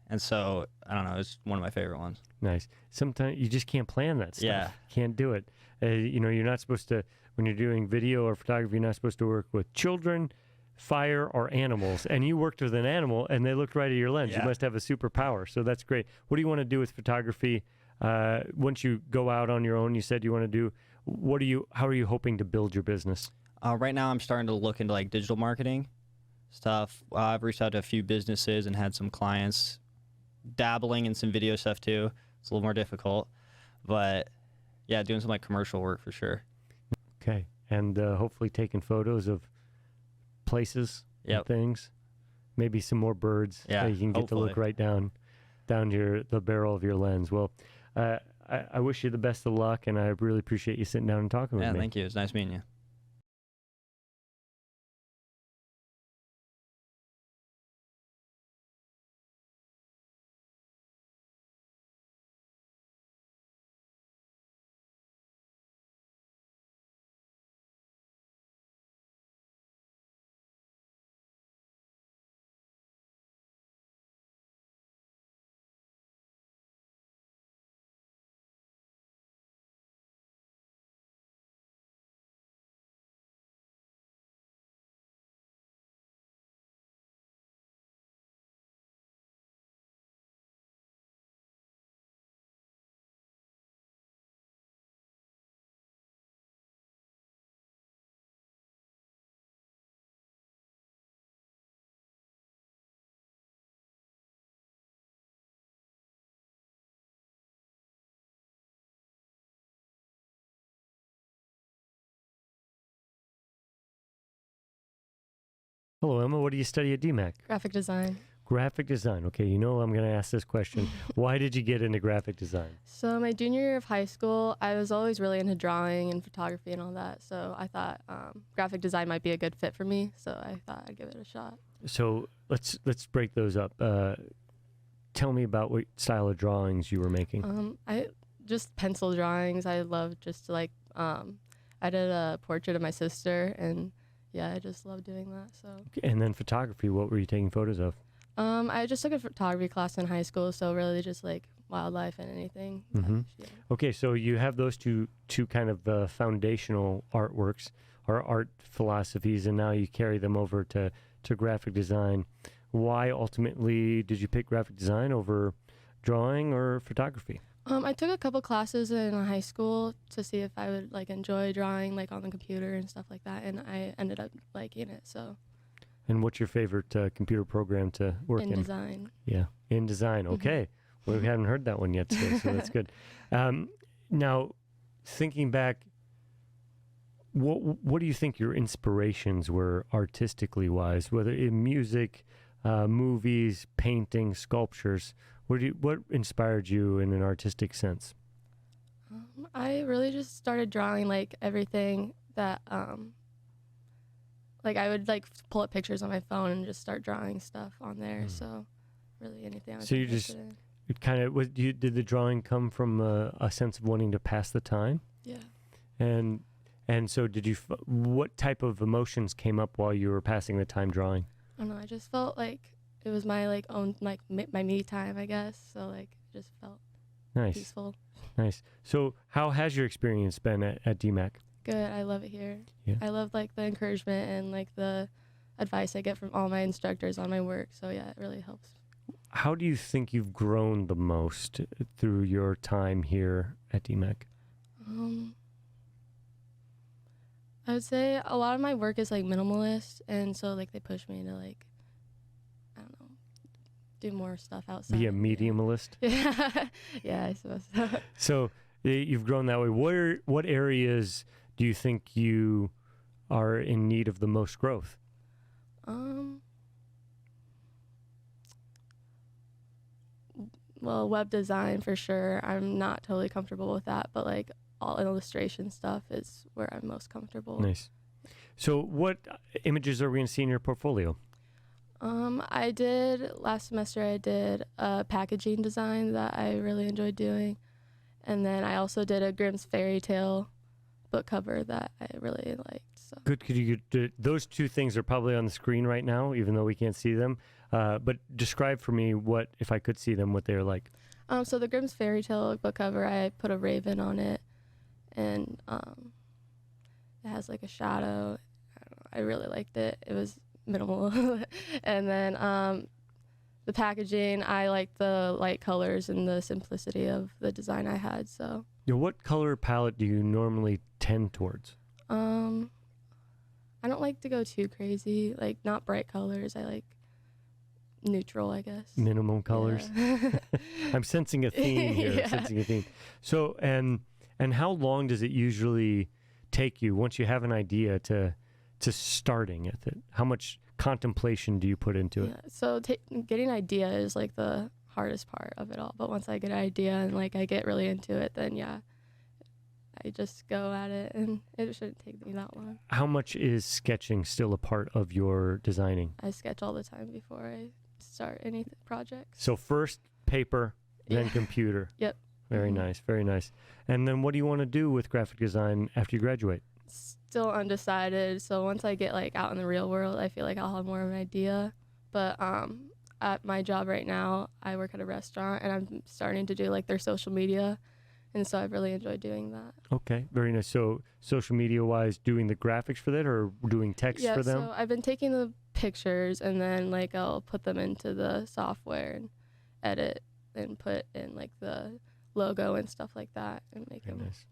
And so, I don't know, it's one of my favorite ones. Nice. Sometimes you just can't plan that stuff. Yeah. Can't do it. You're not supposed to, when you're doing video or photography, you're not supposed to work with children, fire, or animals. And you worked with an animal and they looked right at your lens. Yeah. You must have a superpower. So that's great. What do you want to do with photography once you go out on your own? You said you want to do, how are you hoping to build your business? Right now I'm starting to look into like digital marketing stuff. I've reached out to a few businesses and had some clients dabbling in some video stuff too. It's a little more difficult, but yeah, doing some like commercial work for sure. Okay. And hopefully taking photos of places and things, maybe some more birds. Yeah, You can get to look hopefully. right down the barrel of your lens. Well, I wish you the best of luck, and I really appreciate you sitting down and talking with Yeah, me. thank you. It's nice meeting you. Hello, Emma. What do you study at DMAC? Graphic design. Graphic design. Okay, you know I'm going to ask this question. Why did you get into graphic design? So my junior year of high school, I was always really into drawing and photography and all that. So I thought graphic design might be a good fit for me. So I thought I'd give it a shot. So let's break those up. Tell me about what style of drawings you were making. I just pencil drawings. I love just to like I did a portrait of my sister, and yeah, I just love doing that. So. And then photography. What were you taking photos of? I just took a photography class in high school, so really just like wildlife and anything. Mm-hmm. Yeah. Okay, so you have those two kind of foundational artworks or art philosophies, and now you carry them over to graphic design. Why ultimately did you pick graphic design over drawing or photography? I took a couple classes in high school to see if I would like enjoy drawing like on the computer and stuff like that, and I ended up liking it. So. And what's your favorite computer program to work in? InDesign. Yeah, InDesign. Okay. Well, we haven't heard that one yet today, so that's good. Now, thinking back, what do you think your inspirations were artistically wise, whether in music, movies, painting, sculptures? What inspired you in an artistic sense? I really just started drawing like everything that like I would like pull up pictures on my phone and just start drawing stuff on there. So really anything I was So you just it kind of did the drawing come from a sense of wanting to pass the time? Yeah. And so did you what type of emotions came up while you were passing the time drawing? I don't know, I just felt like it was my like own like my me time, I guess. So like it just felt peaceful. Nice. So how has your experience been at DMAC? Good. I love it here. Yeah. I love like the encouragement and like the advice I get from all my instructors on my work. So yeah, it really helps. How do you think you've grown the most through your time here at DMAC? I would say a lot of my work is like minimalist, and so like they push me to like I don't know, do more stuff outside. Be a mediumalist? Yeah. Yeah, I suppose so. So you've grown that way. What areas do you think you are in need of the most growth? Well, web design for sure. I'm not totally comfortable with that, but like all illustration stuff is where I'm most comfortable. Nice. So what images are we going to see in your portfolio? I did last semester. I did a packaging design that I really enjoyed doing, and then I also did a Grimm's Fairy Tale book cover that I really liked. So. Good. Could you those two things are probably on the screen right now, even though we can't see them. But describe for me what, if I could see them, what they're like. So the Grimm's Fairy Tale book cover, I put a raven on it, and it has like a shadow. I really liked it. It was minimal. And then the packaging, I liked the light colors and the simplicity of the design I had. So. Yeah, what color palette do you normally tend towards? I don't like to go too crazy. Like not bright colors. I like neutral, I guess. Minimum colors. Yeah. I'm sensing a theme here. Yeah. I'm sensing a theme. So and how long does it usually take you once you have an idea to starting at it? How much contemplation do you put into it? Yeah, so getting an idea is like the hardest part of it all. But once I get an idea and like I get really into it, then yeah, I just go at it, and it shouldn't take me that long. How much is sketching still a part of your designing? I sketch all the time before I start any project. So first paper, then Yeah. computer. Yep. Very Mhm. nice, very nice. And then what do you want to do with graphic design after you graduate? Still undecided. So once I get like out in the real world, I feel like I'll have more of an idea. But at my job right now, I work at a restaurant, and I'm starting to do like their social media, and so I've really enjoyed doing that. Okay, very nice. So social media wise, doing the graphics for that or doing text Yeah, for them? so I've been taking the pictures, and then like I'll put them into the software and edit and put in like the logo and stuff like that and make Very them. nice.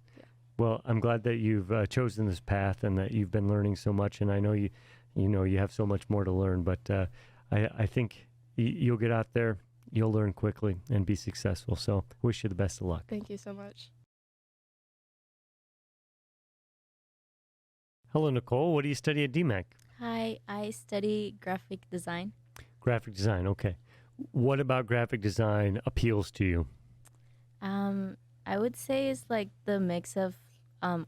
Well, I'm glad that you've chosen this path and that you've been learning so much. And I know you have so much more to learn. But I think you'll get out there, you'll learn quickly, and be successful. So wish you the best of luck. Thank you so much. Hello, Nicole. What do you study at DMAC? Hi, I study graphic design. Graphic design. Okay. What about graphic design appeals to you? I would say it's like the mix of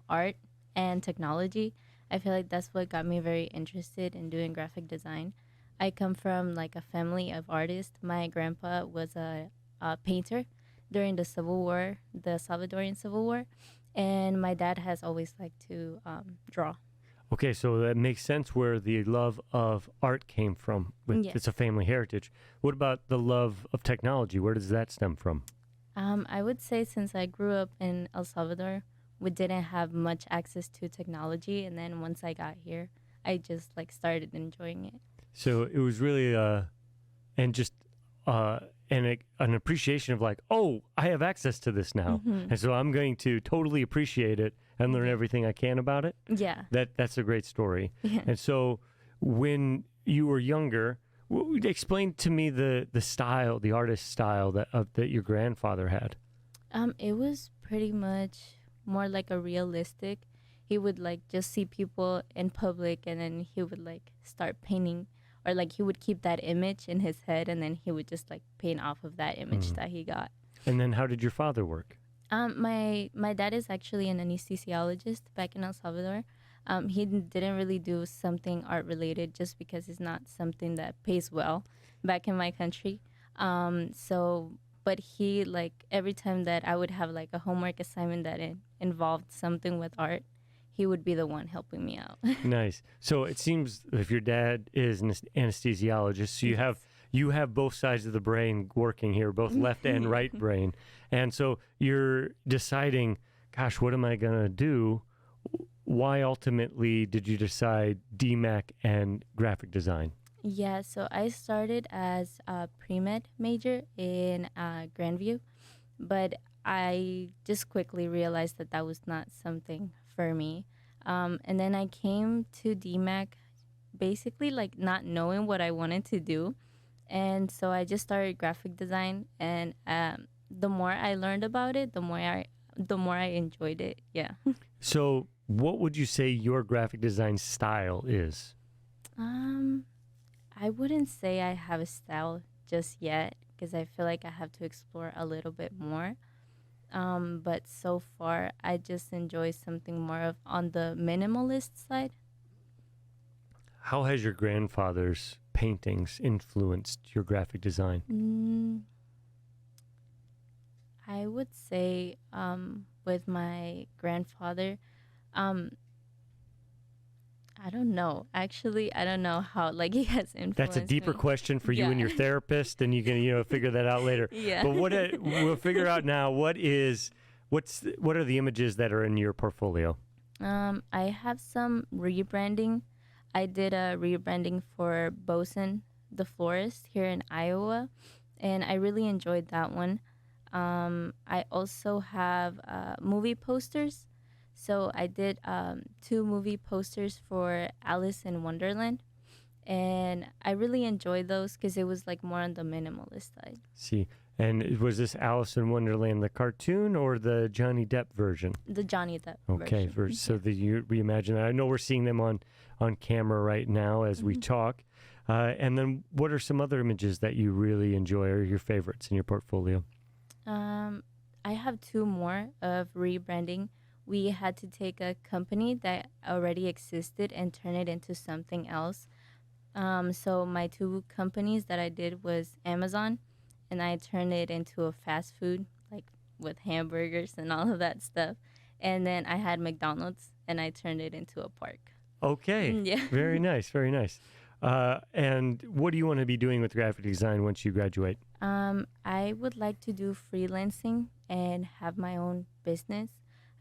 art and technology. I feel like that's what got me very interested in doing graphic design. I come from like a family of artists. My grandpa was a painter during the Civil War, the Salvadorian Civil War, and my dad has always liked to draw. Okay, so that makes sense where the love of art came from. Yes. It's a family heritage. What about the love of technology? Where does that stem from? I would say since I grew up in El Salvador, we didn't have much access to technology, and then once I got here, I just like started enjoying it. So it was really, and just an appreciation of like, oh, I have access to this now, Mhm. and so I'm going to totally appreciate it and learn everything I can about it. Yeah. That's a great story. Yeah. And so when you were younger, explain to me the style, the artist style that your grandfather had. It was pretty much more like a realistic. He would like just see people in public, and then he would like start painting, or like he would keep that image in his head, and then he would just like paint off of that image that he got. And then how did your father work? My dad is actually an anesthesiologist back in El Salvador. He didn't really do something art related just because it's not something that pays well back in my country. But he like every time that I would have like a homework assignment that involved something with art, he would be the one helping me out. Nice. So it seems if your dad is an anesthesiologist, so you have both sides of the brain working here, both left and right brain. And so you're deciding, gosh, what am I going to do? Why ultimately did you decide DMAC and graphic design? Yeah, so I started as a pre-med major in Grandview, but I just quickly realized that that was not something for me. And then I came to DMAC basically like not knowing what I wanted to do. And so I just started graphic design, and the more I learned about it, the more I enjoyed it. Yeah. So what would you say your graphic design style is? I wouldn't say I have a style just yet because I feel like I have to explore a little bit more. But so far, I just enjoy something more of on the minimalist side. How has your grandfather's paintings influenced your graphic design? I would say with my grandfather, I don't know. Actually, I don't know how like he has influenced. That's a deeper me. question for you and your therapist, and you can figure that out later. Yeah. But we'll figure out now what are the images that are in your portfolio? I have some rebranding. I did a rebranding for Boson the Florist here in Iowa, and I really enjoyed that one. I also have movie posters. So I did 2 movie posters for Alice in Wonderland, and I really enjoyed those because it was like more on the minimalist side. See, and was this Alice in Wonderland the cartoon or the Johnny Depp version? The Johnny Depp Okay, version. so we imagine that. I know we're seeing them on camera right now as we talk. And then what are some other images that you really enjoy or your favorites in your portfolio? I have 2 more of rebranding. We had to take a company that already existed and turn it into something else. So my 2 companies that I did was Amazon, and I turned it into a fast food, like with hamburgers and all of that stuff. And then I had McDonald's, and I turned it into a park. Okay. Yeah. Very nice. Very nice. And what do you want to be doing with graphic design once you graduate? I would like to do freelancing and have my own business.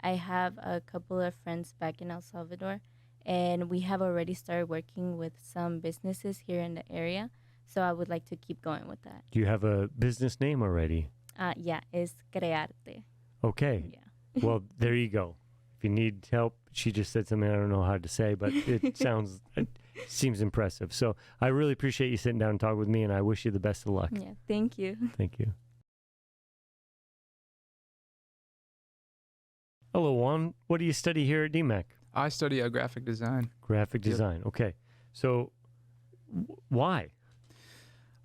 I have a couple of friends back in El Salvador, and we have already started working with some businesses here in the area. So I would like to keep going with that. Do you have a business name already? Yeah, it's Crearte. Okay. Yeah. Well, there you go. If you need help, she just said something I don't know how to say, but it seems impressive. So I really appreciate you sitting down and talking with me, and I wish you the best of luck. Yeah, thank you. Thank you. Hello, Juan. What do you study here at DMAC? I study graphic design. Graphic Yep. design. Okay. So why?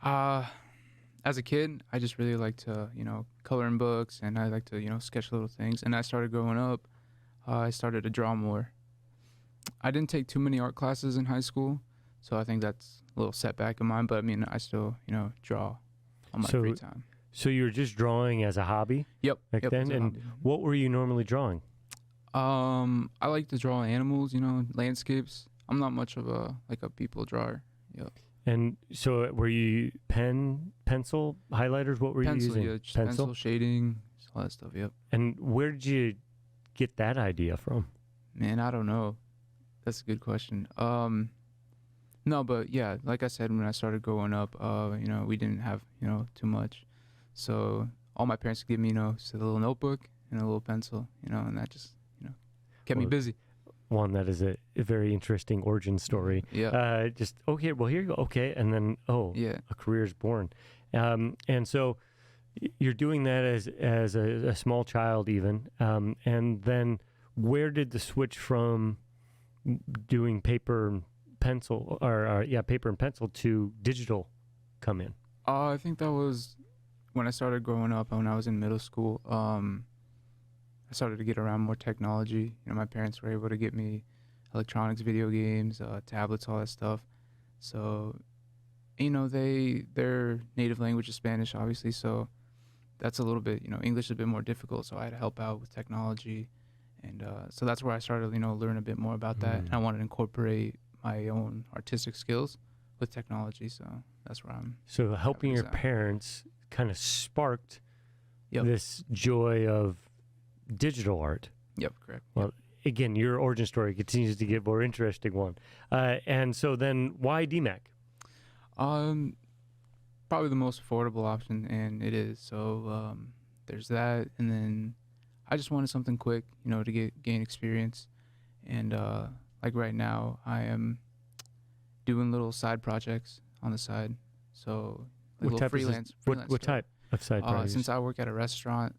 As a kid, I just really like to, color in books, and I like to, sketch little things. And I started growing up, I started to draw more. I didn't take too many art classes in high school, so I think that's a little setback of mine. But I mean, I still, draw on my free time. So you were just drawing as a hobby? Yep. Back Yep, then? as a And hobby. what were you normally drawing? I like to draw animals, landscapes. I'm not much of a people drawer. Yep. And so were you pencil, highlighters? What were Pencil, you using? yeah, just pencil shading, all that stuff. Yep. And where did you get that idea from? Man, I don't know. That's a good question. No, but yeah, like I said, when I started growing up, we didn't have, too much. So all my parents could give me, just a little notebook and a little pencil, and that just, kept me Well, busy. One, that is a very interesting origin story. Yeah. Just, okay, well, here you go. Okay. And then, yeah, a career is born. And so you're doing that as a small child even. And then where did the switch from doing paper and pencil paper and pencil to digital come in? I think that was when I started growing up, when I was in middle school. I started to get around more technology. My parents were able to get me electronics, video games, tablets, all that stuff. So, their native language is Spanish, obviously. So that's a little bit, English is a bit more difficult. So I had to help out with technology. And so that's where I started, learn a bit more about that. And I wanted to incorporate my own artistic skills with technology. So that's where I'm. So helping your design. parents kind of sparked Yep. this joy of digital art. Yep, correct. Well, again, your origin story continues to get more interesting one. And so then why DMAC? Probably the most affordable option, and it is. So there's that, and then I just wanted something quick, to gain experience. And like right now, I am doing little side projects on the side. So like What little type is this- freelance. what freelance type of side projects? Since I work at a restaurant,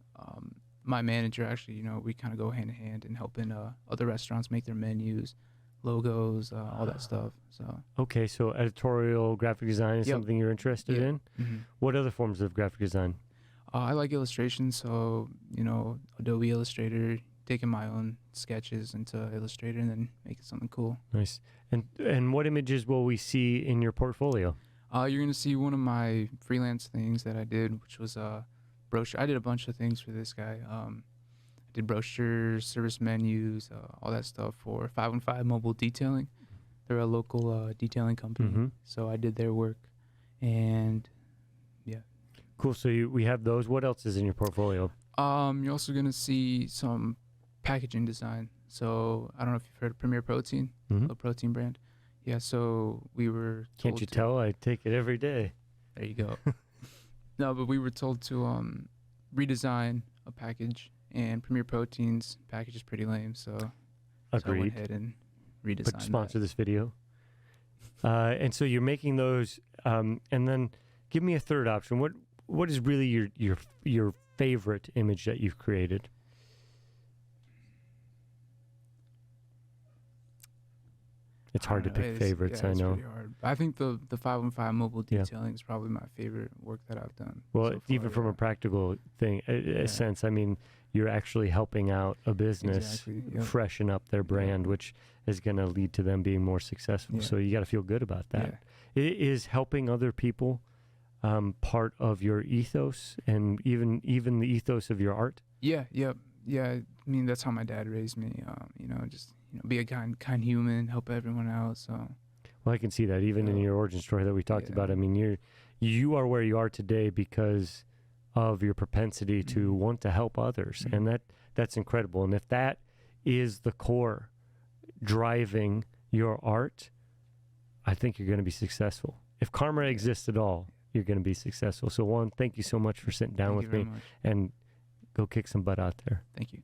my manager actually, we kind of go hand in hand in helping other restaurants make their menus, logos, all that stuff. So Okay, so editorial graphic design is Yep. something you're interested Yeah. in? Mhm. What other forms of graphic design? I like illustration, so Adobe Illustrator, taking my own sketches into Illustrator and then making something cool. Nice. And what images will we see in your portfolio? You're gonna see one of my freelance things that I did, which was brochure. I did a bunch of things for this guy. I did brochures, service menus, all that stuff for 515 Mobile Detailing. They're a local detailing company, Mhm. so I did their work, and yeah. Cool. So we have those. What else is in your portfolio? You're also gonna see some packaging design. So I don't know if you've heard of Premier Protein, Mhm. a protein brand. Yeah. So we were. Can't told you to- tell? I take it every day. There you go. No, but we were told to redesign a package, and Premier Protein's package is pretty lame. So I Agreed. went ahead and redesigned. But sponsor this video. And so you're making those, and then give me a third option. What is really your favorite image that you've created? It's hard to don't know, pick it's- favorites, yeah, I it's know. pretty hard. I think the 515 Mobile Yeah. Detailing is probably my favorite work that I've done. Well, so even far, from a practical thing, a sense, I mean, you're actually helping out a business Exactly, yep. freshen up their brand, which is going to lead to them being more successful. Yeah. So you got to feel good about that. Is helping other people part of your ethos and even the ethos of your art? Yeah. I mean, that's how my dad raised me. Just be a kind human, help everyone out. So. Well, I can see that even in your origin story that we talked about. I mean, you are where you are today because of your propensity to want to help others, and that's incredible. And if that is the core driving your art, I think you're going to be successful. If karma exists at all, you're going to be successful. So, Juan, thank you so much for sitting down Thank you with me, very much. and go kick some butt out there. Thank you.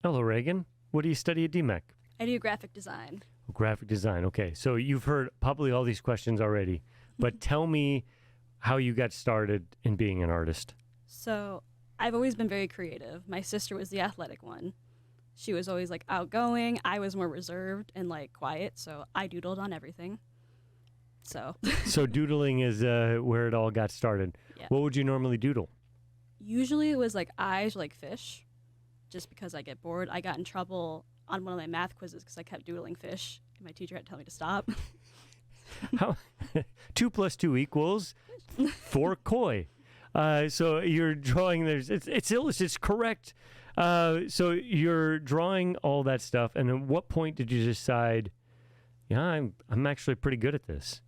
Hello, Reagan. What do you study at DMAC? I do graphic design. Graphic design. Okay, so you've heard probably all these questions already, but tell me how you got started in being an artist. So I've always been very creative. My sister was the athletic one. She was always like outgoing. I was more reserved and like quiet, so I doodled on everything. So So doodling is where it all got started. Yeah. What would you normally doodle? usually it was like eyes or like fish, just because I get bored. I got in trouble on one of my math quizzes because I kept doodling fish, and my teacher had to tell me to stop. How 2 + 2 = 4 koi. So you're drawing. It's correct. So you're drawing all that stuff, and at what point did you decide? Yeah, I'm actually pretty good at this.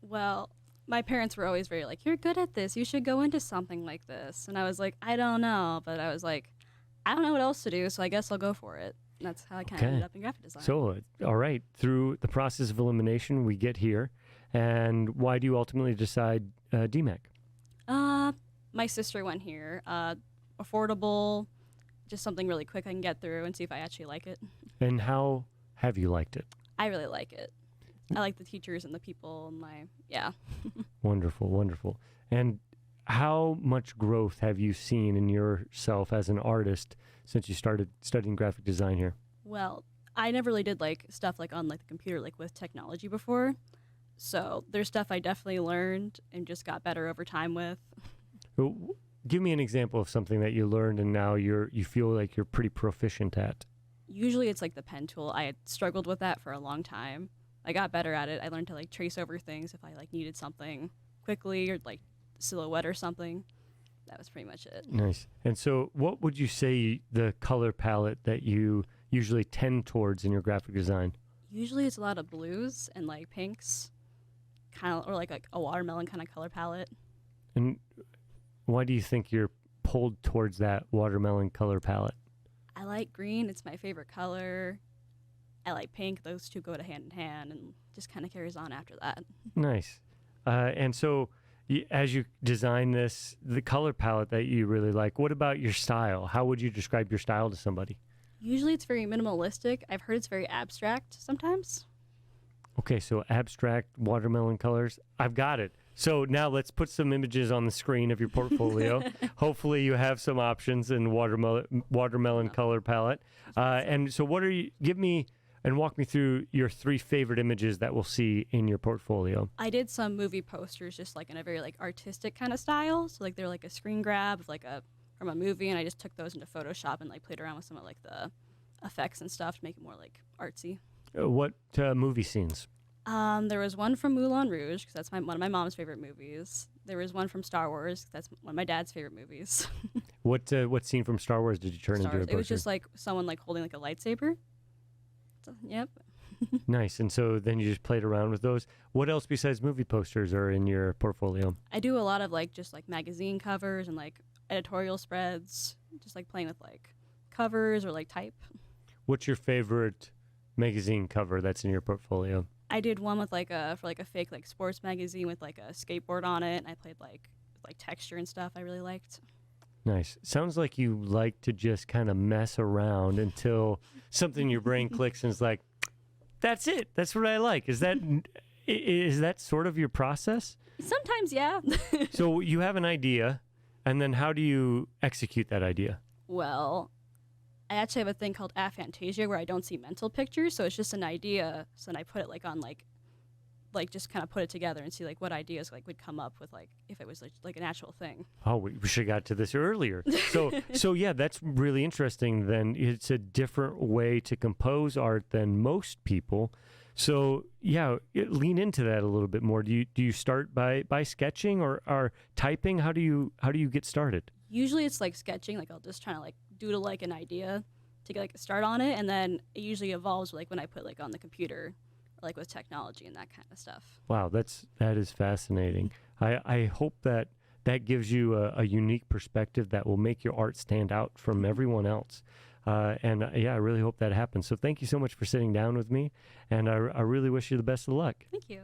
Well, my parents were always very like, "You're good at this. You should go into something like this." And I was like, "I don't know," but I was like, "I don't know what else to do, so I guess I'll go for it." And that's how I kind of ended up in graphic design. So, all right, through the process of elimination, we get here. And why do you ultimately decide DMAC? My sister went here. Affordable, just something really quick I can get through and see if I actually like it. And how have you liked it? I really like it. I like the teachers and the people and yeah. Wonderful, wonderful. And how much growth have you seen in yourself as an artist since you started studying graphic design here? Well, I never really did like stuff like on like the computer like with technology before. So there's stuff I definitely learned and just got better over time with. Give me an example of something that you learned and now you feel like you're pretty proficient at. Usually it's like the pen tool. I had struggled with that for a long time. I got better at it. I learned to like trace over things if I like needed something quickly or like silhouette or something. That was pretty much it. Nice. And so what would you say the color palette that you usually tend towards in your graphic design? Usually it's a lot of blues and like pinks, kind of, or like a watermelon kind of color palette. And why do you think you're pulled towards that watermelon color palette? I like green. It's my favorite color. I like pink. Those two go to hand in hand and just kind of carries on after that. Nice. And so as you design this, the color palette that you really like, what about your style? How would you describe your style to somebody? Usually it's very minimalistic. I've heard it's very abstract sometimes. Okay, so abstract watermelon colors. I've got it. So now let's put some images on the screen of your portfolio. Hopefully you have some options in watermelon color palette. And so give me and walk me through your 3 favorite images that we'll see in your portfolio. I did some movie posters just like in a very like artistic kind of style. So like they're like a screen grab of like from a movie, and I just took those into Photoshop and like played around with some of like the effects and stuff to make it more like artsy. What movie scenes? There was one from Moulin Rouge because that's one of my mom's favorite movies. There was one from Star Wars. That's one of my dad's favorite movies. What scene from Star Wars did you turn into a poster? It was just like someone like holding like a lightsaber. So, yep. Nice. And so then you just played around with those. What else besides movie posters are in your portfolio? I do a lot of like just like magazine covers and like editorial spreads, just like playing with like covers or like type. What's your favorite magazine cover that's in your portfolio? I did one with like a fake like sports magazine with like a skateboard on it, and I played like texture and stuff I really liked. Nice. Sounds like you like to just kind of mess around until something in your brain clicks and is like, that's it. That's what I like. Is that sort of your process? Sometimes, yeah. So you have an idea, and then how do you execute that idea? Well, I actually have a thing called aphantasia where I don't see mental pictures, so it's just an idea. So then I put it like on like just kind of put it together and see like what ideas like would come up with like if it was like an actual thing. Oh, we should have got to this earlier. So yeah, that's really interesting. Then it's a different way to compose art than most people. So yeah, lean into that a little bit more. Do you start by sketching or typing? How do you get started? Usually it's like sketching. Like I'll just try to like doodle like an idea to get like a start on it, and then it usually evolves like when I put like on the computer. Like with technology and that kind of stuff. Wow, that is fascinating. I hope that gives you a unique perspective that will make your art stand out from everyone else. And I really hope that happens. So thank you so much for sitting down with me, and I really wish you the best of luck. Thank you.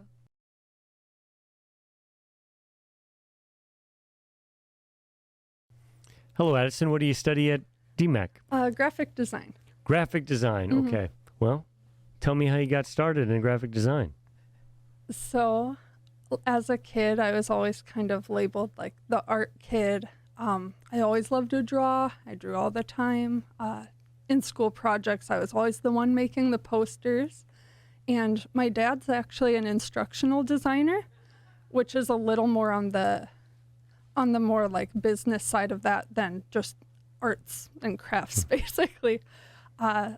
Hello, Addison. What do you study at DMAC? Graphic design. Graphic design. Mhm. Okay. Well, tell me how you got started in graphic design. So, as a kid, I was always kind of labeled like the art kid. I always loved to draw. I drew all the time. in school projects, I was always the one making the posters. And my dad's actually an instructional designer, which is a little more on the more like business side of that than just arts and crafts, basically.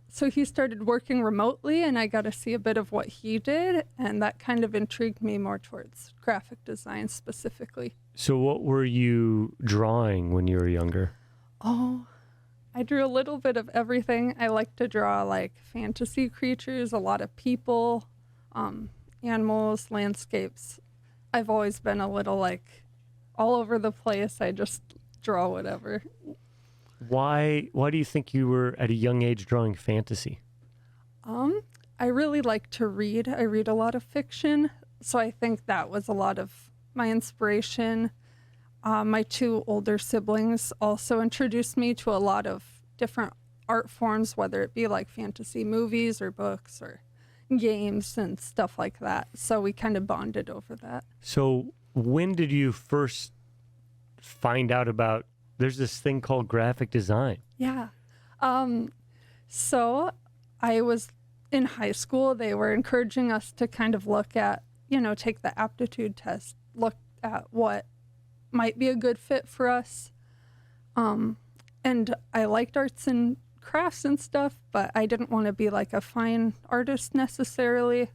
So he started working remotely, and I got to see a bit of what he did, and that kind of intrigued me more towards graphic design specifically. So what were you drawing when you were younger? Oh, I drew a little bit of everything. I like to draw like fantasy creatures, a lot of people, animals, landscapes. I've always been a little like all over the place. I just draw whatever. Why do you think you were at a young age drawing fantasy? I really like to read. I read a lot of fiction, so I think that was a lot of my inspiration. My two older siblings also introduced me to a lot of different art forms, whether it be like fantasy movies or books or games and stuff like that. So we kind of bonded over that. So when did you first find out about there's this thing called graphic design? Yeah. So I was in high school. They were encouraging us to kind of look at, take the aptitude test, look at what might be a good fit for us. And I liked arts and crafts and stuff, but I didn't want to be like a fine artist necessarily.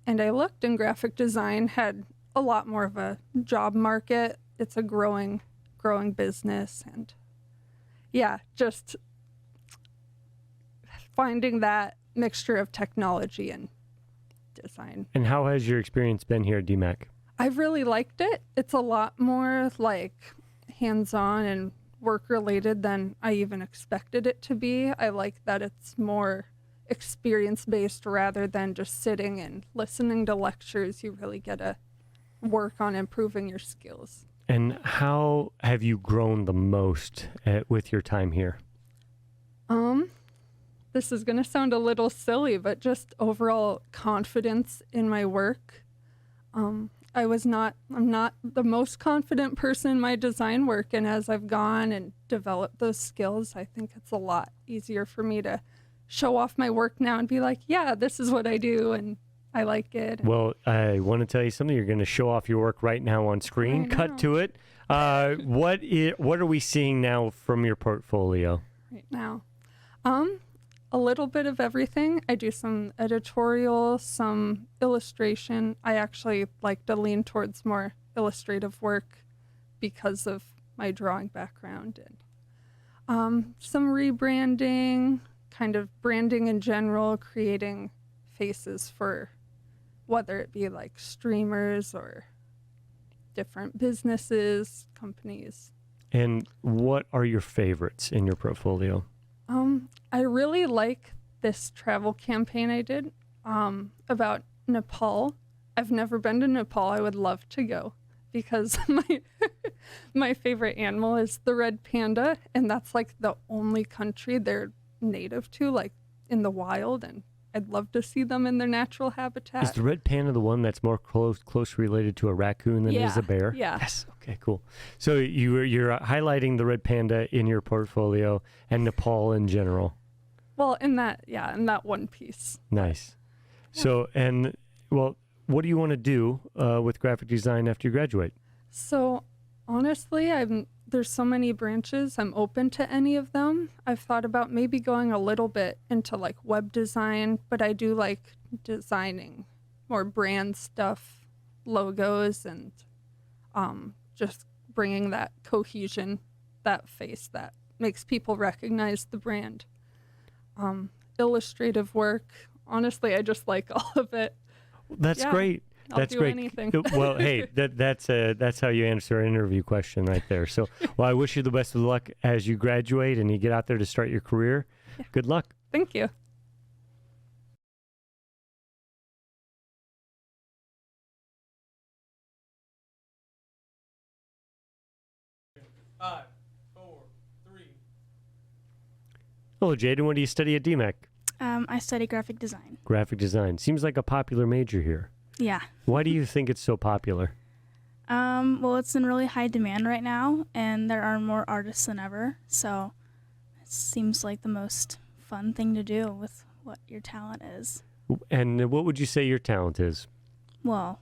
And I looked, and graphic design had a lot more of a job market. It's a growing business, and yeah, just finding that mixture of technology and design. And how has your experience been here at DMAC? I've really liked it. It's a lot more like hands-on and work-related than I even expected it to be. I like that it's more experience-based rather than just sitting and listening to lectures. You really get to work on improving your skills. And how have you grown the most with your time here? This is going to sound a little silly, but just overall confidence in my work. I'm not the most confident person in my design work, and as I've gone and developed those skills, I think it's a lot easier for me to show off my work now and be like, yeah, this is what I do, and I like it. Well, I want to tell you something. You're going to show off your work right now on screen. Cut to it. What are we seeing now from your portfolio? Right now, a little bit of everything. I do some editorial, some illustration. I actually like to lean towards more illustrative work because of my drawing background, and some rebranding, kind of branding in general, creating faces for whether it be like streamers or different businesses, companies. And what are your favorites in your portfolio? I really like this travel campaign I did about Nepal. I've never been to Nepal. I would love to go because my favorite animal is the red panda, and that's like the only country they're native to, like in the wild, and I'd love to see them in their natural habitat. Is the red panda the one that's more close related to a raccoon than is a bear? Yeah. Yes. Okay, cool. So you're highlighting the red panda in your portfolio and Nepal in general. Well, in that one piece. Nice. So, what do you want to do with graphic design after you graduate? So, honestly, there's so many branches. I'm open to any of them. I've thought about maybe going a little bit into like web design, but I do like designing more brand stuff, logos, and just bringing that cohesion, that face that makes people recognize the brand. Illustrative work. Honestly, I just like all of it. That's great. That's I'll do great. anything. Well, hey, that's how you answer an interview question right there. So, well, I wish you the best of luck as you graduate and you get out there to start your career. Yeah. Good luck. Thank you. Hello, Jaden. What do you study at DMAC? I study graphic design. Graphic design. Seems like a popular major here. Yeah. Why do you think it's so popular? Well, it's in really high demand right now, and there are more artists than ever, so it seems like the most fun thing to do with what your talent is. And what would you say your talent is? Well,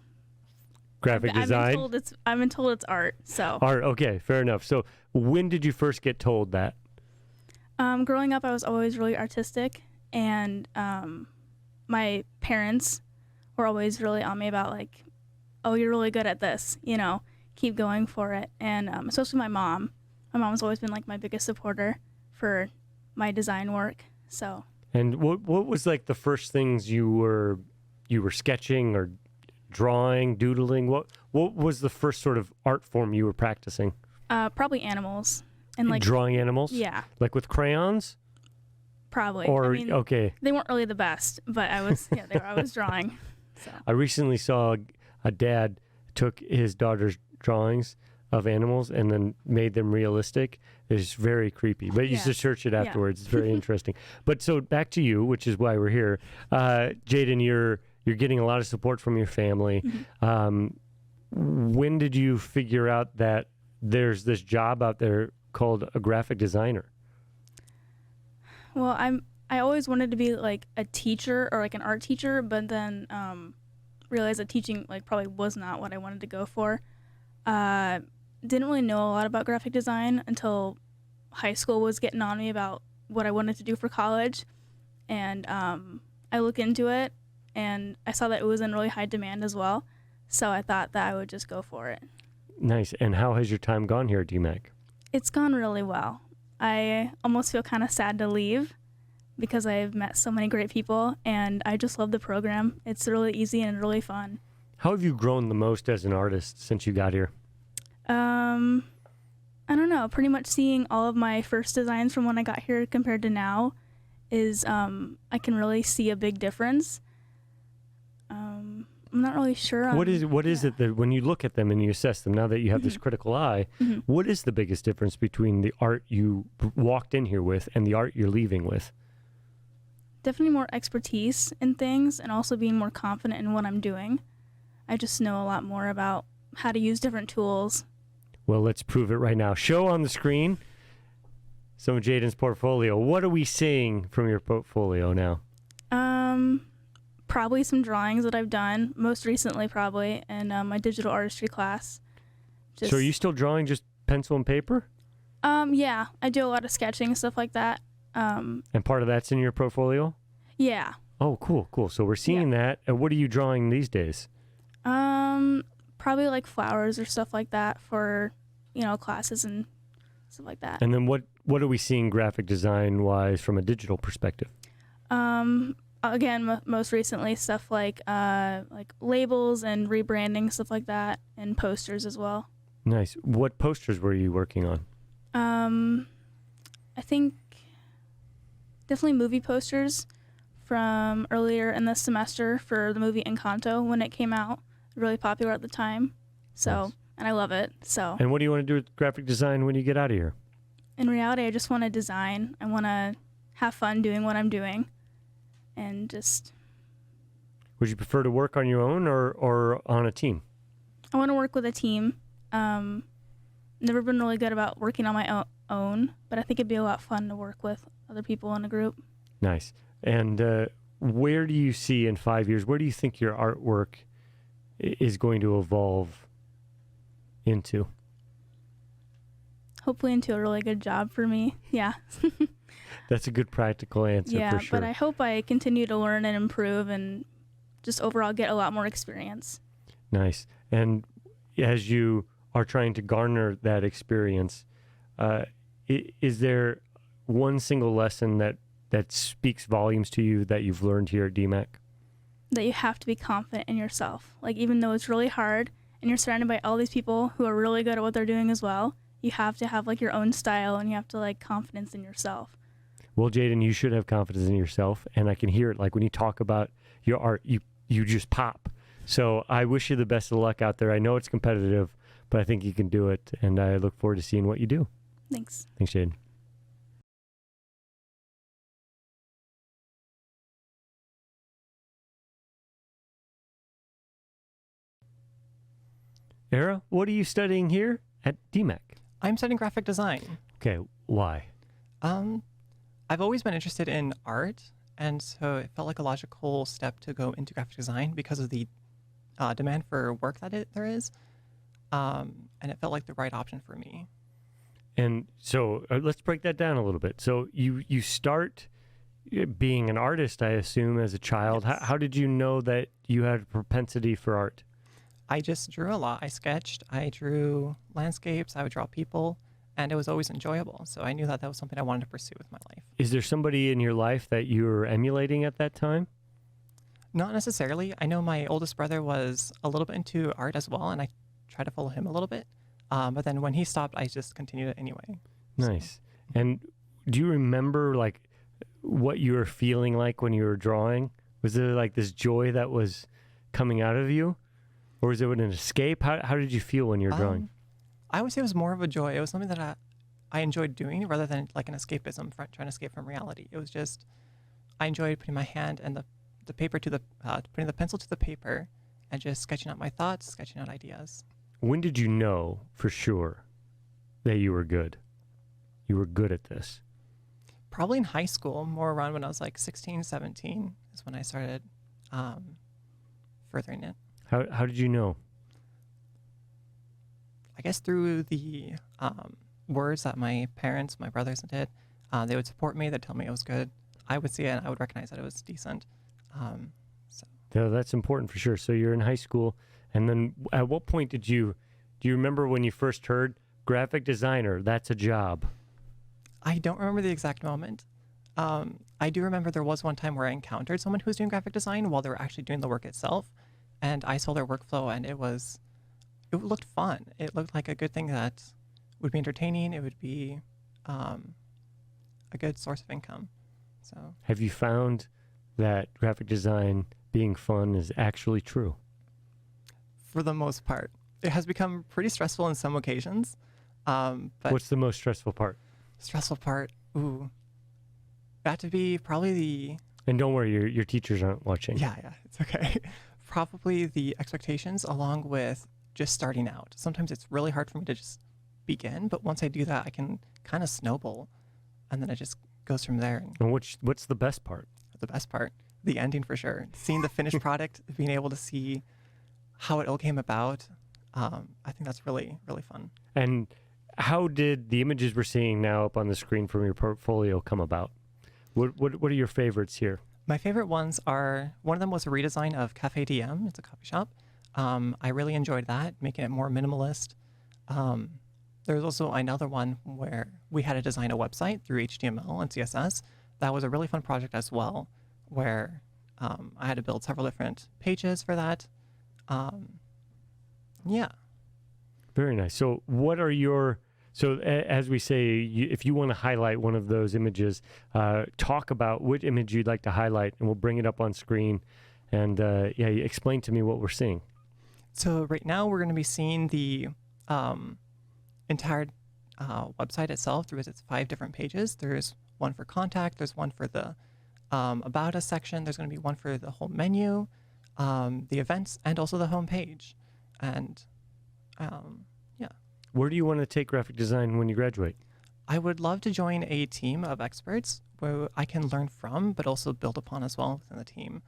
Graphic design? I've been told it's art. So Art, okay, fair enough. So when did you first get told that? growing up, I was always really artistic, and my parents were always really on me about like, oh, you're really good at this, you know, keep going for it. And especially my mom. My mom's always been like my biggest supporter for my design work. So. And what was like the first things you were sketching or drawing, doodling? What was the first sort of art form you were practicing? Probably animals and like drawing animals. Yeah. Like with crayons. Probably. Or I mean, okay. They weren't really the best, but I was I was drawing. So. I recently saw a dad took his daughter's drawings of animals and then made them realistic. It's very creepy, but you Yeah. should search it Yeah. afterwards. It's very interesting. But so back to you, which is why we're here. Jaden, you're getting a lot of support from your family. When did you figure out that there's this job out there called a graphic designer? Well, I always wanted to be like a teacher or like an art teacher, but then realized that teaching like probably was not what I wanted to go for. Didn't really know a lot about graphic design until high school was getting on me about what I wanted to do for college, and I looked into it and I saw that it was in really high demand as well, so I thought that I would just go for it. Nice. And how has your time gone here at DMAC? It's gone really well. I almost feel kind of sad to leave because I've met so many great people and I just love the program. It's really easy and really fun. How have you grown the most as an artist since you got here? I don't know. Pretty much seeing all of my first designs from when I got here compared to now is I can really see a big difference. I'm not really sure. What is it that when you look at them and you assess them, now that you have this critical eye, what is the biggest difference between the art you walked in here with and the art you're leaving with? Definitely more expertise in things and also being more confident in what I'm doing. I just know a lot more about how to use different tools. Well, let's prove it right now. Show on the screen some of Jaden's portfolio. What are we seeing from your portfolio now? Probably some drawings that I've done, most recently probably in my digital artistry class. So are you still drawing just pencil and paper? Yeah, I do a lot of sketching and stuff like that. And part of that's in your portfolio? Yeah. Oh, cool. So we're seeing that. And what are you drawing these days? Probably like flowers or stuff like that for, classes and stuff like that. And then what are we seeing graphic design wise from a digital perspective? Again, most recently stuff like labels and rebranding, stuff like that, and posters as well. Nice. What posters were you working on? I think definitely movie posters from earlier in the semester for the movie Encanto when it came out. Really popular at the time. So, nice. And I love it. So. And what do you want to do with graphic design when you get out of here? In reality, I just want to design. I want to have fun doing what I'm doing. And just. Would you prefer to work on your own or on a team? I want to work with a team. Never been really good about working on my own, but I think it'd be a lot of fun to work with other people in a group. Nice. And where do you see in 5 years, where do you think your artwork is going to evolve into? Hopefully into a really good job for me. Yeah. That's a good practical answer for sure. But I hope I continue to learn and improve and just overall get a lot more experience. Nice. And as you are trying to garner that experience, is there one single lesson that speaks volumes to you that you've learned here at DMAC? That you have to be confident in yourself. Like, even though it's really hard and you're surrounded by all these people who are really good at what they're doing as well, you have to have like your own style and you have to like confidence in yourself. Well, Jaden, you should have confidence in yourself, and I can hear it. Like when you talk about your art, you just pop. So I wish you the best of luck out there. I know it's competitive, but I think you can do it, and I look forward to seeing what you do. Thanks. Thanks, Jaden. Era, what are you studying here at DMAC? I'm studying graphic design. Okay, why? I've always been interested in art, and so it felt like a logical step to go into graphic design because of the demand for work that there is, and it felt like the right option for me. And so let's break that down a little bit. So you start being an artist, I assume, as a child. Yes. How did you know that you had a propensity for art? I just drew a lot. I sketched, I drew landscapes, I would draw people, and it was always enjoyable. So I knew that that was something I wanted to pursue with my life. Is there somebody in your life that you were emulating at that time? Not necessarily. I know my oldest brother was a little bit into art as well, and I tried to follow him a little bit. But then when he stopped, I just continued it anyway. Nice. And do you remember like what you were feeling like when you were drawing? Was there like this joy that was coming out of you? Or was it an escape? How did you feel when you were drawing? I would say it was more of a joy. It was something that I enjoyed doing rather than like an escapism, trying to escape from reality. It was just, I enjoyed putting my hand and the paper to putting the pencil to the paper and just sketching out my thoughts, sketching out ideas. When did you know for sure that you were good? You were good at this? Probably in high school, more around when I was like 16, 17 is when I started furthering it. How did you know? I guess through the words that my parents, my brothers did. They would support me. They'd tell me it was good. I would see it and I would recognize that it was decent. Yeah, that's important for sure. So you're in high school, and then at what point do you remember when you first heard graphic designer, that's a job? I don't remember the exact moment. I do remember there was one time where I encountered someone who was doing graphic design while they were actually doing the work itself. And I saw their workflow and it looked fun. It looked like a good thing that would be entertaining. It would be a good source of income. So Have you found that graphic design being fun is actually true? for the most part, it has become pretty stressful in some occasions. But What's the most stressful part? stressful part, that to be probably And don't worry, your teachers aren't watching. yeah, it's okay. Probably the expectations along with just starting out. Sometimes it's really hard for me to just begin, but once I do that, I can kind of snowball, and then it just goes from there. And what's the best part? The best part, the ending for sure. Seeing the finished product, being able to see how it all came about, I think that's really, really fun. And how did the images we're seeing now up on the screen from your portfolio come about? What are your favorites here? My favorite ones are, one of them was a redesign of Cafe DM. It's a coffee shop. I really enjoyed that, making it more minimalist. There was also another one where we had to design a website through HTML and CSS. That was a really fun project as well, where I had to build several different pages for that. Yeah. Very nice. So what are your, as we say, if you want to highlight one of those images, talk about which image you'd like to highlight, and we'll bring it up on screen. And explain to me what we're seeing. So right now we're going to be seeing the entire website itself through its 5 different pages. There's one for contact, there's one for the About Us section, there's going to be one for the whole menu, the events, and also the home page. And yeah. Where do you want to take graphic design when you graduate? I would love to join a team of experts where I can learn from, but also build upon as well within the team.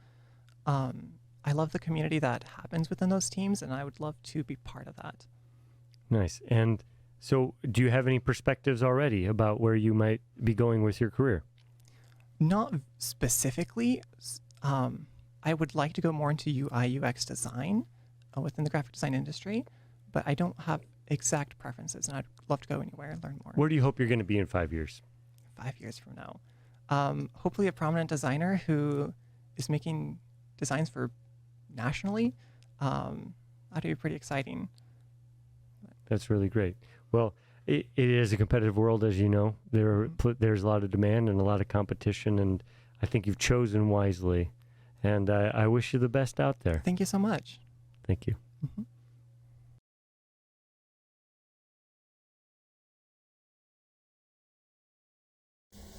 I love the community that happens within those teams, and I would love to be part of that. Nice. And so do you have any perspectives already about where you might be going with your career? Not specifically. I would like to go more into UI, UX design within the graphic design industry, but I don't have exact preferences, and I'd love to go anywhere and learn more. Where do you hope you're going to be in 5 years? 5 years from now. Hopefully a prominent designer who is making designs for nationally. That'd be pretty exciting. That's really great. Well, it is a competitive world, as you know. There's a lot of demand and a lot of competition, and I think you've chosen wisely. And I wish you the best out there. Thank you so much. Thank you. Mm-hmm.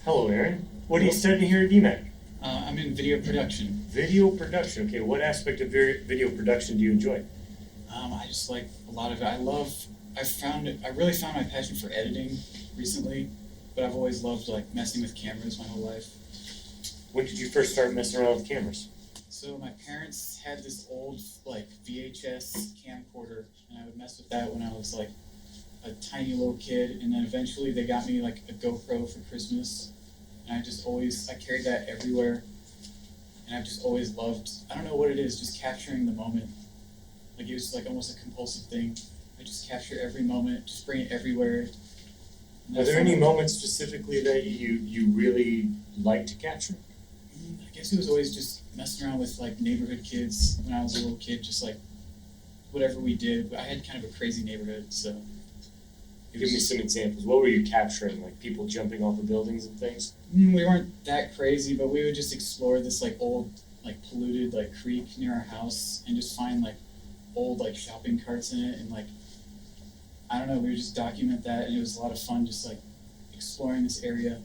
Hello, Aaron. What are you studying here at DMAC? I'm in video production. Video production. Okay, what aspect of video production do you enjoy? I just like a lot of it. I really found my passion for editing recently. but I've always loved like messing with cameras my whole life. When did you first start messing around with cameras? So my parents had this old like VHS camcorder, and I would mess with that when I was like a tiny little kid, and then eventually they got me like a GoPro for Christmas, and I carried that everywhere, and I've just always loved, I don't know what it is, just capturing the moment. Like it was like almost a compulsive thing. I just capture every moment, just bring it everywhere. Are there any moments specifically that you really like to capture? I guess it was always just messing around with like neighborhood kids when I was a little kid, just like whatever we did. I had kind of a crazy neighborhood, so. Give me some examples. What were you capturing? Like people jumping off of buildings and things? We weren't that crazy, but we would just explore this like old, like polluted like creek near our house and just find like old like shopping carts in it, and like I don't know, we would just document that, and it was a lot of fun just like exploring this area.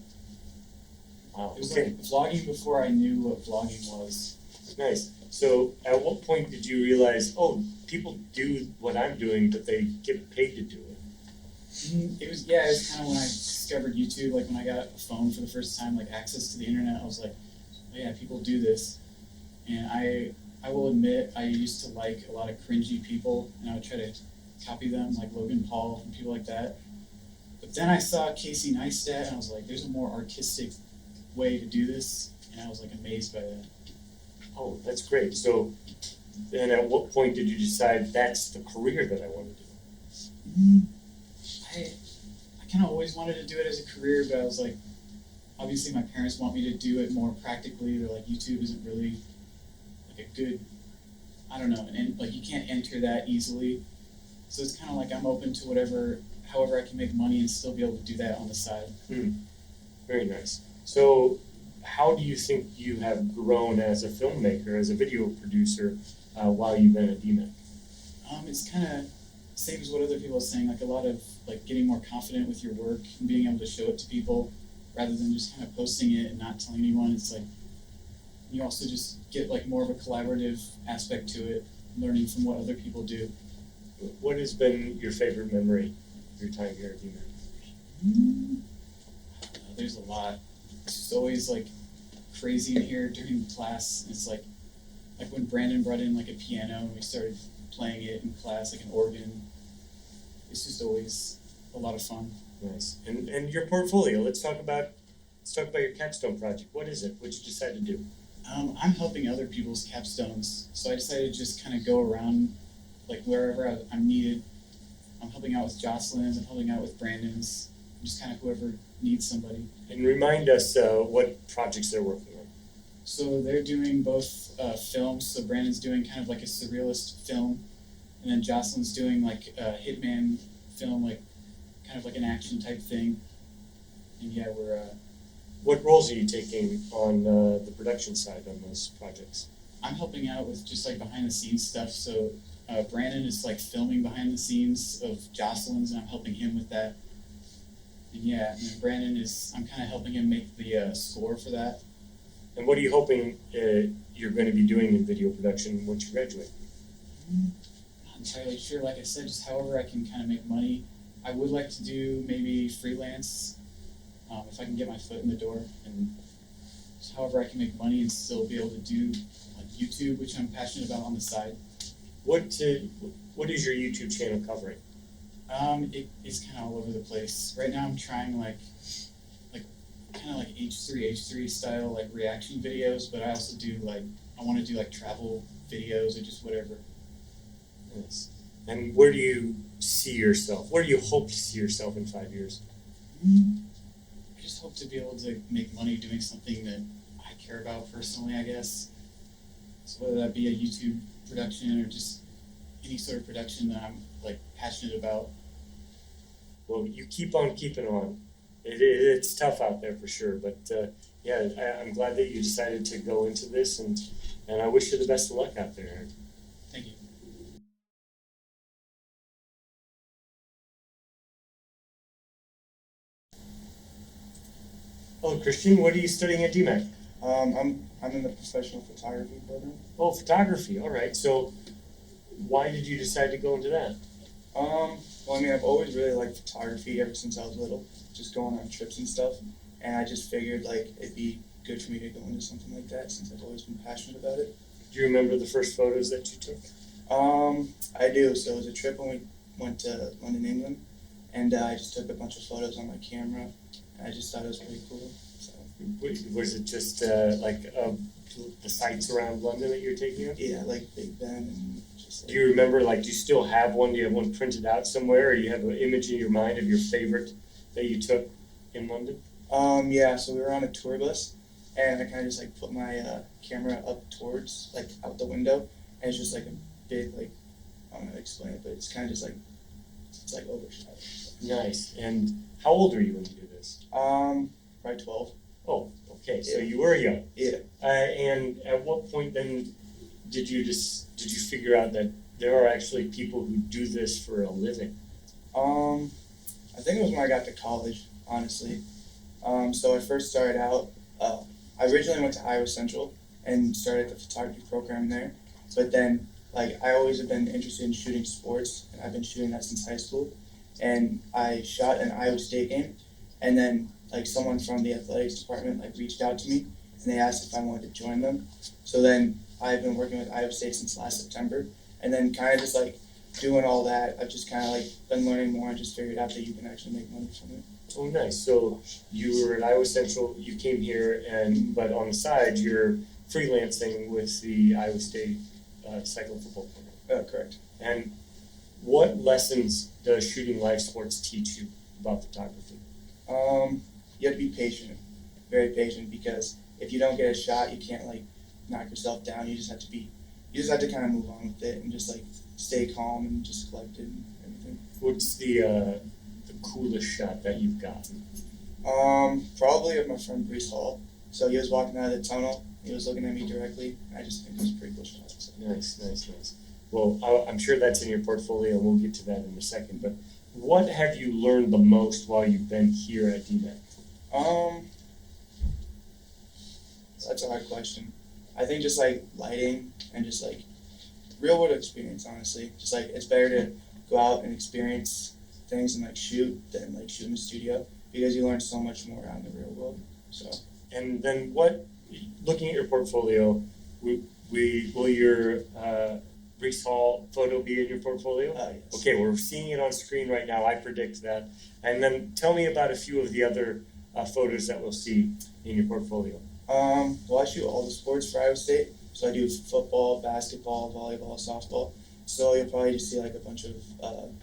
Wow. It was Okay. like vlogging before I knew what vlogging was. Nice. So at what point did you realize, oh, people do what I'm doing, but they get paid to do it? It was kind of when I discovered YouTube, like when I got a phone for the first time, like access to the internet. I was like, oh yeah, people do this. And I will admit, I used to like a lot of cringy people, and I would try to copy them, like Logan Paul and people like that. But then I saw Casey Neistat, and I was like, there's a more artistic way to do this, and I was like amazed by that. Oh, that's great. So then at what point did you decide that's the career that I want to do? I kind of always wanted to do it as a career, but I was like, obviously my parents want me to do it more practically. They're like, YouTube isn't really like a good, I don't know, and like you can't enter that easily. So it's kind of like I'm open to however I can make money and still be able to do that on the side. Very nice. So how do you think you have grown as a filmmaker, as a video producer, while you've been at DMAC? It's kind of same as what other people are saying, like a lot of like getting more confident with your work and being able to show it to people rather than just kind of posting it and not telling anyone. It's like you also just get like more of a collaborative aspect to it, learning from what other people do. What has been your favorite memory of your time here at DMAC? There's a lot. It's just always like crazy in here during class. It's like when Brandon brought in like a piano and we started playing it in class, like an organ. It's just always a lot of fun. Nice. And your portfolio. Let's talk about your capstone project. What is it? What did you decide to do? I'm helping other people's capstones, so I decided to just kind of go around, like wherever I'm needed. I'm helping out with Jocelyn's. I'm helping out with Brandon's. Just kind of whoever needs somebody. And remind us what projects they're working on. So they're doing both films. So Brandon's doing kind of like a surrealist film, and then Jocelyn's doing like a hitman film, like kind of like an action type thing. And yeah, we're. What roles are you taking on the production side on those projects? I'm helping out with just like behind the scenes stuff. So Brandon is like filming behind the scenes of Jocelyn's, and I'm helping him with that. And yeah, and then Brandon I'm kind of helping him make the score for that. And what are you hoping you're going to be doing in video production once you graduate? Not entirely sure. Like I said, just however I can kind of make money. I would like to do maybe freelance if I can get my foot in the door, and just however I can make money and still be able to do like YouTube, which I'm passionate about on the side. What is your YouTube channel covering? It's kind of all over the place. Right now I'm trying like kind of like H3 style like reaction videos, but I also do I want to do like travel videos or just whatever. Nice. And where do you see yourself? Where do you hope to see yourself in 5 years? I just hope to be able to make money doing something that I care about personally, I guess. So whether that be a YouTube production or just any sort of production that I'm like passionate about. Well, you keep on keeping on. It's tough out there for sure, but yeah, I'm glad that you decided to go into this, and I wish you the best of luck out there, Aaron. Thank you. Hello, Christian. What are you studying at DMAC? I'm in the professional photography program. Oh, photography. All right. So, why did you decide to go into that? Well, I mean, I've always really liked photography ever since I was little, just going on trips and stuff. And I just figured like it'd be good for me to go into something like that since I've always been passionate about it. Do you remember the first photos that you took? I do. So it was a trip when we went to London, England, and I just took a bunch of photos on my camera. And I just thought it was pretty cool. So. Was it just the sites around London that you were taking of? Yeah, like Big Ben and just. Like, do you remember? Like, do you still have one? Do you have one printed out somewhere, or you have an image in your mind of your favorite that you took in London? Yeah. So we were on a tour bus, and I kind of just like put my camera up towards like out the window, and it's just like a big like I don't know how to explain it, but it's kind of just like it's like overshot. Nice. And how old were you when you did this? Probably 12. Oh, okay. So you were young. Yeah. And at what point then did you figure out that there are actually people who do this for a living? I think it was when I got to college, honestly. So I first started out. I originally went to Iowa Central and started the photography program there, but then like I always have been interested in shooting sports, and I've been shooting that since high school. And I shot an Iowa State game, and then like someone from the athletics department like reached out to me, and they asked if I wanted to join them. So then I've been working with Iowa State since last September, and then kind of just like doing all that, I've just kind of like been learning more and just figured out that you can actually make money from it. Oh, nice. So you were at Iowa Central, you came here, but on the side you're freelancing with the Iowa State cycle football program. Correct. And what lessons does shooting live sports teach you about photography? You have to be patient, very patient, because if you don't get a shot, you can't like knock yourself down. You just have to kind of move on with it and just like stay calm and just collected and everything. What's the coolest shot that you've gotten? Probably of my friend Brees Hall. So he was walking out of the tunnel. He was looking at me directly. I just think it was a pretty cool shot. So. Nice. Well, I'm sure that's in your portfolio, and we'll get to that in a second. But what have you learned the most while you've been here at DMAC? That's a hard question. I think just like lighting and just like real world experience, honestly. Just like it's better to go out and experience things and like shoot than like shoot in the studio, because you learn so much more out in the real world. So. And then looking at your portfolio, will your Brees Hall photo be in your portfolio? Yes. Okay, we're seeing it on screen right now. I predict that. And then tell me about a few of the other photos that we'll see in your portfolio. Well, I shoot all the sports for Iowa State. So I do football, basketball, volleyball, softball. So you'll probably just see like a bunch of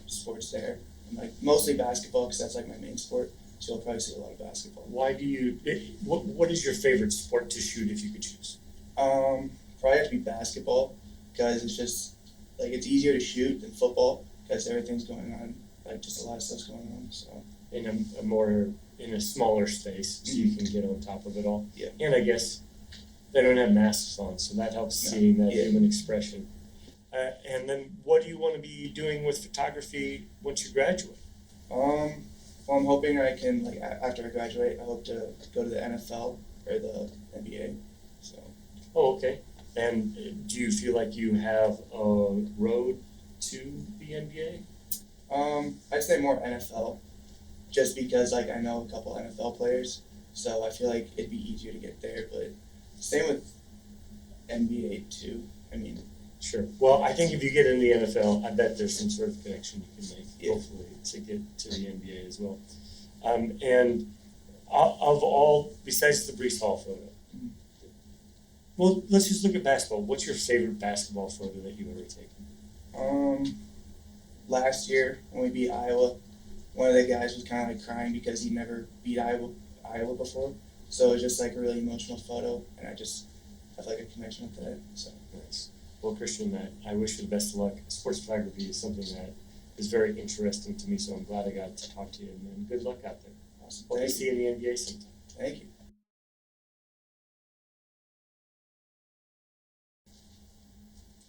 sports there, and like mostly basketball because that's like my main sport. So you'll probably see a lot of basketball. Why do you? What is your favorite sport to shoot if you could choose? Probably have to be basketball, because it's just like it's easier to shoot than football because everything's going on, like just a lot of stuff's going on. So in a smaller space, so you can get on top of it all. Yeah. And I guess they don't have masks on, so that helps seeing that human expression. And then, what do you want to be doing with photography once you graduate? Well, I'm hoping I can like after I graduate, I hope to go to the NFL or the NBA. So. Oh, okay. And do you feel like you have a road to the NBA? I'd say more NFL, just because like I know a couple NFL players, so I feel like it'd be easier to get there. But same with NBA too. I mean, sure. Well, I think if you get in the NFL, I bet there's some sort of connection you can make, hopefully, to get to the NBA as well. And of all, besides the Brees Hall photo, well, let's just look at basketball. What's your favorite basketball photo that you've ever taken? Last year when we beat Iowa, one of the guys was kind of like crying because he never beat Iowa before. So it was just like a really emotional photo, and I just have like a connection with that. So nice. Well, Christian, I wish you the best of luck. Sports photography is something that is very interesting to me, so I'm glad I got to talk to you, and good luck out there. Awesome. Hope to see you in the NBA sometime. Thank you.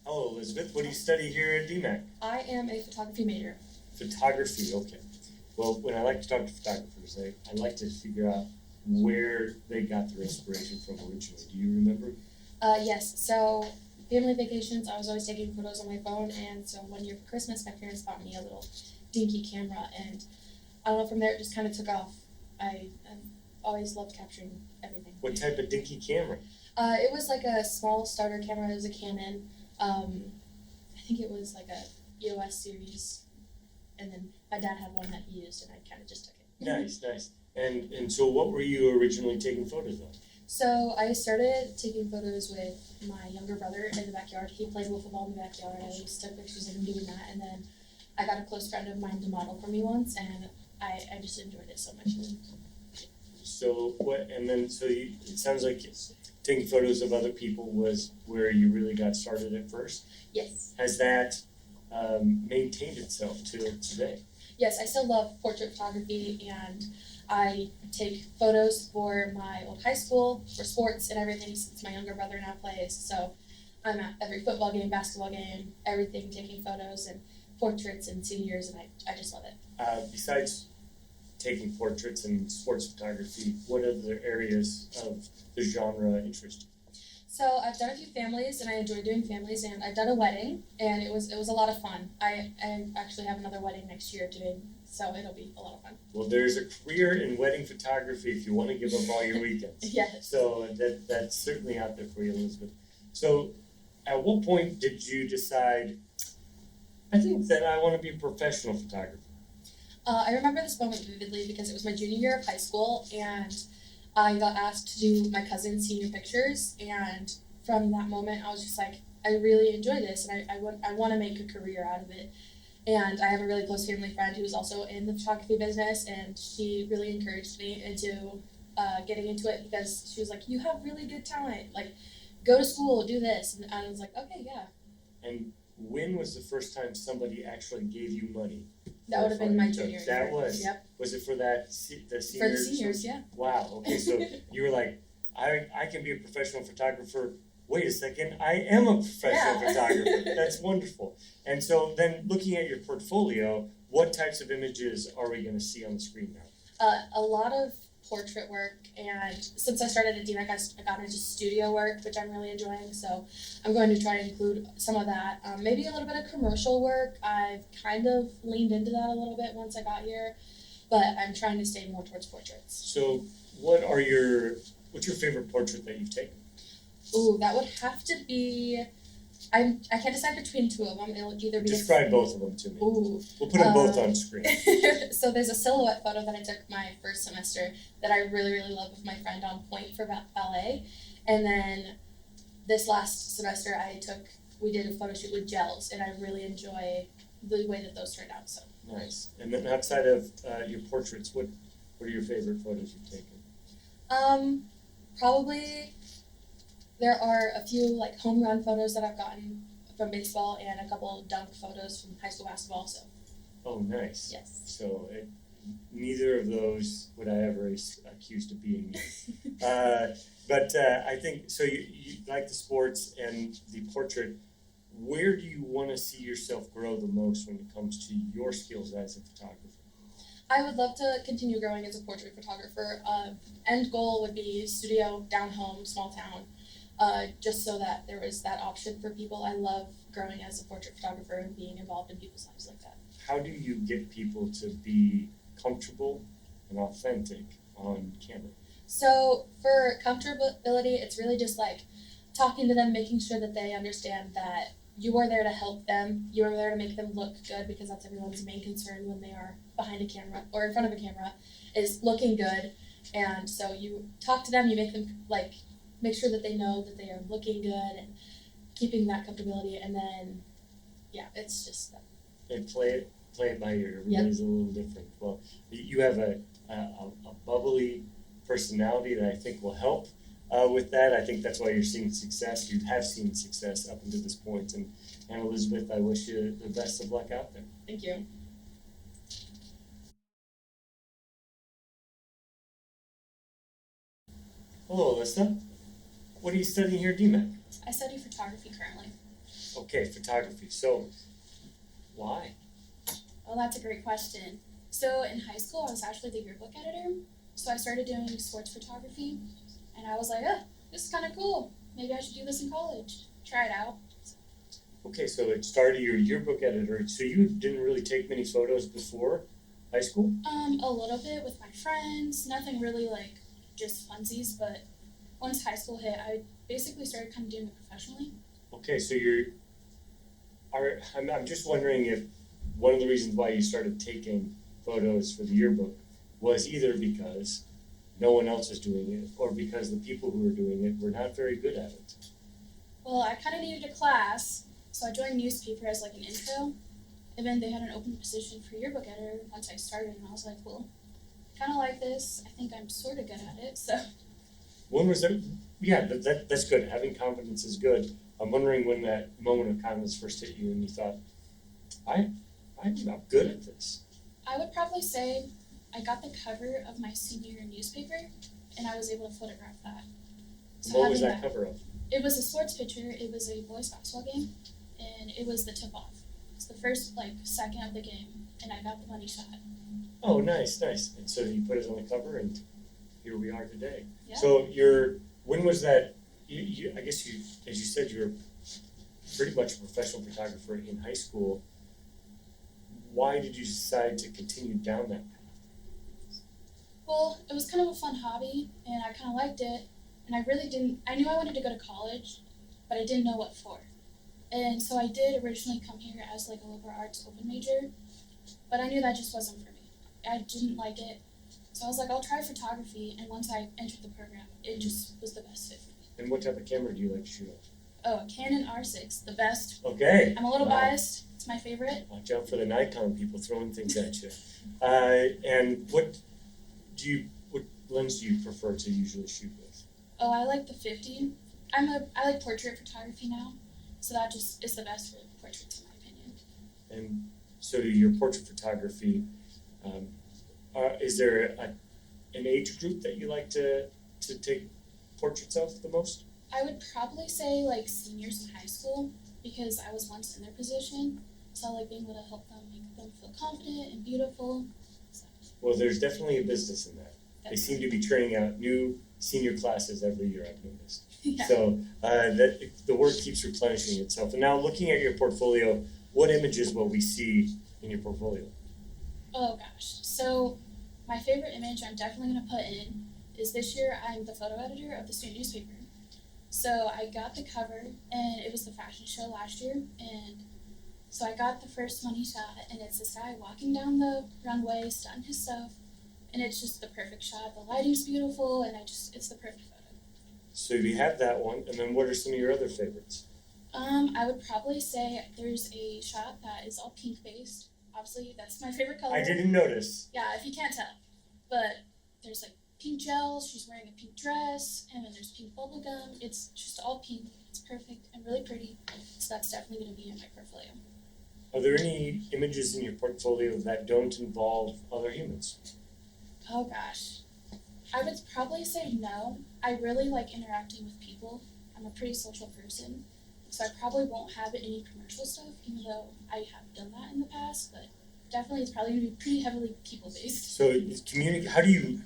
Hello, Elizabeth. What do you study here at DMAC? I am a photography major. Photography, okay. Well, when I like to talk to photographers, I like to figure out where they got their inspiration from originally. Do you remember? Yes. So family vacations, I was always taking photos on my phone, and so one year for Christmas, my parents bought me a little dinky camera, and I don't know, from there it just kind of took off. I've always loved capturing everything. What type of dinky camera? It was like a small starter camera. It was a Canon. I think it was like a EOS series, and then my dad had one that he used, and I kind of just took it. Nice, nice. And so what were you originally taking photos of? So I started taking photos with my younger brother in the backyard. He played wiffle ball in the backyard. I always took pictures of him doing that, and then I got a close friend of mine to model for me once, and I just enjoyed it so much. So what? And then so it sounds like taking photos of other people was where you really got started at first. Yes. Has that maintained itself till today? Yes, I still love portrait photography, and I take photos for my old high school, for sports and everything, since my younger brother now plays. So I'm at every football game, basketball game, everything, taking photos and portraits and seniors, and I just love it. Besides taking portraits and sports photography, what other areas of the genre interest you? So I've done a few families, and I enjoy doing families, and I've done a wedding, and it was a lot of fun. I actually have another wedding next year so it'll be a lot of fun. Well, there's a career in wedding photography if you want to give up all your weekends. Yes. So that's certainly out there for you, Elizabeth. So at what point did you decide, I think that I want to be a professional photographer? I remember this moment vividly because it was my junior year of high school, and I got asked to do my cousin's senior pictures, and from that moment I was just like, I really enjoy this, and I want to make a career out of it. And I have a really close family friend who's also in the photography business, and she really encouraged me into getting into it because she was like, you have really good talent, like go to school, do this, and I was like, okay, yeah. And when was the first time somebody actually gave you money? That would have been my junior year. That was? Yep. Was it for the seniors? For the seniors, yeah. Wow, okay, so you were like, I can be a professional photographer. Wait a second, I am a professional photographer. That's wonderful. And so then looking at your portfolio, what types of images are we going to see on the screen now? A lot of portrait work, and since I started at DMAC, I got into studio work, which I'm really enjoying, so I'm going to try to include some of that. Maybe a little bit of commercial work. I've kind of leaned into that a little bit once I got here, but I'm trying to stay more towards portraits. So what's your favorite portrait that you've taken? Ooh, that would have to be, I can't decide between two of them. It'll either be Describe both of them to me. Ooh. We'll put them both on screen. So there's a silhouette photo that I took my first semester that I really, really love with my friend on point for ballet. And then this last semester we did a photo shoot with gels, and I really enjoy the way that those turned out. So Nice. And then outside of your portraits, what are your favorite photos you've taken? Probably there are a few like home run photos that I've gotten from baseball and a couple of dunk photos from high school basketball. So. Oh, nice. Yes. So neither of those would I ever accuse of being me. But I think, so you like the sports and the portrait. Where do you want to see yourself grow the most when it comes to your skills as a photographer? I would love to continue growing as a portrait photographer. End goal would be studio, down home, small town, just so that there was that option for people. I love growing as a portrait photographer and being involved in people's lives like that. How do you get people to be comfortable and authentic on camera? So for comfortability, it's really just like talking to them, making sure that they understand that you are there to help them. You are there to make them look good, because that's everyone's main concern when they are behind a camera or in front of a camera, is looking good. And so you talk to them, you make them make sure that they know that they are looking good and keeping that comfortability. And then, yeah, it's just that. And play it by ear. Everybody's a little different. Well, you have a bubbly personality that I think will help with that. I think that's why you're seeing success. You have seen success up until this point. And Elizabeth, I wish you the best of luck out there. Thank you. Hello, Alyssa. What are you studying here at DMAC? I study photography currently. Okay, photography. So, why? Well, that's a great question. So in high school, I was actually the yearbook editor. So I started doing sports photography, and I was like, oh, this is kind of cool. Maybe I should do this in college. try it out. Okay, so it started your yearbook editor. So you didn't really take many photos before high school? A little bit with my friends, nothing really like just funsies, but once high school hit, I basically started kind of doing it professionally. Okay, so I'm just wondering if one of the reasons why you started taking photos for the yearbook was either because no one else was doing it or because the people who were doing it were not very good at it. Well, I kind of needed a class, so I joined newspaper as like an intro, and then they had an open position for yearbook editor once I started, and I was like, well, kind of like this. I think I'm sort of good at it, so. When was that? Yeah, that's good. Having confidence is good. I'm wondering when that moment of confidence first hit you and you thought, I'm good at this. I would probably say I got the cover of my senior year newspaper, and I was able to photograph that. So What was having that cover of? It was a sports picture. It was a boys basketball game, and it was the tip-off. It's the first second of the game, and I got the money shot. Oh, nice. And so you put it on the cover, and here we are today. Yeah. So when was that? I guess as you said, you're pretty much a professional photographer in high school. Why did you decide to continue down that path? Well, it was kind of a fun hobby, and I kind of liked it. And I knew I wanted to go to college, but I didn't know what for. And so I did originally come here as like a liberal arts open major, but I knew that just wasn't for me. I didn't like it. So I was like, I'll try photography, and once I entered the program, it just was the best fit for me. And what type of camera do you like to shoot off? Oh, a Canon R6, the best. Okay. I'm a little Wow. biased. It's my favorite. Watch out for the Nikon people throwing things at you. And what lens do you prefer to usually shoot with? Oh, I like the 50. I like portrait photography now, so that just is the best for portraits in my opinion. And so your portrait photography, is there an age group that you like to take portraits of the most? I would probably say like seniors in high school because I was once in their position, so I like being able to help them make them feel confident and beautiful. So. Well, there's definitely a business in that. They seem to be training out new senior classes every year, I've noticed. Yeah. So the work keeps replenishing itself. And now looking at your portfolio, what images will we see in your portfolio? Oh gosh, so my favorite image I'm definitely going to put in is this year I'm the photo editor of the student newspaper. So I got the cover, and it was the fashion show last year, and so I got the first money shot, and it's this guy walking down the runway, stunting his stuff, and it's just the perfect shot. The lighting's beautiful, and it's the perfect photo. So you have that one, and then what are some of your other favorites? I would probably say there's a shot that is all pink based. Obviously, that's my favorite color. I didn't notice. Yeah, if you can't tell. But there's like pink gel, she's wearing a pink dress, and then there's pink bubble gum. It's just all pink. It's perfect and really pretty. So that's definitely going to be in my portfolio. Are there any images in your portfolio that don't involve other humans? Oh gosh. I would probably say no. I really like interacting with people. I'm a pretty social person. So I probably won't have any commercial stuff, even though I have done that in the past, but definitely it's probably going to be pretty heavily people-based. So how do you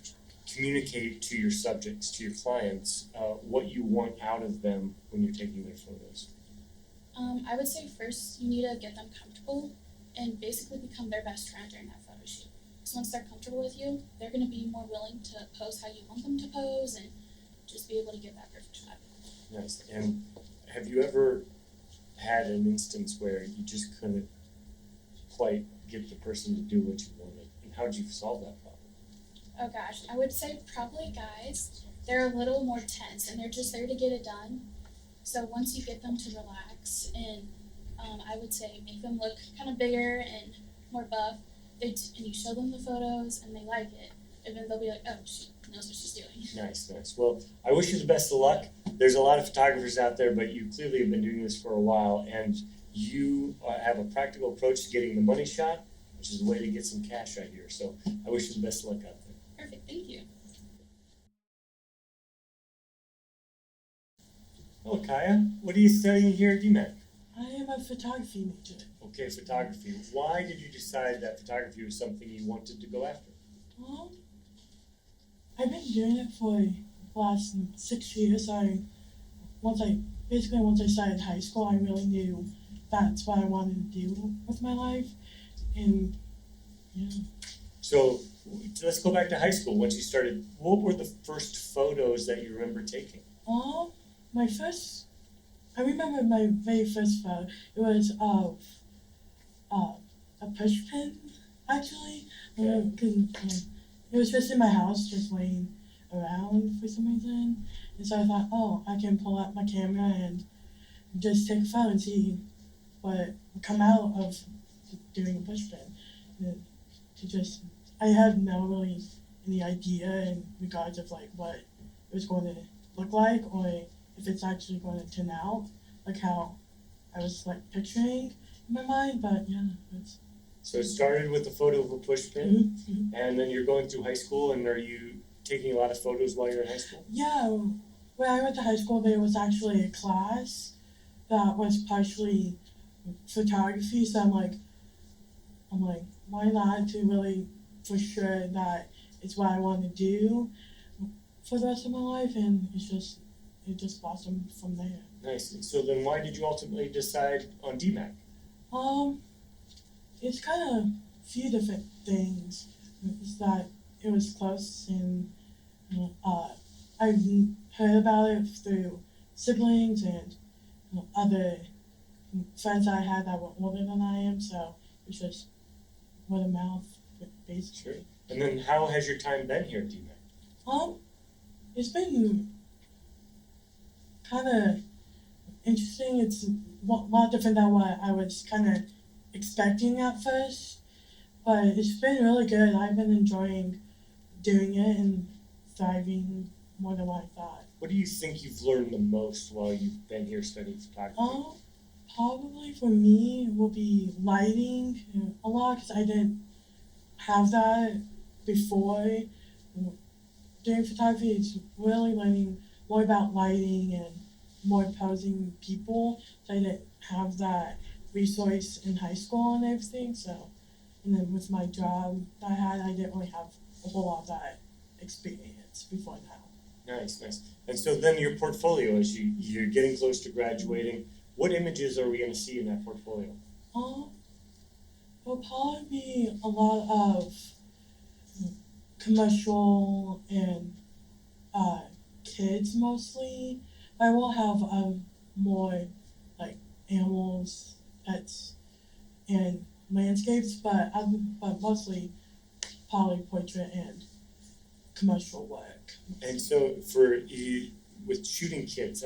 communicate to your subjects, to your clients, what you want out of them when you're taking their photos? I would say first you need to get them comfortable and basically become their best friend during that photo shoot. Because once they're comfortable with you, they're going to be more willing to pose how you want them to pose and just be able to get that perfect shot. Nice. And have you ever had an instance where you just couldn't quite get the person to do what you wanted? And how did you solve that problem? Oh gosh, I would say probably guys. They're a little more tense and they're just there to get it done. So once you get them to relax and I would say make them look kind of bigger and more buff, and you show them the photos and they like it, and then they'll be like, oh, she knows what she's doing. Nice. Well, I wish you the best of luck. There's a lot of photographers out there, but you clearly have been doing this for a while, and you have a practical approach to getting the money shot, which is a way to get some cash right here. So I wish you the best of luck out there. Perfect, thank you. Hello, Kaya. What are you studying here at DMAC? I am a photography major. Okay, photography. Why did you decide that photography was something you wanted to go after? I've been doing it for the last 6 years. Once I basically once I started high school, I really knew that's what I wanted to do with my life, and yeah. So let's go back to high school. Once you started, what were the first photos that you remember taking? I remember my very first photo. It was of a push pin, actually. It was just in my house, just laying around for some reason. And so I thought, oh, I can pull out my camera and just take a photo and see what would come out of doing a push pin. I had no really any idea in regards of like what it was going to look like, or if it's actually going to turn out like how I was like picturing in my mind. But yeah, it's. So it started with a photo of a push pin, and then you're going through high school, and are you taking a lot of photos while you're in high school? Yeah, when I went to high school, there was actually a class that was partially photography. So I'm like, why not to really for sure that it's what I want to do for the rest of my life, and it just blossomed from there. Nice. So then, why did you ultimately decide on DMAC? It's kind of a few different things. It's that it was close, and I heard about it through siblings and other friends I had that were older than I am. So it's just word of mouth, basically. Sure. And then, how has your time been here at DMAC? It's been kind of interesting. It's a lot different than what I was kind of expecting at first, but it's been really good. I've been enjoying doing it and thriving more than what I thought. What do you think you've learned the most while you've been here studying photography? Probably for me will be lighting a lot, because I didn't have that before. Doing photography, it's really learning more about lighting and more posing people. So I didn't have that resource in high school and everything. So, and then with my job that I had, I didn't really have a whole lot of that experience before now. Nice, nice. And so then your portfolio, as you're getting close to graduating, what images are we going to see in that portfolio? It'll probably be a lot of commercial and kids mostly. I will have more like animals, pets, and landscapes, but mostly probably portrait and commercial work. And so for you, with shooting kids,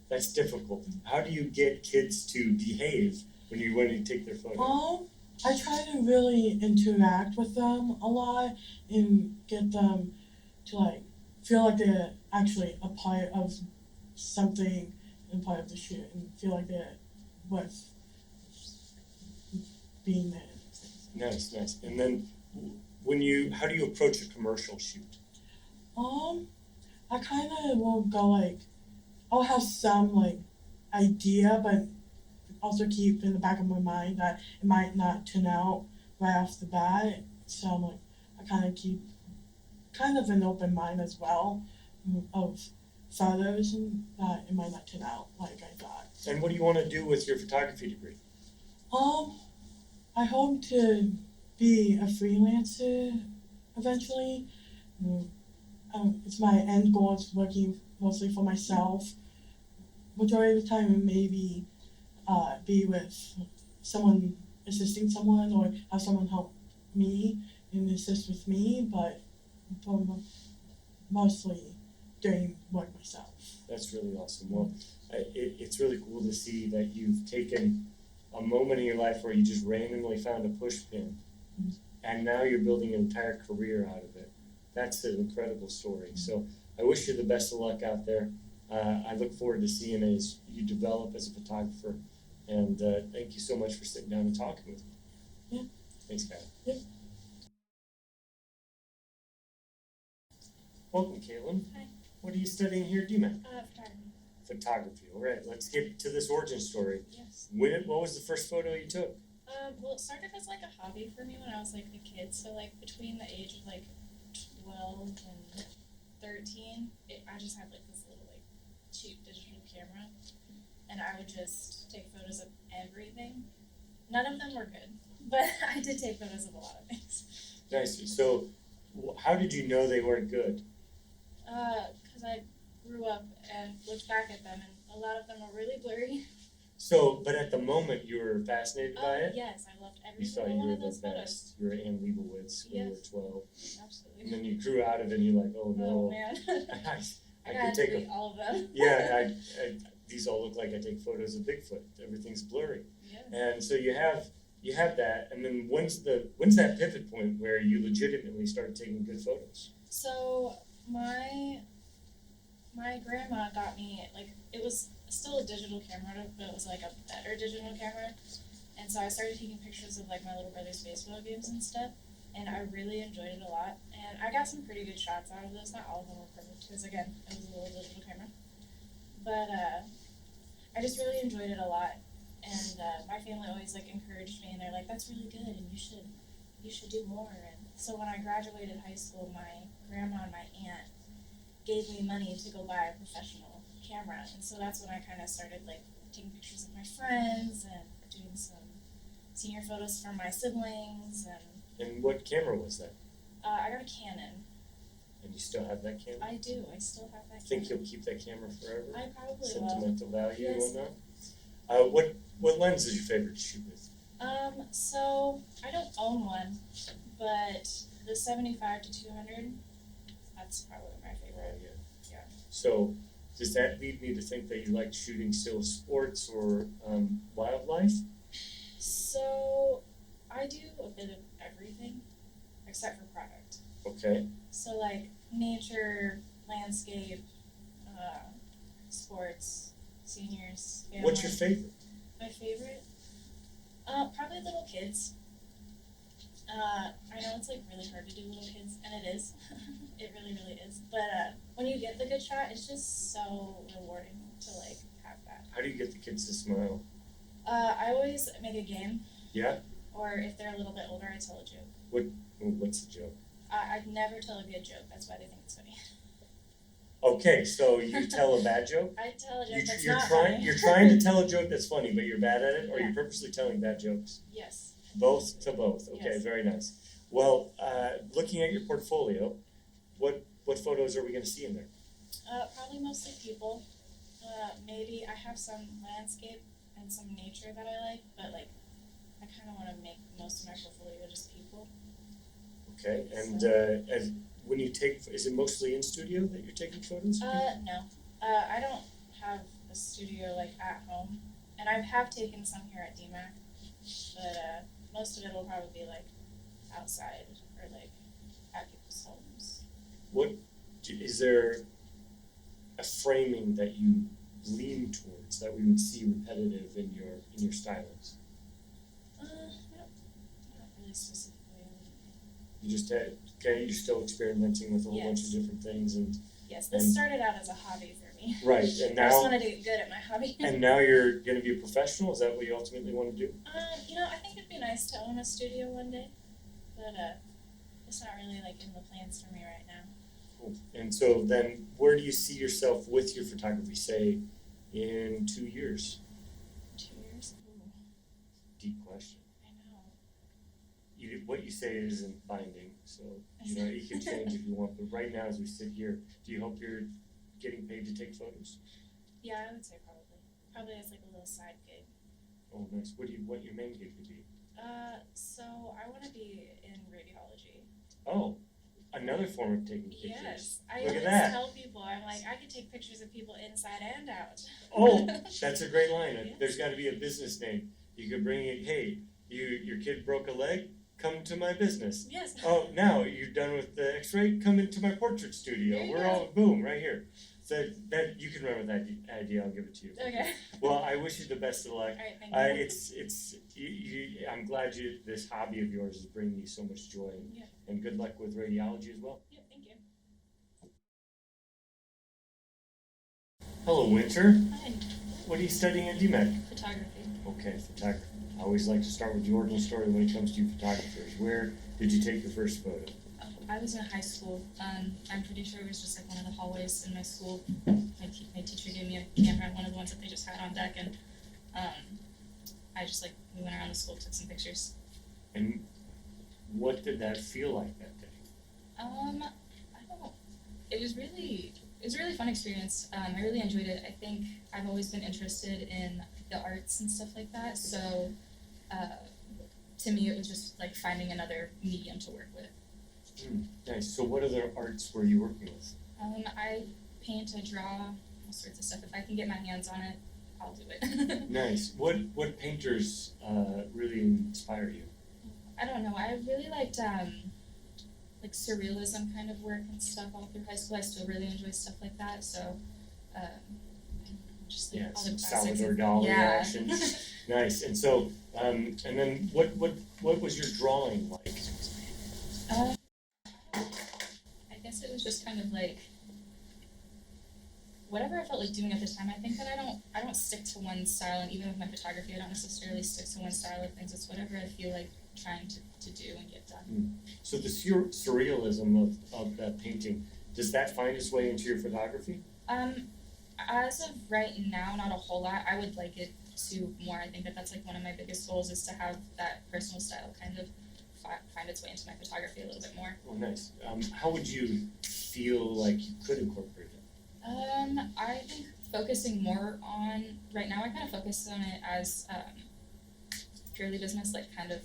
that's difficult. How do you get kids to behave when you take their photos? I try to really interact with them a lot and get them to like feel like they're actually a part of something and part of the shoot, and feel like they're worth being there. Nice, nice. And then how do you approach a commercial shoot? I kind of will go like, I'll have some like idea, but also keep in the back of my mind that it might not turn out right off the bat. So I'm like, I kind of keep kind of an open mind as well of photos, and that it might not turn out like I thought. And what do you want to do with your photography degree? I hope to be a freelancer eventually. It's my end goal. It's working mostly for myself majority of the time, and maybe be with someone, assisting someone, or have someone help me and assist with me, but mostly doing work myself. That's really awesome. Well, it's really cool to see that you've taken a moment in your life where you just randomly found a push pin, and now you're building an entire career out of it. That's an incredible story. So I wish you the best of luck out there. I look forward to seeing as you develop as a photographer. And thank you so much for sitting down and talking with me. Yeah. Thanks, Kyle. Yeah. Welcome, Caitlin. Hi. What are you studying here at DMAC? Photography. Photography. All right, let's get to this origin story. Yes. What was the first photo you took? Well, it started as like a hobby for me when I was like a kid. So like between the age of like 12 and 13, I just had like this little like cheap digital camera. and I would just take photos of everything. None of them were good, but I did take photos of a lot of things. Nice. So, how did you know they weren't good? Because I grew up and looked back at them, and a lot of them were really blurry. So, but at the moment you were fascinated by it? Yes, I loved every You thought single you one were of the those photos. best. You were Ann Leibovitz when you Yes. were 12. Absolutely. And then you grew out of it and you're like, oh no. Oh man. I I could had to take delete all of them. Yeah, these all look like I take photos of Bigfoot. Everything's blurry. Yes. And so you have that, and then when's that pivot point where you legitimately started taking good photos? So my grandma got me, like, it was still a digital camera, but it was like a better digital camera. And so I started taking pictures of like my little brother's baseball games and stuff, and I really enjoyed it a lot. And I got some pretty good shots out of those. Not all of them were perfect because again, it was a little digital camera. But I just really enjoyed it a lot. And my family always like encouraged me, and they're like, "That's really good, and you should do more." And so when I graduated high school, my grandma and my aunt gave me money to go buy a professional camera, and so that's when I kind of started like taking pictures of my friends and doing some senior photos for my siblings. And what camera was that? I got a Canon. And you still have that camera? I do. I still have that. Think camera. you'll keep that camera forever? I probably will. Sentimental value Yes. and whatnot? What lens is your favorite to shoot with? So I don't own one, but the 75 to 200, that's probably my favorite. Yeah. So does that lead me to think that you like shooting still sports or wildlife? So I do a bit of everything except for product. Okay. So like nature, landscape, sports, seniors, family. What's your favorite? My favorite? Probably little kids. I know it's like really hard to do little kids, and it is. It really, really is. But when you get the good shot, it's just so rewarding to like have that. How do you get the kids to smile? I always make a game, Yeah? or if they're a little bit older, I tell a joke. What's the joke? I'd never tell a good joke. That's why they think it's funny. Okay, so you tell a bad joke? I tell a joke that's You're not trying funny. you're trying to tell a joke that's funny, but you're bad at it, or Yeah. you're purposely telling bad jokes? Yes. Both to both. Okay, Yes. very nice. Well, looking at your portfolio, what photos are we going to see in there? Probably mostly people. Maybe I have some landscape and some nature that I like, but like I kind of want to make most of my portfolio just people. Okay, and when you take, is it mostly in studio that you're taking photos? No. I don't have a studio like at home, and I have taken some here at DMAC, but most of it will probably be like outside or like at people's homes. Is there a framing that you lean towards that we would see repetitive in your stylings? I don't really specifically. You just you're still experimenting with a whole bunch of Yes. different things and Yes, this and- started out as a hobby for me. Right, and I just now- wanted to get good at my hobby. and now you're going to be a professional. Is that what you ultimately want to do? I think it'd be nice to own a studio one day, but it's not really like in the plans for me right now. Cool. And so then, where do you see yourself with your photography? Say, in 2 years. 2 years? Ooh, Deep question. I know. What you say isn't binding, so you can change if you want. But right now, as we sit here, do you hope you're getting paid to take photos? Yeah, I would say probably. Probably as like a little side gig. Oh, nice. What your main gig would be? So I want to be in radiology. Oh, another form of taking pictures. Yes, I Look at always that. tell people I'm like I could take pictures of people inside and out. Oh, that's a great line. Yes. There's got to be a business name. You could bring it. Hey, your kid broke a leg. Come to my business. Yes. Oh, now you're done with the X-ray. Come into my portrait studio. There you We're go. all boom right here. So that you can run with that idea. I'll give it to you. Okay. Well, I wish you the best of luck. All right, thank you. It's I'm glad this hobby of yours is bringing you so much joy. Yeah. And good luck with radiology as well. Yeah, thank you. Hello, Winter. Hi. What are you studying at DMAC? Photography. Okay, photography. I always like to start with the origin story when it comes to you photographers. Where did you take your first photo? I was in high school. I'm pretty sure it was just like one of the hallways in my school. My teacher gave me a camera, one of the ones that they just had on deck, and I just like we went around the school, took some pictures. And what did that feel like that day? I don't. It was a really fun experience. I really enjoyed it. I think I've always been interested in the arts and stuff like that. So, to me, it was just like finding another medium to work with. Nice. So what other arts were you working with? I paint, I draw, all sorts of stuff. If I can get my hands on it, I'll do it. Nice. What painters really inspire you? I don't know. I really liked like surrealism kind of work and stuff all through high school. I still really enjoy stuff like that. So, just like all the classics. Salvador Dali actions. Nice. And so, and then what was your drawing like? I guess it was just kind of like whatever I felt like doing at the time. I think that I don't stick to one style, and even with my photography, I don't necessarily stick to one style of things. It's whatever I feel like trying to do and get done. So the surrealism of that painting, does that find its way into your photography? As of right now, not a whole lot. I would like it to more. I think that that's like one of my biggest goals is to have that personal style kind of find its way into my photography a little bit more. Oh, nice. How would you feel like you could incorporate it? I think focusing more on right now. I kind of focus on it as purely business, like kind of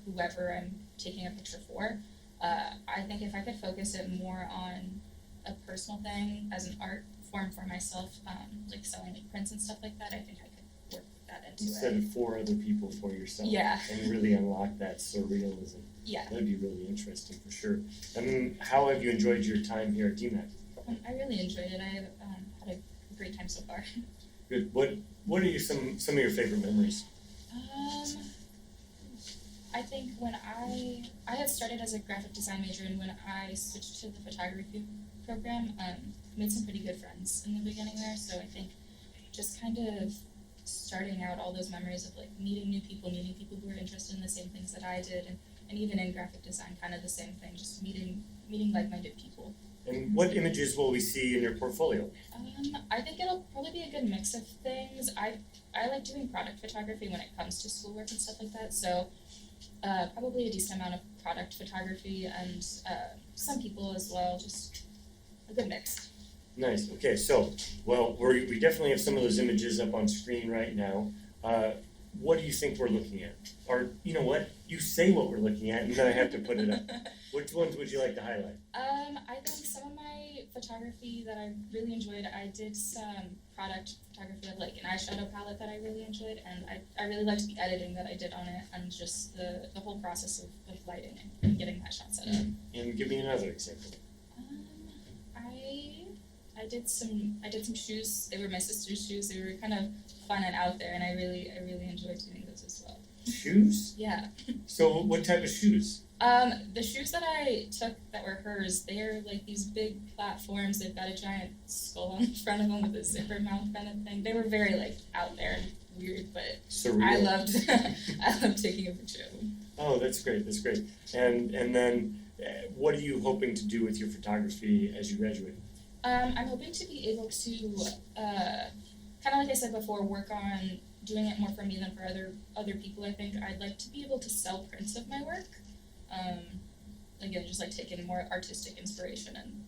whoever I'm taking a picture for. I think if I could focus it more on a personal thing as an art form for myself, like selling like prints and stuff like that, I think I could work that into Instead it. of for other people, for yourself. Yeah. And really unlock that surrealism. Yeah. That'd be really interesting for sure. How have you enjoyed your time here at DMAC? I really enjoyed it. I had a great time so far. Good. What are some of your favorite memories? I think when I had started as a graphic design major, and when I switched to the photography program, made some pretty good friends in the beginning there. So I think just kind of starting out all those memories of like meeting new people, meeting people who were interested in the same things that I did, and even in graphic design, kind of the same thing, just meeting like-minded people. And what images will we see in your portfolio? I think it'll probably be a good mix of things. I like doing product photography when it comes to schoolwork and stuff like that. So probably a decent amount of product photography and some people as well. Just a good mix. Nice. Okay, so, well, we definitely have some of those images up on screen right now. What do you think we're looking at? Or, you know what? You say what we're looking at, and then I have to put it up. Which ones would you like to highlight? I think some of my photography that I really enjoyed, I did some product photography of like an eyeshadow palette that I really enjoyed, and I really liked the editing that I did on it, and just the whole process of lighting and getting that shot set up. And give me another example. I did some shoes. They were my sister's shoes. They were kind of fun and out there, and I really enjoyed doing those as well. Shoes? Yeah. So what type of shoes? The shoes that I took that were hers, they're like these big platforms. They've got a giant skull on the front of them with a zipper mouth kind of thing. They were very like out there and weird, but Surreal. I loved taking a picture of them. Oh, that's great. That's great. And then, what are you hoping to do with your photography as you graduate? I'm hoping to be able to, kind of like I said before, work on doing it more for me than for other people. I think I'd like to be able to sell prints of my work. Again, just like taking more artistic inspiration and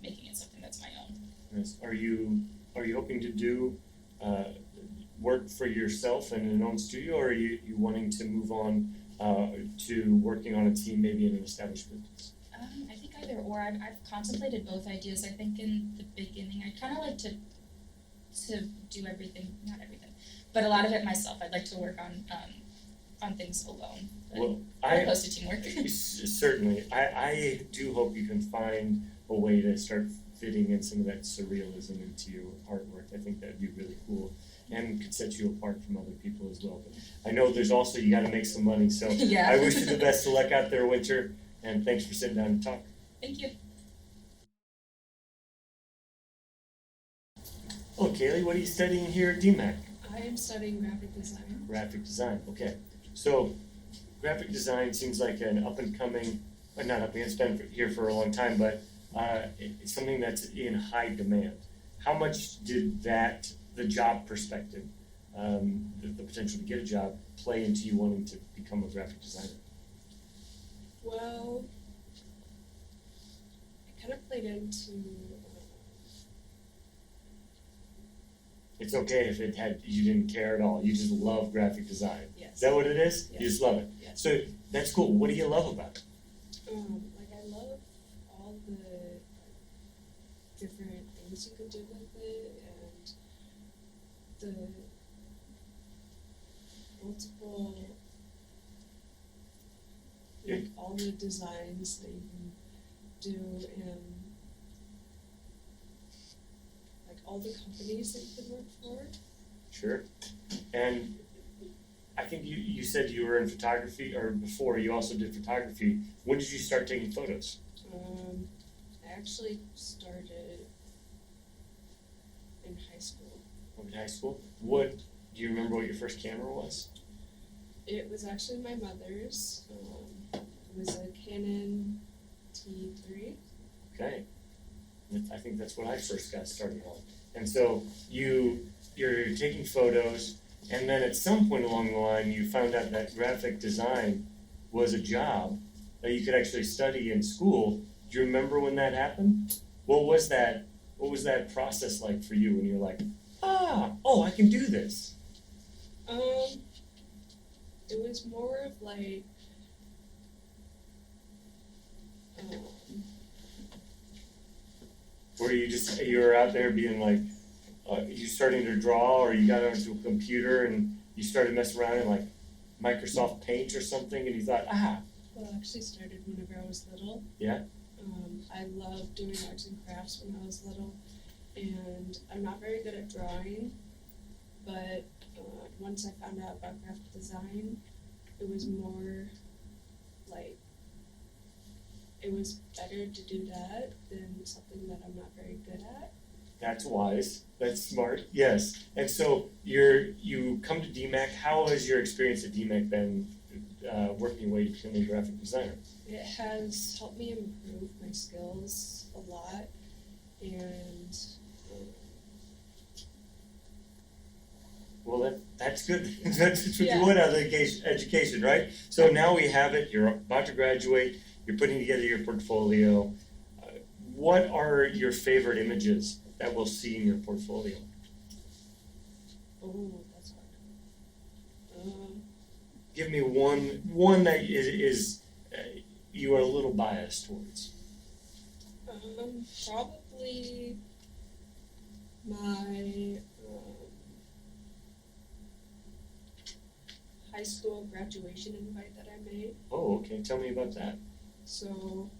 making it something that's my own. Yes. Are you hoping to do work for yourself in an own studio, or are you wanting to move on to working on a team, maybe in an established business? I think either or. I've contemplated both ideas. I think in the beginning, I'd kind of like to do everything, not everything, but a lot of it myself. I'd like to work on things alone. Well, I'm opposed to teamwork. Certainly. I do hope you can find a way to start fitting in some of that surrealism into your artwork. I think that'd be really cool and could set you apart from other people as well. But I know there's also, you got to make some money. So Yeah. I wish you the best of luck out there, Winter, and thanks for sitting down and talking. Thank you. Oh, Kaylee, what are you studying here at DMAC? I am studying graphic design. Graphic design, okay. So graphic design seems like an up-and-coming not up against, been here for a long time, but it's something that's in high demand. How much did that, the job perspective, the potential to get a job, play into you wanting to become a graphic designer? Well, it kind of played into. It's okay if you didn't care at all. You just love graphic design. Yes. Is that what it is? Yes. You just love it. Yes. So that's cool. What do you love about it? Like I love all the different things you could do with it, and the multiple, like all the designs that you can do, and like all the companies that you could work for. Sure. And I think you said you were in photography, or before you also did photography. When did you start taking photos? I actually started in high school. In high school? What, do you remember what your first camera was? It was actually my mother's. It was a Canon T3. Okay. I think that's when I first got started on. And so you're taking photos, and then at some point along the line, you found out that graphic design was a job that you could actually study in school. Do you remember when that happened? What was that process like for you when you're like, I can do this? It was more of like, where you were out there being like, you starting to draw, or you got onto a computer and you started messing around in like Microsoft Paint or something, and you thought, Well, it actually started whenever I was little. Yeah? I loved doing arts and crafts when I was little, and I'm not very good at drawing, but once I found out about graphic design, it was more like, it was better to do that than something that I'm not very good at. That's wise. That's smart. Yes. And so you come to DMAC. How has your experience at DMAC been working your way to becoming a graphic designer? It has helped me improve my skills a lot, and well, that's good. That's what you want out of the education, right? So now we have it. You're about to graduate. You're putting together your portfolio. What are your favorite images that we'll see in your portfolio? oh, that's hard. Give me one that is you are a little biased towards. Probably my high school graduation invite that I made. Oh, okay. Tell me about that. So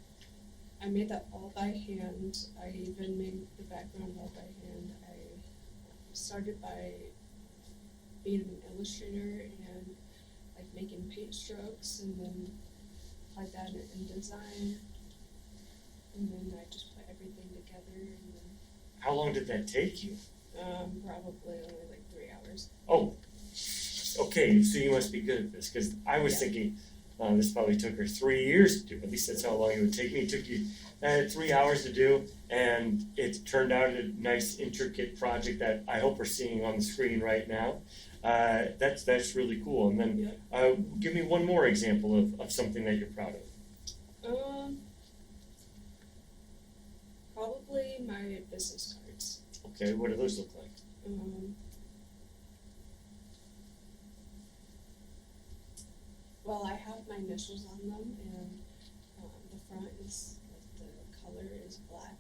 I made that all by hand. I even made the background all by hand. I started by being an illustrator and like making paint strokes, and then applied that in design. And then I just put everything together, and then How long did that take you? probably only like 3 hours. Oh, okay. So you must be good at this, because I was thinking this probably took her 3 years to do. At least that's how long it would take me. It took you 3 hours to do, and it turned out a nice, intricate project that I hope we're seeing on the screen right now. That's really cool. And then give me one more example of something that you're proud of. Probably my business cards. Okay, what do those look like? Well, I have my initials on them, and the front is like the color is black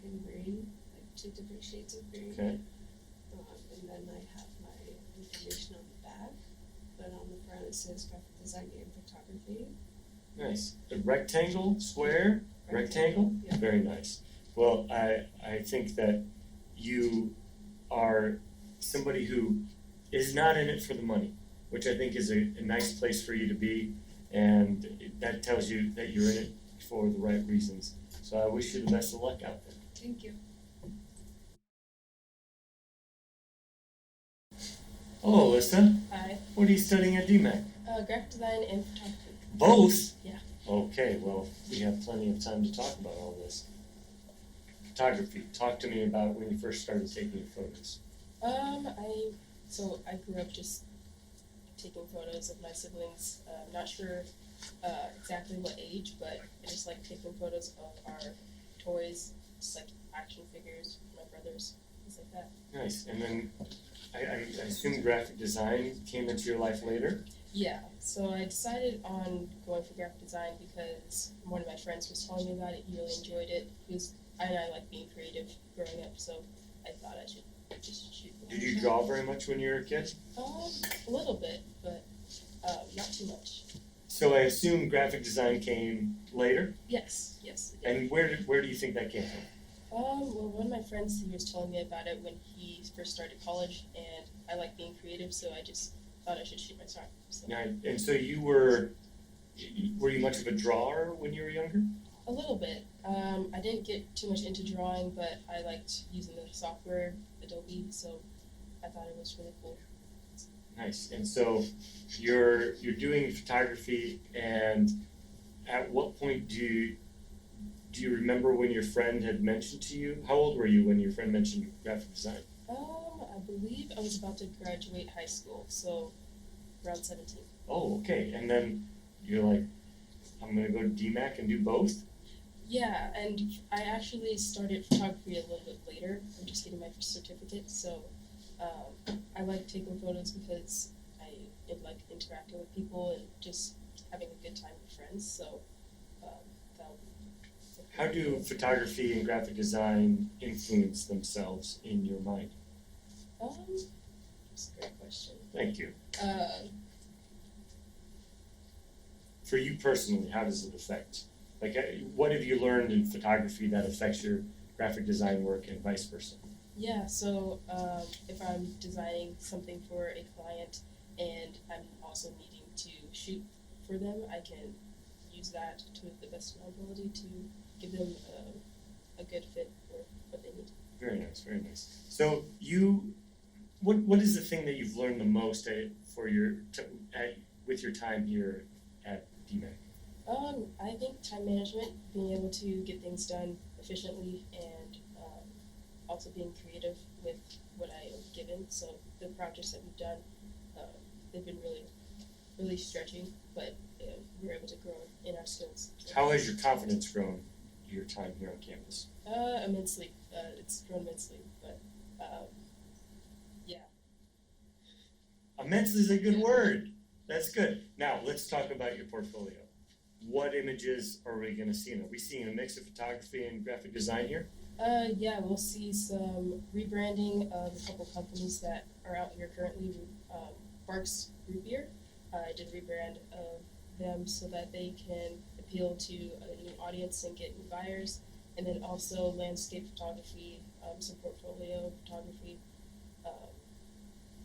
and green, like two different shades of green. Okay. And then I have my information on the back, but on the front it says graphic design and photography. Nice. The rectangle, square, rectangle? Yeah. Very nice. Well, I think that you are somebody who is not in it for the money, which I think is a nice place for you to be, and that tells you that you're in it for the right reasons. So I wish you the best of luck out there. Thank you. Hello, Alyssa. Hi. What are you studying at DMAC? Graphic design and photography. Both? Yeah. Okay, well, we have plenty of time to talk about all this. Photography. Talk to me about when you first started taking photos. I grew up just taking photos of my siblings. Not sure exactly what age, but I just like taking photos of our toys, just like action figures, my brothers, things like that. Nice. And then I assume graphic design came into your life later? Yeah, so I decided on going for graphic design because one of my friends was telling me about it. He really enjoyed it. I like being creative growing up, so I thought I should just shoot. Did you draw very much when you were a kid? A little bit, but not too much. So I assume graphic design came later? Yes, it did. And where do you think that came from? Well, one of my friends, he was telling me about it when he first started college, and I like being creative, so I just thought I should shoot my shot. So. Yeah, and so were you much of a drawer when you were younger? A little bit. I didn't get too much into drawing, but I liked using the software, Adobe, so I thought it was really cool. Nice. And so you're doing photography, and at what point do you remember when your friend had mentioned to you? How old were you when your friend mentioned graphic design? I believe I was about to graduate high school, so around 17. Oh, okay. And then you're like, I'm gonna go to DMAC and do both? Yeah, and I actually started photography a little bit later. I'm just getting my certificate, so I like taking photos because I like interacting with people and just having a good time with friends. So how do photography and graphic design influence themselves in your mind? That's a great question. Thank you. For you personally, how does it affect? Like, what have you learned in photography that affects your graphic design work and vice versa? Yeah, so if I'm designing something for a client and I'm also needing to shoot for them, I can use that to the best of my ability to give them a good fit for what they need. Very nice, very nice. So what is the thing that you've learned the most with your time here at DMAC? I think time management, being able to get things done efficiently, and also being creative with what I am given. So the projects that we've done, they've been really, really stretching, but we're able to grow in our skills. How has your confidence grown your time here on campus? Immensely. It's grown immensely, but yeah. Immensely is a good word. That's good. Now let's talk about your portfolio. What images are we going to see? Are we seeing a mix of photography and graphic design here? Yeah, we'll see some rebranding of a couple companies that are out here currently. Barks Root Beer, I did rebrand of them so that they can appeal to a new audience and get new buyers. And then also landscape photography, some portfolio photography.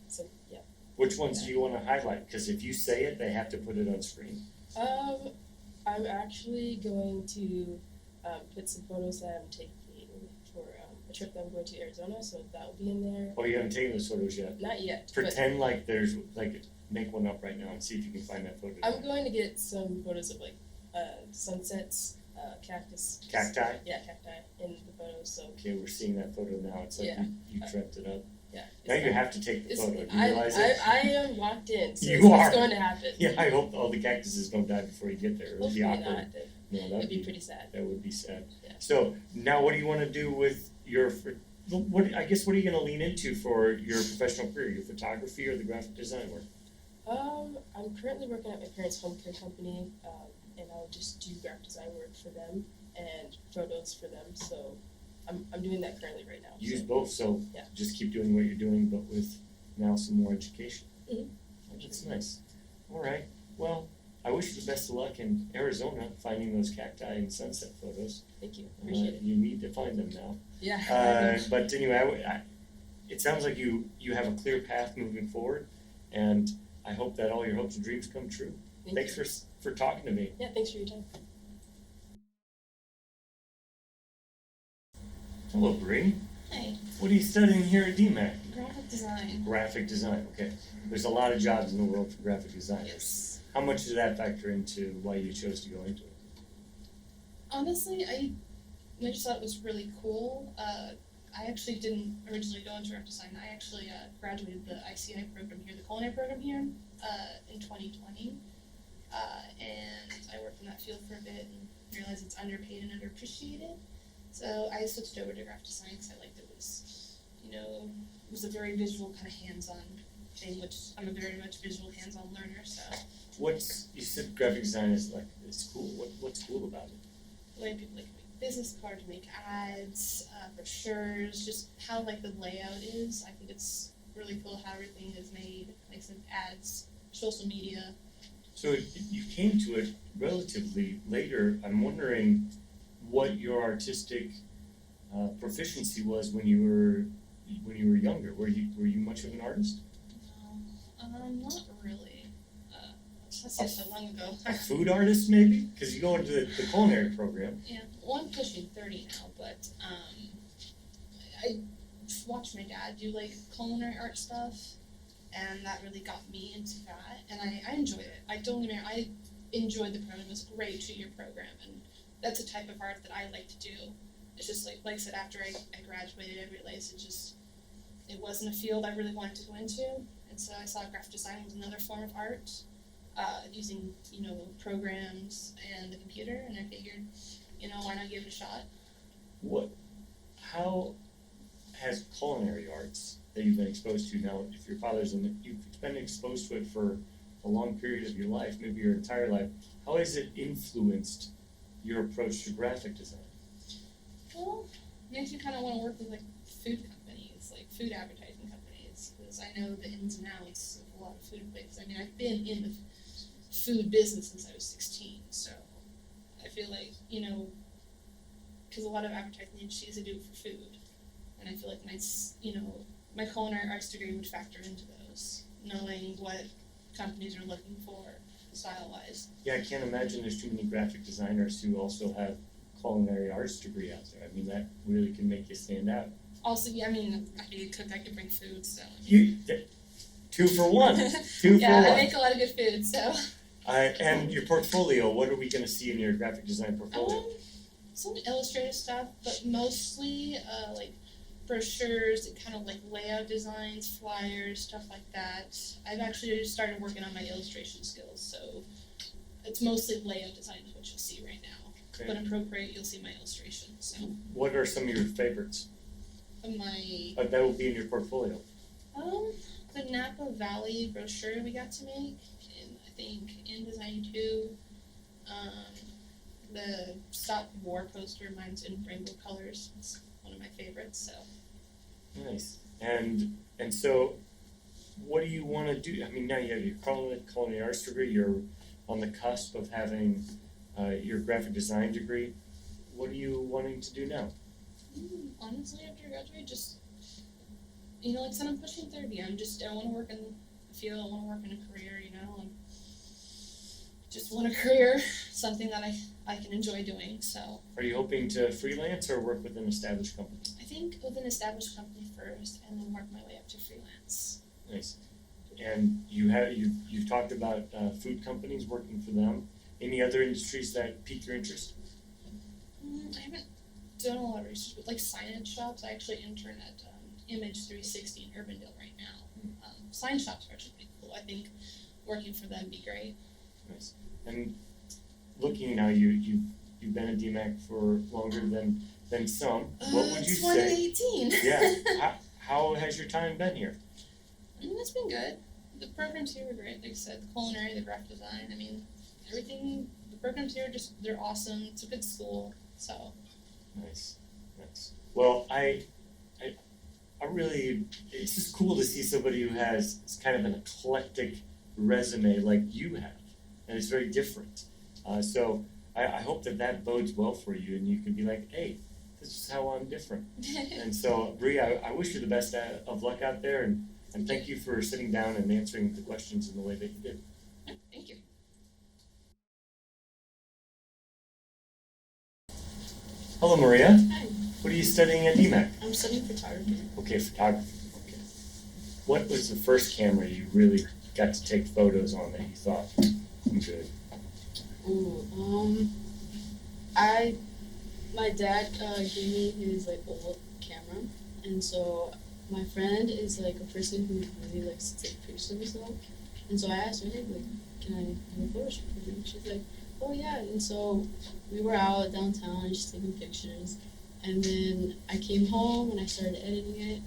So yeah. Which ones do you want to highlight? Because if you say it, they have to put it on screen. I'm actually going to put some photos that I'm taking for a trip that I'm going to Arizona, so that will be in there. Oh, you haven't taken those photos yet? Not yet. Pretend like there's, make one up right now and see if you can find that photo. I'm going to get some photos of sunsets, cactus. Cacti? Yeah, cacti in the photos, so. Okay, we're seeing that photo now. It's like you dreamt it up. Yeah. Now you have to take the photo. Do you realize it? I am locked in, so you are. It's going to happen. Yeah, I hope all the cactuses don't die before you get there. It would be Hopefully awkward. not. That'd be pretty sad. That would be sad. Yeah. So now what do you want to do with your, what are you going to lean into for your professional career, your photography or the graphic design work? I'm currently working at my parents' home care company, and I'll just do graphic design work for them and photos for them. So I'm doing that currently right now. Use both, so yeah. Just keep doing what you're doing, but with now some more education. Mm-hmm. That's nice. All right. Well, I wish you the best of luck in Arizona finding those cacti and sunset photos. Thank you. Appreciate it. You need to find them now. Yeah. But anyway, it sounds like you have a clear path moving forward, and I hope that all your hopes and dreams come true. Thanks for talking to me. Yeah, thanks for your time. Hello, Bree. Hi. What are you studying here at DMAC? Graphic design. Graphic design, okay. There's a lot of jobs in the world for graphic designers. How much did that factor into why you chose to go into it? Honestly, I just thought it was really cool. I actually didn't originally go into graphic design. I actually graduated the ICI program here, the culinary program here, in 2020. And I worked in that field for a bit and realized it's underpaid and underappreciated. So I switched over to graphic design because I liked it was, it was a very visual kind of hands-on thing, which I'm a very much visual hands-on learner. So. You said graphic design is like, it's cool. What's cool about it? The way people make business cards, make ads, brochures, just how like the layout is. I think it's really cool how everything is made, like some ads, social media. So you came to it relatively later. I'm wondering what your artistic proficiency was when you were younger. Were you much of an artist? No, not really. That's so long ago. A food artist, maybe? Because you go into the culinary program. Yeah, well, I'm pushing 30 now, but I watched my dad do like culinary art stuff, and that really got me into that, and I enjoyed it. I don't get me wrong, I enjoyed the program. It was a great 2-year program, and that's the type of art that I like to do. It's just like I said, after I graduated, I realized it wasn't a field I really wanted to go into, and so I saw graphic design was another form of art. Using, programs and the computer, and I figured, why not give it a shot? How has culinary arts that you've been exposed to now, if your father's you've been exposed to it for a long period of your life, maybe your entire life, how has it influenced your approach to graphic design? Well, it makes you kind of want to work with like food companies, like food advertising companies, because I know the ins and outs of a lot of food places. I mean, I've been in the food business since I was 16, so I feel like, because a lot of advertising agencies, they do it for food, and I feel like my culinary arts degree would factor into those, knowing what companies are looking for style-wise. Yeah, I can't imagine there's too many graphic designers who also have culinary arts degree out there. I mean, that really can make you stand out. Also, yeah, I mean, I can cook, I can bring food, so. 2 for 1. 2 yeah, for 1. I make a lot of good food, so. And your portfolio, what are we going to see in your graphic design portfolio? Some illustrative stuff, but mostly like brochures and kind of like layout designs, flyers, stuff like that. I've actually just started working on my illustration skills, so it's mostly layout design is what you'll see right now. Okay. But in Procreate, you'll see my illustrations. So. What are some of your favorites? That will be in your portfolio. The Napa Valley brochure we got to make, and I think InDesign 2. The Stop War poster, mine's in rainbow colors. It's one of my favorites. So. Nice. And so, what do you want to do? I mean, now you have your culinary arts degree. You're on the cusp of having your graphic design degree. What are you wanting to do now? Honestly, after I graduate, just like I said, I'm pushing 30. I want to work in the field. I want to work in a career. And just want a career, something that I can enjoy doing. So. Are you hoping to freelance or work with an established company? I think with an established company first, and then work my way up to freelance. Nice. And you've talked about food companies, working for them. Any other industries that pique your interest? I haven't done a lot of research, but like signage shops. I actually intern at Image 360 in Urbandale right now. Sign shops are actually pretty cool. I think working for them would be great. Nice. And looking now, you've been at DMAC for longer than some. What would you say? 2018. Yeah. How has your time been here? It's been good. The programs here were great. Like I said, the culinary, the graphic design. I mean, everything. The programs here they're awesome. It's a good school. So. Nice. Well, I really, it's just cool to see somebody who has kind of an eclectic resume like you have, and it's very different. So I hope that bodes well for you, and you can be like, hey, this is how I'm different. And so, Bree, I wish you the best of luck out there, and thank you for sitting down and answering the questions in the way that you did. Thank you. Hello, Maria. Hi. What are you studying at DMAC? I'm studying photography. Okay, photography. Okay. What was the first camera you really got to take photos on that you thought, I'm good. Ooh, my dad gave me his like old camera, and so my friend is like a person who really likes to take pictures of herself, and so I asked her, hey, like, can I have a photo shoot with you? And she's like, oh yeah, and so we were out downtown just taking pictures, and then I came home and I started editing it,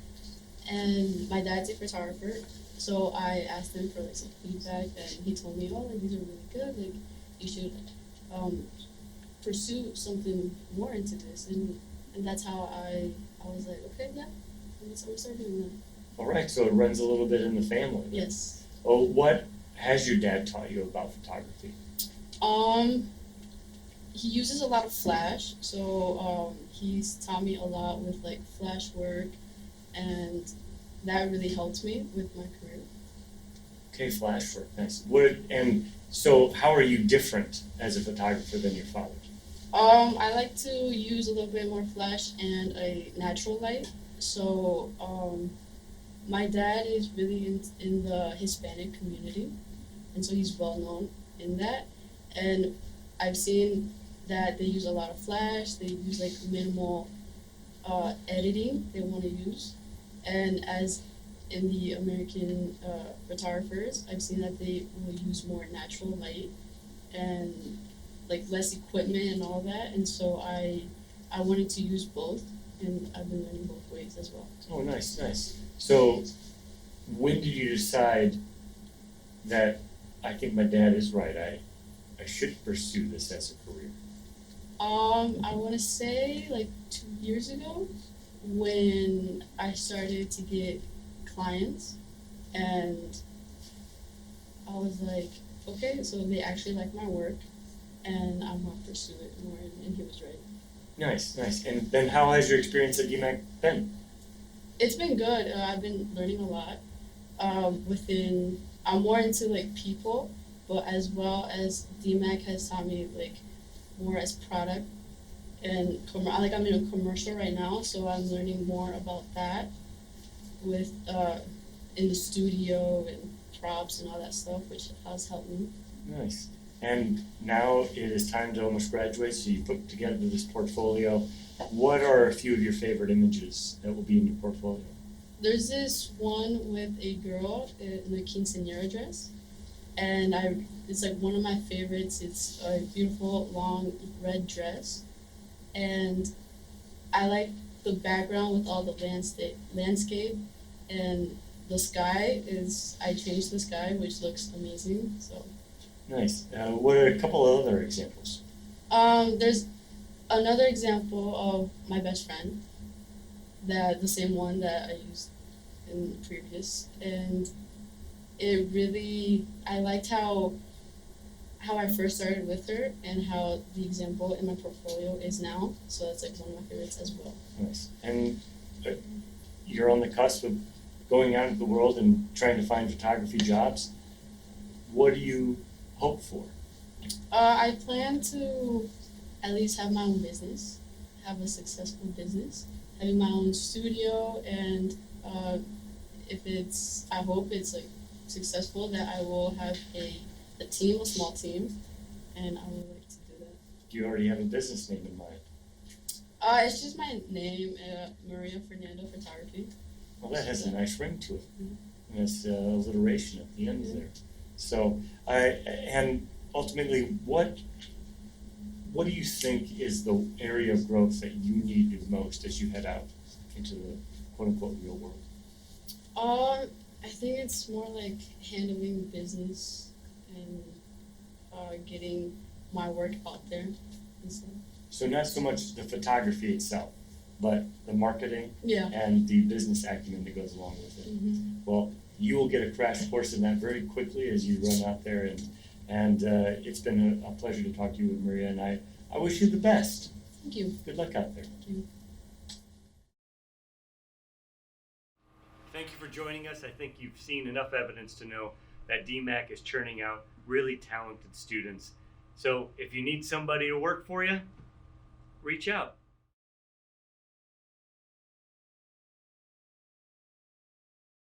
and my dad's a photographer, so I asked him for like some feedback, and he told me, oh, like, these are really good, like you should pursue something more into this, and that's how I was like, okay, yeah, and that's how we started doing that. All right, so it runs a little bit in the family. then. Yes. Oh, what has your dad taught you about photography? He uses a lot of flash, so he's taught me a lot with like flash work, and that really helped me with my career. Okay, flash work, nice. And so how are you different as a photographer than your father? I like to use a little bit more flash and a natural light. So my dad is really in the Hispanic community, and so he's well known in that. And I've seen that they use a lot of flash. They use like minimal editing they want to use, and as in the American photographers, I've seen that they will use more natural light and like less equipment and all that. And so I wanted to use both, and I've been learning both ways as well. Oh, nice, nice. So when did you decide that I think my dad is right, I should pursue this as a career? I want to say like 2 years ago when I started to get clients, and I was like, okay, so they actually like my work, and I'm gonna pursue it more, and he was right. Nice, nice. And then how has your experience at DMAC been? It's been good. I've been learning a lot. I'm more into like people, but as well as DMAC has taught me like more as product and like I'm in a commercial right now, so I'm learning more about that with in the studio and props and all that stuff, which has helped me. Nice. And now it is time to almost graduate, so you put together this portfolio. What are a few of your favorite images that will be in your portfolio? There's this one with a girl in a quinceañera dress, and it's like one of my favorites. It's a beautiful long red dress, and I like the background with all the landscape, and the sky I changed the sky, which looks amazing. So. Nice. What are a couple of other examples? There's another example of my best friend, the same one that I used in the previous, and I liked how I first started with her and how the example in my portfolio is now. So that's like one of my favorites as well. Nice. And you're on the cusp of going out into the world and trying to find photography jobs. What do you hope for? I plan to at least have my own business, have a successful business, having my own studio, and I hope it's like successful, that I will have a team, a small team, and I would like to do that. Do you already have a business name in mind? It's just my name, Maria Fernando Photography. Well, that has a nice ring to it. And it's alliteration at the end there. So, and ultimately, what do you think is the area of growth that you need the most as you head out into the quote-unquote real world? I think it's more like handling business and getting my work out there and stuff. So not so much the photography itself, but the marketing and the business acumen that goes along with it. Mm-hmm. Well, you will get a crash course in that very quickly as you run out there, and it's been a pleasure to talk to you, Maria, and I wish you the best. Thank you. Good luck out there. Thank you. Thank you for joining us. I think you've seen enough evidence to know that DMAC is churning out really talented students. So if you need somebody to work for you, reach out.